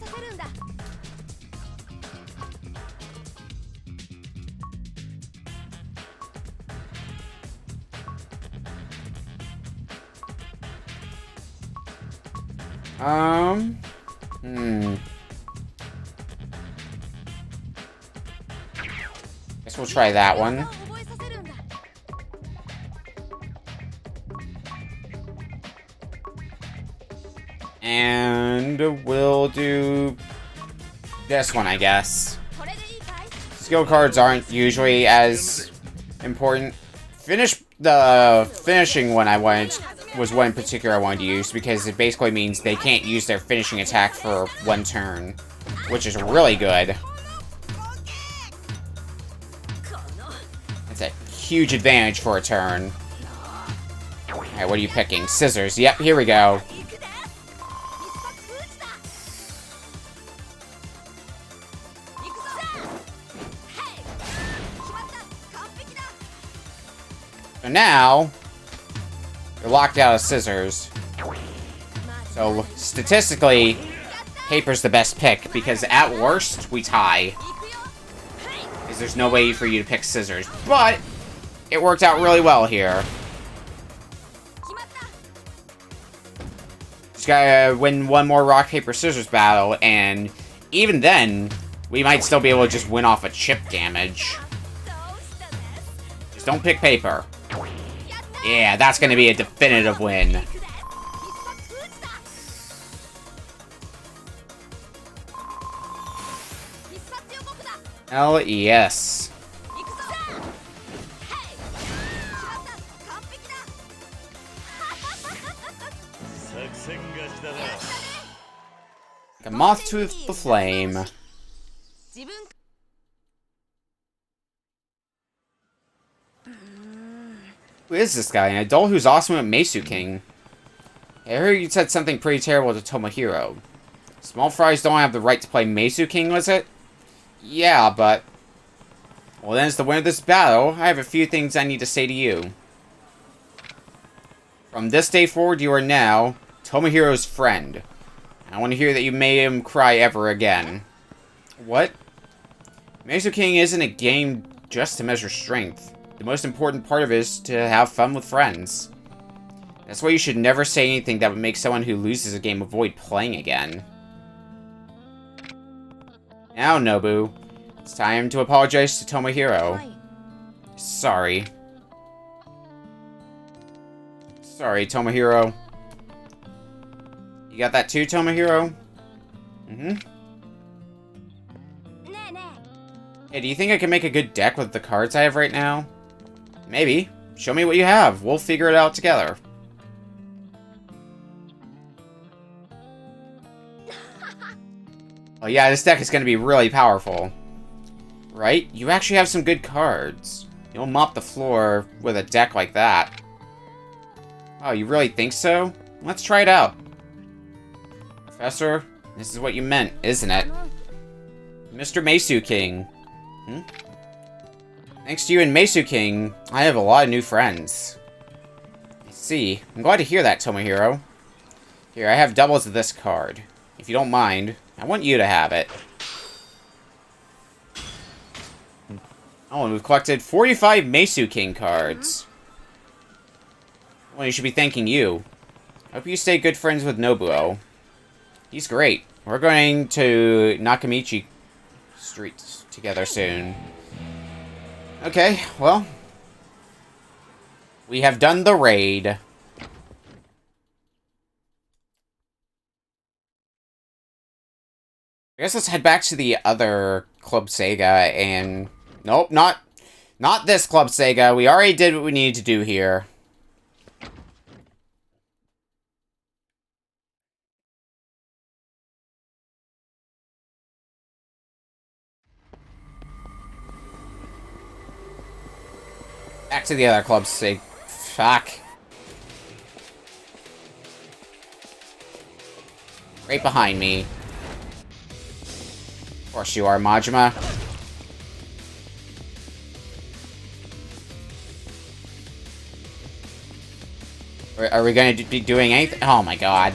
Guess we'll try that one. And we'll do this one, I guess. Skill cards aren't usually as important. The finishing one was one in particular I wanted to use because it basically means they can't use their finishing attack for one turn, which is really good. That's a huge advantage for a turn. Alright, what are you picking? Scissors. Yep, here we go. So now, you're locked out of scissors. So, statistically, paper's the best pick, because at worst, we tie. Because there's no way for you to pick scissors. But, it worked out really well here. Just gotta win one more rock, paper, scissors battle, and even then, we might still be able to just win off of chip damage. Just don't pick paper. Yeah, that's gonna be a definitive win. Hell yes. Like a moth to the flame. Who is this guy? An adult who's awesome at Mesu King. I heard you said something pretty terrible to Tomohiro. Small fries don't have the right to play Mesu King, was it? Yeah, but... Well, then as the winner of this battle, I have a few things I need to say to you. From this day forward, you are now Tomohiro's friend. I want to hear that you made him cry ever again. What? Mesu King isn't a game just to measure strength. The most important part of it is to have fun with friends. That's why you should never say anything that would make someone who loses a game avoid playing again. Now, Nobu, it's time to apologize to Tomohiro. Sorry. Sorry, Tomohiro. You got that too, Tomohiro? Mm-hmm. Hey, do you think I can make a good deck with the cards I have right now? Maybe. Show me what you have. We'll figure it out together. Oh yeah, this deck is going to be really powerful. Right? You actually have some good cards. You'll mop the floor with a deck like that. Oh, you really think so? Let's try it out. Professor, this is what you meant, isn't it? Mr. Mesu King. Thanks to you and Mesu King, I have a lot of new friends. I see. I'm glad to hear that, Tomohiro. Here, I have doubles of this card. If you don't mind, I want you to have it. Oh, and we've collected 45 Mesu King cards. Well, he should be thanking you. I hope you stay good friends with Nobuo. He's great. We're going to Nakamichi Street together soon. Okay, well. We have done the raid. I guess let's head back to the other Club Sega and... Nope, not this Club Sega. We already did what we needed to do here. Back to the other Club Sega. Fuck. Right behind me. Of course you are, Majima. Are we going to be doing anything? Oh my god.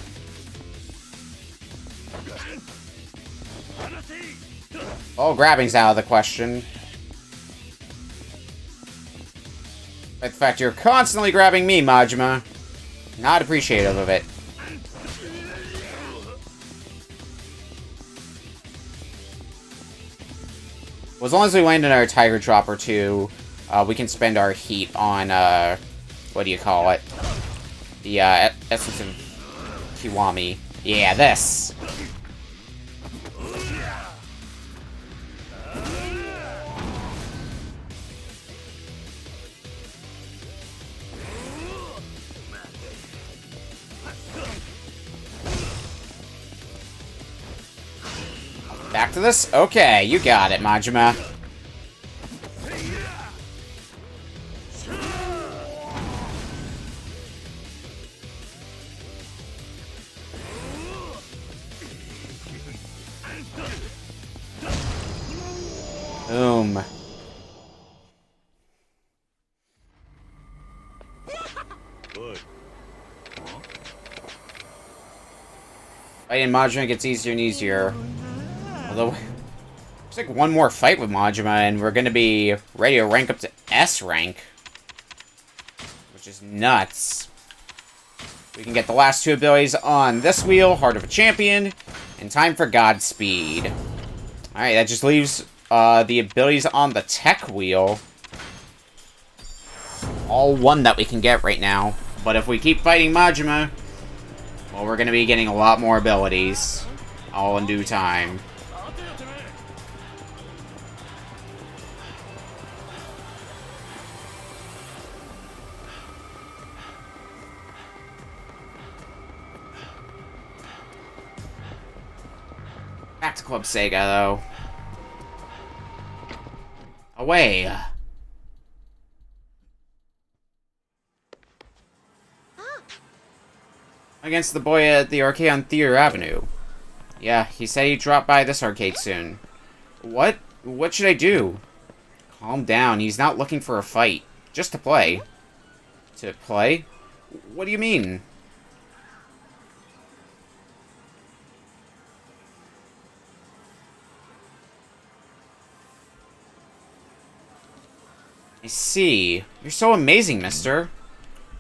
Oh, grabbing's out of the question. But the fact you're constantly grabbing me, Majima. Not appreciative of it. Well, as long as we land in our Tiger Drop or two, we can spend our heat on, what do you call it? The, Essence of Kiwami. Yeah, this! Back to this? Okay, you got it, Majima. Boom. Fighting Majima gets easier and easier. Although, looks like one more fight with Majima and we're gonna be ready to rank up to S rank. Which is nuts. We can get the last two abilities on this wheel, Heart of a Champion, and time for Godspeed. Alright, that just leaves the abilities on the tech wheel. All one that we can get right now. But if we keep fighting Majima, well, we're gonna be getting a lot more abilities. All in due time. Back to Club Sega, though. Away. Against the boy at the arcade on Theater Avenue. Yeah, he said he'd drop by this arcade soon. What? What should I do? Calm down, he's not looking for a fight. Just to play. To play? What do you mean? I see. You're so amazing, mister.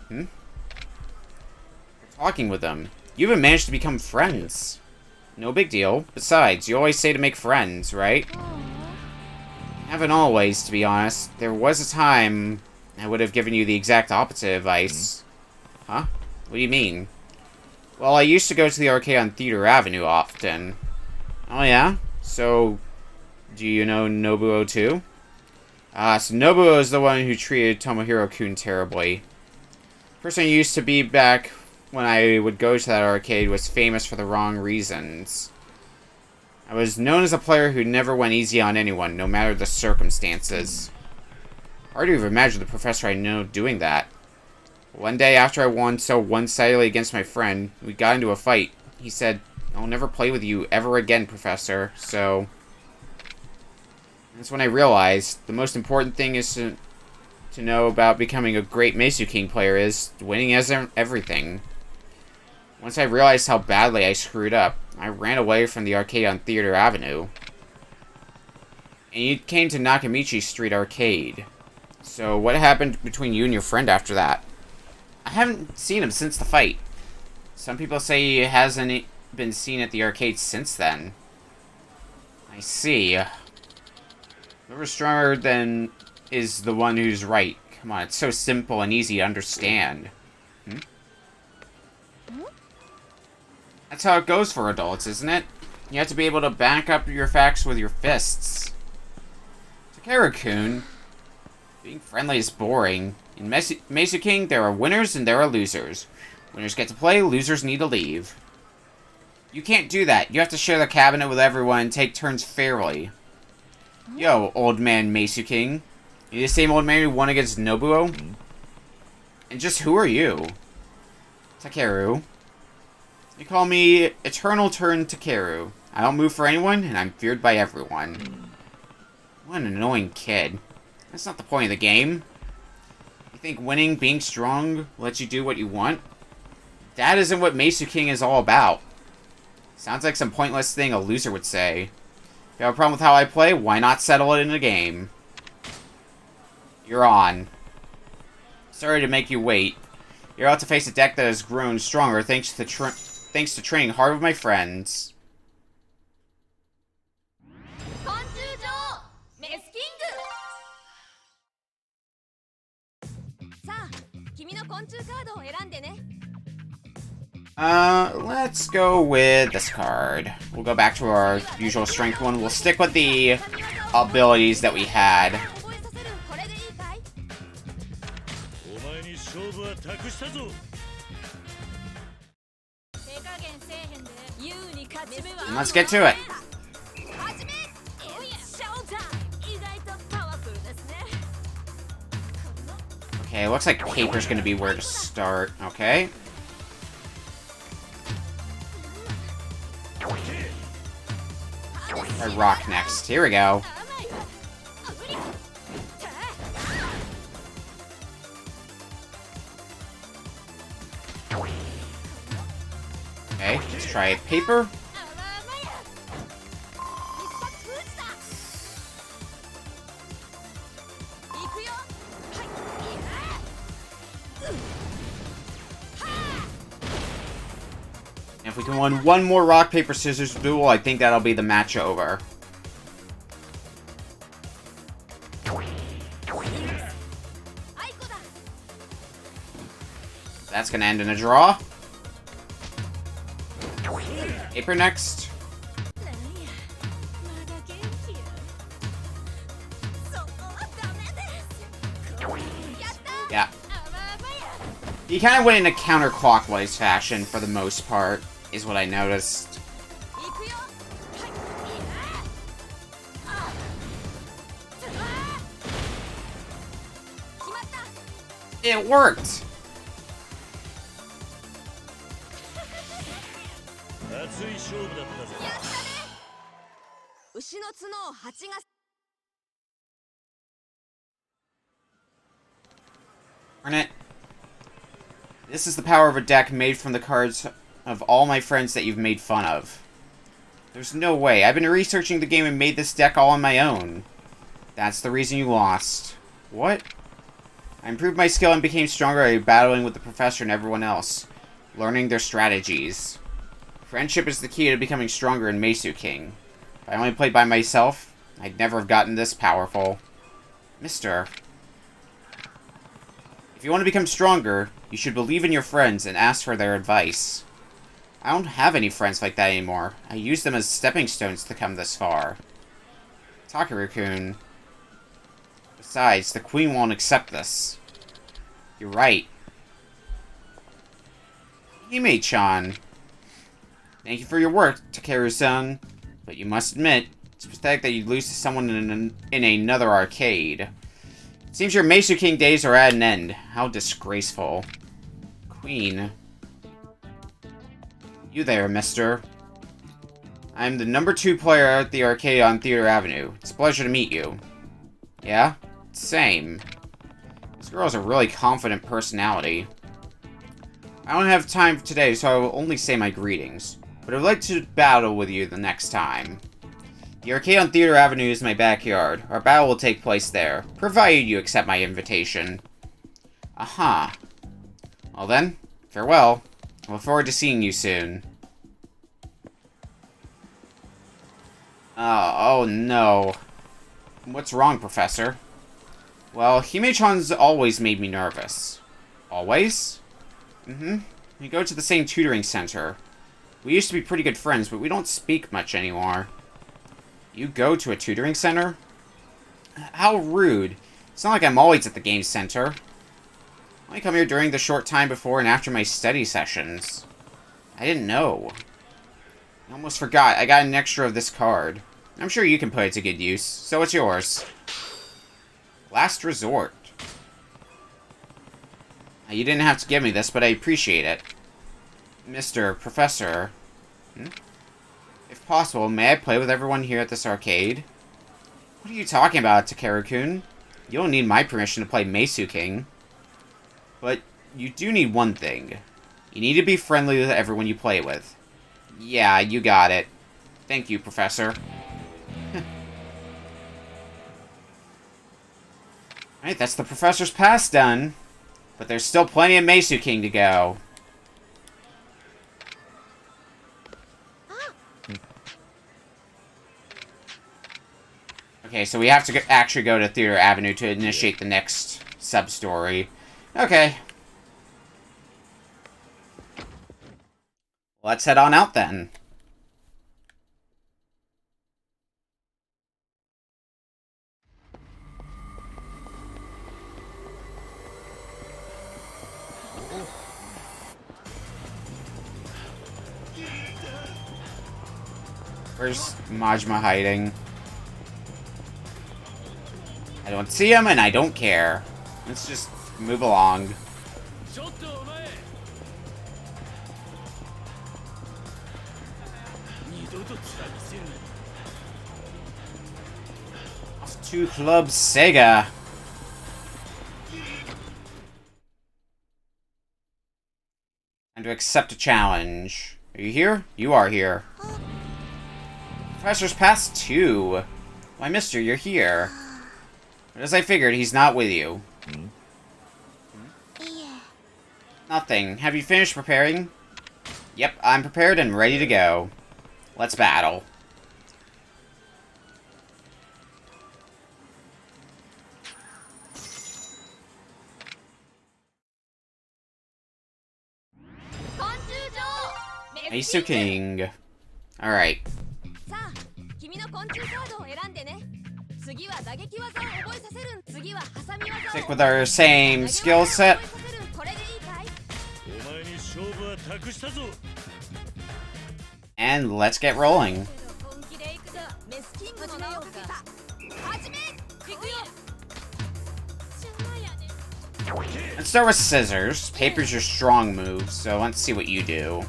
You're talking with them. You even managed to become friends. No big deal. Besides, you always say to make friends, right? Haven't always, to be honest. There was a time I would have given you the exact opposite advice. Huh? What do you mean? Well, I used to go to the arcade on Theater Avenue often. Oh yeah? So, do you know Nobuo too? So Nobuo is the one who treated Tomohiro-kun terribly. The person I used to be back when I would go to that arcade was famous for the wrong reasons. I was known as a player who never went easy on anyone, no matter the circumstances. Hard to even imagine the professor I know doing that. One day after I won so one-sidedly against my friend, we got into a fight. He said, "I'll never play with you ever again, Professor," so... That's when I realized the most important thing is to know about becoming a great Mesu King player is winning isn't everything. Once I realized how badly I screwed up, I ran away from the arcade on Theater Avenue. And you came to Nakamichi Street Arcade. So what happened between you and your friend after that? I haven't seen him since the fight. Some people say he hasn't been seen at the arcade since then. I see. Whoever's stronger than is the one who's right. Come on, it's so simple and easy to understand. That's how it goes for adults, isn't it? You have to be able to back up your facts with your fists. Takeru-kun, being friendly is boring. In Mesu King, there are winners and there are losers. Winners get to play, losers need to leave. You can't do that. You have to share the cabinet with everyone and take turns fairly. Yo, old man Mesu King. You the same old man who won against Nobuo? And just who are you? Takeru. They call me Eternal Turn Takeru. I don't move for anyone, and I'm feared by everyone. What an annoying kid. That's not the point of the game. You think winning, being strong, lets you do what you want? That isn't what Mesu King is all about. Sounds like some pointless thing a loser would say. If you have a problem with how I play, why not settle it in a game? You're on. Sorry to make you wait. You're about to face a deck that has grown stronger thanks to training hard with my friends. さあ、君の昆虫カードを選んでね。 Let's go with this card. We'll go back to our usual strength one. We'll stick with the abilities that we had. And let's get to it. Okay, looks like paper's gonna be where to start. Okay. Try rock next. Here we go. Okay, let's try paper. If we can win one more rock, paper, scissors duel, I think that'll be the match over. That's gonna end in a draw. Paper next. Yeah. He kind of went in a counterclockwise fashion for the most part, is what I noticed. It worked! Darn it. This is the power of a deck made from the cards of all my friends that you've made fun of. There's no way. I've been researching the game and made this deck all on my own. That's the reason you lost. What? I improved my skill and became stronger by battling with the professor and everyone else, learning their strategies. Friendship is the key to becoming stronger in Mesu King. If I only played by myself, I'd never have gotten this powerful. Mister. If you want to become stronger, you should believe in your friends and ask for their advice. I don't have any friends like that anymore. I use them as stepping stones to come this far. Takeru-kun. Besides, the queen won't accept this. You're right. Hime-chan. Thank you for your work, Takeru-san. But you must admit, it's pathetic that you'd lose to someone in another arcade. It seems your Mesu King days are at an end. How disgraceful. Queen. You there, mister. I'm the #2 player at the arcade on Theater Avenue. It's a pleasure to meet you. Yeah? Same. This girl has a really confident personality. I don't have time for today, so I will only say my greetings. But I'd like to battle with you the next time. The arcade on Theater Avenue is my backyard. Our battle will take place there, provided you accept my invitation. Aha. Well then, farewell. I look forward to seeing you soon. Oh no. What's wrong, Professor? Well, Hime-chan's always made me nervous. Always? Mm-hmm. We go to the same tutoring center. We used to be pretty good friends, but we don't speak much anymore. You go to a tutoring center? How rude. It's not like I'm always at the game center. I only come here during the short time before and after my study sessions. I didn't know. I almost forgot. I got an extra of this card. I'm sure you can put it to good use, so it's yours. Last resort. You didn't have to give me this, but I appreciate it. Mr. Professor. If possible, may I play with everyone here at this arcade? What are you talking about, Takeru-kun? You don't need my permission to play Meisu King. But you do need one thing. You need to be friendly with everyone you play with. Yeah, you got it. Thank you, Professor. Alright, that's the Professor's pass done. But there's still plenty of Meisu King to go. Okay, so we have to actually go to Theater Avenue to initiate the next sub-story. Okay. Let's head on out then. Where's Majima hiding? I don't see him, and I don't care. Let's just move along. Off to Club Sega. And to accept a challenge. Are you here? You are here. Professor's Pass 2. Why, mister, you're here. But as I figured, he's not with you. Nothing. Have you finished preparing? Yep, I'm prepared and ready to go. Let's battle. Meisu King. Alright. Stick with our same skill set. And let's get rolling. Let's start with scissors. Paper's your strong move, so let's see what you do.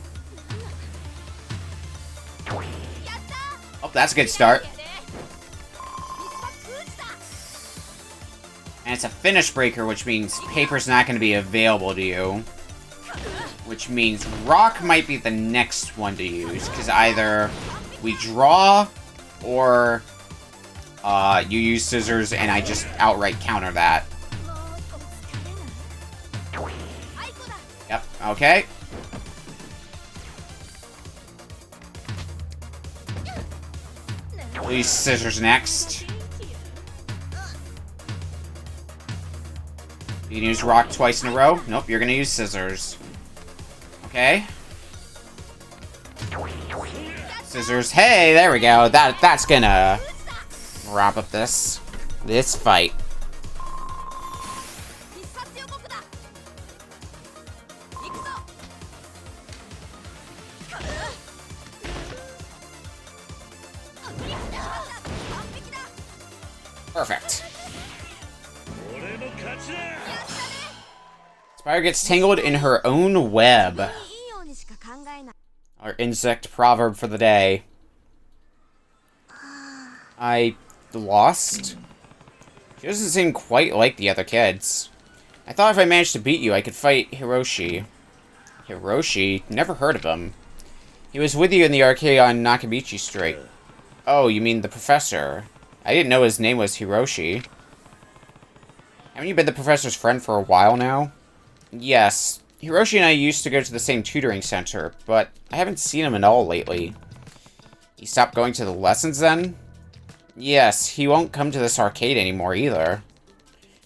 Oh, that's a good start. And it's a finish breaker, which means paper's not going to be available to you. Which means rock might be the next one to use, because either we draw, or you use scissors and I just outright counter that. Yep, okay. We'll use scissors next. You can use rock twice in a row. Nope, you're gonna use scissors. Okay. Scissors. Hey, there we go. That's gonna wrap up this fight. Perfect. Spire gets tangled in her own web. Our insect proverb for the day. I lost? She doesn't seem quite like the other kids. I thought if I managed to beat you, I could fight Hiroshi. Hiroshi? Never heard of him. He was with you in the arcade on Nakamichi Street. Oh, you mean the professor. I didn't know his name was Hiroshi. Haven't you been the professor's friend for a while now? Yes. Hiroshi and I used to go to the same tutoring center, but I haven't seen him at all lately. He stopped going to the lessons then? Yes, he won't come to this arcade anymore either.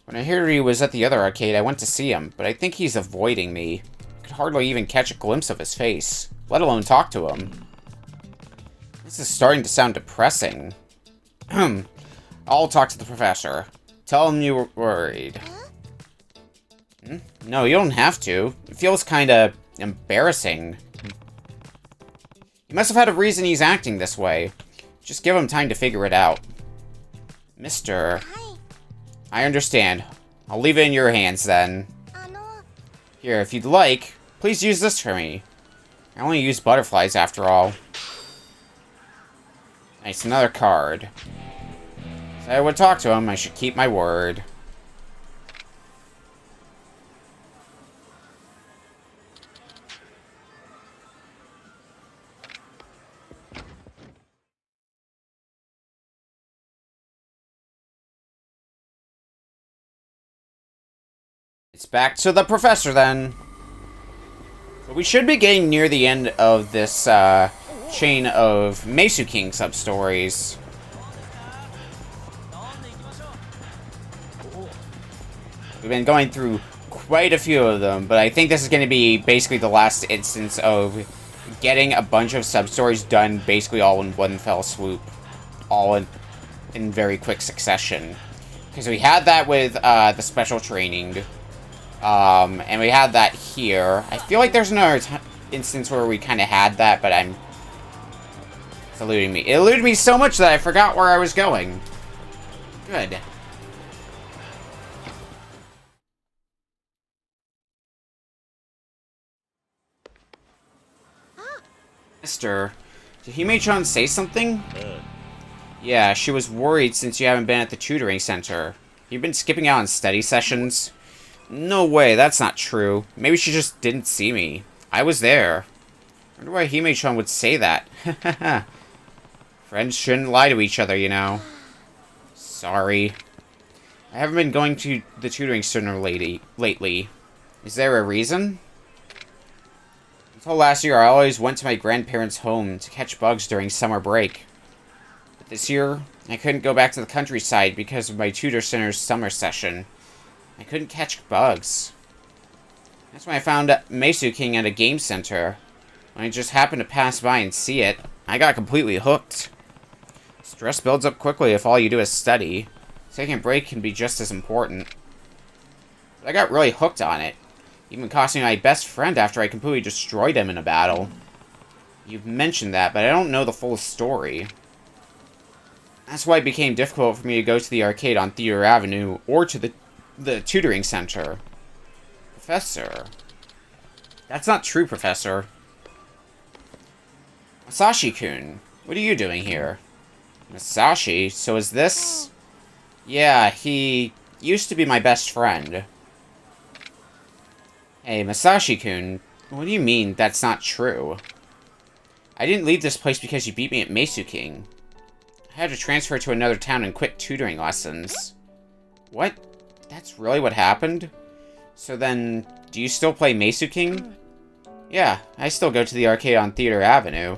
When I heard he was at the other arcade, I went to see him, but I think he's avoiding me. I could hardly even catch a glimpse of his face, let alone talk to him. This is starting to sound depressing. I'll talk to the professor. Tell him you were worried. No, you don't have to. It feels kinda embarrassing. He must have had a reason he's acting this way. Just give him time to figure it out. Mister. I understand. I'll leave it in your hands then. Here, if you'd like, please use this for me. I only use butterflies after all. Nice, another card. If I would talk to him, I should keep my word. It's back to the professor then. But we should be getting near the end of this chain of Mesu King sub-stories. We've been going through quite a few of them, but I think this is going to be basically the last instance of getting a bunch of sub-stories done basically all in one fell swoop. All in very quick succession. Because we had that with the special training. And we had that here. I feel like there's another instance where we kind of had that, but it's eluding me. It eluded me so much that I forgot where I was going. Good. Mister, did Hime-chan say something? Yeah, she was worried since you haven't been at the tutoring center. You've been skipping out on study sessions? No way, that's not true. Maybe she just didn't see me. I was there. I wonder why Hime-chan would say that. Friends shouldn't lie to each other, you know. Sorry. I haven't been going to the tutoring center lately. Is there a reason? Until last year, I always went to my grandparents' home to catch bugs during summer break. But this year, I couldn't go back to the countryside because of my tutor center's summer session. I couldn't catch bugs. That's when I found Mesu King at a game center. When I just happened to pass by and see it, I got completely hooked. Stress builds up quickly if all you do is study. Taking a break can be just as important. But I got really hooked on it. Even costing my best friend after I completely destroyed him in a battle. You've mentioned that, but I don't know the full story. That's why it became difficult for me to go to the arcade on Theater Avenue or to the tutoring center. Professor. That's not true, Professor. Masashi-kun, what are you doing here? Masashi? So is this... Yeah, he used to be my best friend. Hey, Masashi-kun, what do you mean that's not true? I didn't leave this place because you beat me at Mesu King. I had to transfer to another town and quit tutoring lessons. What? That's really what happened? So then, do you still play Mesu King? Yeah, I still go to the arcade on Theater Avenue.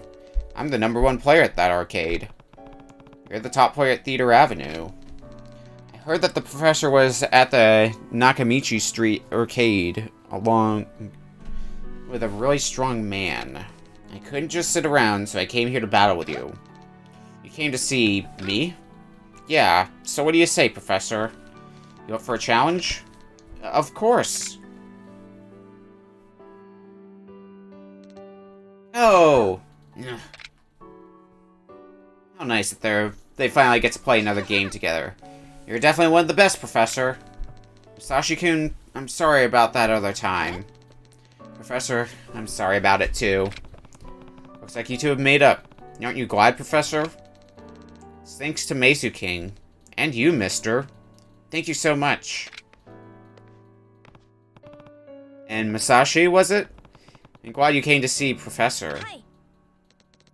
I'm the #1 player at that arcade. You're the top player at Theater Avenue. I heard that the professor was at the Nakamichi Street arcade, along with a really strong man. I couldn't just sit around, so I came here to battle with you. You came to see me? Yeah, so what do you say, Professor? You up for a challenge? Of course. Oh! How nice that they finally get to play another game together. You're definitely one of the best, Professor. Masashi-kun, I'm sorry about that other time. Professor, I'm sorry about it too. Looks like you two have made up. Aren't you glad, Professor? Thanks to Meisu King. And you, mister. Thank you so much. And Masashi, was it? I'm glad you came to see Professor.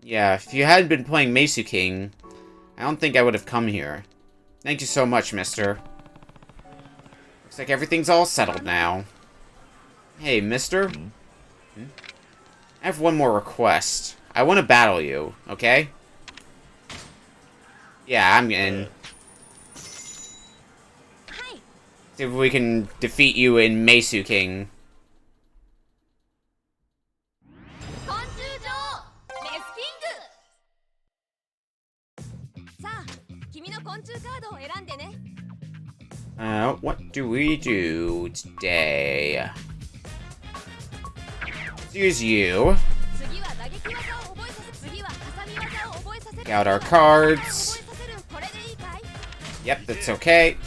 Yeah, if you hadn't been playing Meisu King, I don't think I would have come here. Thank you so much, mister. Looks like everything's all settled now. Hey, mister? I have one more request. I want to battle you, okay? Yeah, I'm in. See if we can defeat you in Meisu King. What do we do today? Let's use you. Take out our cards. Yep, that's okay.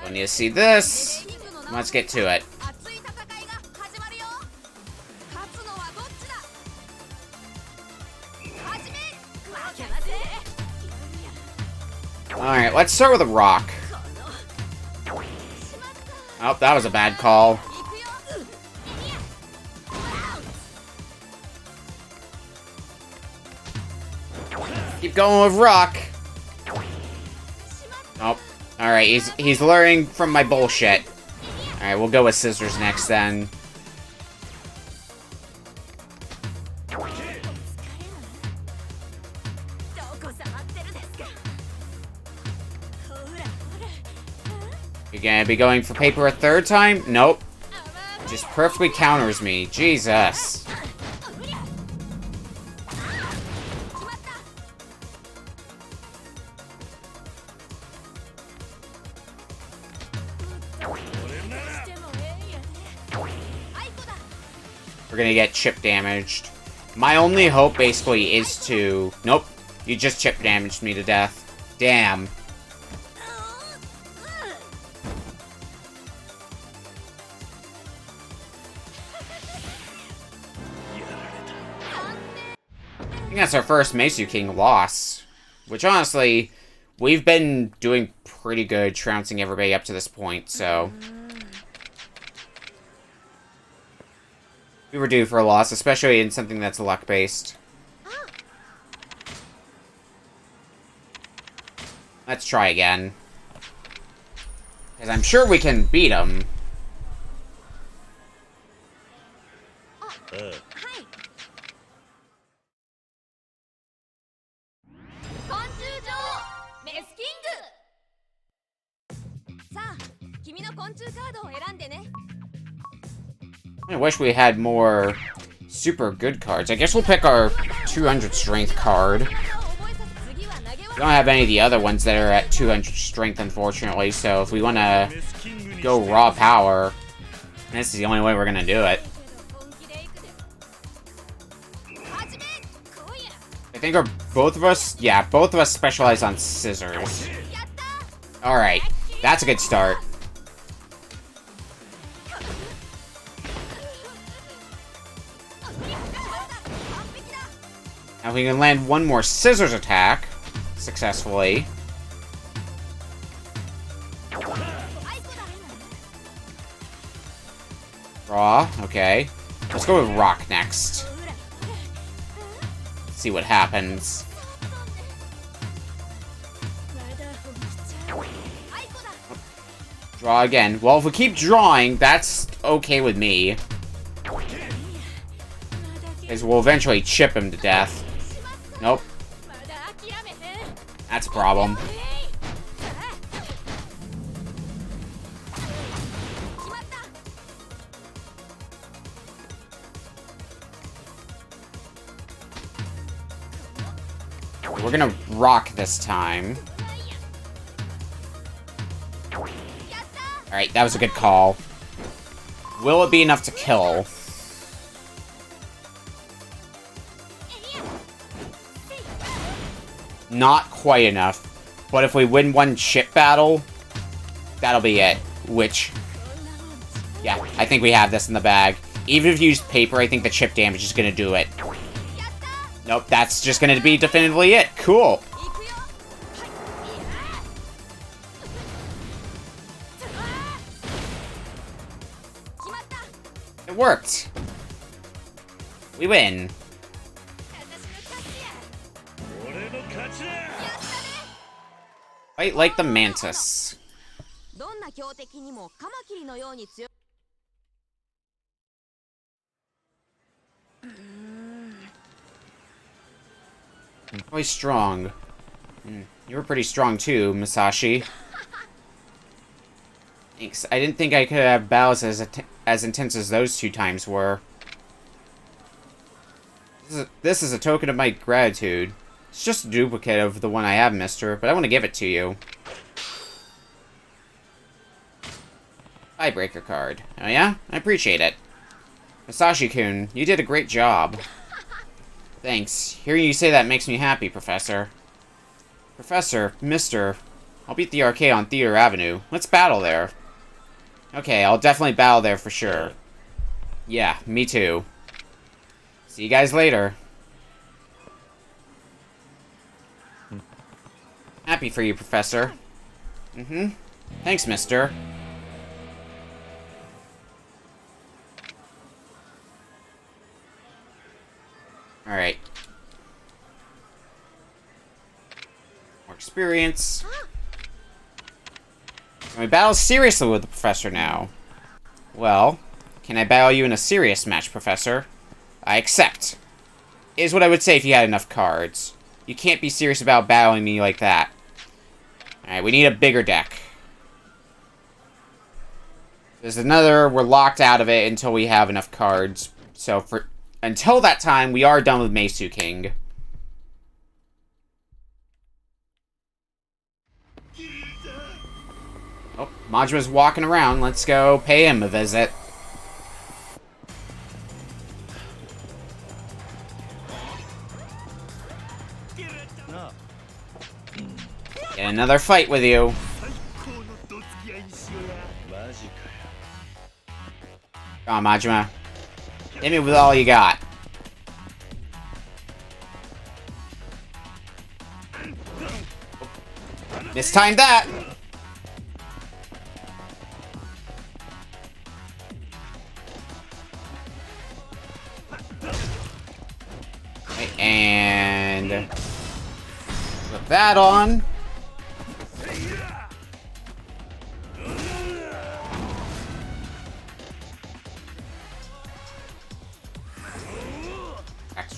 Don't need to see this. Let's get to it. Alright, let's start with a rock. Oh, that was a bad call. Keep going with rock. Nope. Alright, he's learning from my bullshit. Alright, we'll go with scissors next then. You're gonna be going for paper a third time? Nope. Just perfectly counters me. Jesus. We're gonna get chip damaged. My only hope, basically, is to... Nope. You just chip damaged me to death. Damn. I think that's our first Meisu King loss. Which, honestly, we've been doing pretty good trouncing everybody up to this point, so... we were due for a loss, especially in something that's luck-based. Let's try again. Because I'm sure we can beat him. I wish we had more super good cards. I guess we'll pick our 200 strength card. We don't have any of the other ones that are at 200 strength, unfortunately, so if we want to go raw power, this is the only way we're going to do it. I think both of us... yeah, both of us specialize on scissors. Alright, that's a good start. Now we can land one more scissors attack successfully. Raw, okay. Let's go with rock next. See what happens. Draw again. Well, if we keep drawing, that's okay with me. Because we'll eventually chip him to death. Nope. That's a problem. We're gonna rock this time. Alright, that was a good call. Will it be enough to kill? Not quite enough. But if we win one chip battle, that'll be it. which... Yeah, I think we have this in the bag. Even if you use paper, I think the chip damage is gonna do it. Nope, that's just gonna be definitively it. Cool. It worked. We win. Fight like the mantis. Quite strong. You were pretty strong too, Masashi. Thanks. I didn't think I could have battles as intense as those 2 times were. This is a token of my gratitude. It's just a duplicate of the one I have, mister, but I want to give it to you. Tiebreaker card. Oh yeah? I appreciate it. Masashi-kun, you did a great job. Thanks. Hearing you say that makes me happy, Professor. Professor, mister, I'll beat the arcade on Theater Avenue. Let's battle there. Okay, I'll definitely battle there for sure. Yeah, me too. See you guys later. Happy for you, Professor. Thanks, mister. Alright. More experience. Can we battle seriously with the Professor now? Well, can I battle you in a serious match, Professor? I accept. Is what I would say if you had enough cards. You can't be serious about battling me like that. Alright, we need a bigger deck. There's another, we're locked out of it until we have enough cards. So until that time, we are done with Meisu King. Oh, Majima's walking around. Let's go pay him a visit. Get another fight with you. Come on, Majima. Hit me with all you got. Mistimed that! Okay, and... put that on.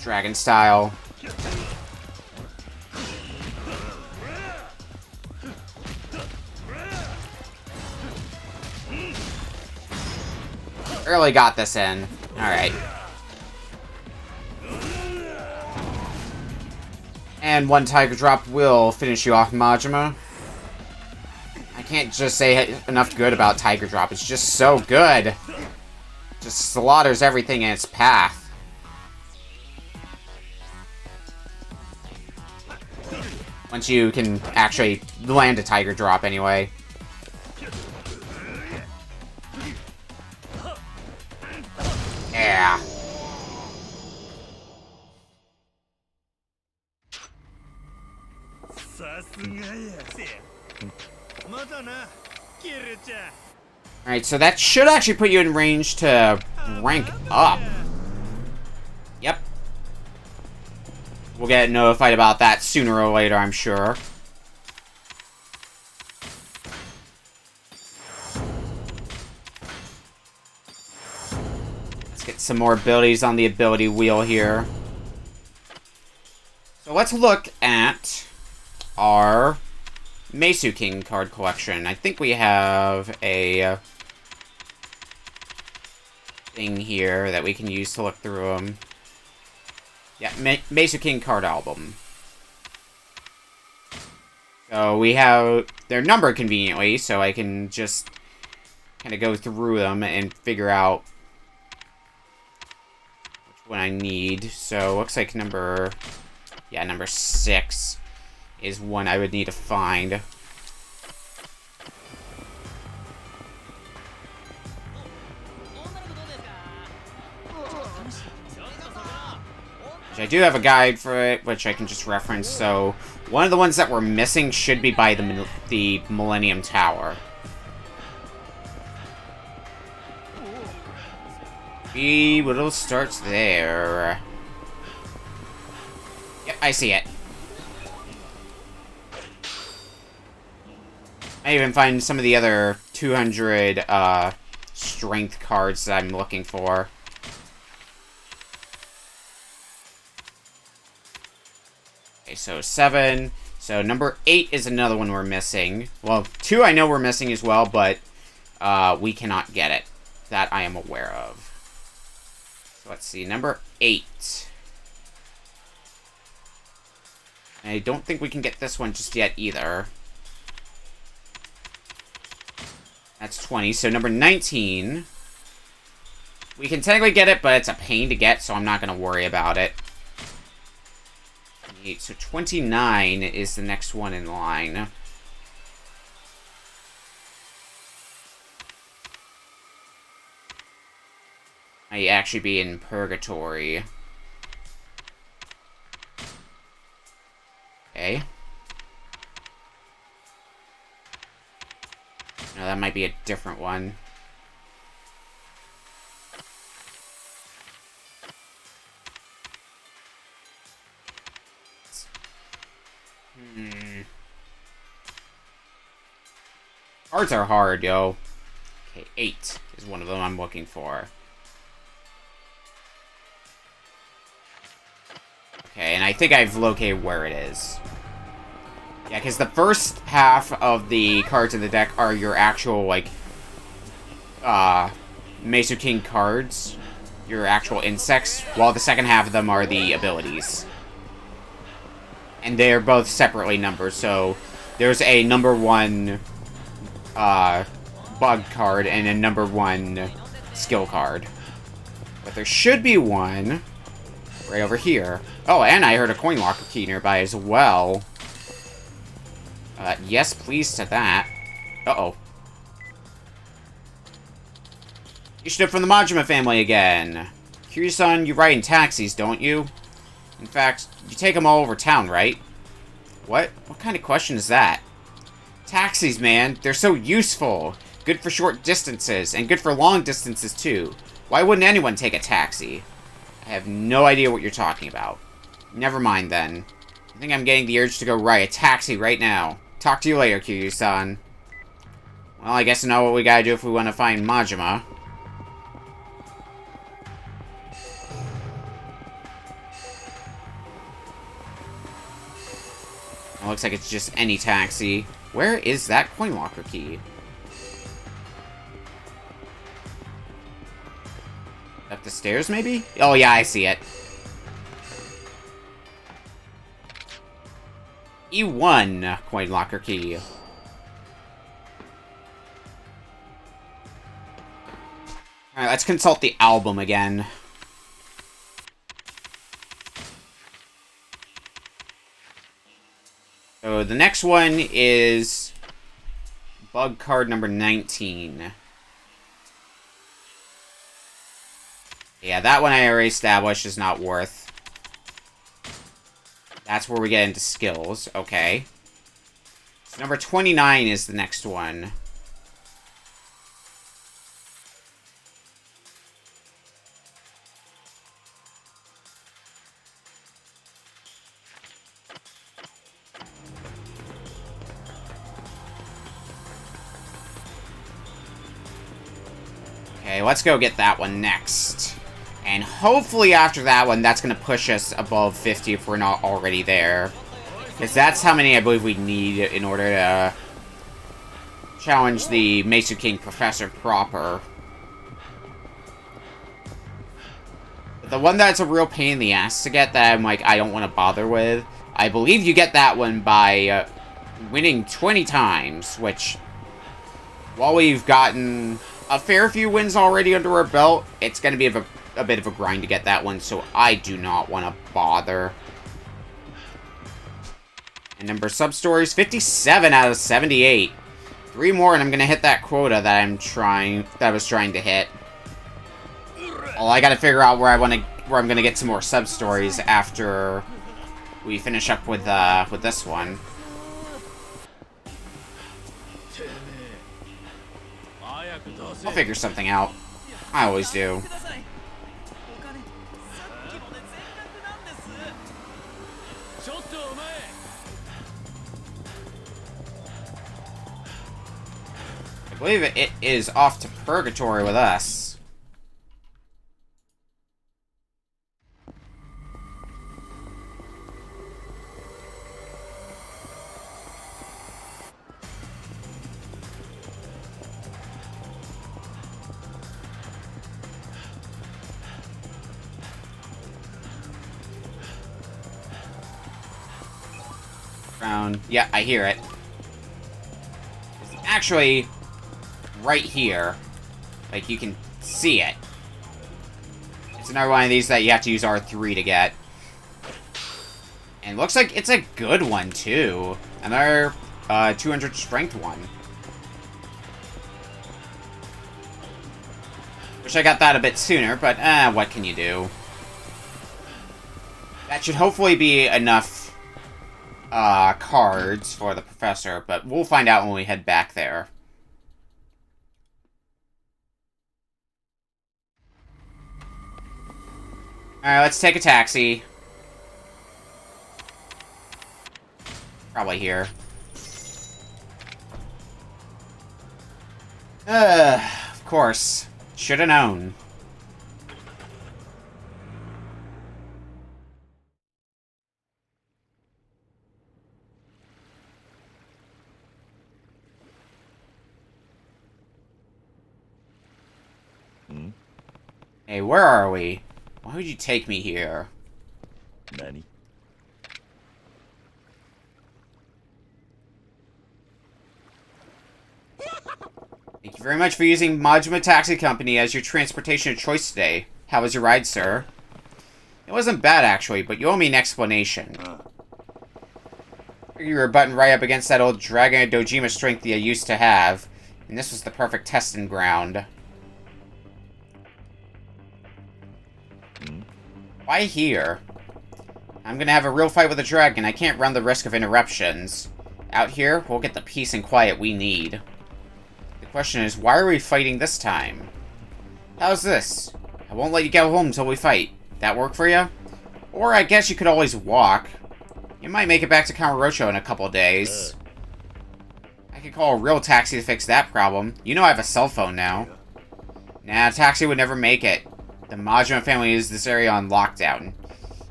Dragon style. Early got this in. Alright. And one Tiger Drop will finish you off, Majima. I can't just say enough good about Tiger Drop. It's just so good. Just slaughters everything in its path. Once you can actually land a Tiger Drop anyway. Yeah. Alright, so that should actually put you in range to rank up. Yep. We'll get notified about that sooner or later, I'm sure. Let's get some more abilities on the ability wheel here. So let's look at our Meisu King card collection. I think we have a thing here that we can use to look through them. Yeah, Meisu King card album. So we have... they're numbered conveniently, so I can just kind of go through them and figure out which one I need. So looks like number 6 is one I would need to find. Which I do have a guide for it, which I can just reference. So, one of the ones that we're missing should be by the Millennium Tower. Little starts there. Yep, I see it. I even find some of the other 200 strength cards that I'm looking for. Okay, so 7. So number 8 is another one we're missing. Well, 2 I know we're missing as well, but we cannot get it. That I am aware of. So let's see, number 8. I don't think we can get this one just yet either. That's 20. So number 19. We can technically get it, but it's a pain to get, so I'm not going to worry about it. So 29 is the next one in line. Might actually be in Purgatory. Okay. No, that might be a different one. Cards are hard, yo. Okay, 8 is one of them I'm looking for. Okay, and I think I've located where it is. Yeah, because the first half of the cards in the deck are your actual, like, Mesu King cards. Your actual insects, while the second half of them are the abilities. And they're both separately numbered, so there's a number 1 bug card and a number 1 skill card. But there should be one right over here. Oh, and I heard a coin locker key nearby as well. Yes, please to that. Uh-oh. You stood from the Majima family again. Kiryu-san, you ride in taxis, don't you? In fact, you take them all over town, right? What? What kind of question is that? Taxis, man. They're so useful. Good for short distances, and good for long distances, too. Why wouldn't anyone take a taxi? I have no idea what you're talking about. Never mind, then. I think I'm getting the urge to go ride a taxi right now. Talk to you later, Kiryu-san. Well, I guess I know what we gotta do if we want to find Majima. It looks like it's just any taxi. Where is that coin locker key? Up the stairs, maybe? Oh, yeah, I see it. E1 coin locker key. Alright, let's consult the album again. So the next one is bug card number 19. Yeah, that one I already established is not worth. That's where we get into skills. Okay. So number 29 is the next one. Okay, let's go get that one next. And hopefully after that one, that's going to push us above 50 if we're not already there. Because that's how many I believe we need in order to challenge the Mesu King Professor proper. But the one that's a real pain in the ass to get that I'm like, I don't want to bother with, I believe you get that one by winning 20 times, which, while we've gotten a fair few wins already under our belt, it's going to be a bit of a grind to get that one, so I do not want to bother. And number sub-stories, 57 out of 78. 3 more and I'm going to hit that quota that I was trying to hit. Well, I gotta figure out where I'm gonna get some more sub-stories after we finish up with this one. I'll figure something out. I always do. I believe it is off to purgatory with us. Yeah, I hear it. It's actually right here. Like, you can see it. It's another one of these that you have to use R3 to get. And looks like it's a good one, too. Another 200 strength one. Wish I got that a bit sooner, but what can you do? That should hopefully be enough cards for the professor, but we'll find out when we head back there. Alright, let's take a taxi. Probably here. Of course. Should've known. Hey, where are we? Why would you take me here? Nani? Thank you very much for using Majima Taxi Company as your transportation of choice today. How was your ride, sir? It wasn't bad, actually, but you owe me an explanation. You were buttoned right up against that old Dragon Dojima strength that I used to have, and this was the perfect testing ground. Why here? I'm gonna have a real fight with a dragon. I can't run the risk of interruptions. Out here, we'll get the peace and quiet we need. The question is, why are we fighting this time? How's this? I won't let you go home until we fight. That work for you? Or I guess you could always walk. You might make it back to Kamurocho in a couple days. I could call a real taxi to fix that problem. You know I have a cell phone now. Nah, a taxi would never make it. The Majima family is this area on lockdown.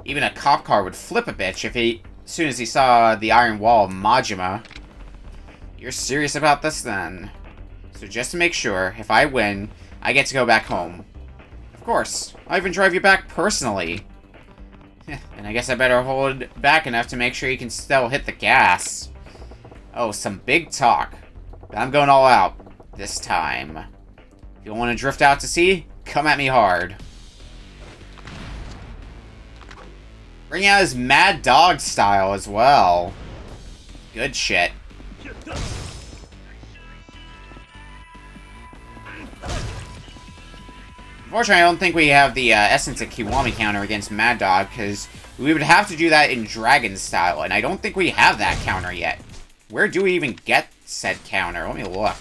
Even a cop car would flip a bitch as soon as he saw the iron wall of Majima. You're serious about this then? So just to make sure, if I win, I get to go back home. Of course, I'll even drive you back personally. And I guess I better hold back enough to make sure you can still hit the gas. Oh, some big talk. But I'm going all out. This time. If you want to drift out to sea, come at me hard. Bring out his Mad Dog style as well. Good shit. Unfortunately, I don't think we have the Essence of Kiwami counter against Mad Dog, because we would have to do that in Dragon style, and I don't think we have that counter yet. Where do we even get said counter? Let me look.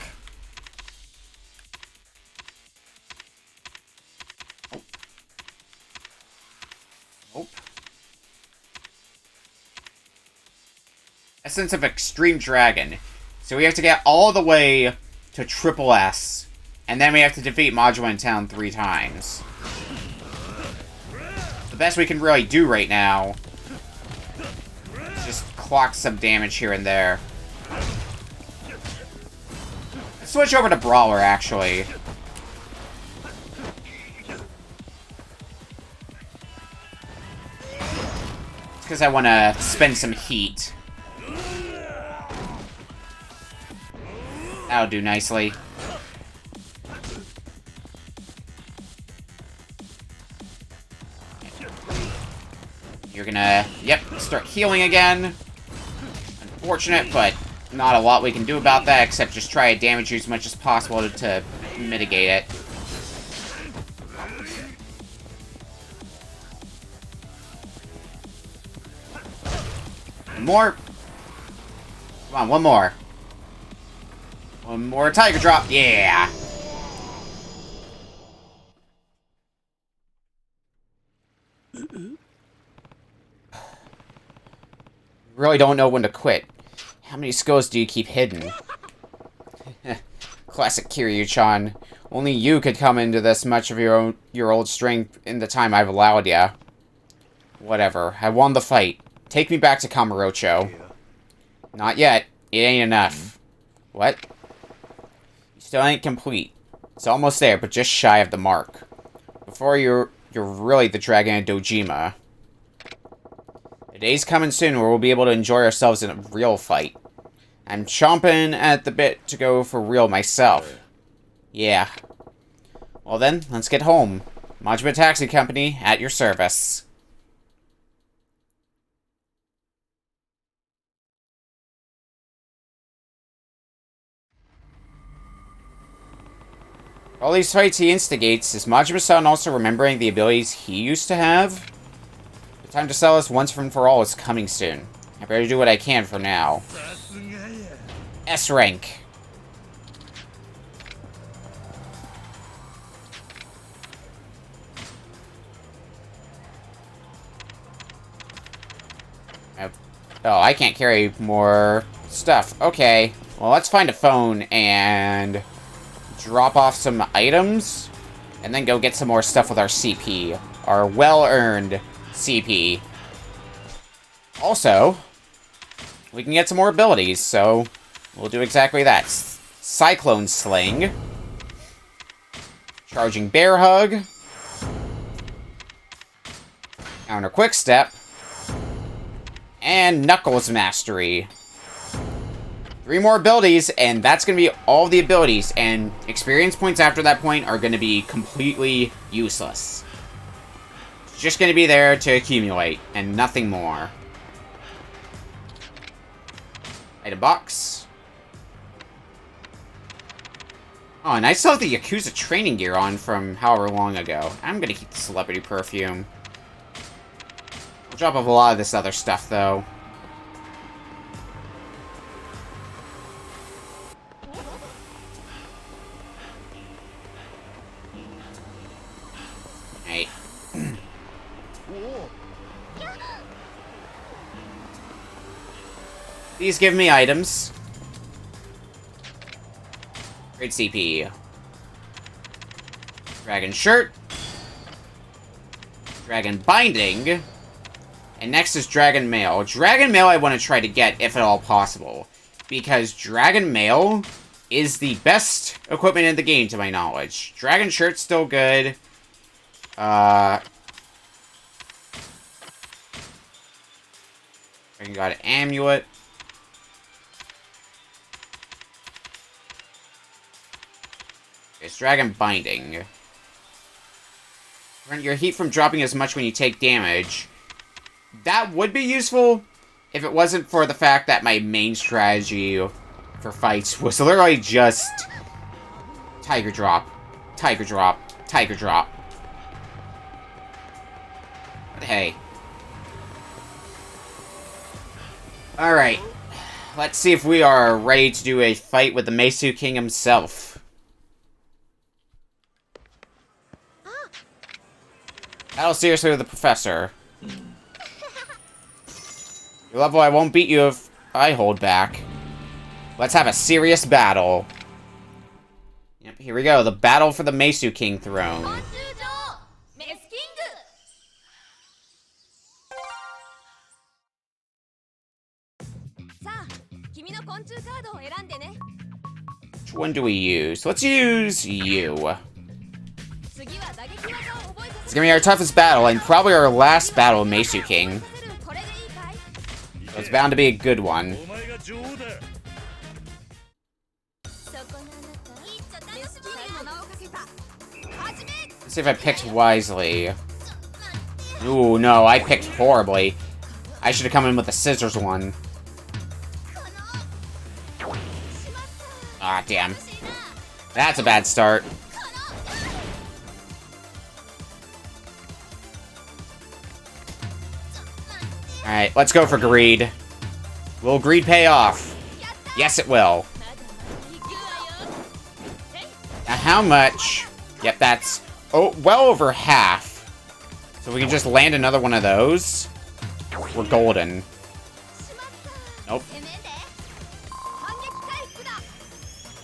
Nope. Essence of Extreme Dragon. So we have to get all the way to Triple S. And then we have to defeat Majima in town 3 times. The best we can really do right now is just clock some damage here and there. Let's switch over to Brawler, actually. It's because I want to spend some heat. That'll do nicely. You're gonna, yep, start healing again. Unfortunate, but not a lot we can do about that, except just try to damage you as much as possible to mitigate it. More. Come on, one more. One more tiger drop. Yeah. Really don't know when to quit. How many skills do you keep hidden? Classic Kiryu-chan. Only you could come into this much of your old strength in the time I've allowed ya. Whatever. I won the fight. Take me back to Kamurocho. Not yet. It ain't enough. What? You still ain't complete. It's almost there, but just shy of the mark. Before you're really the Dragon of Dojima. The day's coming soon where we'll be able to enjoy ourselves in a real fight. I'm chomping at the bit to go for real myself. Yeah. Well then, let's get home. Majima Taxi Company, at your service. All these fights he instigates, is Majima-san also remembering the abilities he used to have? The time to sell us once and for all is coming soon. I better do what I can for now. S rank. Oh, I can't carry more stuff. Okay. Well, let's find a phone and drop off some items. And then go get some more stuff with our CP. Our well-earned CP. Also, we can get some more abilities, so we'll do exactly that. Cyclone Sling. Charging Bear Hug. Counter Quick Step. And Knuckles Mastery. 3 more abilities, and that's going to be all the abilities. And experience points after that point are going to be completely useless. It's just going to be there to accumulate, and nothing more. Item box. Oh, and I still have the Yakuza training gear on from however long ago. I'm going to keep the celebrity perfume. I'll drop off a lot of this other stuff, though. Hey. These give me items. Great CP. Dragon Shirt. Dragon Binding. And next is Dragon Mail. Dragon Mail I want to try to get, if at all possible. Because Dragon Mail is the best equipment in the game, to my knowledge. Dragon Shirt's still good. I got an amulet. It's Dragon Binding. Prevent your heat from dropping as much when you take damage. That would be useful if it wasn't for the fact that my main strategy for fights was literally just Tiger Drop, Tiger Drop, Tiger Drop. But hey. Alright. Let's see if we are ready to do a fight with the Meisu King himself. Battle seriously with the Professor. Your level, I won't beat you if I hold back. Let's have a serious battle. Yep, here we go. The battle for the Meisu King throne. Which one do we use? Let's use you. It's gonna be our toughest battle, and probably our last battle of Meisu King. So it's bound to be a good one. Let's see if I picked wisely. Ooh, no, I picked horribly. I should have come in with the scissors one. Ah, damn. That's a bad start. Alright, let's go for greed. Will greed pay off? Yes, it will. Now, how much? Yep, that's well over half. So we can just land another one of those. We're golden. Nope.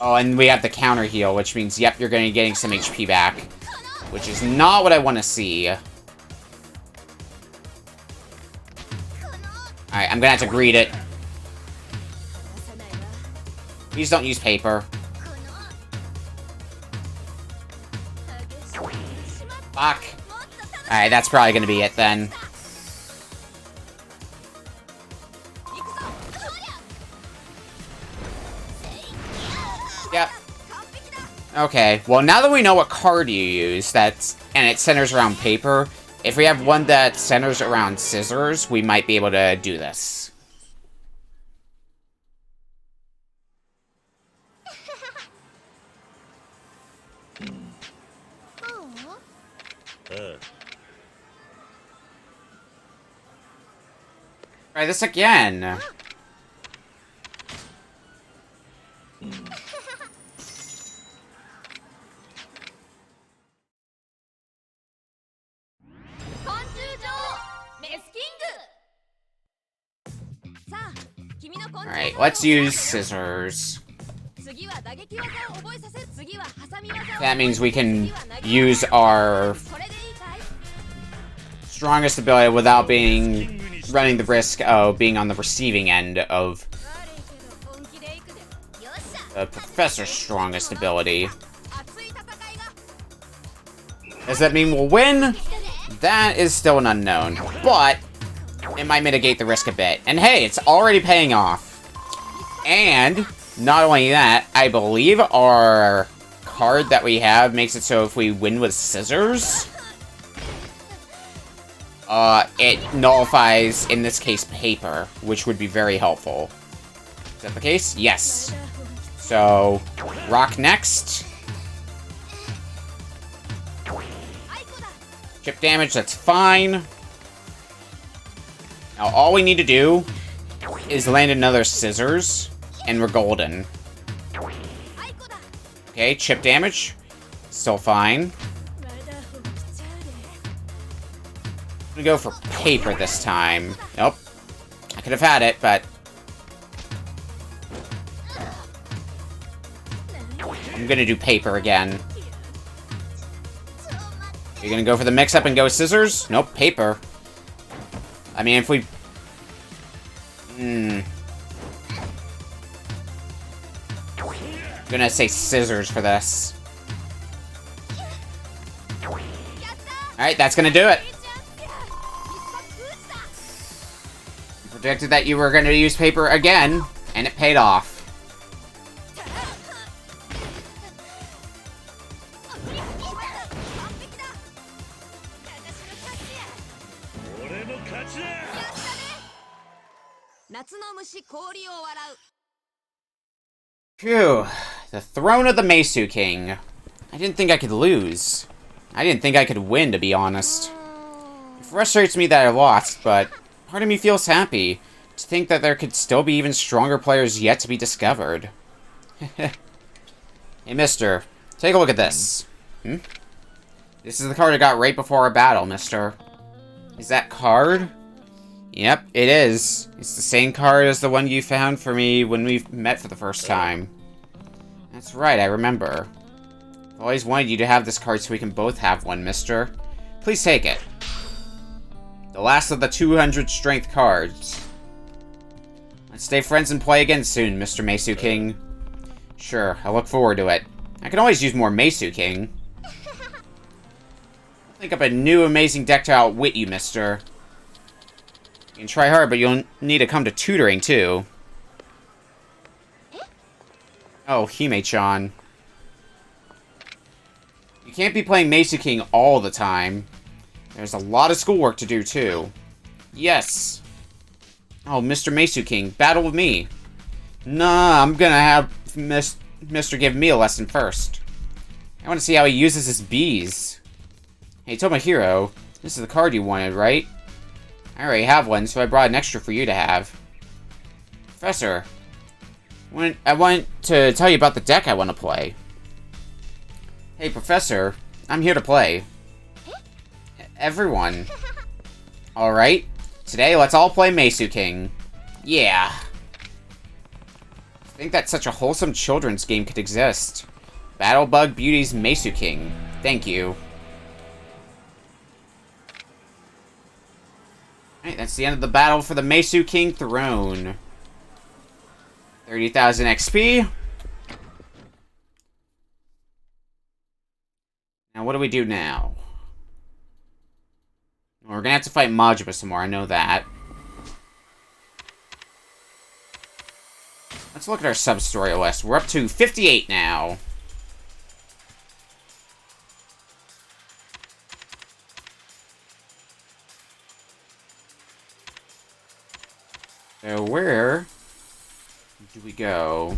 Oh, and we have the counter heal, which means, yep, you're going to be getting some HP back. Which is not what I want to see. Alright, I'm gonna have to greet it. Please don't use paper. Fuck. Alright, that's probably gonna be it then. Yep. Okay, well now that we know what card you use, and it centers around paper, if we have one that centers around scissors, we might be able to do this. Try this again. Alright, let's use scissors. That means we can use our strongest ability without running the risk of being on the receiving end of the professor's strongest ability. Does that mean we'll win? That is still an unknown, but it might mitigate the risk a bit. And hey, it's already paying off. And not only that, I believe our card that we have makes it so if we win with scissors, it nullifies, in this case, paper, which would be very helpful. Is that the case? Yes. So, rock next. Chip damage, that's fine. Now, all we need to do is land another scissors, and we're golden. Okay, chip damage. Still fine. I'm gonna go for paper this time. Nope. I could have had it, but I'm gonna do paper again. You're gonna go for the mix-up and go scissors? Nope, paper. I mean, if we... I'm gonna say scissors for this. Alright, that's gonna do it. You predicted that you were gonna use paper again, and it paid off. Phew. The throne of the Mesu King. I didn't think I could lose. I didn't think I could win, to be honest. It frustrates me that I lost, but part of me feels happy to think that there could still be even stronger players yet to be discovered. Hey, mister. Take a look at this. This is the card I got right before our battle, mister. Is that card? Yep, it is. It's the same card as the one you found for me when we met for the first time. That's right, I remember. I've always wanted you to have this card so we can both have one, mister. Please take it. The last of the 200 strength cards. Let's stay friends and play again soon, Mr. Mesu King. Sure, I look forward to it. I can always use more Mesu King. I'll think up a new amazing deck to outwit you, mister. You can try hard, but you'll need to come to tutoring, too. Oh, Hime-chan. You can't be playing Mesu King all the time. There's a lot of schoolwork to do, too. Yes. Oh, Mr. Mesu King, battle with me. Nah, I'm gonna have Mr. give me a lesson first. I want to see how he uses his bees. Hey, Tomohiro, this is the card you wanted, right? I already have one, so I brought an extra for you to have. Professor, I want to tell you about the deck I want to play. Hey, Professor, I'm here to play. Everyone. Alright, today let's all play Mesu King. Yeah. I think that such a wholesome children's game could exist. Battlebug Beauty's Mesu King. Thank you. Alright, that's the end of the battle for the Mesu King throne. 30,000 XP. Now, what do we do now? Well, we're gonna have to fight Majima some more, I know that. Let's look at our sub-story list. We're up to 58 now. So, where do we go?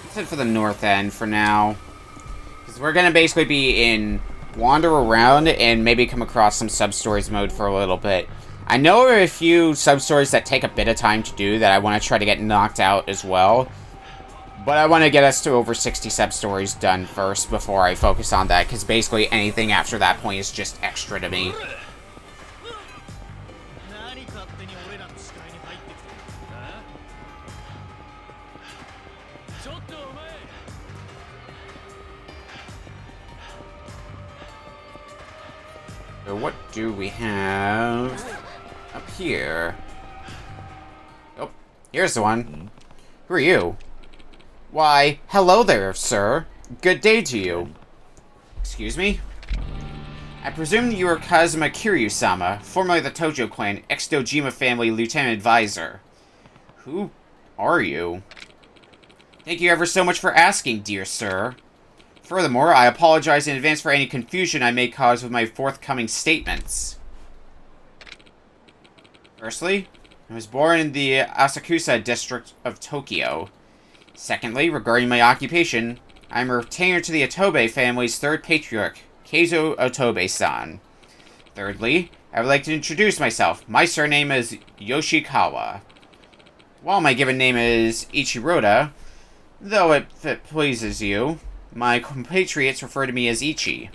Let's head for the north end for now. Because we're going to basically be wander around and maybe come across some sub-stories mode for a little bit. I know there are a few sub-stories that take a bit of time to do that I want to try to get knocked out as well. But I want to get us to over 60 sub-stories done first before I focus on that. Because basically anything after that point is just extra to me. So what do we have up here? Oh, here's the one. Who are you? Why, hello there, sir. Good day to you. Excuse me? I presume that you are Kazuma Kiryu-sama, formerly the Tojo clan, ex-Dojima family lieutenant advisor. Who are you? Thank you ever so much for asking, dear sir. Furthermore, I apologize in advance for any confusion I may cause with my forthcoming statements. Firstly, I was born in the Asakusa district of Tokyo. Secondly, regarding my occupation, I am a retainer to the Otobe family's third patriarch, Keizo Otobe-san. Thirdly, I would like to introduce myself. My surname is Yoshikawa. While my given name is Ichiroda, though if it pleases you, my compatriots refer to me as Ichi.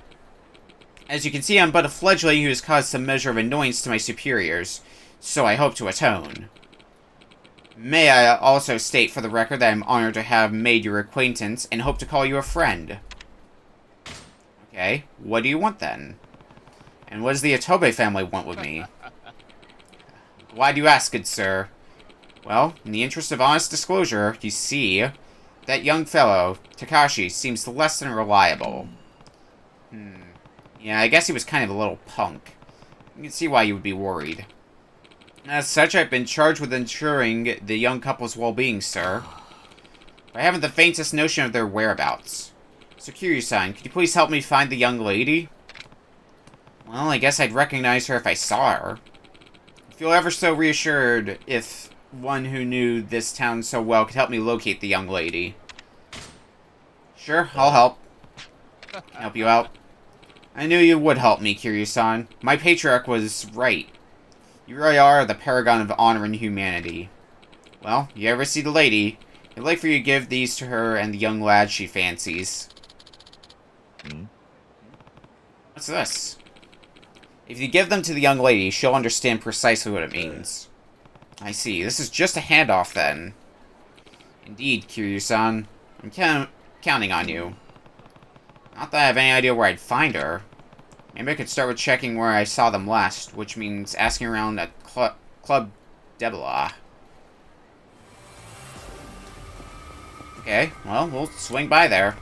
As you can see, I'm but a fledgling who has caused some measure of annoyance to my superiors, so I hope to atone. May I also state for the record that I'm honored to have made your acquaintance and hope to call you a friend. Okay, what do you want then? And what does the Otobe family want with me? Why do you ask, good sir? Well, in the interest of honest disclosure, you see, that young fellow, Takashi, seems less than reliable. Yeah, I guess he was kind of a little punk. You can see why you would be worried. As such, I've been charged with ensuring the young couple's well-being, sir. I haven't the faintest notion of their whereabouts. So, Kiryu-san, could you please help me find the young lady? Well, I guess I'd recognize her if I saw her. I feel ever so reassured if one who knew this town so well could help me locate the young lady. Sure, I'll help. Help you out. I knew you would help me, Kiryu-san. My patriarch was right. You really are the paragon of honor and humanity. Well, you ever see the lady, I'd like for you to give these to her and the young lad she fancies. What's this? If you give them to the young lady, she'll understand precisely what it means. I see. This is just a handoff, then. Indeed, Kiryu-san. I'm counting on you. Not that I have any idea where I'd find her. Maybe I could start with checking where I saw them last, which means asking around at Club Debla. Okay, well, we'll swing by there.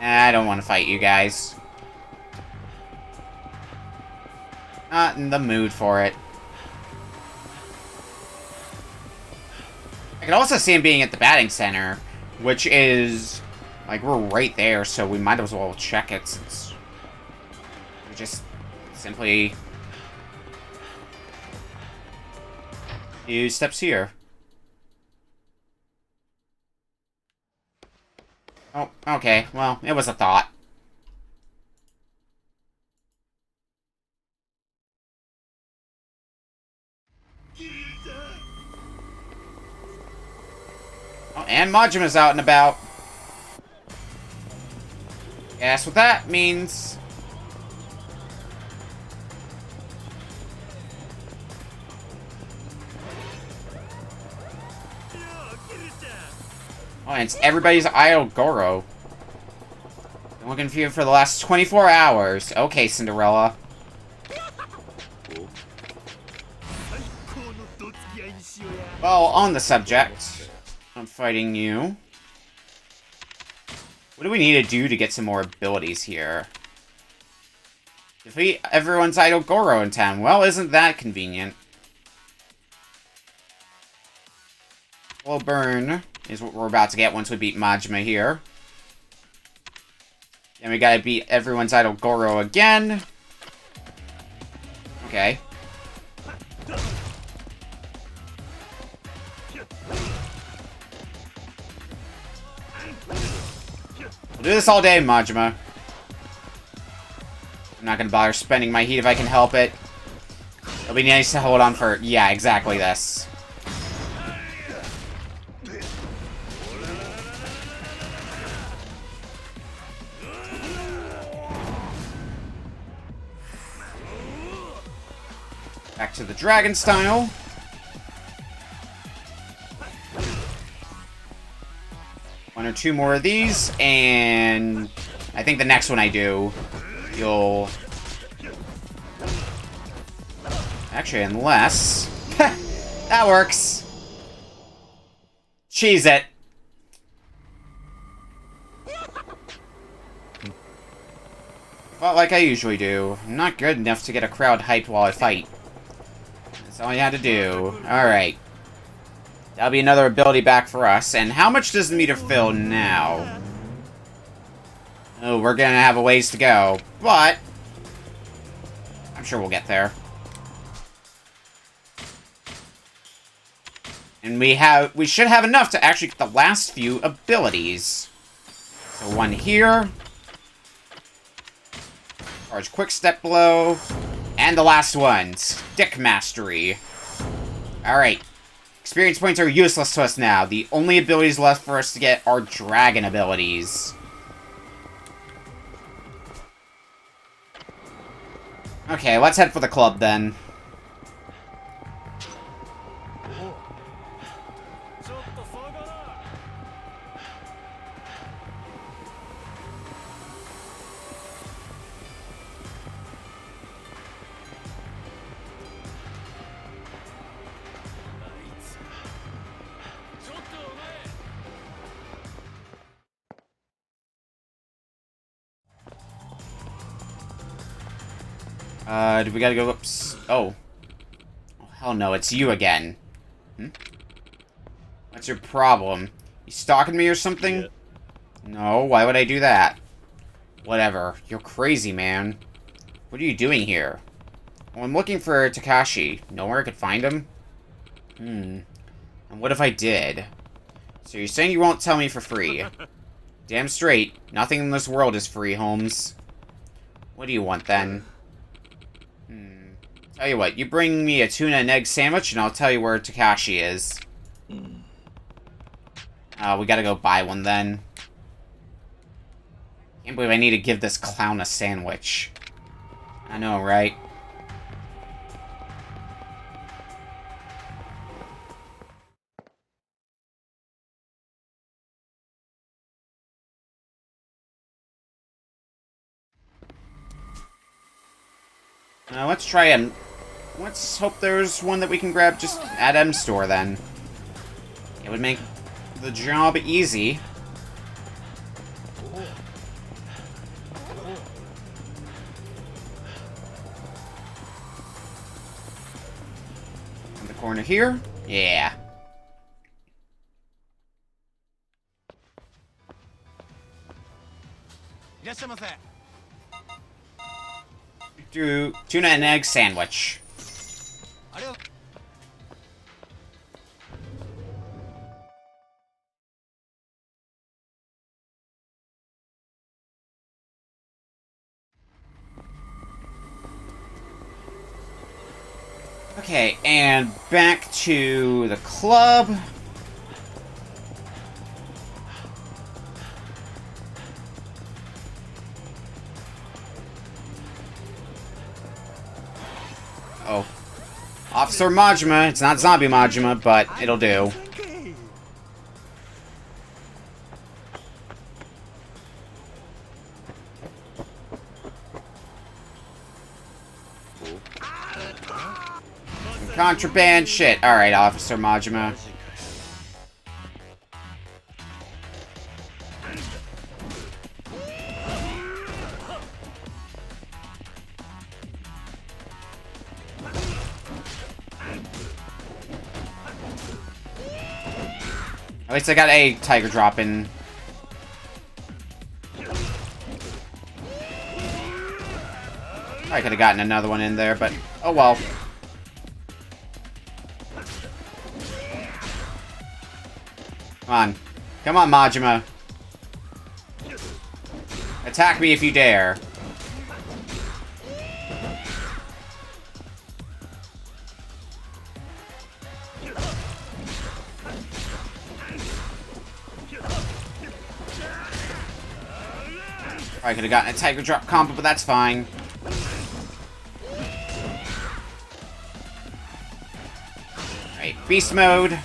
I don't want to fight you guys. Not in the mood for it. I could also see him being at the batting center, which is, like, we're right there, so we might as well check it since we just simply use steps here. Oh, okay, well, it was a thought. Oh, and Majima's out and about. Guess what that means. Oh, and it's everybody's idol Goro. Been looking for you for the last 24 hours. Okay, Cinderella. Well, on the subject of fighting you, what do we need to do to get some more abilities here? Defeat everyone's idol Goro in town. Well, isn't that convenient? Slow burn is what we're about to get once we beat Majima here. And we gotta beat everyone's idol Goro again. Okay. We'll do this all day, Majima. I'm not gonna bother spending my heat if I can help it. It'll be nice to hold on for... Yeah, exactly this. Back to the dragon style. One or two more of these, and I think the next one I do, you'll... Actually, unless... That works. Cheese it. Well, like I usually do. I'm not good enough to get a crowd hyped while I fight. That's all you had to do. Alright. That'll be another ability back for us. And how much does the meter fill now? Oh, we're gonna have a ways to go. But I'm sure we'll get there. And we should have enough to actually get the last few abilities. So one here. Charge quick step blow. And the last one, stick mastery. Alright. Experience points are useless to us now. The only abilities left for us to get are dragon abilities. Okay, let's head for the club then. Do we gotta go ups? Oh. Oh, hell no, it's you again. Hmm? What's your problem? You stalking me or something? Yeah. No, why would I do that? Whatever. You're crazy, man. What are you doing here? Well, I'm looking for Takashi. Know where I could find him? And what if I did? So you're saying you won't tell me for free? Damn straight. Nothing in this world is free, Holmes. What do you want, then? Tell you what, you bring me a tuna and egg sandwich, and I'll tell you where Takashi is. We gotta go buy one, then. Can't believe I need to give this clown a sandwich. I know, right? Let's try and... Let's hope there's one that we can grab just at M Store, then. It would make the job easy. In the corner here? Yeah. らっしゃいませ。 Do tuna and egg sandwich. Okay, and back to the club. Oh. Officer Majima. It's not Zombie Majima, but it'll do. Contraband shit. Alright, Officer Majima. At least I got a tiger drop in. I could have gotten another one in there, but oh well. Come on. Come on, Majima. Attack me if you dare. I could have gotten a tiger drop combo, but that's fine. Alright, beast mode.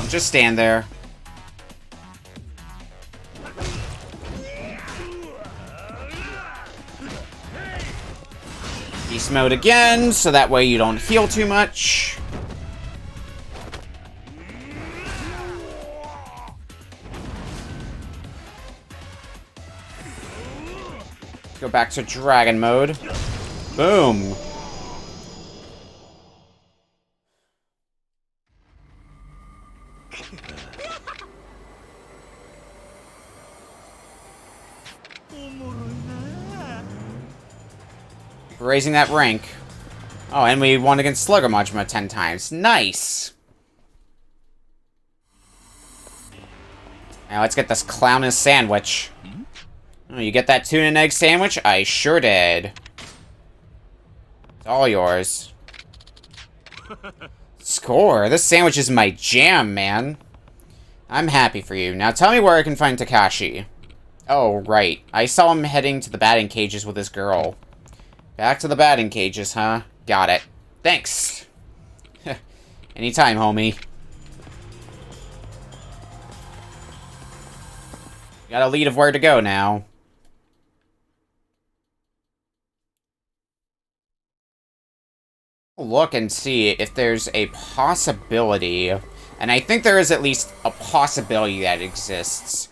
Just stand there. Beast mode again, so that way you don't heal too much. Go back to dragon mode. Boom. Raising that rank. Oh, and we won against Slugger Majima 10 times. Nice! Now let's get this clownist sandwich. Oh, you get that tuna and egg sandwich? I sure did. It's all yours. Score! This sandwich is my jam, man. I'm happy for you. Now tell me where I can find Takashi. Oh, right. I saw him heading to the batting cages with his girl. Back to the batting cages, huh? Got it. Thanks. Anytime, homie. Got a lead of where to go now. Look and see if there's a possibility, and I think there is at least a possibility that exists,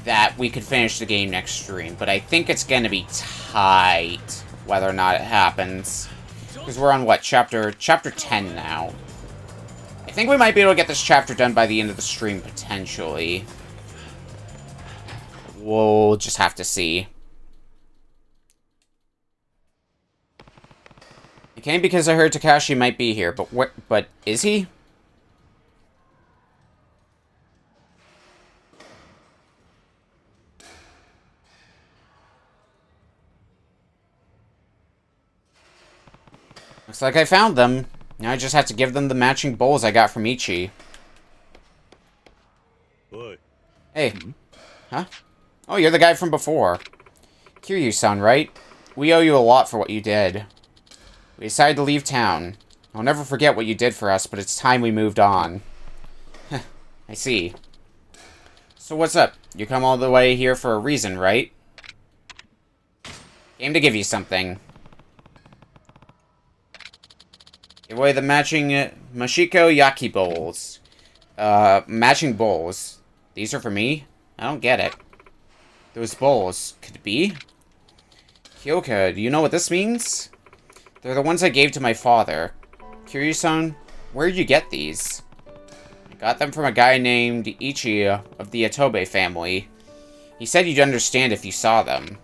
that we could finish the game next stream, but I think it's gonna be tight whether or not it happens. Because we're on, what, chapter 10 now. I think we might be able to get this chapter done by the end of the stream, potentially. We'll just have to see. It came because I heard Takashi might be here, but is he? Looks like I found them. Now I just have to give them the matching bowls I got from Ichi. Oi. Hey. Huh? Oh, you're the guy from before. Kiryu-san, right? We owe you a lot for what you did. We decided to leave town. I'll never forget what you did for us, but it's time we moved on. I see. So what's up? You come all the way here for a reason, right? Came to give you something. Give away the matching Mashiko Yaki Bowls. Matching bowls. These are for me? I don't get it. Those bowls. Could it be? Kyoka, do you know what this means? They're the ones I gave to my father. Kiryu-san, where did you get these? I got them from a guy named Ichi of the Atobe family. He said you'd understand if you saw them.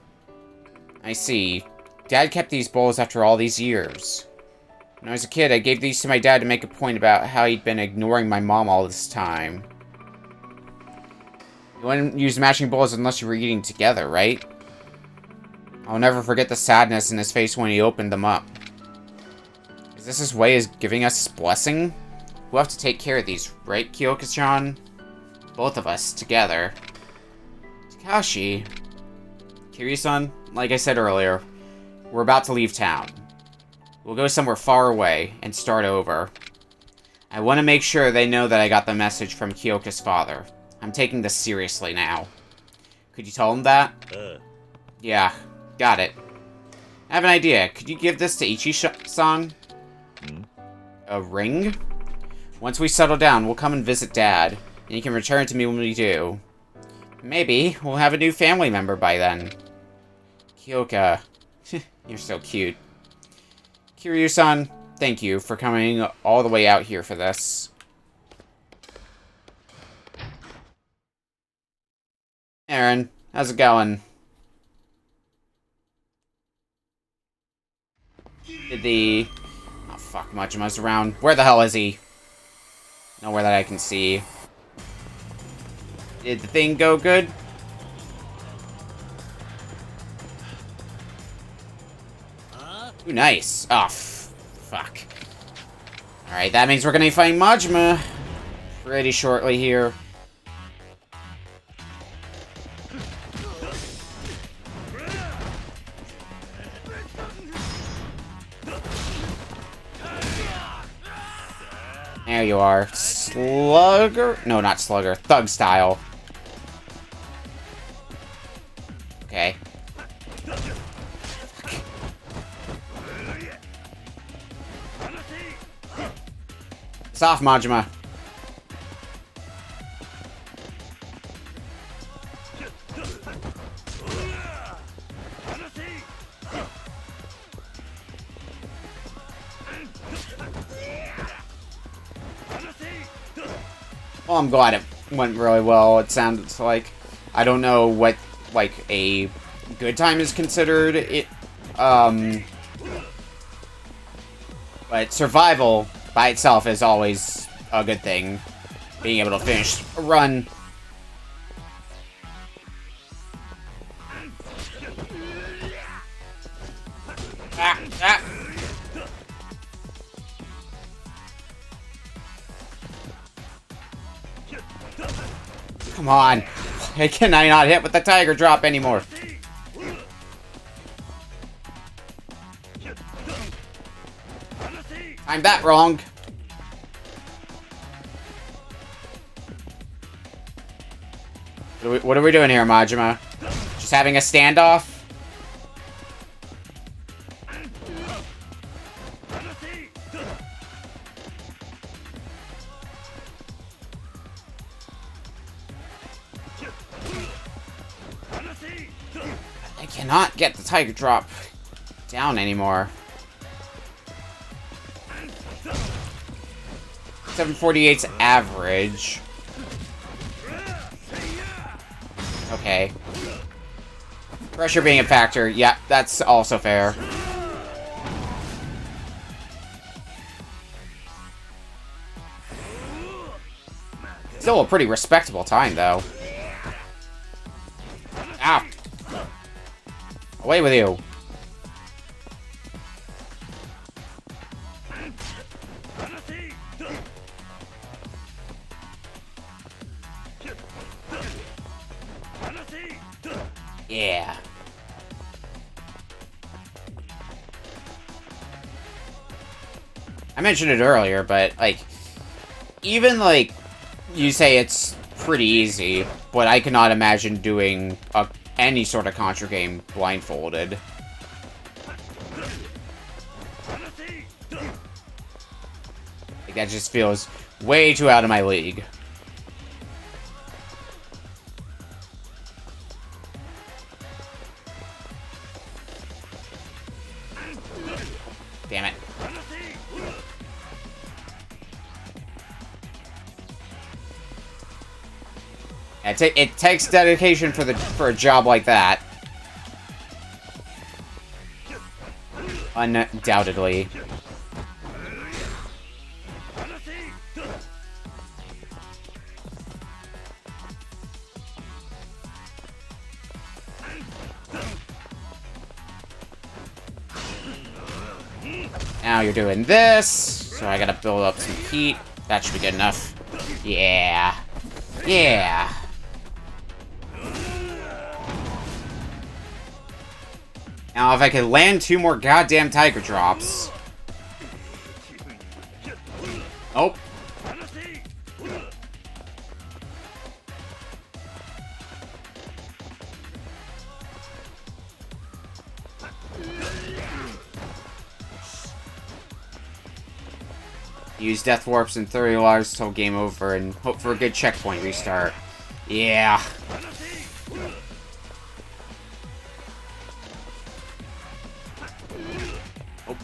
I see. Dad kept these bowls after all these years. When I was a kid, I gave these to my dad to make a point about how he'd been ignoring my mom all this time. You wouldn't use matching bowls unless you were eating together, right? I'll never forget the sadness in his face when he opened them up. Is this his way of giving us his blessing? We'll have to take care of these, right, Kyoka-chan? Both of us, together. Takashi. Kiryu-san, like I said earlier, we're about to leave town. We'll go somewhere far away and start over. I want to make sure they know that I got the message from Kyoka's father. I'm taking this seriously now. Could you tell him that? Yeah, got it. I have an idea. Could you give this to Ichi-san? A ring? Once we settle down, we'll come and visit Dad, and you can return it to me when we do. Maybe we'll have a new family member by then. Kyoka. You're so cute. Kiryu-san, thank you for coming all the way out here for this. Aaron, how's it going? Oh fuck, Majima's around. Where the hell is he? Nowhere that I can see. Did the thing go good? Ooh, nice. Oh, fuck. Alright, that means we're gonna be fighting Majima pretty shortly here. There you are. Slugger? No, not Slugger. Thug style. Okay. It's off, Majima. Well, I'm glad it went really well. It sounds like, I don't know what, like, a good time is considered. But survival by itself is always a good thing. Being able to finish a run. Come on. Why can I not hit with the tiger drop anymore? I'm that wrong. What are we doing here, Majima? Just having a standoff? I cannot get the tiger drop down anymore. 748's average. Okay. Pressure being a factor. Yeah, that's also fair. Still a pretty respectable time, though. Ow! Away with you. Yeah. I mentioned it earlier, but, like, even, like, you say it's pretty easy, but I cannot imagine doing any sort of Contra game blindfolded. Like, that just feels way too out of my league. Damn it. It takes dedication for a job like that. Undoubtedly. Now you're doing this, so I gotta build up some heat. That should be good enough. Yeah. Yeah. Now, if I could land 2 more goddamn tiger drops. Oh. Use death warps and 30 lives till game over and hope for a good checkpoint restart. Yeah. Oh.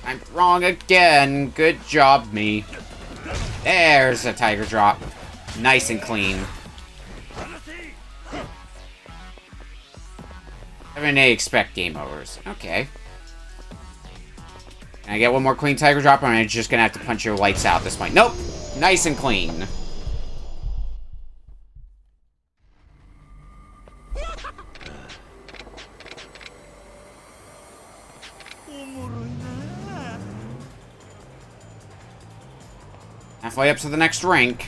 I'm wrong again. Good job, me. There's a tiger drop. Nice and clean. 7A expect game overs. Okay. Can I get one more clean tiger drop, or am I just gonna have to punch your lights out at this point? Nope! Nice and clean. Halfway up to the next rank.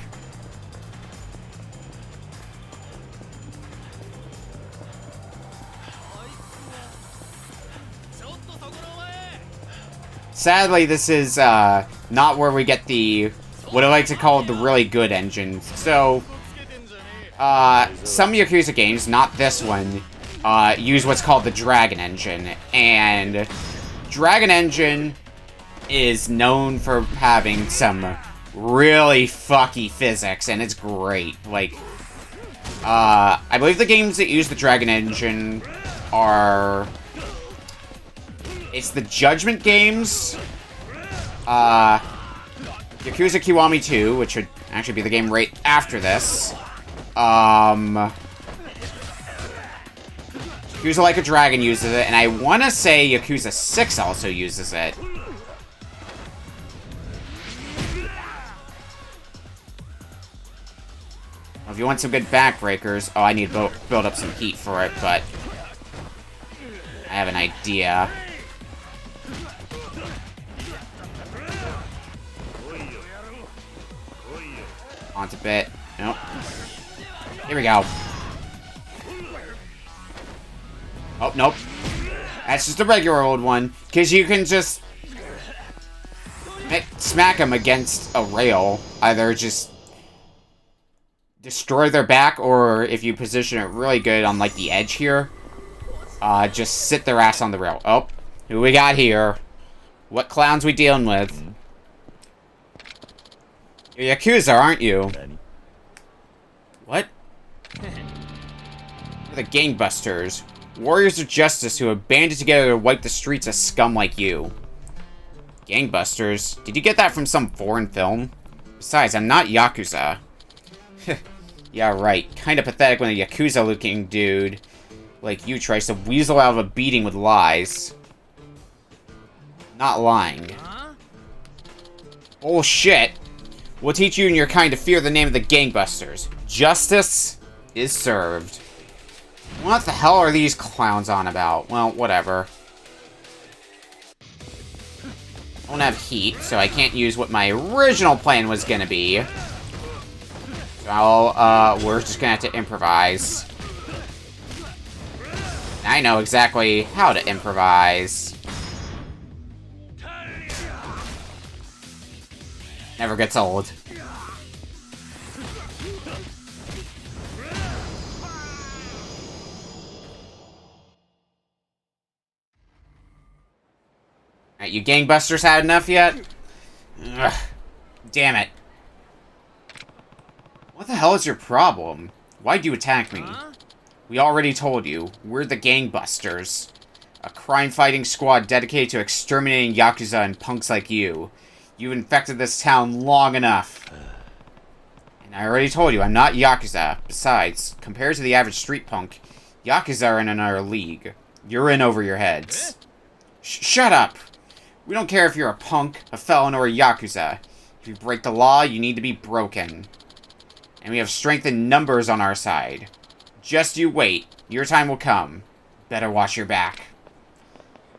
Sadly, this is not where we get the, what I like to call the really good engine. So, some Yakuza games, not this one, use what's called the Dragon Engine. And Dragon Engine is known for having some really fucky physics, and it's great. Like, I believe the games that use the Dragon Engine are... It's the Judgment games, Yakuza Kiwami 2, which would actually be the game right after this, Yakuza Like a Dragon uses it, and I want to say Yakuza 6 also uses it. Well, if you want some good backbreakers... Oh, I need to build up some heat for it, but... I have an idea. Onto bit. Nope. Here we go. Oh, nope. That's just a regular old one. Because you can just... smack them against a rail. Either just... destroy their back, or if you position it really good on, like, the edge here, just sit their ass on the rail. Oh, who we got here? What clowns we dealing with? You're Yakuza, aren't you? What? You're the gangbusters. Warriors of justice who have banded together to wipe the streets of scum like you. Gangbusters? Did you get that from some foreign film? Besides, I'm not Yakuza. Yeah, right. Kinda pathetic when a Yakuza-looking dude like you tries to weasel out of a beating with lies. Not lying. Bullshit. We'll teach you and your kind to fear the name of the gangbusters. Justice is served. What the hell are these clowns on about? Well, whatever. I don't have heat, so I can't use what my original plan was gonna be. So, we're just gonna have to improvise. I know exactly how to improvise. Never gets old. Alright, you gangbusters had enough yet? Ugh. Damn it. What the hell is your problem? Why'd you attack me? We already told you. We're the gangbusters. A crime-fighting squad dedicated to exterminating Yakuza and punks like you. You've infected this town long enough. And I already told you, I'm not Yakuza. Besides, compared to the average street punk, Yakuza are in another league. You're in over your heads. Shut up! We don't care if you're a punk, a felon, or a Yakuza. If you break the law, you need to be broken. And we have strength in numbers on our side. Just you wait. Your time will come. Better watch your back.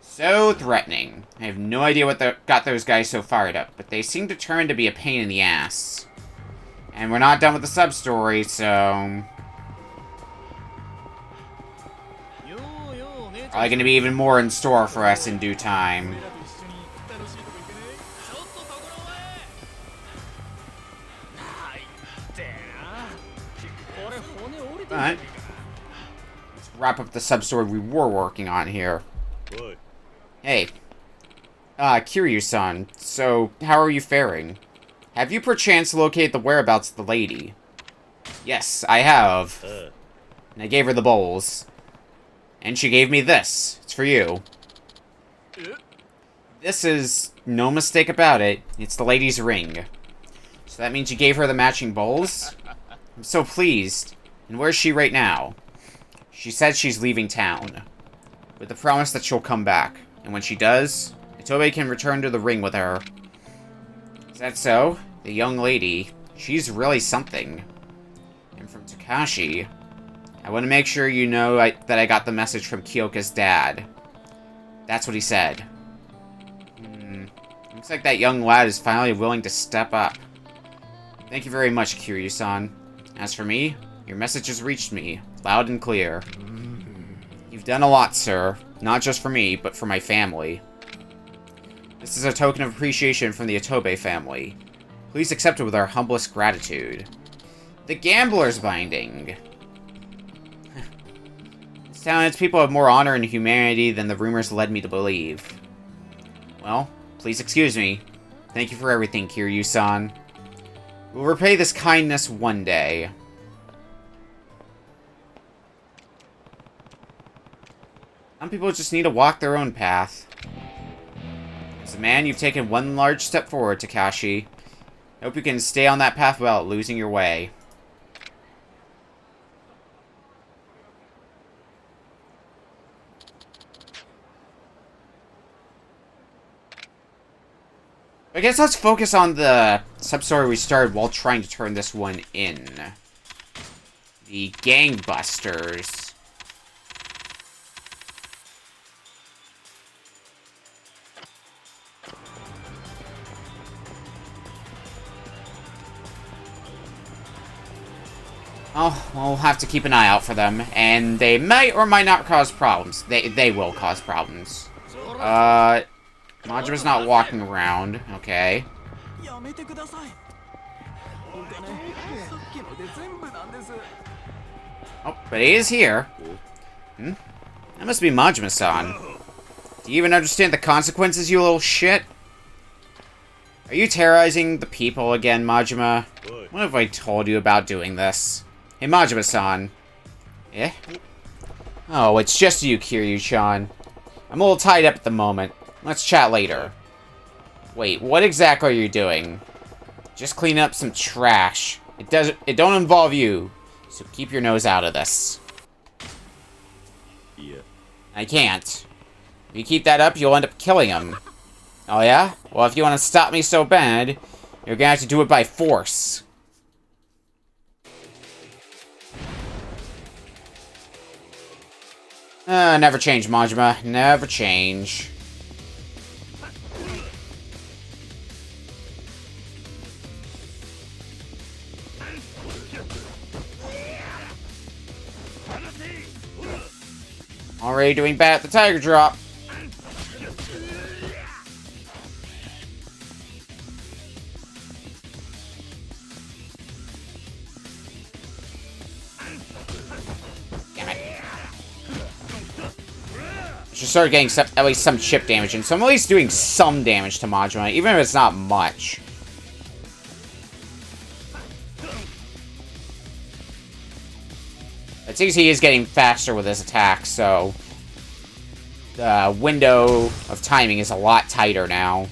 So threatening. I have no idea what got those guys so fired up, but they seem determined to be a pain in the ass. And we're not done with the sub-story, so... Probably going to be even more in store for us in due time. But let's wrap up the sub-story we were working on here. Hey. Kiryu-san, so how are you faring? Have you perchance located the whereabouts of the lady? Yes, I have. And I gave her the bowls. And she gave me this. It's for you. This is no mistake about it. It's the lady's ring. So that means you gave her the matching bowls? I'm so pleased. And where's she right now? She said she's leaving town. With the promise that she'll come back. And when she does, Itobe can return to the ring with her. Is that so? The young lady. She's really something. And from Takashi, I want to make sure you know that I got the message from Kyoka's dad. That's what he said. Looks like that young lad is finally willing to step up. Thank you very much, Kiryu-san. As for me, your message has reached me, loud and clear. You've done a lot, sir. Not just for me, but for my family. This is a token of appreciation from the Itobe family. Please accept it with our humblest gratitude. The Gambler's Binding. This town and its people have more honor and humanity than the rumors led me to believe. Well, please excuse me. Thank you for everything, Kiryu-san. We'll repay this kindness one day. Some people just need to walk their own path. As a man, you've taken one large step forward, Takashi. I hope you can stay on that path without losing your way. I guess let's focus on the sub-story we started while trying to turn this one in. The Gangbusters. Oh, we'll have to keep an eye out for them, and they might or might not cause problems. They will cause problems. Majima's not walking around, okay. Oh, but he is here. That must be Majima-san. Do you even understand the consequences, you little shit? Are you terrorizing the people again, Majima? What have I told you about doing this? Hey, Majima-san. Eh? Oh, it's just you, Kiryu-chan. I'm a little tied up at the moment. Let's chat later. Wait, what exactly are you doing? Just clean up some trash. It don't involve you. So keep your nose out of this. Yeah. I can't. If you keep that up, you'll end up killing him. Oh yeah? Well, if you want to stop me so bad, you're gonna have to do it by force. Never change, Majima. Never change. Already doing bad at the tiger drop. Damn it. Should start getting at least some chip damage, and so I'm at least doing some damage to Majima, even if it's not much. It seems he is getting faster with his attack, so The window of timing is a lot tighter now.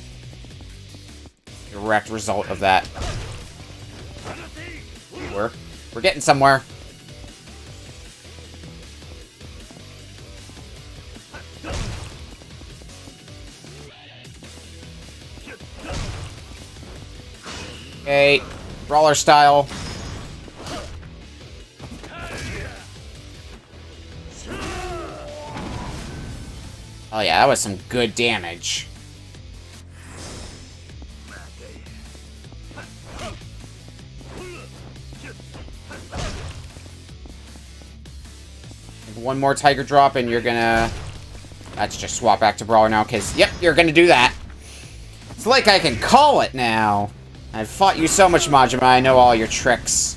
Direct result of that. We're getting somewhere. Okay, brawler style. Oh yeah, that was some good damage. One more tiger drop and you're gonna... Let's just swap back to brawler now, because, yep, you're gonna do that. It's like I can call it now. I've fought you so much, Majima, I know all your tricks.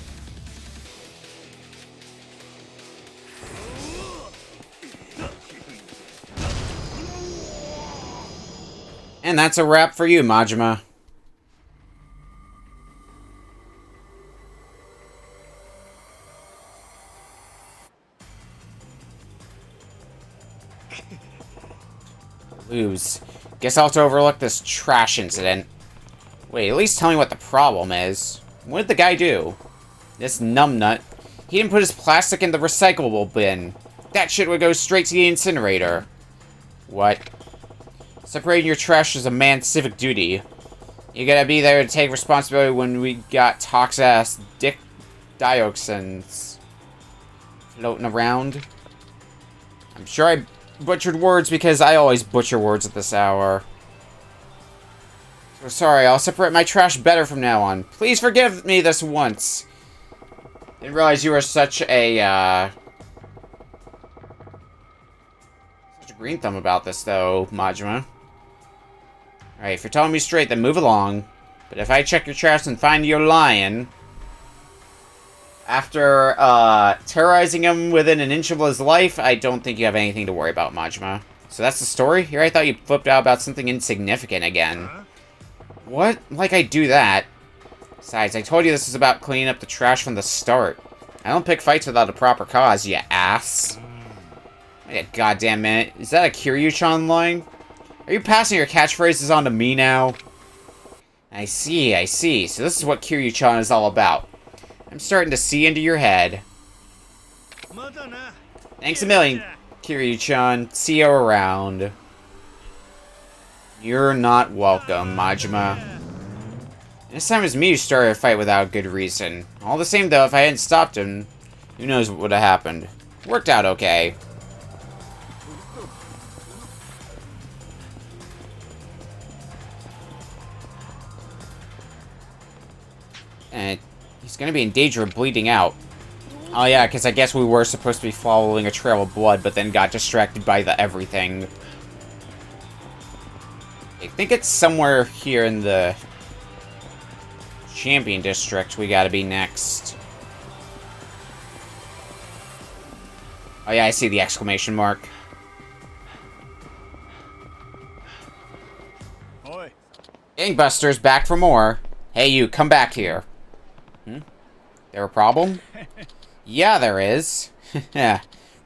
And that's a wrap for you, Majima. Lose. Guess I'll have to overlook this trash incident. Wait, at least tell me what the problem is. What did the guy do? This numbnut. He didn't put his plastic in the recyclable bin. That shit would go straight to the incinerator. What? Separating your trash is a man's civic duty. You gotta be there to take responsibility when we got toxic-ass dick dioxins floating around. I'm sure I butchered words because I always butcher words at this hour. So sorry, I'll separate my trash better from now on. Please forgive me this once. Didn't realize you were such a green thumb about this, though, Majima. Alright, if you're telling me straight, then move along. But if I check your trash and find you're lying... After, terrorizing him within an inch of his life, I don't think you have anything to worry about, Majima. So that's the story? Here I thought you flipped out about something insignificant again. What? Like I do that. Besides, I told you this is about cleaning up the trash from the start. I don't pick fights without a proper cause, you ass. Wait a goddamn minute. Is that a Kiryu-chan line? Are you passing your catchphrases on to me now? I see, I see. So this is what Kiryu-chan is all about. I'm starting to see into your head. Thanks a million, Kiryu-chan. See you around. You're not welcome, Majima. This time it was me who started a fight without good reason. All the same, though, if I hadn't stopped him, who knows what would have happened. Worked out okay. And he's gonna be in danger of bleeding out. Oh yeah, because I guess we were supposed to be following a trail of blood, but then got distracted by the everything. I think it's somewhere here in the Champion District we gotta be next. Oh yeah, I see the exclamation mark. Oi. Gangbusters, back for more. Hey you, come back here. There a problem? Yeah, there is.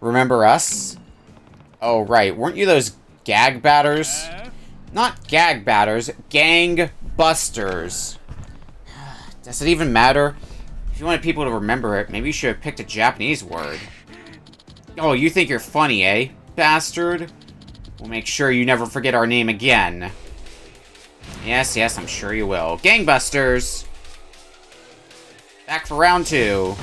Remember us? Oh, right. Weren't you those gag batters? Not gag batters, gang busters. Does it even matter? If you wanted people to remember it, maybe you should have picked a Japanese word. Oh, you think you're funny, eh? Bastard. We'll make sure you never forget our name again. Yes, yes, I'm sure you will. Gangbusters! Back for round 2.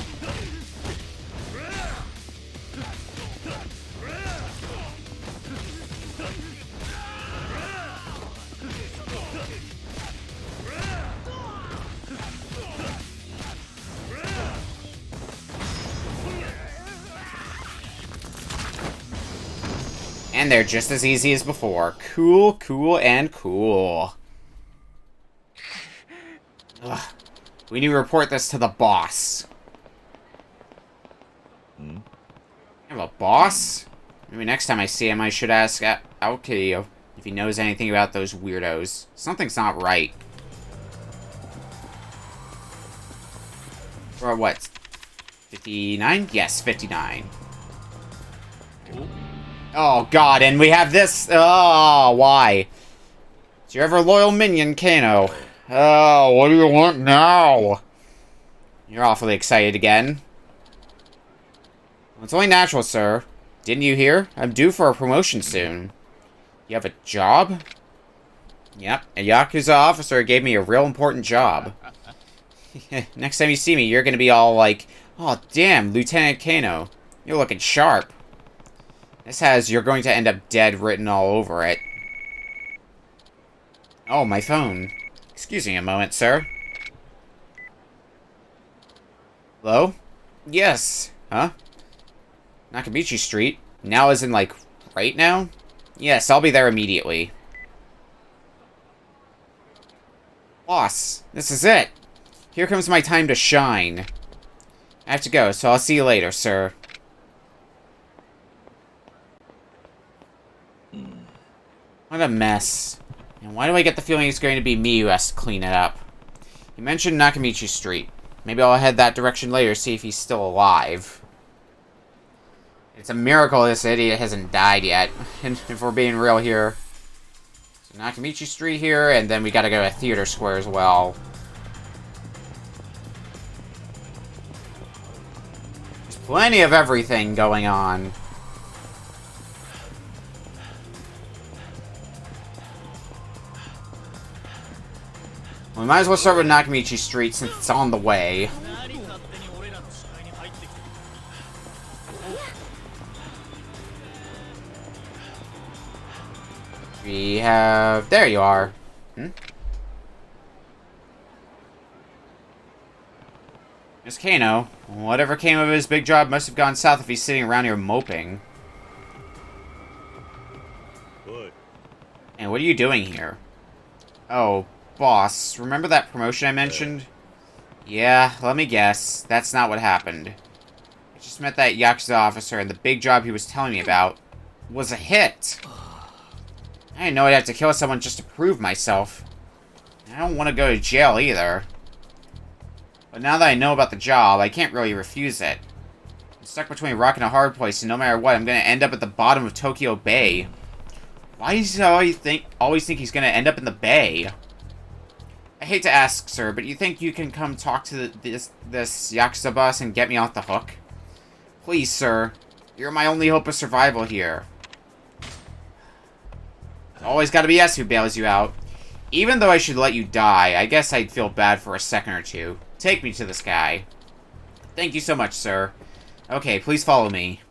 And they're just as easy as before. Cool, cool, and cool. Ugh. We need to report this to the boss. You have a boss? Maybe next time I see him, I should ask Aoki if he knows anything about those weirdos. Something's not right. Or what? 59? Yes, 59. Oh, God, and we have this. Oh, why? It's your ever-loyal minion, Kano. Oh, what do you want now? You're awfully excited again. Well, it's only natural, sir. Didn't you hear? I'm due for a promotion soon. You have a job? Yep, a Yakuza officer gave me a real important job. Next time you see me, you're gonna be all like, oh, damn, Lieutenant Kano. You're looking sharp. This has "you're going to end up dead" written all over it. Oh, my phone. Excuse me a moment, sir. Hello? Yes. Huh? Nakamichi Street? Now as in, like, right now? Yes, I'll be there immediately. Boss, this is it. Here comes my time to shine. I have to go, so I'll see you later, sir. What a mess. And why do I get the feeling it's going to be me who has to clean it up? You mentioned Nakamichi Street. Maybe I'll head that direction later, see if he's still alive. It's a miracle this idiot hasn't died yet, if we're being real here. So Nakamichi Street here, and then we gotta go to Theater Square as well. There's plenty of everything going on. We might as well start with Nakamichi Street since it's on the way. We have... There you are. Miss Kano. Whatever came of his big job must have gone south if he's sitting around here moping. What? And what are you doing here? Oh, boss. Remember that promotion I mentioned? Yeah, let me guess. That's not what happened. I just met that Yakuza officer, and the big job he was telling me about was a hit. I didn't know I'd have to kill someone just to prove myself. I don't want to go to jail either. But now that I know about the job, I can't really refuse it. I'm stuck between a rock and a hard place, and no matter what, I'm going to end up at the bottom of Tokyo Bay. Why does he always think he's going to end up in the bay? I hate to ask, sir, but you think you can come talk to this Yakuza boss and get me off the hook? Please, sir. You're my only hope of survival here. Always gotta be us who bails you out. Even though I should let you die, I guess I'd feel bad for a second or two. Take me to this guy. Thank you so much, sir. Okay, please follow me.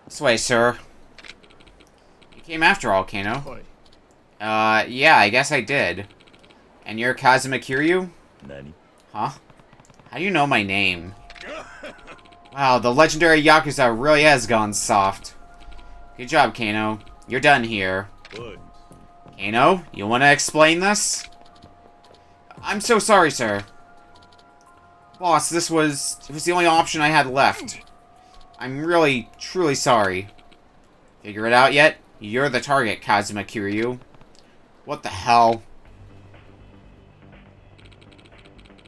This way, sir. You came after all, Kano. Yeah, I guess I did. And you're Kazuma Kiryu? Nani? Huh? How do you know my name? Wow, the legendary Yakuza really has gone soft. Good job, Kano. You're done here. What? Kano, you want to explain this? I'm so sorry, sir. Boss, it was the only option I had left. I'm really, truly sorry. Figure it out yet? You're the target, Kazuma Kiryu. What the hell?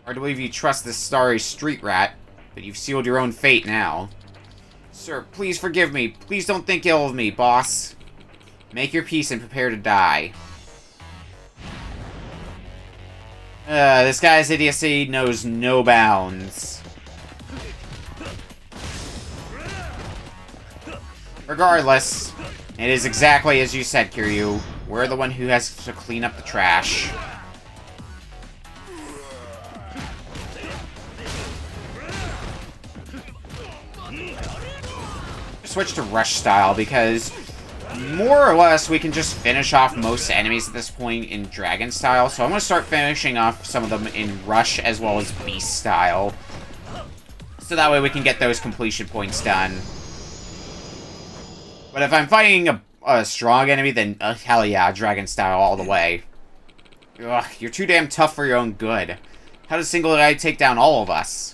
Hard to believe you trust this starry street rat, but you've sealed your own fate now. Sir, please forgive me. Please don't think ill of me, boss. Make your peace and prepare to die. This guy's idiocy knows no bounds. Regardless, it is exactly as you said, Kiryu. We're the one who has to clean up the trash. Switch to rush style because more or less we can just finish off most enemies at this point in dragon style. So I'm going to start finishing off some of them in rush as well as beast style. So that way we can get those completion points done. But if I'm fighting a strong enemy, then hell yeah, dragon style all the way. Ugh, you're too damn tough for your own good. How does single guy take down all of us?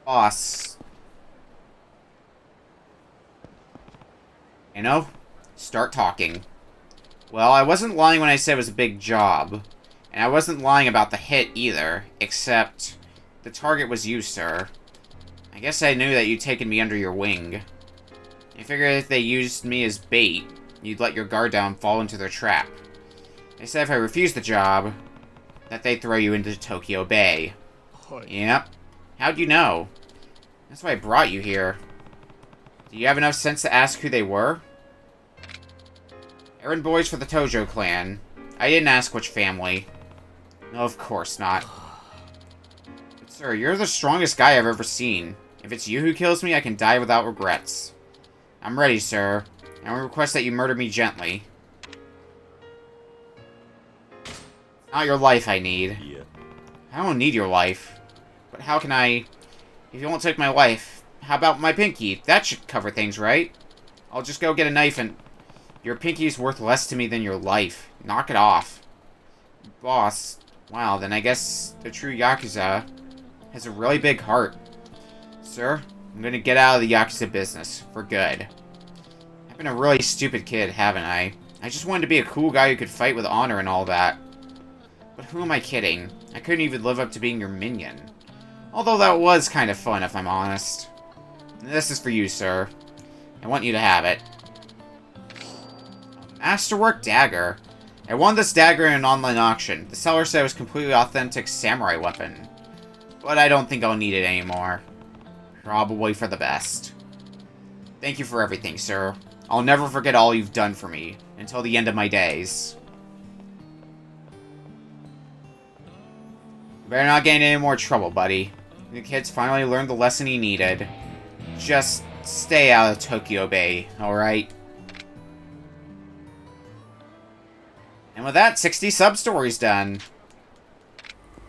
Boss. You know? Start talking. Well, I wasn't lying when I said it was a big job. And I wasn't lying about the hit either, except the target was you, sir. I guess I knew that you'd taken me under your wing. I figured if they used me as bait, you'd let your guard down and fall into their trap. They said if I refused the job, that they'd throw you into Tokyo Bay. Yep. How'd you know? That's why I brought you here. Do you have enough sense to ask who they were? Errand boys for the Tojo clan. I didn't ask which family. No, of course not. But sir, you're the strongest guy I've ever seen. If it's you who kills me, I can die without regrets. I'm ready, sir. I will request that you murder me gently. Not your life I need. Yeah. I don't need your life. But how can I... If you won't take my life, how about my pinky? That should cover things, right? I'll just go get a knife and... Your pinky's worth less to me than your life. Knock it off. Boss. Wow, then I guess the true Yakuza has a really big heart. Sir, I'm gonna get out of the Yakuza business. For good. I've been a really stupid kid, haven't I? I just wanted to be a cool guy who could fight with honor and all that. But who am I kidding? I couldn't even live up to being your minion. Although that was kind of fun, if I'm honest. This is for you, sir. I want you to have it. A masterwork dagger. I won this dagger in an online auction. The seller said it was a completely authentic samurai weapon. But I don't think I'll need it anymore. Probably for the best. Thank you for everything, sir. I'll never forget all you've done for me, until the end of my days. You better not get in any more trouble, buddy. The kid's finally learned the lesson he needed. Just stay out of Tokyo Bay, alright? And with that, 60 sub-stories done.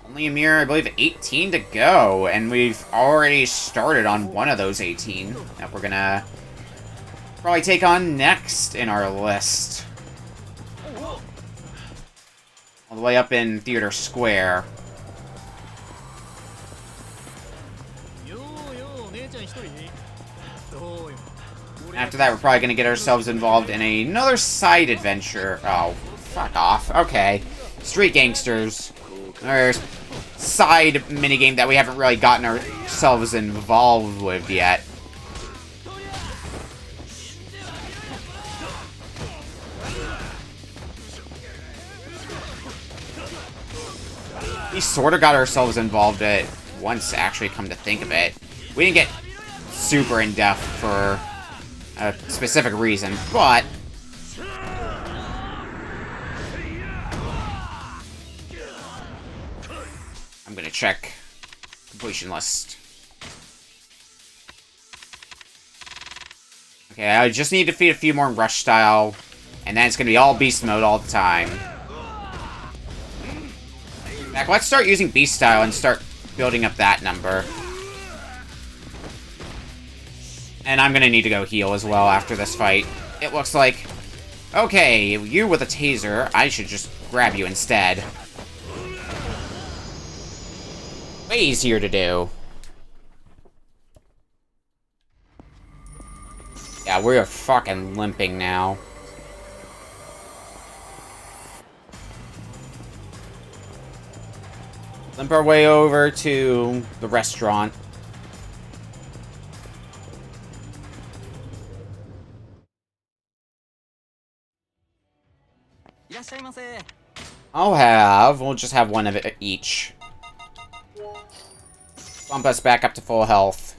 Only a mere, I believe, 18 to go, and we've already started on one of those 18 that we're gonna probably take on next in our list. All the way up in Theater Square. After that, we're probably gonna get ourselves involved in another side adventure. Oh, fuck off. Okay. Street Gangsters. Or side minigame that we haven't really gotten ourselves involved with yet. We sort of got ourselves involved in it once, actually, come to think of it. We didn't get super in-depth for a specific reason, but... I'm gonna check completion list. Okay, I just need to defeat a few more Rush style, and then it's gonna be all beast mode all the time. In fact, let's start using beast style and start building up that number. And I'm gonna need to go heal as well after this fight. It looks like... Okay, you with a taser, I should just grab you instead. Way easier to do. Yeah, we're fucking limping now. Limp our way over to the restaurant. We'll just have one of it each. Bump us back up to full health.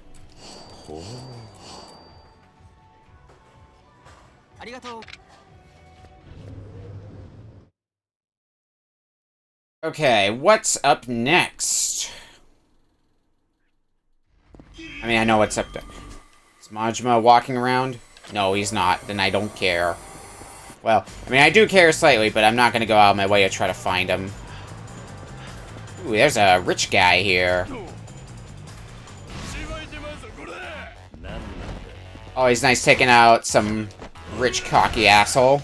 Okay, what's up next? I mean, I know what's up next. Is Majima walking around? No, he's not. Then I don't care. Well, I mean, I do care slightly, but I'm not gonna go out of my way to try to find him. Ooh, there's a rich guy here. Always nice taking out some rich, cocky asshole.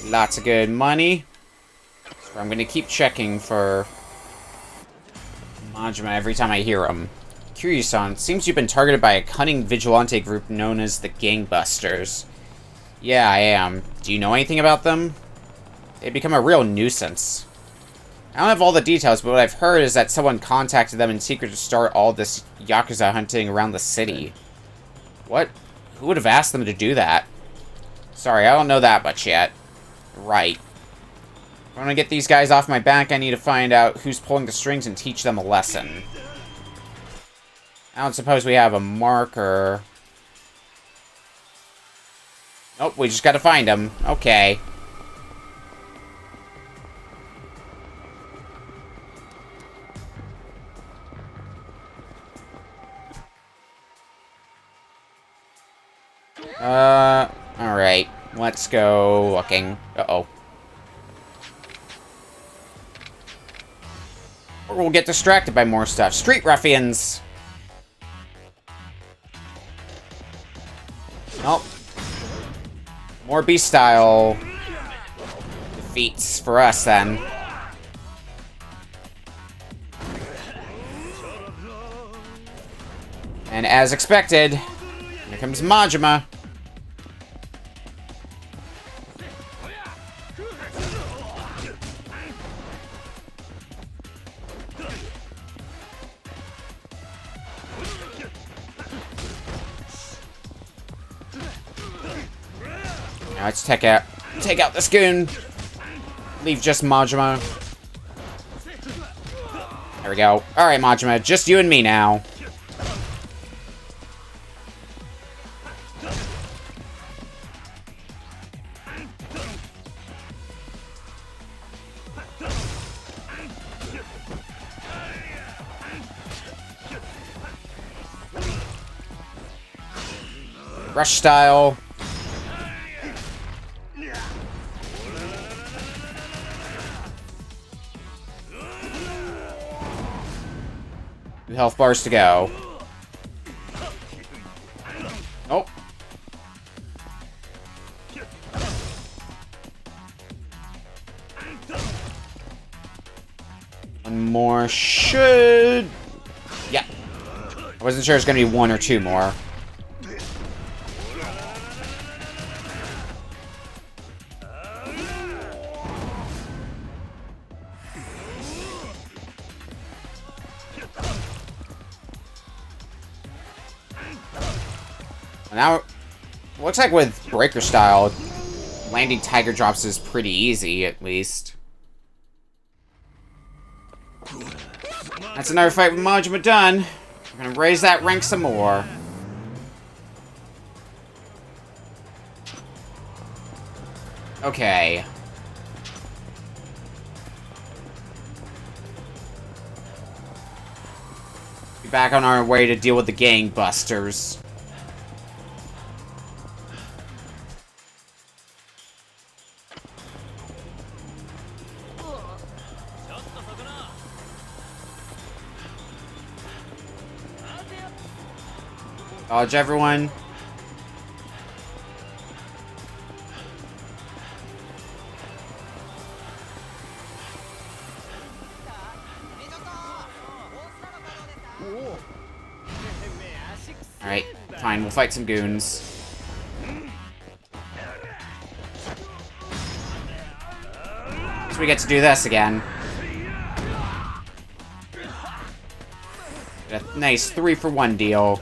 Lots of good money. I'm gonna keep checking for Majima every time I hear him. Kiryu-san, seems you've been targeted by a cunning vigilante group known as the Gangbusters. Yeah, I am. Do you know anything about them? They've become a real nuisance. I don't have all the details, but what I've heard is that someone contacted them in secret to start all this Yakuza hunting around the city. What? Who would have asked them to do that? Sorry, I don't know that much yet. Right. If I want to get these guys off my back, I need to find out who's pulling the strings and teach them a lesson. I don't suppose we have a marker. Nope, we just gotta find them. Okay. Alright. Let's go looking. Uh-oh. Or we'll get distracted by more stuff. Street ruffians! Nope. More B-style defeats for us, then. And as expected, here comes Majima. Now let's take out this goon. Leave just Majima. There we go. Alright, Majima, just you and me now. Rush style. Two health bars to go. Nope. One more should... Yeah. I wasn't sure it was going to be one or two more. Now, looks like with Breaker Style, landing Tiger Drops is pretty easy, at least. That's another fight with Majima done. We're gonna raise that rank some more. Okay. Be back on our way to deal with the Gangbusters. Dodge everyone. Alright, fine, we'll fight some goons. So we get to do this again. Get a nice 3-for-1 deal.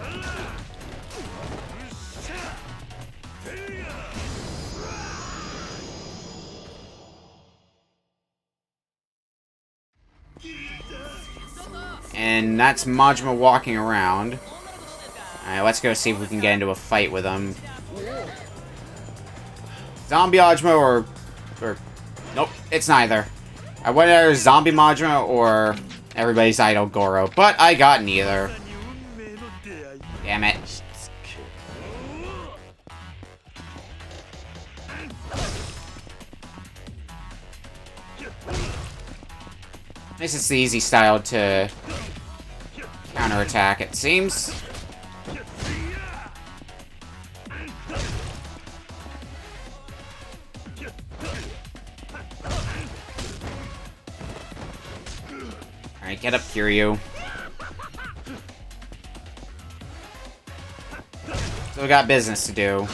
And that's Majima walking around. Alright, let's go see if we can get into a fight with him. Zombie Majima or... Nope, it's neither. I went either Zombie Majima or everybody's idol Goro, but I got neither. Damn it. This is the easy style to counterattack, it seems. Alright, get up, Kiryu. Still got business to do.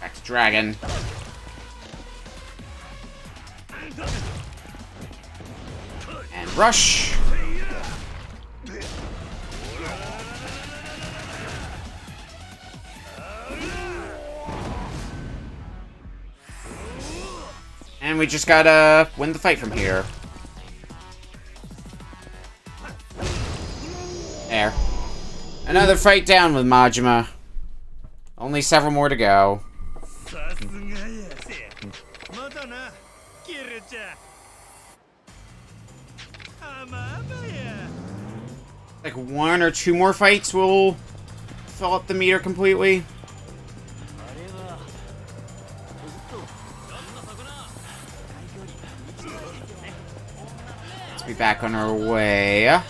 Back to Dragon. And rush. And we just gotta win the fight from here. There. Another fight down with Majima. Only several more to go. Like 1 or 2 more fights will fill up the meter completely. Let's be back on our way.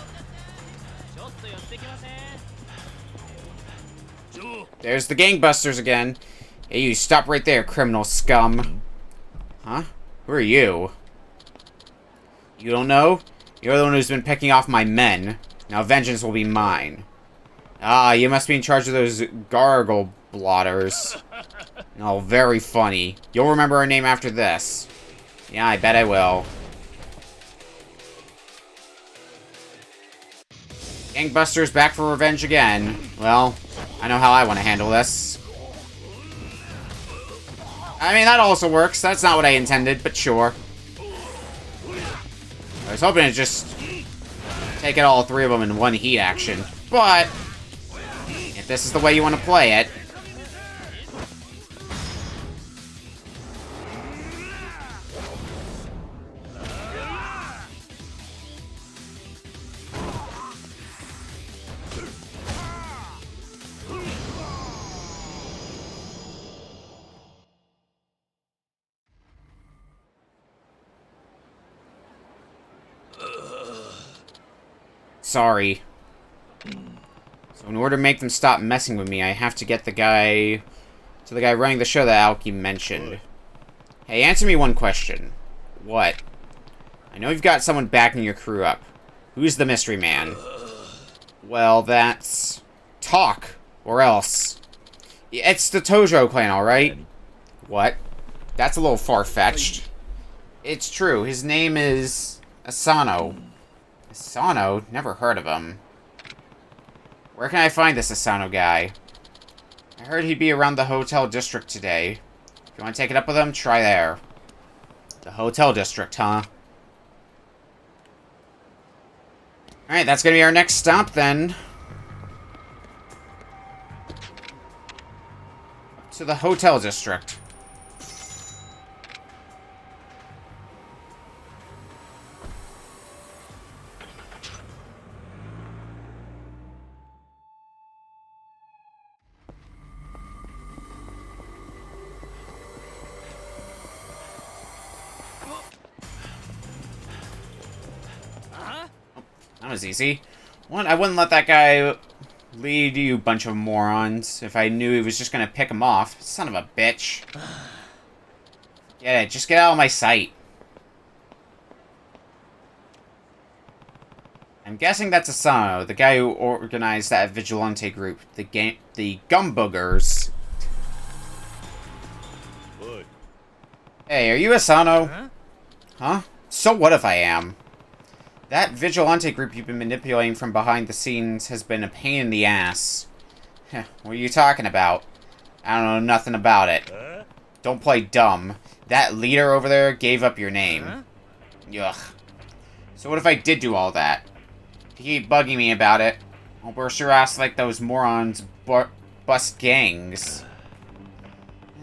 There's the gangbusters again. Hey, you stop right there, criminal scum. Huh? Who are you? You don't know? You're the one who's been picking off my men. Now vengeance will be mine. Ah, you must be in charge of those gargle blotters. Oh, very funny. You'll remember our name after this. Yeah, I bet I will. Gangbusters back for revenge again. Well, I know how I want to handle this. I mean, that also works. That's not what I intended, but sure. I was hoping to just take out all 3 of them in one heat action. But if this is the way you want to play it... Sorry. So in order to make them stop messing with me, I have to get the guy running the show that Aoki mentioned. Hey, answer me one question. What? I know you've got someone backing your crew up. Who's the mystery man? Well, that's... talk. Or else. It's the Tojo clan, alright? What? That's a little far-fetched. It's true. His name is... Asano. Asano? Never heard of him. Where can I find this Asano guy? I heard he'd be around the hotel district today. If you want to take it up with him, try there. The hotel district, huh? Alright, that's gonna be our next stop then. To the hotel district. That was easy. What? I wouldn't let that guy lead, you bunch of morons, if I knew he was just gonna pick him off. Son of a bitch. Get it. Just get out of my sight. I'm guessing that's Asano, the guy who organized that vigilante group, the Gumboogers. Hey, are you Asano? Huh? So what if I am? That vigilante group you've been manipulating from behind the scenes has been a pain in the ass. What are you talking about? I don't know nothing about it. Don't play dumb. That leader over there gave up your name. Ugh. So what if I did do all that? If you keep bugging me about it, I'll burst your ass like those morons bust gangs.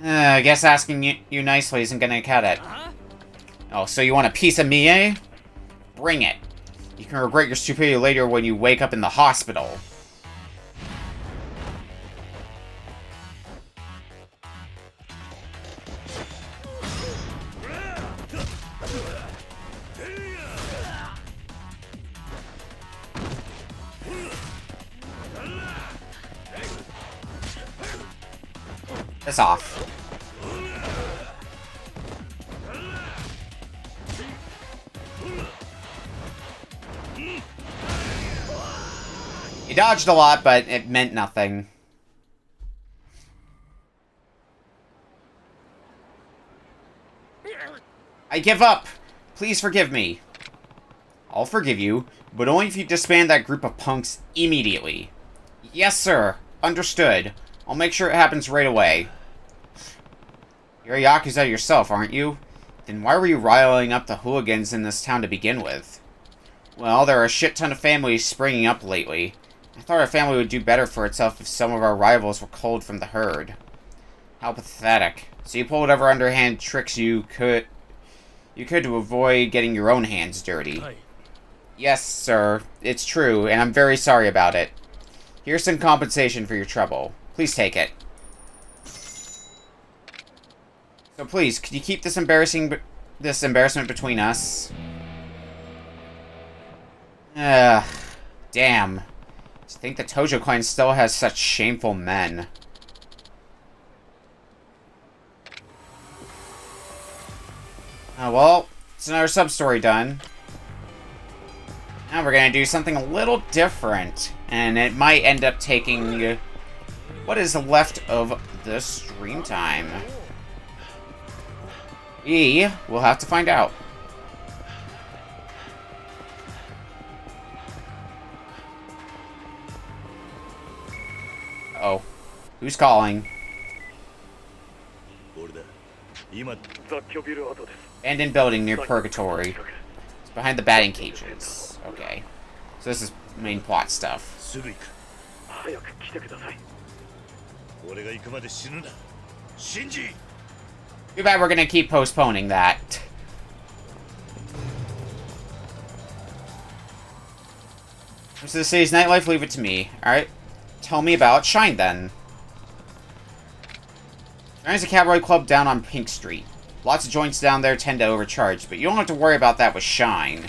I guess asking you nicely isn't gonna cut it. Oh, so you want a piece of me, eh? Bring it. You can regret your stupidity later when you wake up in the hospital. Piss off. You dodged a lot, but it meant nothing. I give up! Please forgive me. I'll forgive you, but only if you disband that group of punks immediately. Yes, sir. Understood. I'll make sure it happens right away. You're a Yakuza yourself, aren't you? Then why were you riling up the hooligans in this town to begin with? Well, there are a shit ton of families springing up lately. I thought our family would do better for itself if some of our rivals were culled from the herd. How pathetic. So you pulled whatever underhand tricks you could to avoid getting your own hands dirty. Yes, sir. It's true, and I'm very sorry about it. Here's some compensation for your trouble. Please take it. So please, could you keep this embarrassment between us? Damn. To think the Tojo clan still has such shameful men. Well, it's another sub-story done. Now we're gonna do something a little different, and it might end up taking what is left of the stream time. We will have to find out. Oh, who's calling? Abandoned building near Purgatory. It's behind the batting cages. Okay. So this is main plot stuff. Too bad we're gonna keep postponing that. So the city's nightlife, leave it to me. Alright. Tell me about Shine then. There's a cabaret club down on Pink Street. Lots of joints down there tend to overcharge, but you don't have to worry about that with Shine.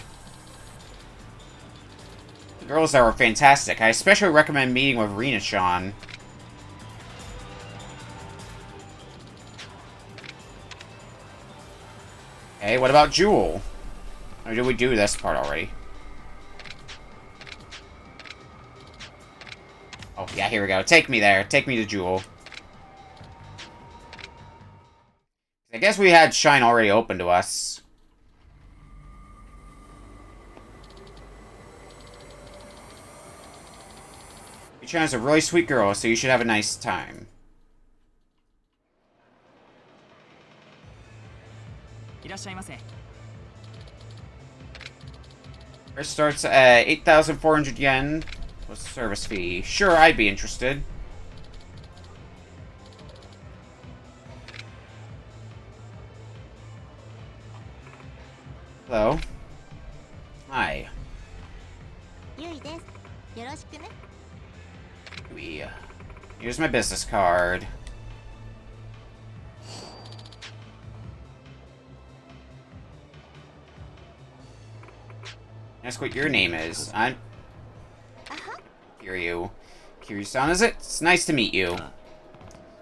The girls there are fantastic. I especially recommend meeting with Rina-chan. Okay, what about Jewel? Or did we do this part already? Oh, yeah, here we go. Take me there. Take me to Jewel. I guess we had Shine already open to us. Rina-chan's a really sweet girl, so you should have a nice time. First starts at 8,400 yen. What's the service fee? Sure, I'd be interested. Hello. Hi. Yui. Here's my business card. Ask what your name is. I'm Kiryu. Kiryu-san, is it? It's nice to meet you.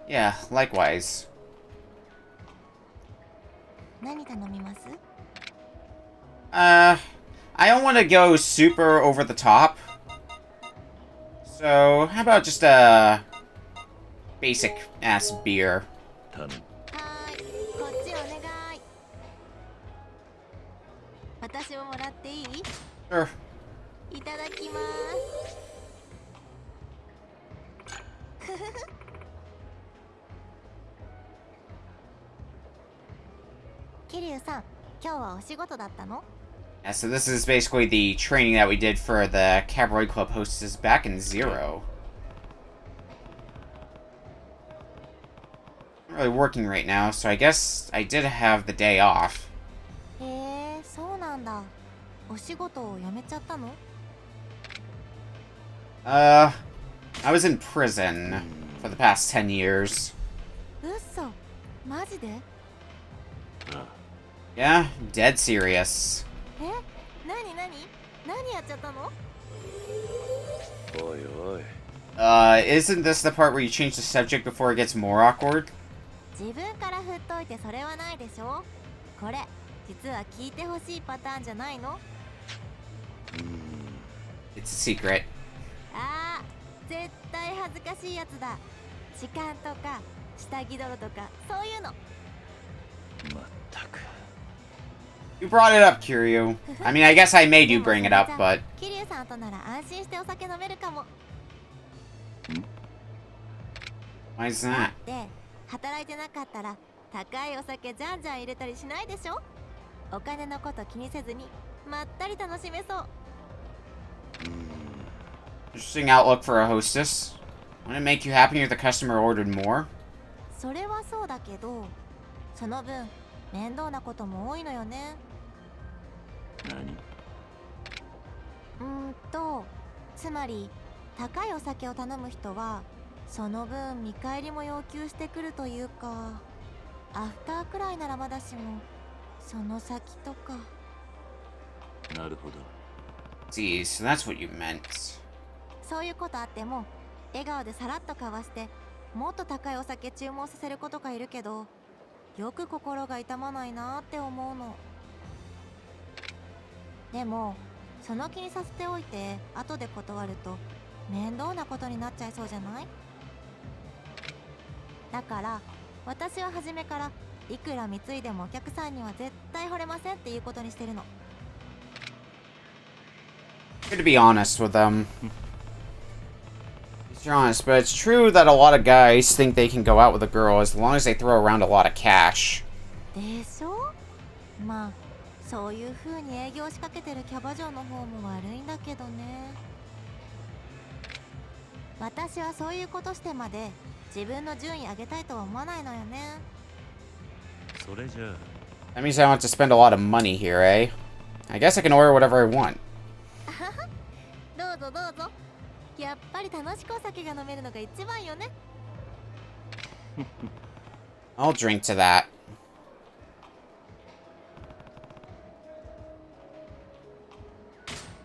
Yeah, likewise. I don't want to go super over the top. So, how about just a basic-ass beer? Sure. Yeah, so this is basically the training that we did for the Cabaret Club hostess back in Zero. I'm not really working right now, so I guess I did have the day off. I was in prison for the past 10 years. Yeah, dead serious. Isn't this the part where you change the subject before it gets more awkward? 自分から振っといてそれはないでしょ。これ実は聞いてほしいパターンじゃないの？ It's a secret. ああ、絶対恥ずかしいやつだ。痴漢とか下着泥とかそういうの。まったく。 You brought it up, Kiryu. I mean, I guess I made you bring it up, but... 桐生さんとなら安心してお酒飲めるかも。 Why is だ that? って働いてなかったら高いお酒じゃんじゃん入れたりしないでしょ。お金のこと気にせずにまったり楽しめそう。 Interesting outlook for a hostess. Wouldn't it make you happy if the customer ordered more? それはそうだけど、その分面倒なことも多いのよね。つまり高いお酒を頼む人はその分見返りも要求してくるというか、アフターくらいならまだしもその先とか。なるほど。 See, so that's what you meant. そういうことあっても笑顔でさらっと交わしてもっと高いお酒注文させる子とかいるけど、よく心が痛まないなって思うの。でもその気にさせておいて後で断ると面倒なことになっちゃいそうじゃない？だから私は初めからいくら貢いでもお客さんには絶対惚れませんっていうことにしてるの。 Good to be honest with them. You're honest, but it's true that a lot of guys think they can go out with a girl as long as they throw around a lot of cash. でしょ？まあそういう風に営業仕掛けてるキャバ嬢の方も悪いんだけどね。私はそういうことしてまで自分の順位上げたいとは思わないのよね。それじゃあ。 That means I don't have to spend a lot of money here, eh? I guess I can order whatever I want. どうぞどうぞ。やっぱり楽しくお酒が飲めるのが一番よね。I'll drink to that.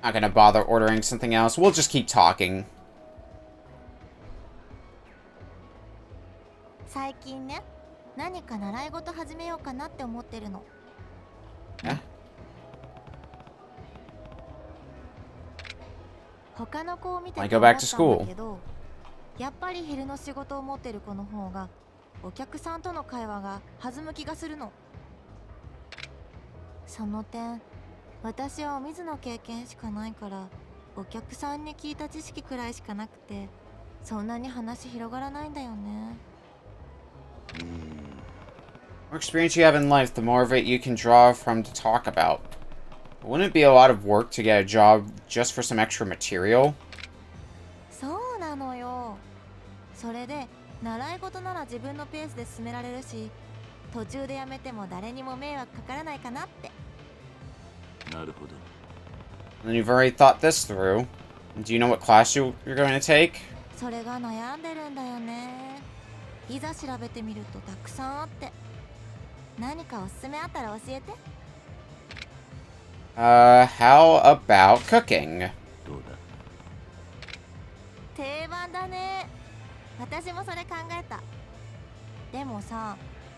Not gonna bother ordering something else. We'll just keep talking. 最近ね、何か習い事始めようかなって思ってるの。え？他の子を見て I て go 思っ back to たんだ school. けど、やっぱり昼の仕事を持ってる子の方がお客さんとの会話が弾む気がするの。その点、私はお水の経験しかないからお客さんに聞いた知識くらいしかなくて、そんなに話広がらないんだよね。 The more experience you have in life, the more of it you can draw from to talk about. But wouldn't it be a lot of work to get a job just for some extra material? そうなのよ。それで習い事なら自分のペースで進められるし、途中でやめても誰にも迷惑かからないかなって。なるほど。 And you've already thought this through. Do you know what class you're going to take? それが悩んでるんだよね。いざ調べてみるとたくさんあって。何かおすすめあったら教えて。How about cooking? どうだ？定番だね。私もそれ考えた。でもさ、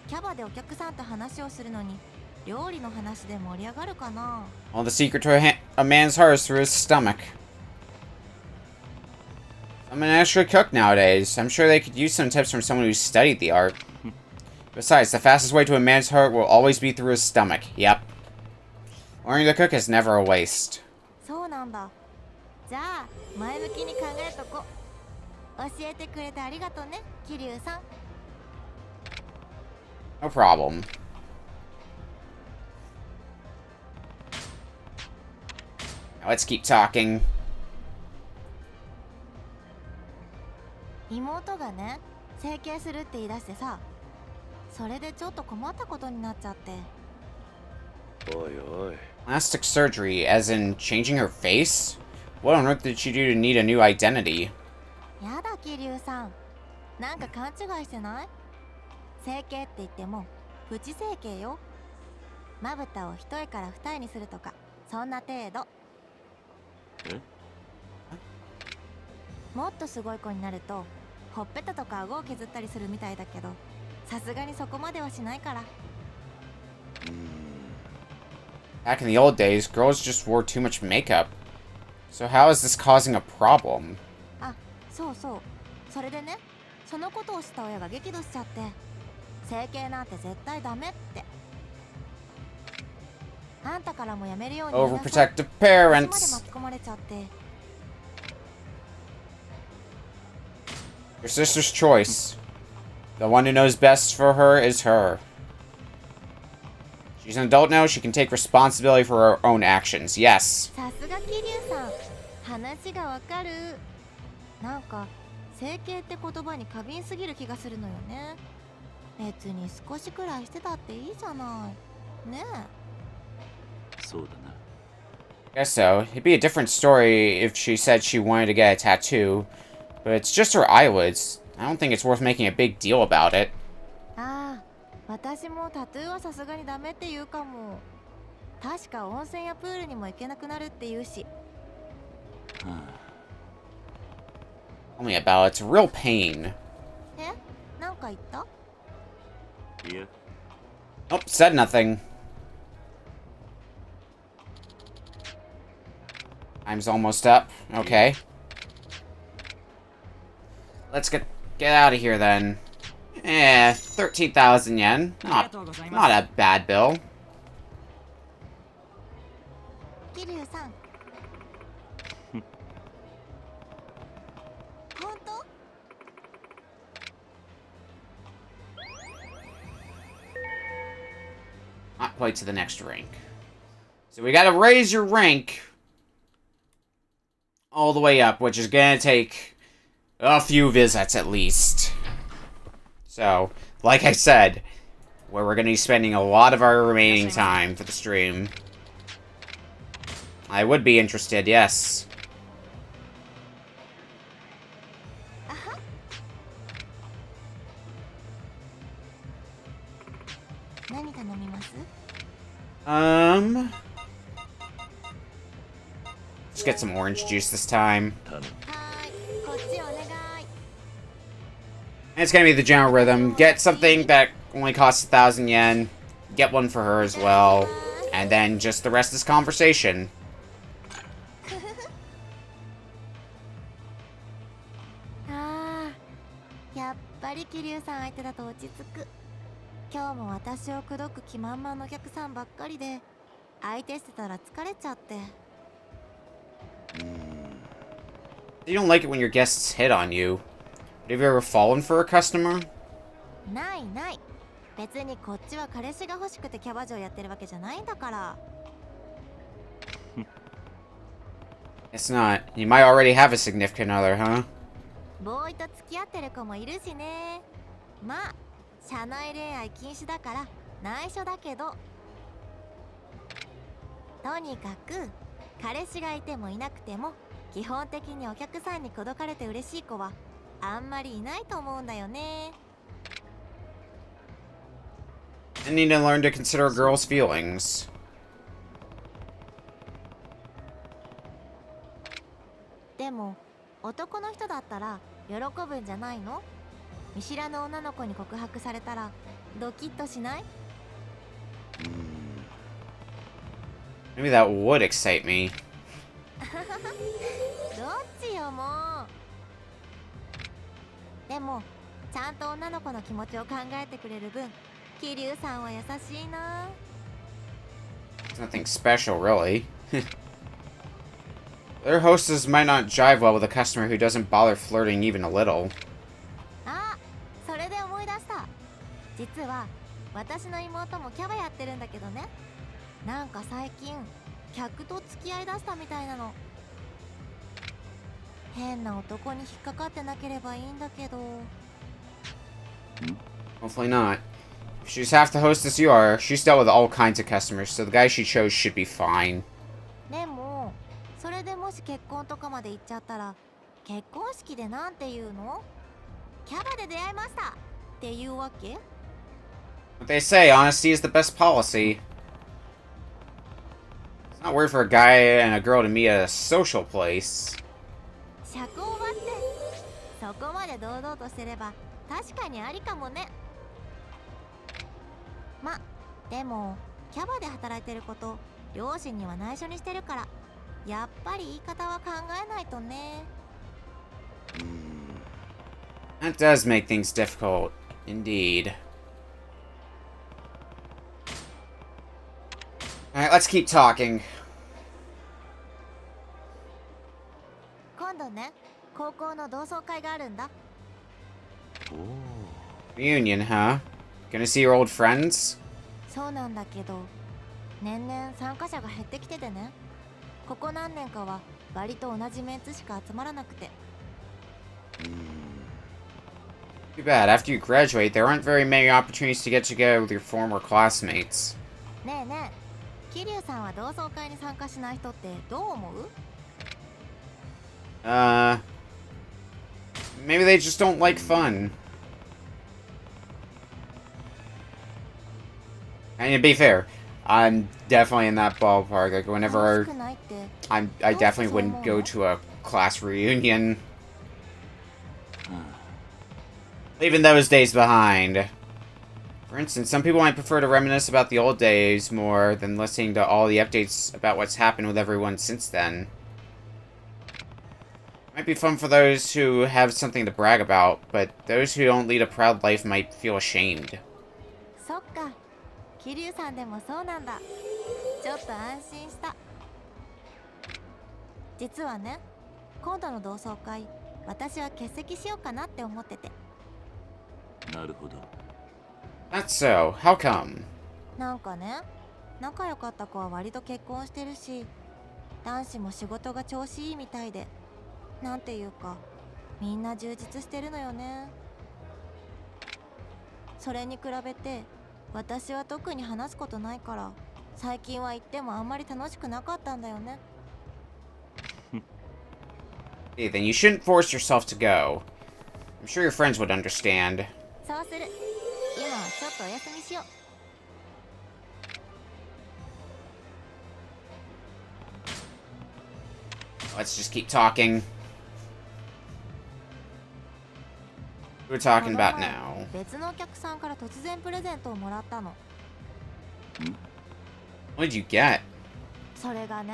キャバでお客さんと話をするのに料理の話で盛り上がるかな？ Well, the secret to a man's heart is through his stomach. I'm an extra cook nowadays. I'm sure they could use some tips from someone who studied the art. Besides, the fastest way to a man's heart will always be through his stomach. Yep. Learning to cook is never a waste. そうなんだ。じゃあ前向きに考えとこ。教えてくれてありがとうね、桐生さん。 No problem. Now let's keep talking. 妹がね、整形するって言い出してさ、それでちょっと困ったことになっちゃって。おいおい。 Plastic surgery, as in changing her face? What on earth did she do to need a new identity? やだ桐生さん、なんか勘違いしてない？整形って言ってもプチ整形よ。まぶたを一重から二重にするとか、そんな程度。え？もっとすごい子になるとほっぺたとか顎を削ったりするみたいだけど、さすがにそこまではしないから。 Back in the old days, girls just wore too much makeup. So how is this causing a problem? あ、そうそう。それでね、そのことをした親が激怒しちゃって、整形なんて絶対ダメって。あんたからもやめるように言いなさい。 Overprotective 私まで parents. 巻き込まれちゃって。 Your sister's choice. The one who knows best for her is her. She's an adult now, she can take responsibility for her own actions. Yes. さすが桐生さん、話がわかる。なんか整形って言葉に過敏すぎる気がするのよね。別に少しくらいしてたっていいじゃない。ねえ。そうだな。 Guess so. It'd be a different story if she said she wanted to get a tattoo, but it's just her eyelids. I don't think it's worth making a big deal about it. ああ、私もタトゥーはさすがにダメって言うかも。確か温泉やプールにも行けなくなるって言うし。Tell me about it. It's a real pain. え、なんか言った？ いや。 Nope, said nothing. Time's almost up. Okay. Let's get out of here then. 13,000 yen. Not a bad bill. 桐生さん。本当？ Not quite to the next rank. So we gotta raise your rank all the way up, which is gonna take a few visits at least. So, like I said, where we're gonna be spending a lot of our remaining time for the stream. I would be interested, yes. 何頼みます？ Let's get some orange juice this time. はい、こっちお願い。 And it's gonna be the general rhythm. Get something that only costs 1,000 yen. Get one for her as well. And then just the rest is conversation. ああ、やっぱり桐生さん相手だと落ち着く。今日も私を口説く気満々のお客さんばっかりで、相手してたら疲れちゃって。 You don't like it when your guests hit on you. Have you ever fallen for a customer? ないない。別にこっちは彼氏が欲しくてキャバ嬢やってるわけじゃないんだから。 It's not. You might already have a significant other, huh? ボーイと付き合ってる子もいるしね。まあ、社内恋愛禁止だから内緒だけど。とにかく、彼氏がいてもいなくても、基本的にお客さんに口説かれて嬉しい子はあんまりいないと思うんだよね。 You need to learn to consider girls' feelings. でも、男の人だったら喜ぶんじゃないの？見知らぬ女の子に告白されたらドキッとしない？ Maybe that would excite me. どっちよもう。でもちゃんと女の子の気持ちを考えてくれる分、桐生さんは優しいな。 It's nothing special, really. Their hostess might not jive well with a customer who doesn't bother flirting even a little. あ、それで思い出した。実は私の妹もキャバやってるんだけどね。なんか最近客と付き合いだしたみたいなの。変な男に引っかかってなければいいんだけど。 Hopefully not. If she's half the hostess you are, she's dealt with all kinds of customers, so the guy she chose should be fine. でもそれでもし結婚とかまで行っちゃったら、結婚式でなんて言うの？キャバで出会いましたっていうわけ？ But they say honesty is the best policy. It's not weird for a guy and a girl to meet at a social place. 社交場ってそこまで堂々としてれば確かにありかもね。ま、でもキャバで働いてること両親には内緒にしてるから、やっぱり言い方は考えないとね。That does make things difficult, indeed. Alright, let's keep talking. 今度ね、高校の同窓会があるんだ。Reunion, huh? Gonna see your old friends? そうなんだけど、年々参加者が減ってきててね。ここ何年かは割と同じメンツしか集まらなくて。Too bad. After you graduate, there aren't very many opportunities to get together with your former classmates. ねえねえ、桐生さんは同窓会に参加しない人ってどう思う？ Maybe they just don't like fun. And to be fair, I'm definitely in that ballpark. Like, whenever I definitely wouldn't go to a class reunion. Leaving those days behind. For instance, some people might prefer to reminisce about the old days more than listening to all the updates about what's happened with everyone since then. Might be fun for those who have something to brag about, but those who don't lead a proud life might feel ashamed. そっか、桐生さんでもそうなんだ。ちょっと安心した。実はね、今度の同窓会、私は欠席しようかなって思ってて。なるほど。That's so. How come? なんかね、仲良かった子は割と結婚してるし、男子も仕事が調子いいみたいで、なんていうか、みんな充実してるのよね。それに比べて、私は特に話すことないから、最近は行ってもあんまり楽しくなかったんだよね。Hey, then you shouldn't force yourself to go. I'm sure your friends would understand. そうする。今はちょっとお休みしよう。Let's just keep talking. What are we talking about now? 別のお客さんから突然プレゼントをもらったの。What did you get? それがね、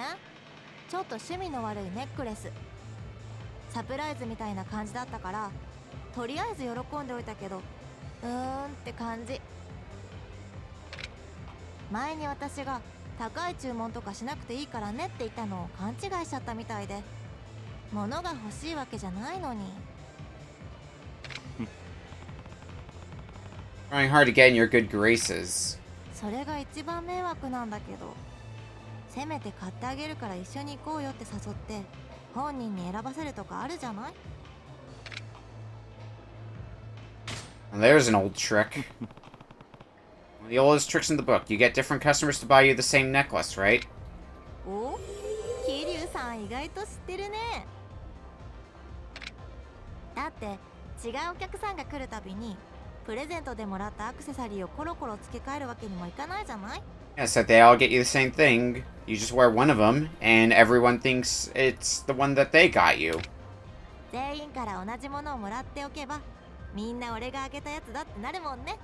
ちょっと趣味の悪いネックレス。サプライズみたいな感じだったから、とりあえず喜んでおいたけど、って感じ。前に私が高い注文とかしなくていいからねって言ったのを勘違いしちゃったみたいで、物が欲しいわけじゃないのに。Trying hard to get in your good graces. それが一番迷惑なんだけど、せめて買ってあげるから一緒に行こうよって誘って本人に選ばせるとかあるじゃない？ There's an old trick. One of the oldest tricks in the book. You get different customers to buy you the same necklace, right? お？桐生さん意外と知ってるね。だって違うお客さんが来るたびにプレゼントでもらったアクセサリーをコロコロ付け替えるわけにもいかないじゃない？ Yeah, so they all get you the same thing. You just wear one of them, and everyone thinks it's the one that they got you. 全員から同じものをもらっておけば、みんな俺があげたやつだってなるもんね。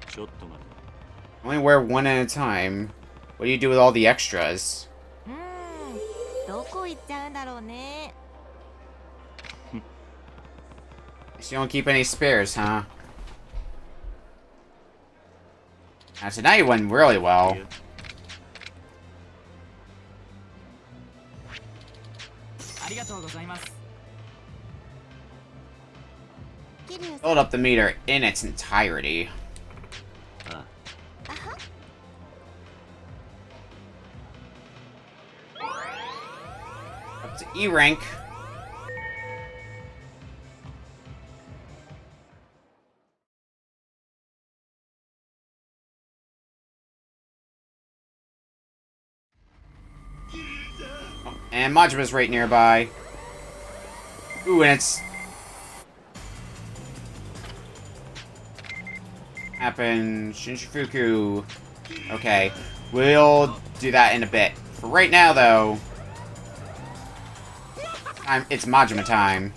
ちょっと待て。Only wear one at a time. What do you do with all the extras? どこ行っちゃうんだろうね。So you don't keep any spares, huh? Now tonight went really well. Filled up the meter in its entirety. Up to E rank. Oh, and Majima's right nearby. Ooh, and it's happen Shinshifuku. Okay, we'll do that in a bit. For right now, though, it's Majima time.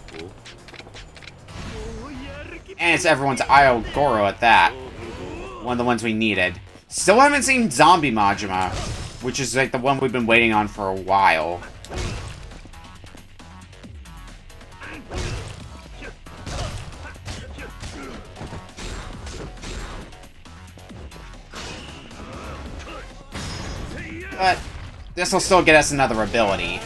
And it's everyone's Isle Goro at that. One of the ones we needed. Still haven't seen Zombie Majima, which is like the one we've been waiting on for a while. But this will still get us another ability.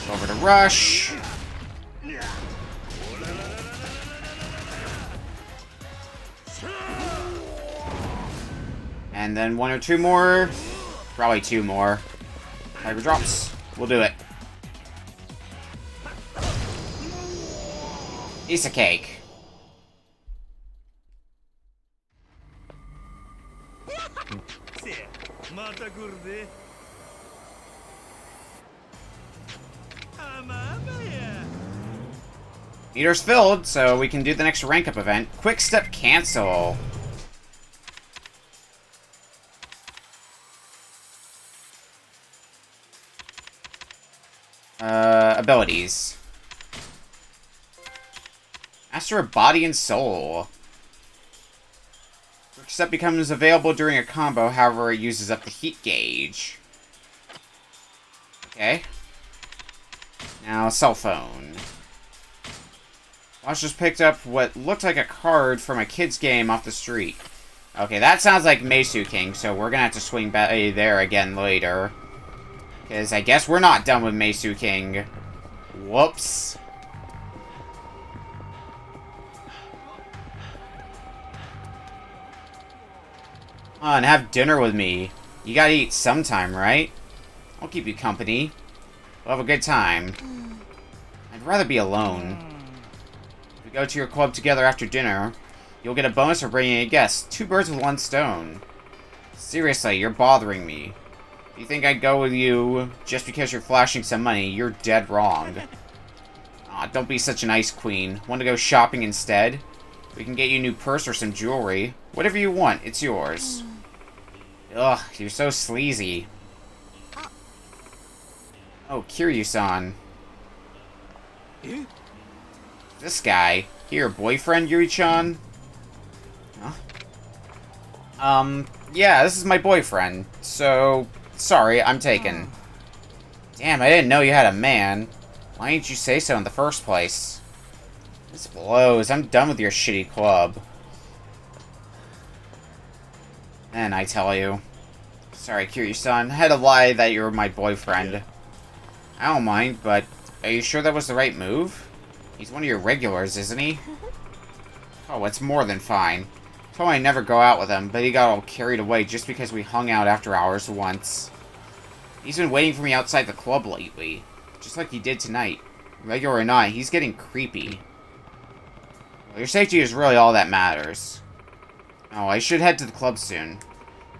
Over to Rush. And then one or two more. Probably two more. Hyper drops. We'll do it. Piece of cake. Meter's filled, so we can do the next rank up event. Quick step cancel. Abilities. Master of Body and Soul. Quick step becomes available during a combo, however it uses up the heat gauge. Okay. Now, cell phone. Watch just picked up what looked like a card from a kid's game off the street. Okay, that sounds like Mesu King, so we're gonna have to swing back there again later. Because I guess we're not done with Mesu King. Whoops. Come on, have dinner with me. You gotta eat sometime, right? I'll keep you company. We'll have a good time. I'd rather be alone. If we go to your club together after dinner, you'll get a bonus for bringing a guest. 2 birds with 1 stone. Seriously, you're bothering me. If you think I'd go with you just because you're flashing some money, you're dead wrong. Aw, don't be such an ice queen. Want to go shopping instead? We can get you a new purse or some jewelry. Whatever you want, it's yours. Ugh, you're so sleazy. Oh, Kiryu-san. This guy. Here, boyfriend, Yuri-chan? Huh? Yeah, this is my boyfriend. So, sorry, I'm taken. Damn, I didn't know you had a man. Why didn't you say so in the first place? This blows. I'm done with your shitty club. And I tell you. Sorry, Kiryu-san. I had to lie that you were my boyfriend. Yeah. I don't mind, but are you sure that was the right move? He's one of your regulars, isn't he? Oh, it's more than fine. Told me I'd never go out with him, but he got all carried away just because we hung out after hours once. He's been waiting for me outside the club lately. Just like he did tonight. Regular or not, he's getting creepy. Well, your safety is really all that matters. Oh, I should head to the club soon.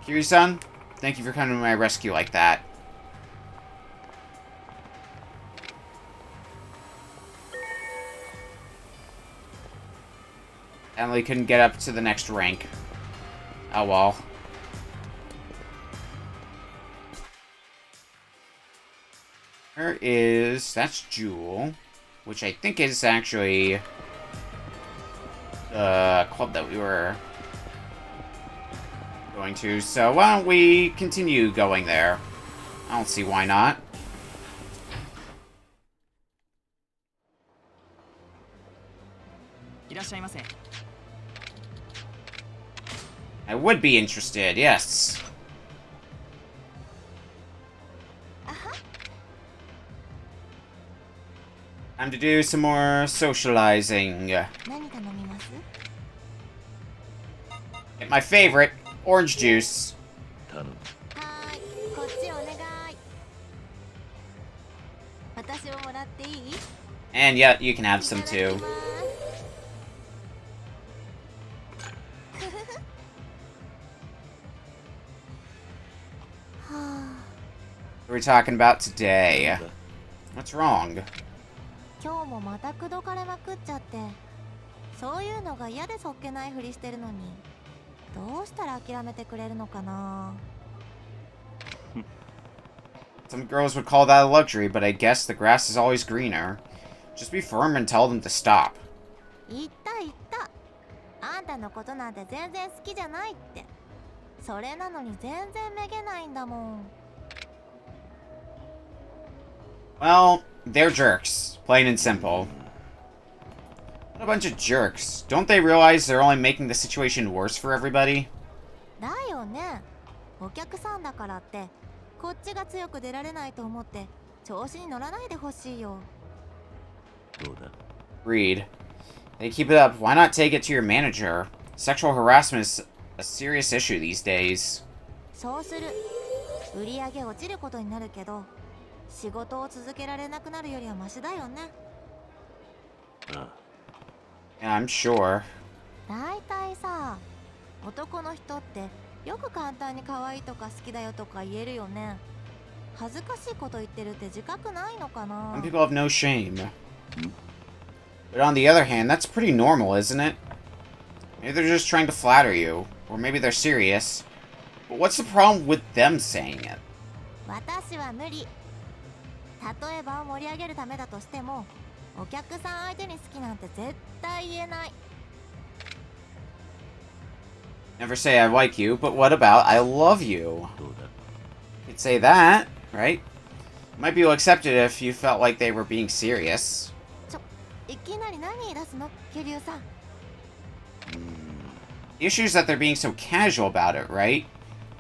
Kiryu-san, thank you for coming to my rescue like that. Emily couldn't get up to the next rank. Oh well. There is... that's Jewel. Which I think is actually... the club that we were... going to. So why don't we continue going there? I don't see why not. I would be interested, yes. Time to do some more socializing. Get my favorite, orange juice. And yeah, you can have some too. What are we talking about today? What's wrong? 今日もまた口説かれまくっちゃって、そういうのが嫌でそっけないふりしてるのに、どうしたら諦めてくれるのかな。 Some girls would call that a luxury, but I guess the grass is always greener. Just be firm and tell them to stop. 言った言った。あんたのことなんて全然好きじゃないって。それなのに全然めげないんだもん。 Well, they're jerks. Plain and simple. What a bunch of jerks. Don't they realize they're only making the situation worse for everybody? だよね。お客さんだからってこっちが強く出られないと思って調子に乗らないでほしいよ。どうだ Reed. They keep it up. Why not take it to your manager? Sexual harassment is a serious issue these days. そうする。売り上げ落ちることになるけど仕事を続けられなくなるよりはマシだよね。あ Yeah, I'm sure. だいたいさ、男の人ってよく簡単に可愛いとか好きだよとか言えるよね。恥ずかしいこと言ってるって自覚ないのかな。 Some people have no shame. But on the other hand, that's pretty normal, isn't it? Maybe they're just trying to flatter you. Or maybe they're serious. But what's the problem with them saying it? 私は無理。例えば盛り上げるためだとしてもお客さん相手に好きなんて絶対言えない。 Never say I like you, but what about I love you? どうだ You'd say that, right? Might be accepted if you felt like they were being serious. いきなり何言い出すの、桐生さん。 The issue is that they're being so casual about it, right?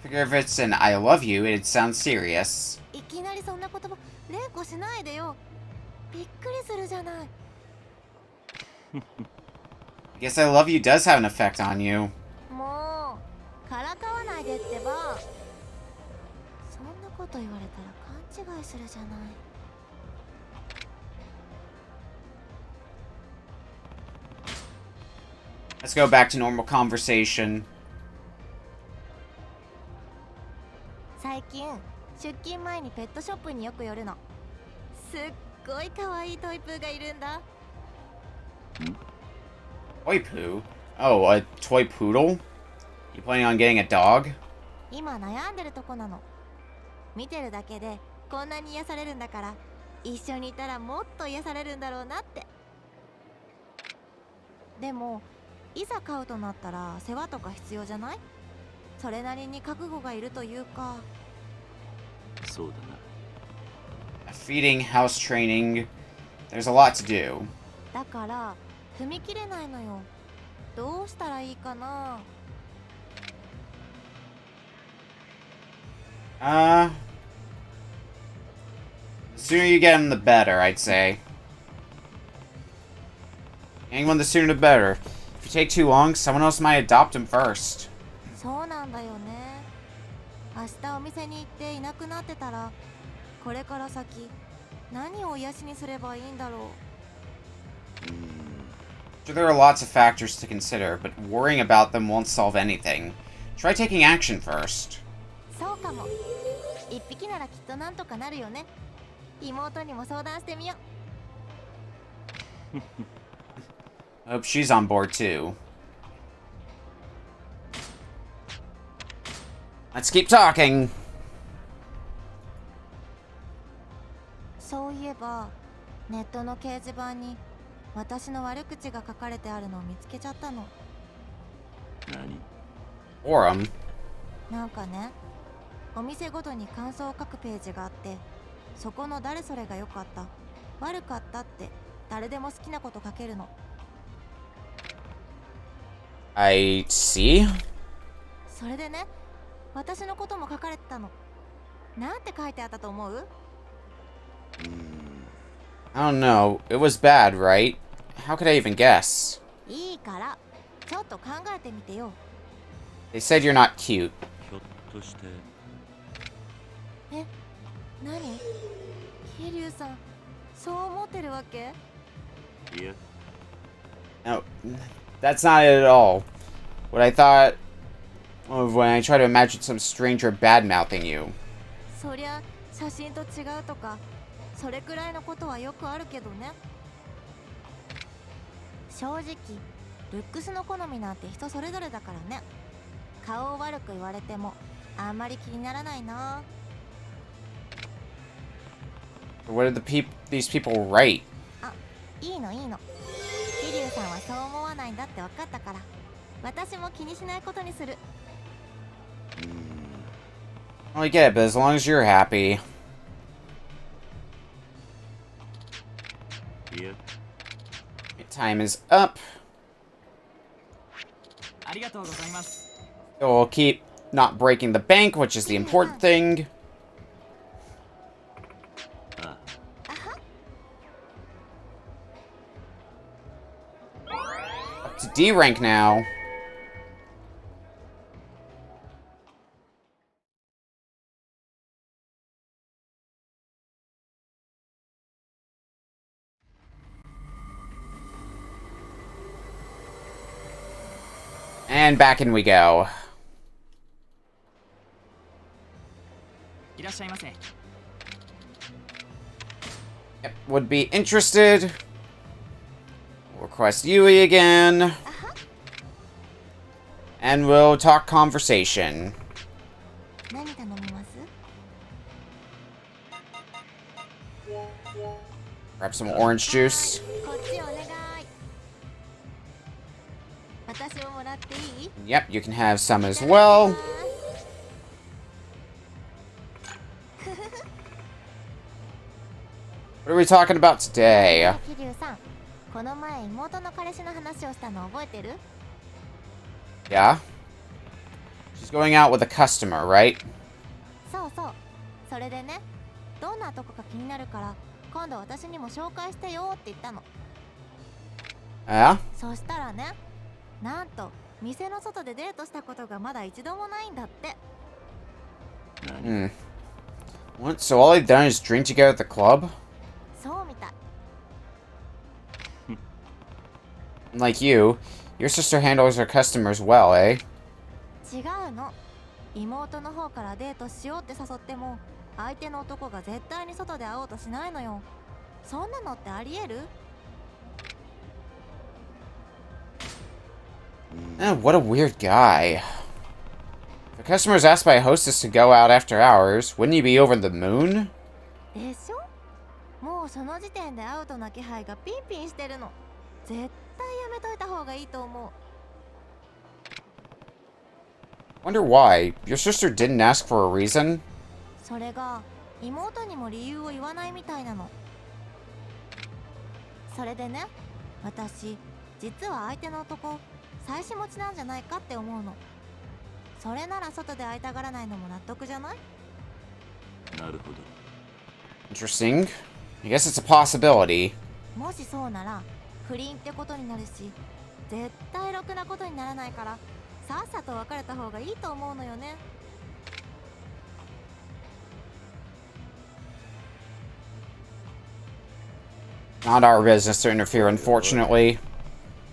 Figure if it's an I love you, it'd sound serious. いきなりそんな言葉連呼しないでよ。びっくりするじゃない。 I guess I love you does have an effect on you. もうからかわないでってば。そんなこと言われたら勘違いするじゃない。 Let's go back to normal conversation. 最近出勤前にペットショップによく寄るの。すっごい可愛いトイプーがいるんだ。 Toy poo? Oh, a toy poodle? You planning on getting a dog? 今悩んでるとこなの。見てるだけでこんなに癒されるんだから一緒にいたらもっと癒されるんだろうなって。でもいざ飼うとなったら世話とか必要じゃない？それなりに覚悟がいるというか。そうだな。 Feeding, house training. There's a lot to do. だから踏み切れないのよ。どうしたらいいかな。 The sooner you get him, the better, I'd say. Anyone, the sooner the better. If you take too long, someone else might adopt him first. そうなんだよね。明日お店に行っていなくなってたらこれから先何を癒しにすればいいんだろう。 Sure, there are lots of factors to consider, but worrying about them won't solve anything. Try taking action first. そうかも。一匹ならきっとなんとかなるよね。妹にも相談してみよう。 I hope she's on board too. Let's keep talking. そういえばネットの掲示板に私の悪口が書かれてあるのを見つけちゃったの。何 Forum? なんかね、お店ごとに感想を書くページがあって、そこの誰それが良かった、悪かったって誰でも好きなこと書けるの。 I see. それでね、私のことも書かれてたの。なんて書いてあったと思う？ I don't know. It was bad, right? How could I even guess? いいから、ちょっと考えてみてよ。 They said you're not cute. ひょっとして。え、何？桐生さん、そう思ってるわけ？いや。 No, that's not it at all. What I thought of when I try to imagine some stranger bad-mouthing you. そりゃ写真と違うとかそれくらいのことはよくあるけどね。正直ルックスの好みなんて人それぞれだからね。顔を悪く言われてもあんまり気にならないな。 What did these people write? あ、いいのいいの。桐生さんはそう思わないんだって分かったから、私も気にしないことにする。 Well, I get it, but as long as you're happy. Yeah. Time is up. So we'll keep not breaking the bank, which is the important thing. Up to D rank now. And back in we go. Yep, would be interested. Request Yui again. And we'll talk conversation. Grab some orange juice. Yep, you can have some as well. What are we talking about today? Yeah? She's going out with a customer, right? Yeah? なんと店の外でデートしたことがまだ一度もないんだって。 What? So all they've done is drink together at the club? そうみたい。 Like you, your sister handles her customers well, eh? 違うの。妹の方からデートしようって誘っても、相手の男が絶対に外で会おうとしないのよ。そんなのってありえる？ What a weird guy. If a customer is asked by a hostess to go out after hours, wouldn't he be over the moon? でしょ？もうその時点でアウトな気配がピンピンしてるの。絶対やめといた方がいいと思う。 Wonder why. Your sister didn't ask for a reason? それが妹にも理由を言わないみたいなの。それでね、私実は相手の男妻子持ちなんじゃないかって思うの。それなら外で会いたがらないのも納得じゃない？なるほど。 Interesting. I guess it's a possibility. もしそうなら不倫ってことになるし、絶対ろくなことにならないから、さっさと別れた方がいいと思うのよね。 Not our business to interfere, unfortunately.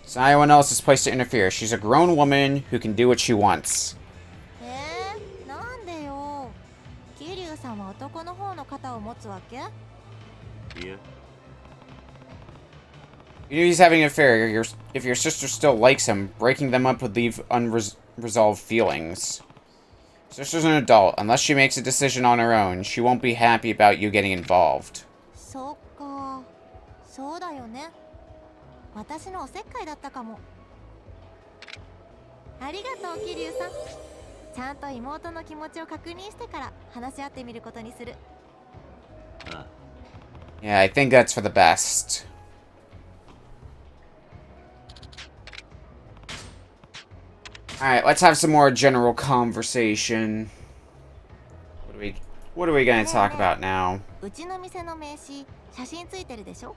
It's not anyone else's place to interfere. She's a grown woman who can do what she wants. なんでよ。桐生さんは男の方の肩を持つわけ？ いや。 You know he's having an affair. If your sister still likes him, breaking them up would leave unresolved feelings. Sister's an adult. Unless she makes a decision on her own, she won't be happy about you getting involved. そっか。そうだよね。私のおせっかいだったかも。ありがとう、桐生さん。ちゃんと妹の気持ちを確認してから話し合ってみることにする。Yeah, I think that's for the best. Alright, let's have some more general conversation. What are we gonna talk about now? うちの店の名刺、写真ついてるでしょ？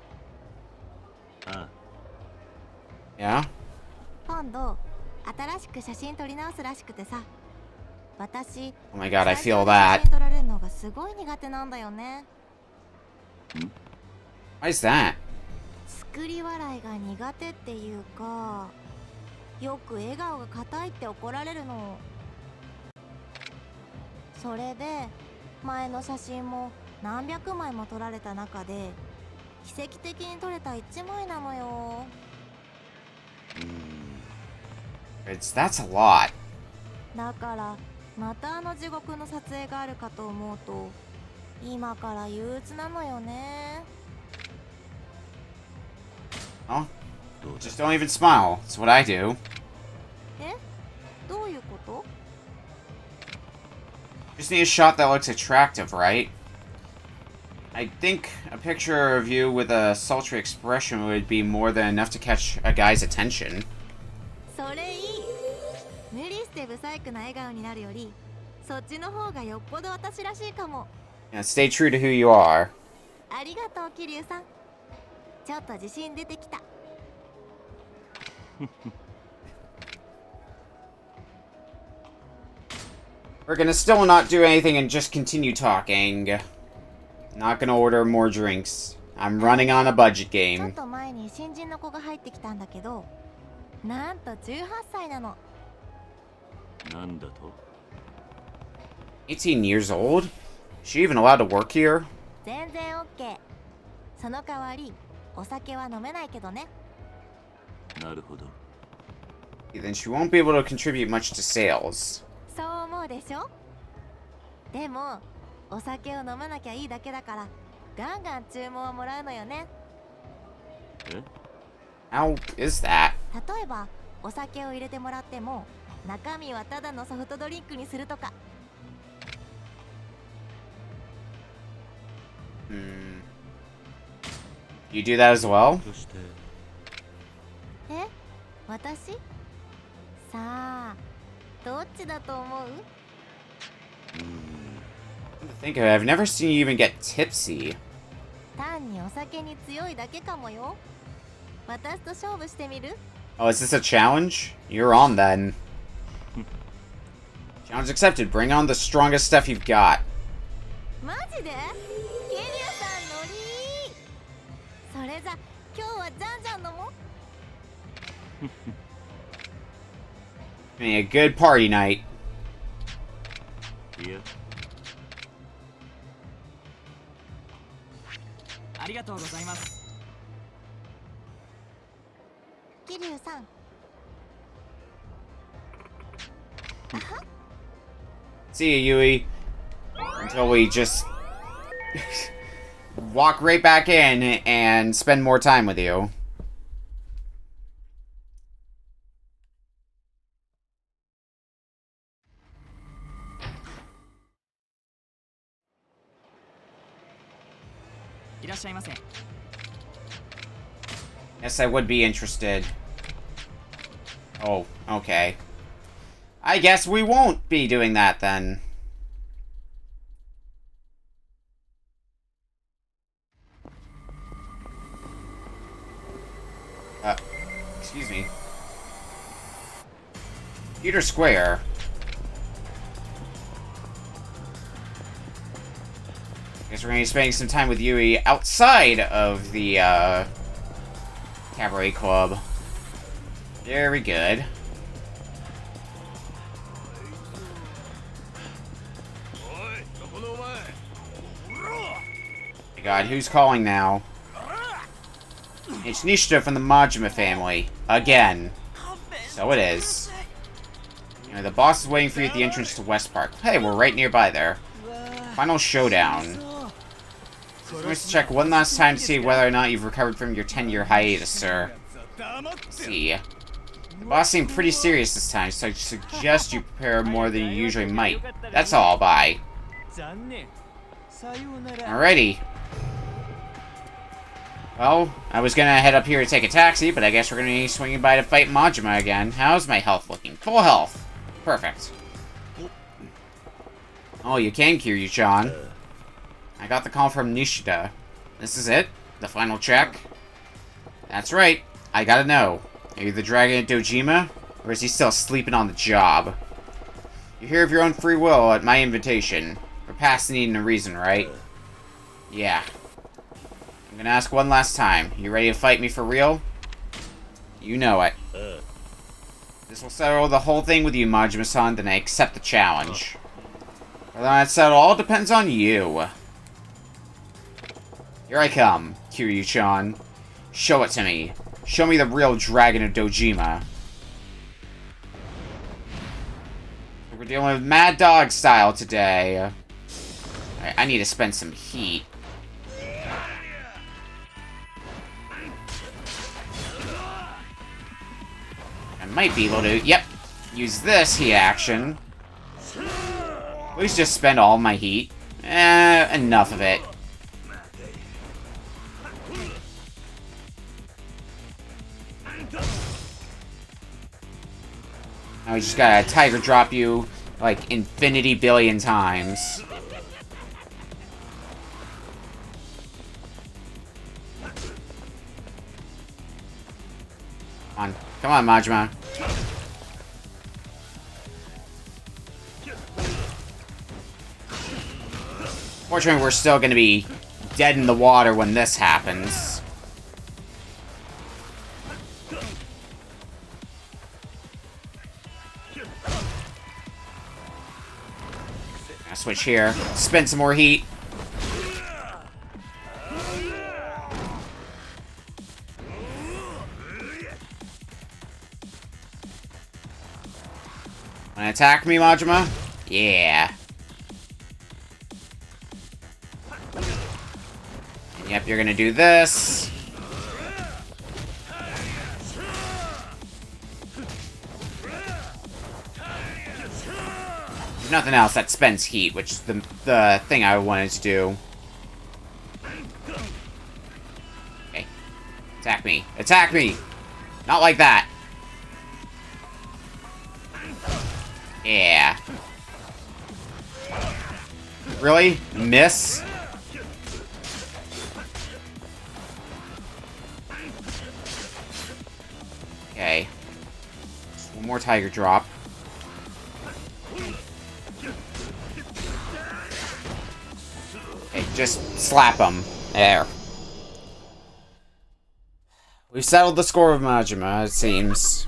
Yeah? 今度新しく写真撮り直すらしくてさ、私 Oh my god, I feel 写 that. 真撮られるのがすごい苦手なんだよね。 Why is that? 作り笑いが苦手っていうか、よく笑顔が硬いって怒られるの。それで前の写真も何百枚も撮られた中で奇跡的に撮れた1枚なのよ。That's a lot. だからまたあの地獄の撮影があるかと思うと今から憂鬱なのよね。 Oh, just don't even smile. That's what I do. え、どういうこと？ Just need a shot that looks attractive, right? I think a picture of you with a sultry expression would be more than enough to catch a guy's attention. それいい。無理してブサイクな笑顔になるよりそっちの方がよっぽど私らしいかも。 Yeah, stay true to who you are. ありがとう桐生さん。ちょっと自信出てきた。We're gonna still not do anything and just continue talking. Not gonna order more drinks. I'm running on a budget ちょっ game. と前に新人の子が入ってきたんだけど、なんと18歳なの。なんだと？ 18 years old? Is she even allowed to work here? 全然 OK。その代わりお酒は飲めないけどね。なるほど。 Then she won't be able to contribute much to sales. そう思うでしょ。でもお酒を飲まなきゃいいだけだからガンガン注文をもらうのよね。え？ How is that? 例えばお酒を入れてもらっても中身はただのソフトドリンクにするとか。 You do that as well? え、私？さあ、どっちだと思う？ Think of it, I've never seen you even get tipsy. 単にお酒に強いだけかもよ。私と勝負してみる？ Oh, is this a challenge? You're on then. Challenge accepted. Bring on the strongest stuff you've got. マジで？ケリュウさんノリー。それじゃ今日はじゃんじゃん飲もう。 A good party night. いや。ありがとうございます。ケリュウさん。 See you, Yui. Until we just walk right back in and spend more time with you. Yes, I would be interested. Oh, okay. I guess we won't be doing that then. Excuse me. Peter Square. Guess we're gonna be spending some time with Yui outside of the, Cabaret Club. Very good. My God, who's calling now? It's Nishida from the Majima family. Again. So it is. You know, the boss is waiting for you at the entrance to West Park. Hey, we're right nearby there. Final showdown. So I'm going to check one last time to see whether or not you've recovered from your 10-year hiatus, sir. Let's see. The boss seemed pretty serious this time, so I suggest you prepare more than you usually might. That's all I'll buy. Alrighty. Well, I was gonna head up here to take a taxi, but I guess we're gonna be swinging by to fight Majima again. How's my health looking? Full health. Perfect. Oh, you came, Kiryu-chan. I got the call from Nishida. This is it? The final check? That's right. I gotta know. Are you the dragon at Dojima? Or is he still sleeping on the job? You're here of your own free will at my invitation. We're past needing a reason, right? Yeah. I'm gonna ask one last time. You ready to fight me for real? You know it. This will settle the whole thing with you, Majima-san, then I accept the challenge. Whether that's settled all depends on you. Here I come, Kiryu-chan. Show it to me. Show me the real dragon of Dojima. We're dealing with Mad Dog style today. Alright, I need to spend some heat. I might be able to, yep, use this heat action. Please just spend all my heat. Enough of it. Now we just gotta tiger drop you like infinity billion times. Come on. Come on, Majima. Fortunately, we're still gonna be dead in the water when this happens. I'll switch here. Spend some more heat. Wanna attack me, Majima? Yeah. Yep, you're gonna do this. There's nothing else that spends heat, which is the thing I wanted to do. Okay. Attack me. Attack me! Not like that. Yeah. Really? Miss? Okay. One more tiger drop. Okay, just slap him. There. We've settled the score of Majima, it seems.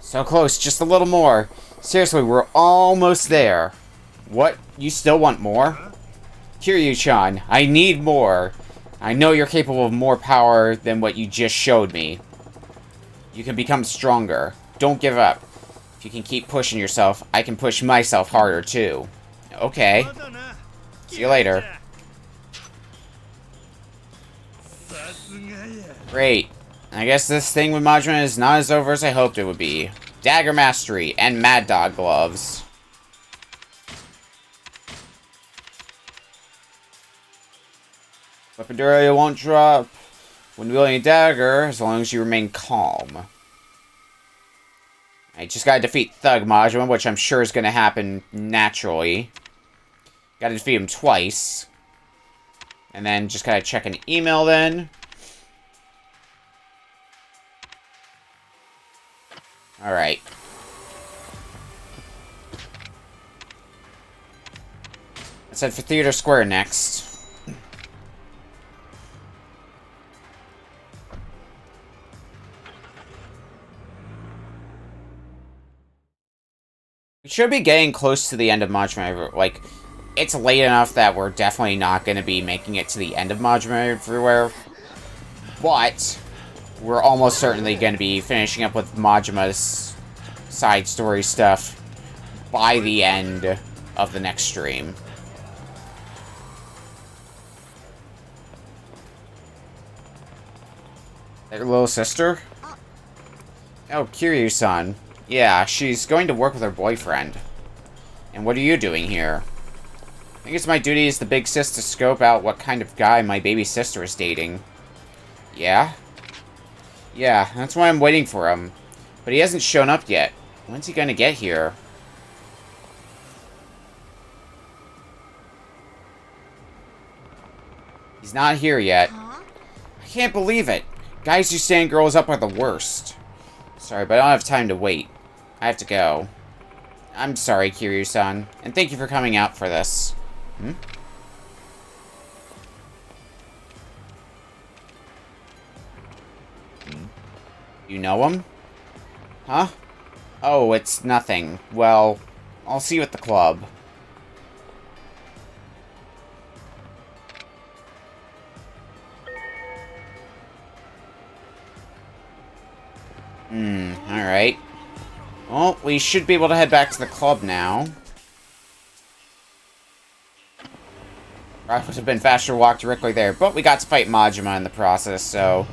So close, just a little more. Seriously, we're almost there. What? You still want more? Kiryu-chan, I need more. I know you're capable of more power than what you just showed me. You can become stronger. Don't give up. If you can keep pushing yourself, I can push myself harder too. Okay. See you later. Great. I guess this thing with Majima is not as over as I hoped it would be. Dagger Mastery and Mad Dog Gloves. Weapon durability won't drop when wielding a dagger as long as you remain calm. I just gotta defeat Thug Majima, which I'm sure is gonna happen naturally. Gotta defeat him twice. And then just gotta check an email then. Alright. Let's head for Theater Square next. We should be getting close to the end of Majima. Like, it's late enough that we're definitely not going to be making it to the end of Majima Everywhere. But we're almost certainly going to be finishing up with Majima's side story stuff by the end of the next stream. Your little sister? Oh, Kiryu-san. Yeah, she's going to work with her boyfriend. And what are you doing here? I think it's my duty as the big sis to scope out what kind of guy my baby sister is dating. Yeah? Yeah, that's why I'm waiting for him. But he hasn't shown up yet. When's he gonna get here? He's not here yet. I can't believe it. Guys who stand girls up are the worst. Sorry, but I don't have time to wait. I have to go. I'm sorry, Kiryu-san. And thank you for coming out for this. Hmm? You know him? Huh? Oh, it's nothing. Well, I'll see you at the club. Alright. Well, we should be able to head back to the club now. Probably would have been faster to walk directly there, but we got to fight Majima in the process, so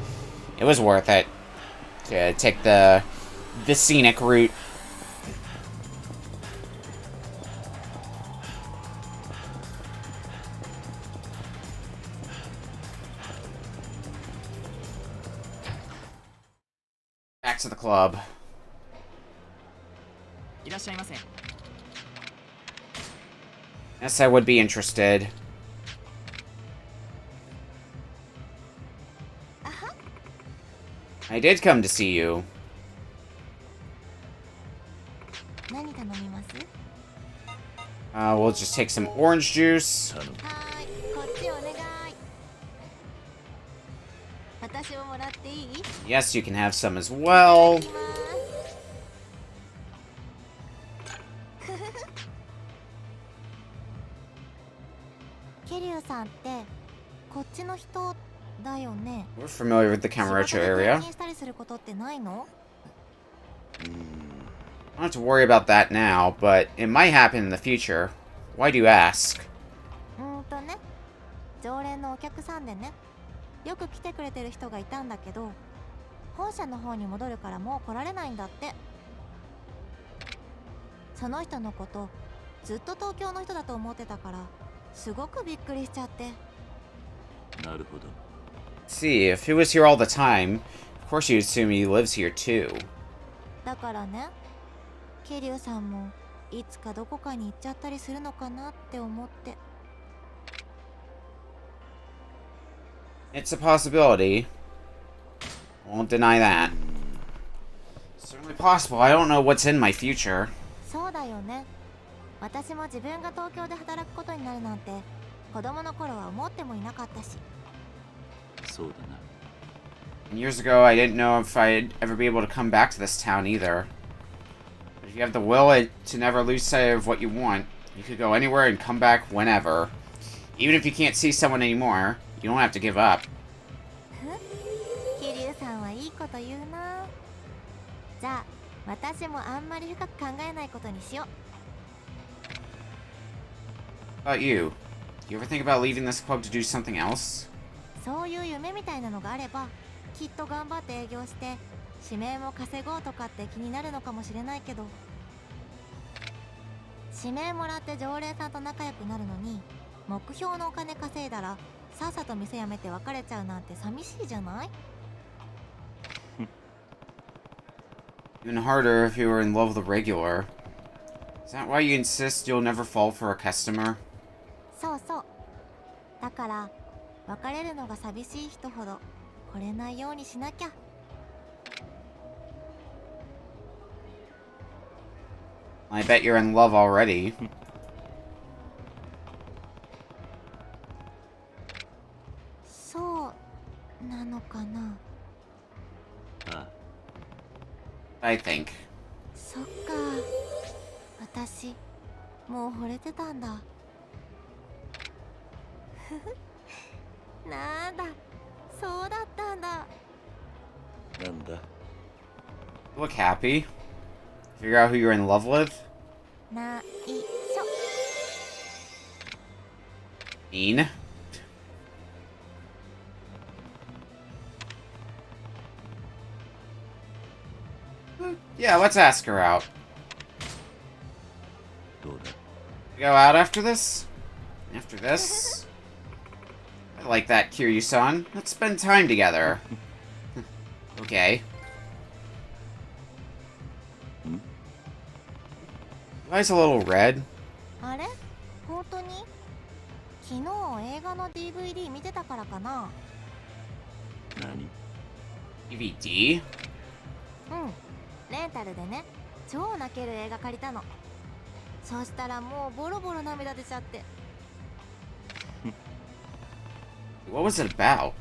it was worth it to take the scenic route. Back to the club. Yes, I would be interested. I did come to see you. We'll just take some orange juice. Yes, you can have some as well. We're familiar with the Kamurocho area. I don't have to worry about that now, but it might happen in the future. Why do you ask? 常連のお客さんでね、よく来てくれてる人がいたんだけど、本社の方に戻るからもう来られないんだって。その人のことずっと東京の人だと思ってたから、すごくびっくりしちゃって。なるほど。See, if he was here all the time, of course you'd assume he lives here too. だからね、桐生さんもいつかどこかに行っちゃったりするのかなって思って。It's a possibility. Won't deny that. Certainly possible. I don't know what's in my future. そうだよね。私も自分が東京で働くことになるなんて子供の頃は思ってもいなかったし。そうだな。Years ago, I didn't know if I'd ever be able to come back to this town either. But if you have the will to never lose sight of what you want, you could go anywhere and come back whenever. Even if you can't see someone anymore, you don't have to give up. 桐生さんはいいこと言うな。じゃあ、私もあんまり深く考えないことにしよう。How about you? You ever think about leaving this club to do something else? そういう夢みたいなのがあれば、きっと頑張って営業して指名も稼ごうとかって気になるのかもしれないけど、指名もらって常連さんと仲良くなるのに目標のお金稼いだらさっさと店辞めて別れちゃうなんて寂しいじゃない？ Even harder if you were in love with a regular. Is that why you insist you'll never fall for a customer? そうそう。だから別れるのが寂しい人ほど惚れないようにしなきゃ。I bet you're in love already. そうなのかな。I think. そっか。私もう惚れてたんだ。ふふ。なんだ、そうだったんだ。なんだ。Look happy. Figure out who you're in love with? ないしょ。Mean. Yeah, let's ask her out. Go out after this? After this? I like that, Kiryu-san. Let's spend time together. Okay. Your eyes a little red. あれ？本当に？昨日映画の DVD 見てたからかな。何？ DVD? うん。レンタルでね、超泣ける映画借りたの。そしたらもうボロボロ涙出ちゃって。What was it about?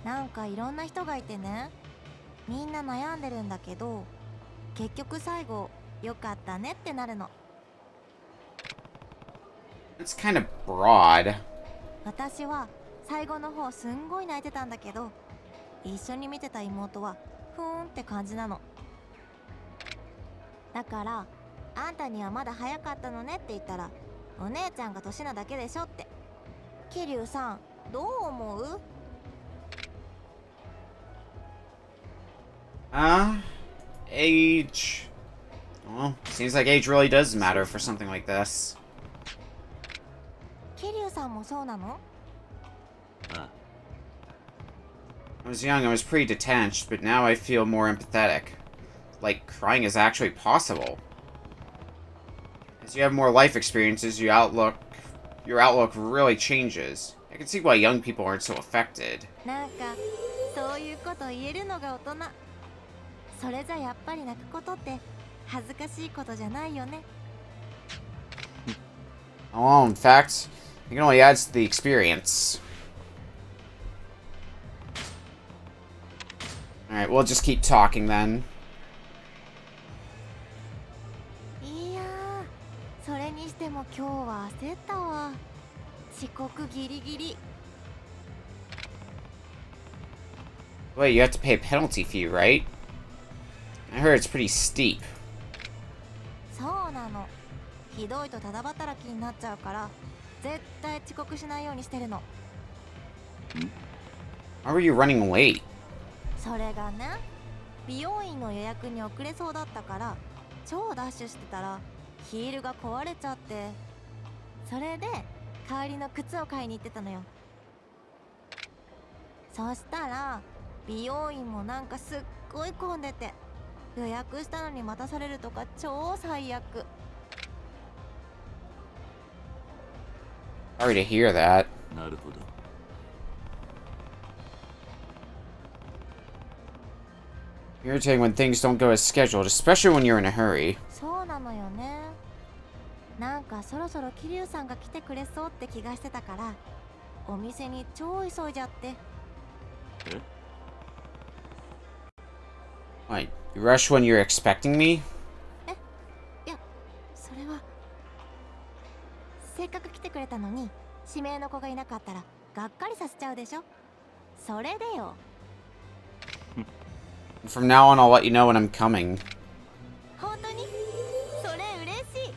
なんかいろんな人がいてね、みんな悩んでるんだけど、結局最後よかったねってなるの。It's kind of broad. 私は最後の方すんごい泣いてたんだけど、一緒に見てた妹はふーんって感じなの。だからあんたにはまだ早かったのねって言ったら、お姉ちゃんが年なだけでしょって。桐生さんどう思う？ Age. Well, seems like age really does matter for something like this. 桐生さんもそうなの？ When I was young, I was pretty detached, but now I feel more empathetic. Like, crying is actually possible. As you have more life experiences, your outlook really changes. I can see why young people aren't so affected. なんかそういうこと言えるのが大人。それじゃやっぱり泣くことって恥ずかしいことじゃないよね。 Oh, in fact, it can only add to the experience. Alright, we'll just keep talking then. いやー、それにしても今日は焦ったわ。遅刻ギリギリ。 Wait, you have to pay a penalty fee, right? I heard it's pretty steep. そうなの。ひどいとただ働きになっちゃうから、絶対遅刻しないようにしてるの。 Why were you running late? それがね、美容院の予約に遅れそうだったから超ダッシュしてたらヒールが壊れちゃって、それで代わりの靴を買いに行ってたのよ。そしたら美容院もなんかすっごい混んでて、予約したのに待たされるとか超最悪。 Sorry to hear that. なるほど。 Irritating when things don't go as scheduled, especially when you're in a hurry. そうなのよね。なんかそろそろ桐生さんが来てくれそうって気がしてたから、お店に超急いじゃって。 What, you rush when you're expecting me? いや、それはせっかく来てくれたのに指名の子がいなかったらがっかりさせちゃうでしょ。それでよ。 From now on, I'll let you know when I'm coming. 本当に？それ嬉しい。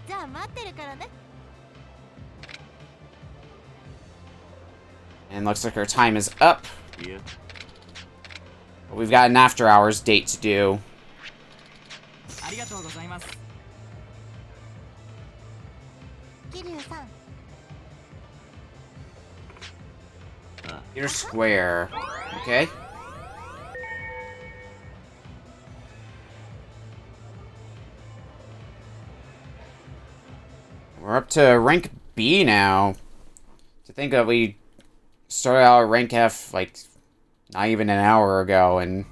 じゃあ待ってるからね。 And looks like our time is up. Yeah. But we've got an after-hours date to do. ありがとうございます。桐生さん。 Peter Square. Okay. We're up to rank B now. To think that we started out at rank F like not even an hour ago, and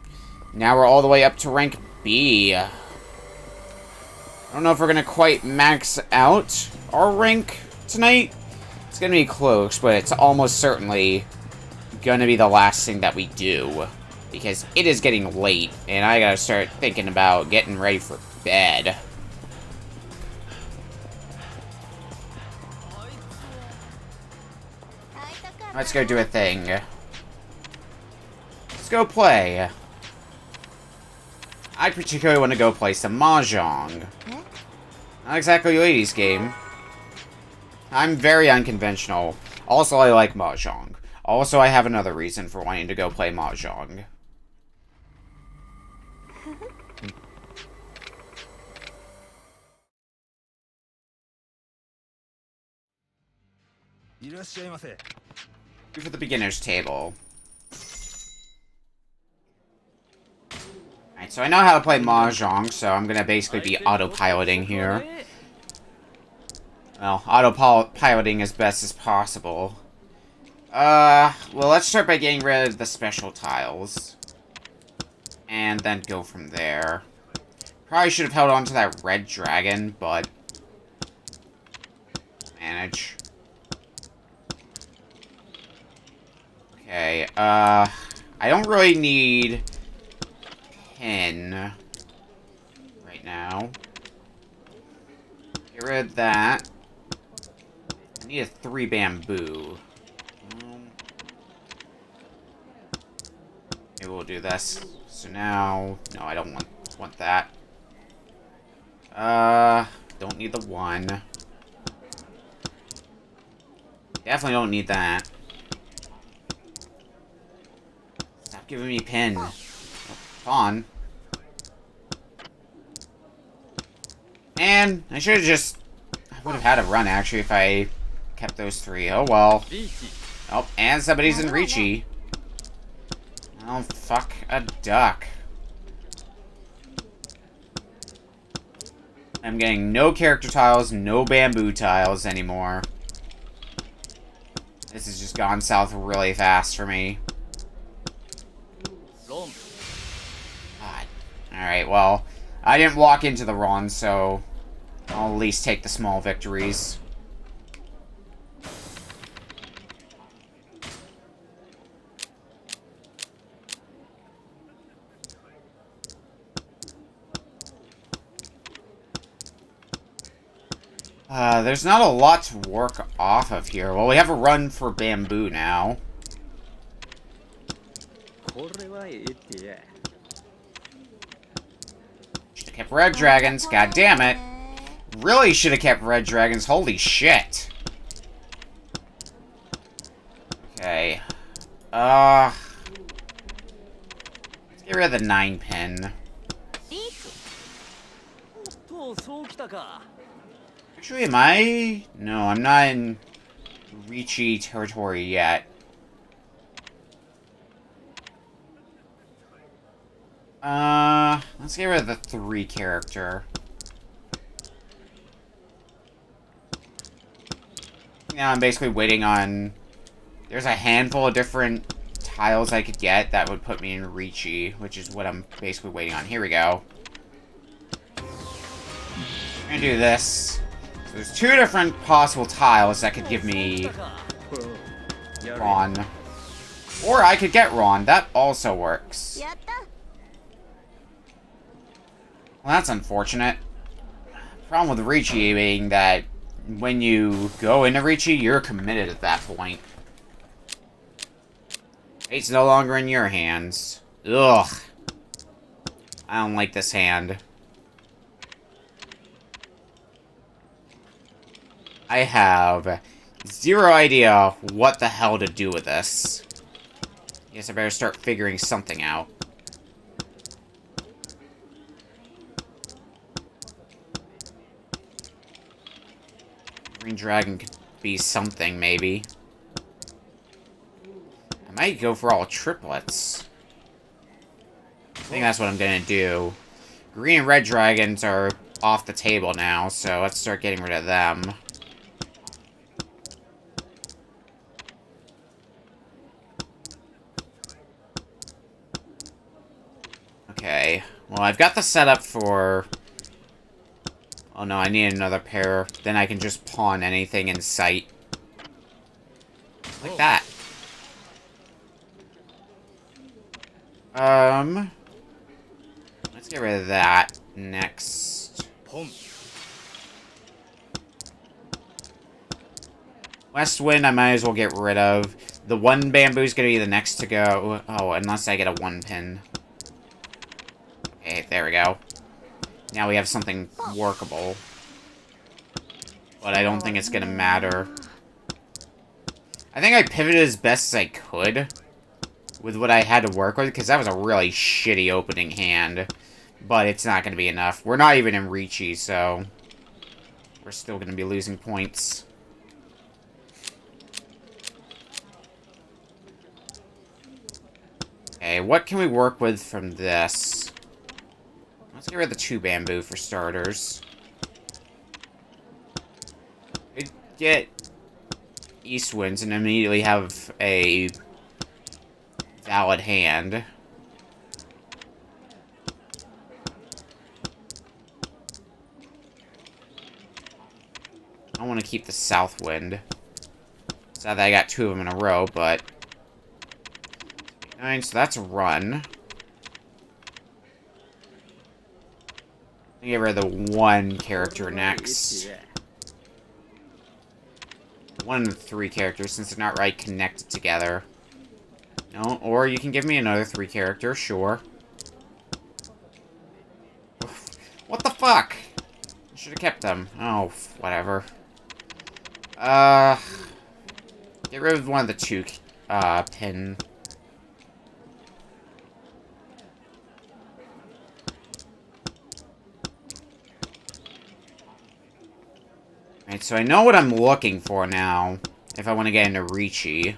now we're all the way up to rank B. I don't know if we're gonna quite max out our rank tonight. It's gonna be close, but it's almost certainly gonna be the last thing that we do, because it is getting late, and I gotta start thinking about getting ready for bed. Let's go do a thing. Let's go play. I particularly want to go play some Mahjong. Not exactly a ladies' game. I'm very unconventional. Also, I like Mahjong. Also, I have another reason for wanting to go play Mahjong. いらっしゃいませ。 For the beginner's table. Alright, so I know how to play Mahjong, so I'm gonna basically be autopiloting here. Well, autopiloting as best as possible. Well, let's start by getting rid of the special tiles. And then go from there. Probably should have held on to that red dragon, but... manage. Okay, I don't really need pin right now. Get rid of that. I need a 3 bamboo. Maybe we'll do this. So now, no, I don't want that. Don't need the 1. Definitely don't need that. Stop giving me pin. Pawn. And I should have just... I would have had a run, actually, if I kept those 3. Oh, well. Oh, and somebody's in Ricci. Oh, fuck a duck. I'm getting no character tiles, no bamboo tiles anymore. This has just gone south really fast for me. God. Alright, well, I didn't walk into the Ron, so I'll at least take the small victories. There's not a lot to work off of here. Well, we have a run for bamboo now. Should've kept red dragons, god damn it. Really should've kept red dragons, holy shit. Okay. Let's get rid of the 9 pin. Actually, am I? No, I'm not in Ricci territory yet. Let's get rid of the 3 character. Now I'm basically waiting on... There's a handful of different tiles I could get that would put me in Ricci, which is what I'm basically waiting on. Here we go. I'm gonna do this. So there's 2 different possible tiles that could give me Ron. Or I could get Ron. That also works. Well, that's unfortunate. Problem with Ricci being that when you go into Ricci, you're committed at that point. Fate's no longer in your hands. Ugh. I don't like this hand. I have 0 idea what the hell to do with this. Guess I better start figuring something out. Green Dragon could be something, maybe. I might go for all triplets. I think that's what I'm gonna do. Green and red dragons are off the table now, so let's start getting rid of them. Okay, well, I've got the setup for... Oh no, I need another pair. Then I can just pawn anything in sight. Like that. Let's get rid of that next. West Wind I might as well get rid of. The 1 bamboo's gonna be the next to go. Oh, unless I get a 1 pin. Okay, there we go. Now we have something workable. But I don't think it's gonna matter. I think I pivoted as best as I could with what I had to work with, because that was a really shitty opening hand. But it's not gonna be enough. We're not even in Ricci, so we're still gonna be losing points. Okay, what can we work with from this? Let's get rid of the 2 bamboo for starters. We'd get East Winds and immediately have a valid hand. I want to keep the South Wind. Sad that I got 2 of them in a row, but... Alright, so that's a run. Get rid of the 1 character next. 1 of the 3 characters, since they're not right connected together. No, or you can give me another 3 character, sure. What the fuck? Should've kept them. Oh, whatever. Get rid of one of the two, pin. Alright, so I know what I'm looking for now, if I want to get into Ricci.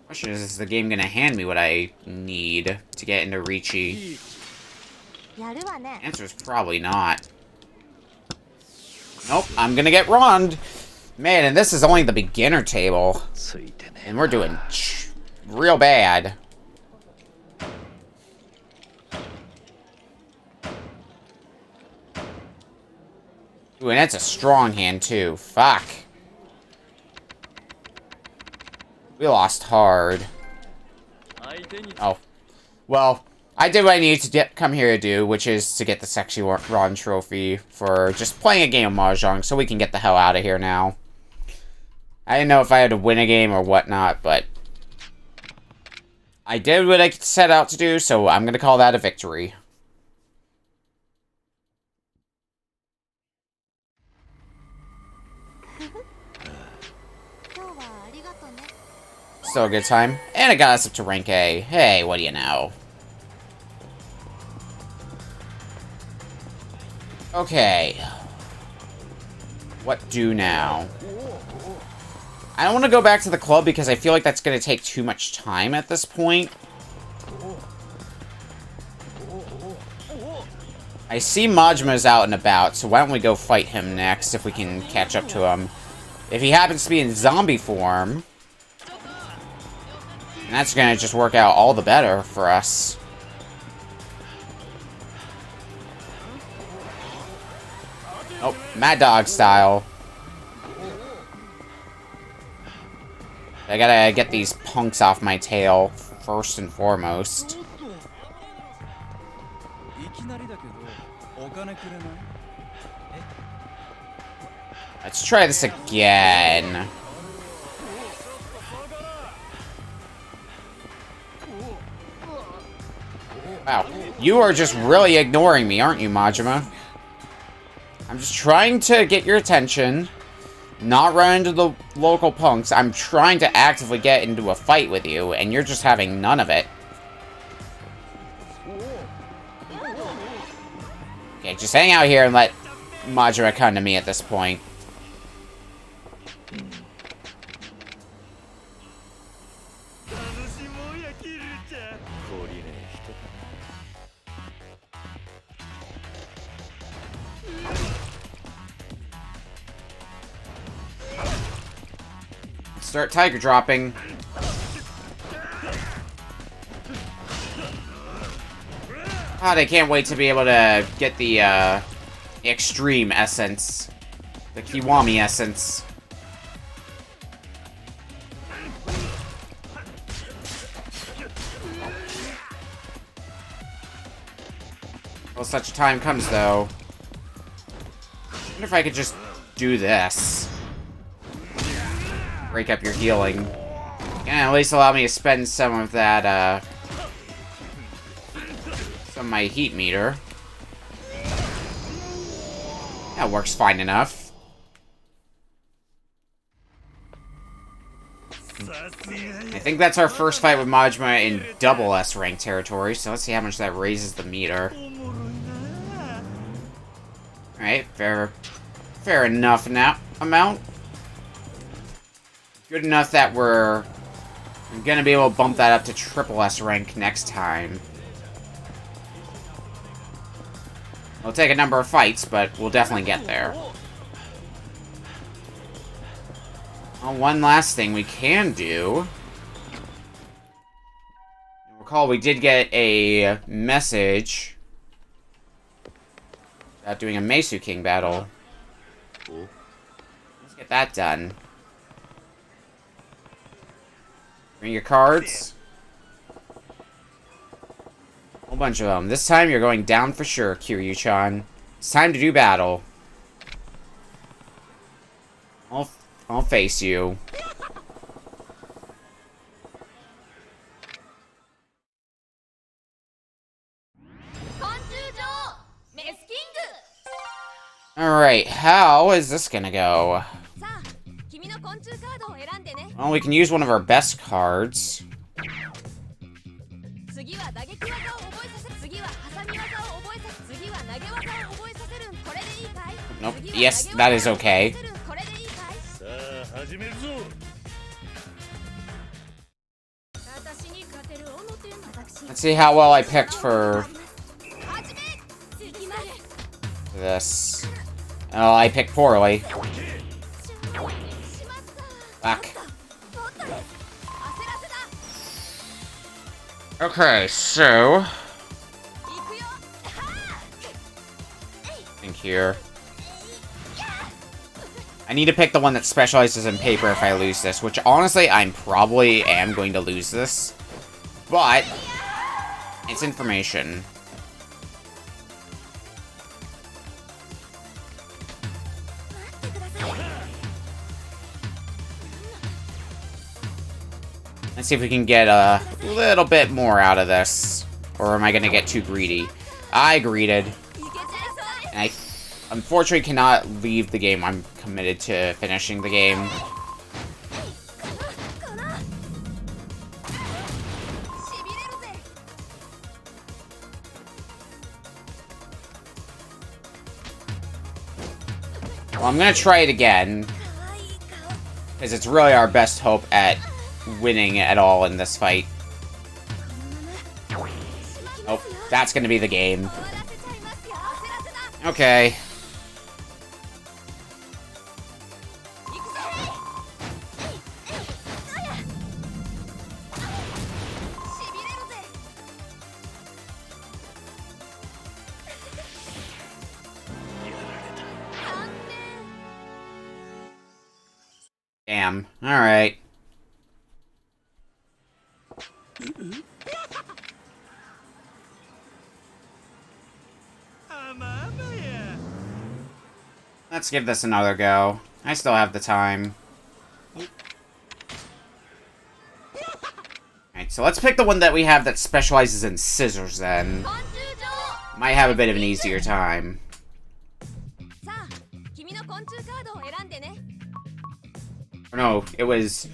Question is the game gonna hand me what I need to get into Ricci? Answer is probably not. Nope, I'm gonna get wronged. Man, and this is only the beginner table. And we're doing real bad. Ooh, and it's a strong hand, too. Fuck. We lost hard. Oh. Well, I did what I needed to come here to do, which is to get the Sexy Ron trophy for just playing a game of Mahjong, so we can get the hell out of here now. I didn't know if I had to win a game or whatnot, but I did what I set out to do, so I'm gonna call that a victory. Still a good time. And it got us up to rank A. Hey, what do you know? Okay. What do now? I don't want to go back to the club because I feel like that's going to take too much time at this point. I see Majma's out and about, so why don't we go fight him next if we can catch up to him. If he happens to be in zombie form, that's going to just work out all the better for us. Oh, Mad Dog style. I gotta get these punks off my tail, first and foremost. Let's try this again. Wow, you are just really ignoring me, aren't you, Majima? I'm just trying to get your attention, not run into the local punks. I'm trying to actively get into a fight with you, and you're just having none of it. Okay, just hang out here and let Majima come to me at this point. Start tiger dropping. God, I can't wait to be able to get the extreme essence. The Kiwami essence. Well, such a time comes, though. I wonder if I could just do this. Break up your healing. And at least allow me to spend some of that, some of my heat meter. That works fine enough. I think that's our first fight with Majima in double S rank territory, so let's see how much that raises the meter. Alright, fair enough amount. Good enough that we're gonna be able to bump that up to triple S rank next time. It'll take a number of fights, but we'll definitely get there. Well, one last thing we can do. Recall, we did get a message about doing a Mesu King battle. Let's get that done. Bring your cards. A whole bunch of them. This time you're going down for sure, Kiryu-chan. It's time to do battle. I'll face you. Alright, how is this gonna go? Well, we can use one of our best cards. Nope. Yes, that is okay. Let's see how well I picked for this. Oh, I picked poorly. Back. Okay, so... think here. I need to pick the one that specializes in paper if I lose this, which honestly, I probably am going to lose this. But, it's information. Let's see if we can get a little bit more out of this. Or am I going to get too greedy? I greeded. And I unfortunately cannot leave the game. I'm committed to finishing the game. Well, I'm going to try it again. Because it's really our best hope at winning at all in this fight. Oh, that's going to be the game. Okay. Damn. Alright. Let's give this another go. I still have the time. Alright, so let's pick the one that we have that specializes in scissors then. Might have a bit of an easier time. Or no, it was...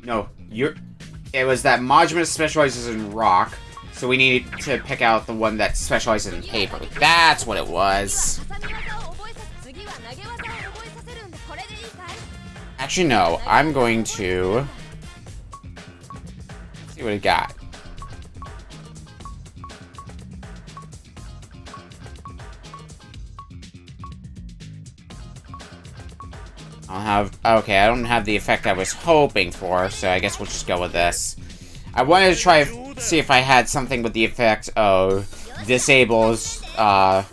No, it was that Majima specializes in rock, so we need to pick out the one that specializes in paper. That's what it was. Actually, no. I'm going to... see what it got. I'll have... okay, I don't have the effect I was hoping for, so I guess we'll just go with this. I wanted to try see if I had something with the effect of disables their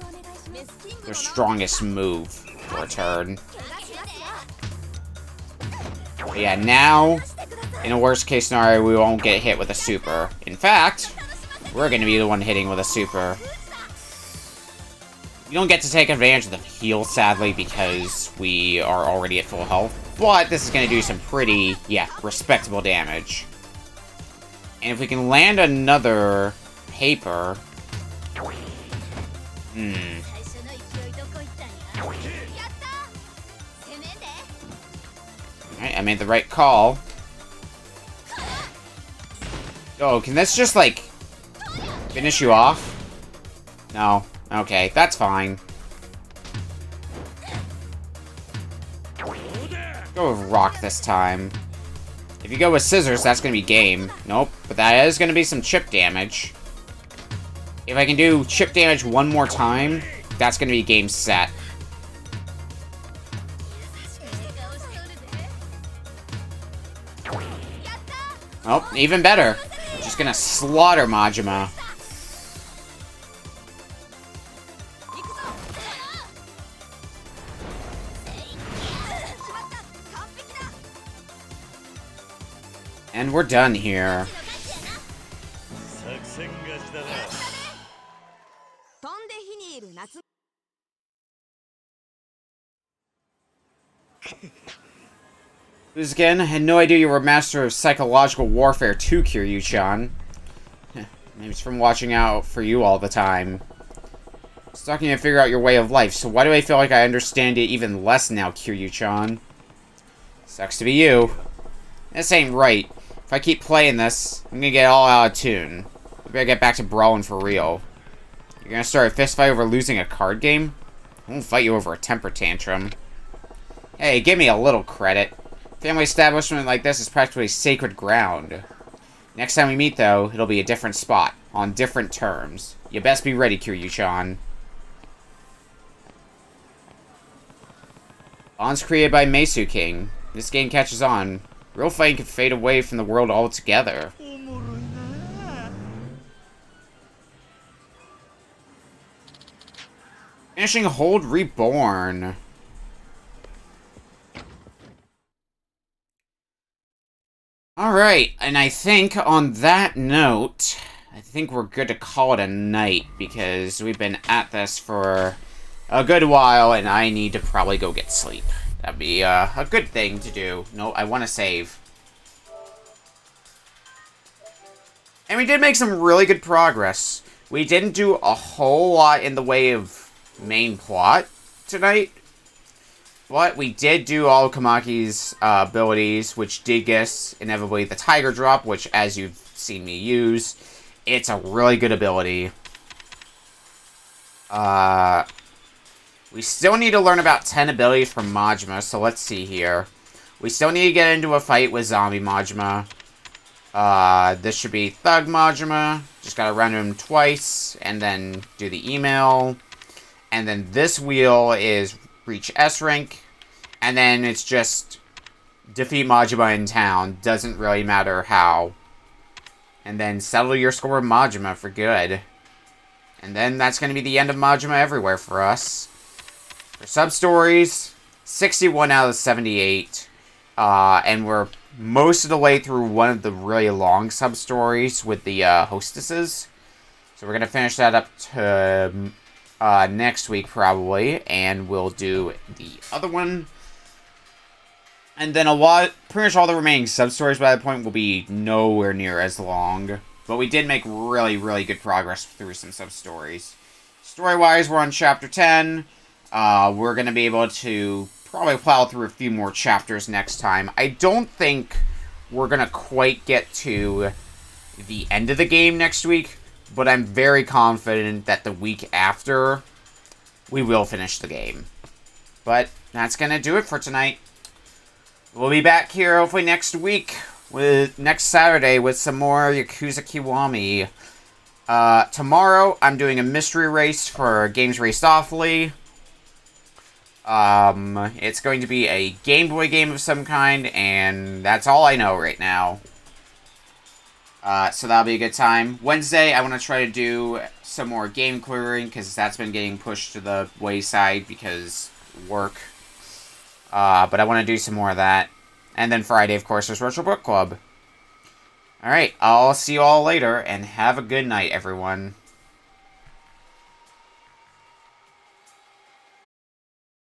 strongest move for a turn. But yeah, now, in a worst case scenario, we won't get hit with a super. In fact, we're going to be the one hitting with a super. We don't get to take advantage of the heal, sadly, because we are already at full health. But this is going to do some pretty, yeah, respectable damage. And if we can land another paper... Alright, I made the right call. Oh, can this just, like, finish you off? No. Okay, that's fine. Go with rock this time. If you go with scissors, that's gonna be game. Nope, but that is gonna be some chip damage. If I can do chip damage one more time, that's gonna be game set. Oh, even better. Just gonna slaughter Majima. And we're done here. Who's again? I had no idea you were a master of psychological warfare too, Kiryu-chan. Maybe it's from watching out for you all the time. Still can't figure out your way of life, so why do I feel like I understand it even less now, Kiryu-chan? Sucks to be you. This ain't right. If I keep playing this, I'm gonna get all out of tune. We better get back to brawling for real. You're gonna start a fist fight over losing a card game? I won't fight you over a temper tantrum. Hey, give me a little credit. Family establishment like this is practically sacred ground. Next time we meet, though, it'll be a different spot, on different terms. You best be ready, Kiryu-chan. Bonds created by Meisu King. This game catches on. Real fighting could fade away from the world altogether. Finishing Hold Reborn. Alright, and I think on that note, I think we're good to call it a night, because we've been at this for a good while, and I need to probably go get sleep. That'd be a good thing to do. No, I want to save. And we did make some really good progress. We didn't do a whole lot in the way of main plot tonight. But we did do all of Kamaki's abilities, which did get us, inevitably, the Tiger Drop, which, as you've seen me use, it's a really good ability. We still need to learn about 10 abilities from Majima, so let's see here. We still need to get into a fight with Zombie Majima. This should be Thug Majima. Just gotta run him twice, and then do the email. And then this wheel is reach S rank, and then it's just defeat Majima in town. Doesn't really matter how. And then settle your score with Majima for good. And then that's going to be the end of Majima everywhere for us. For sub-stories, 61 out of 78. And we're most of the way through one of the really long sub-stories with the hostesses. So we're going to finish that up to next week, probably. And we'll do the other one. And then pretty much all the remaining sub-stories by that point will be nowhere near as long. But we did make really, really good progress through some sub-stories. Story-wise, we're on Chapter 10. We're going to be able to probably plow through a few more chapters next time. I don't think we're going to quite get to the end of the game next week. But I'm very confident that the week after, we will finish the game. But that's going to do it for tonight. We'll be back here hopefully next week, next Saturday, with some more Yakuza Kiwami. Tomorrow, I'm doing a mystery race for Games Raced Awfully. It's going to be a Game Boy game of some kind, and that's all I know right now. So that'll be a good time. Wednesday, I want to try to do some more game clearing, because that's been getting pushed to the wayside because work. But I want to do some more of that. And then Friday, of course, is Retro Book Club. Alright, I'll see you all later, and have a good night, everyone.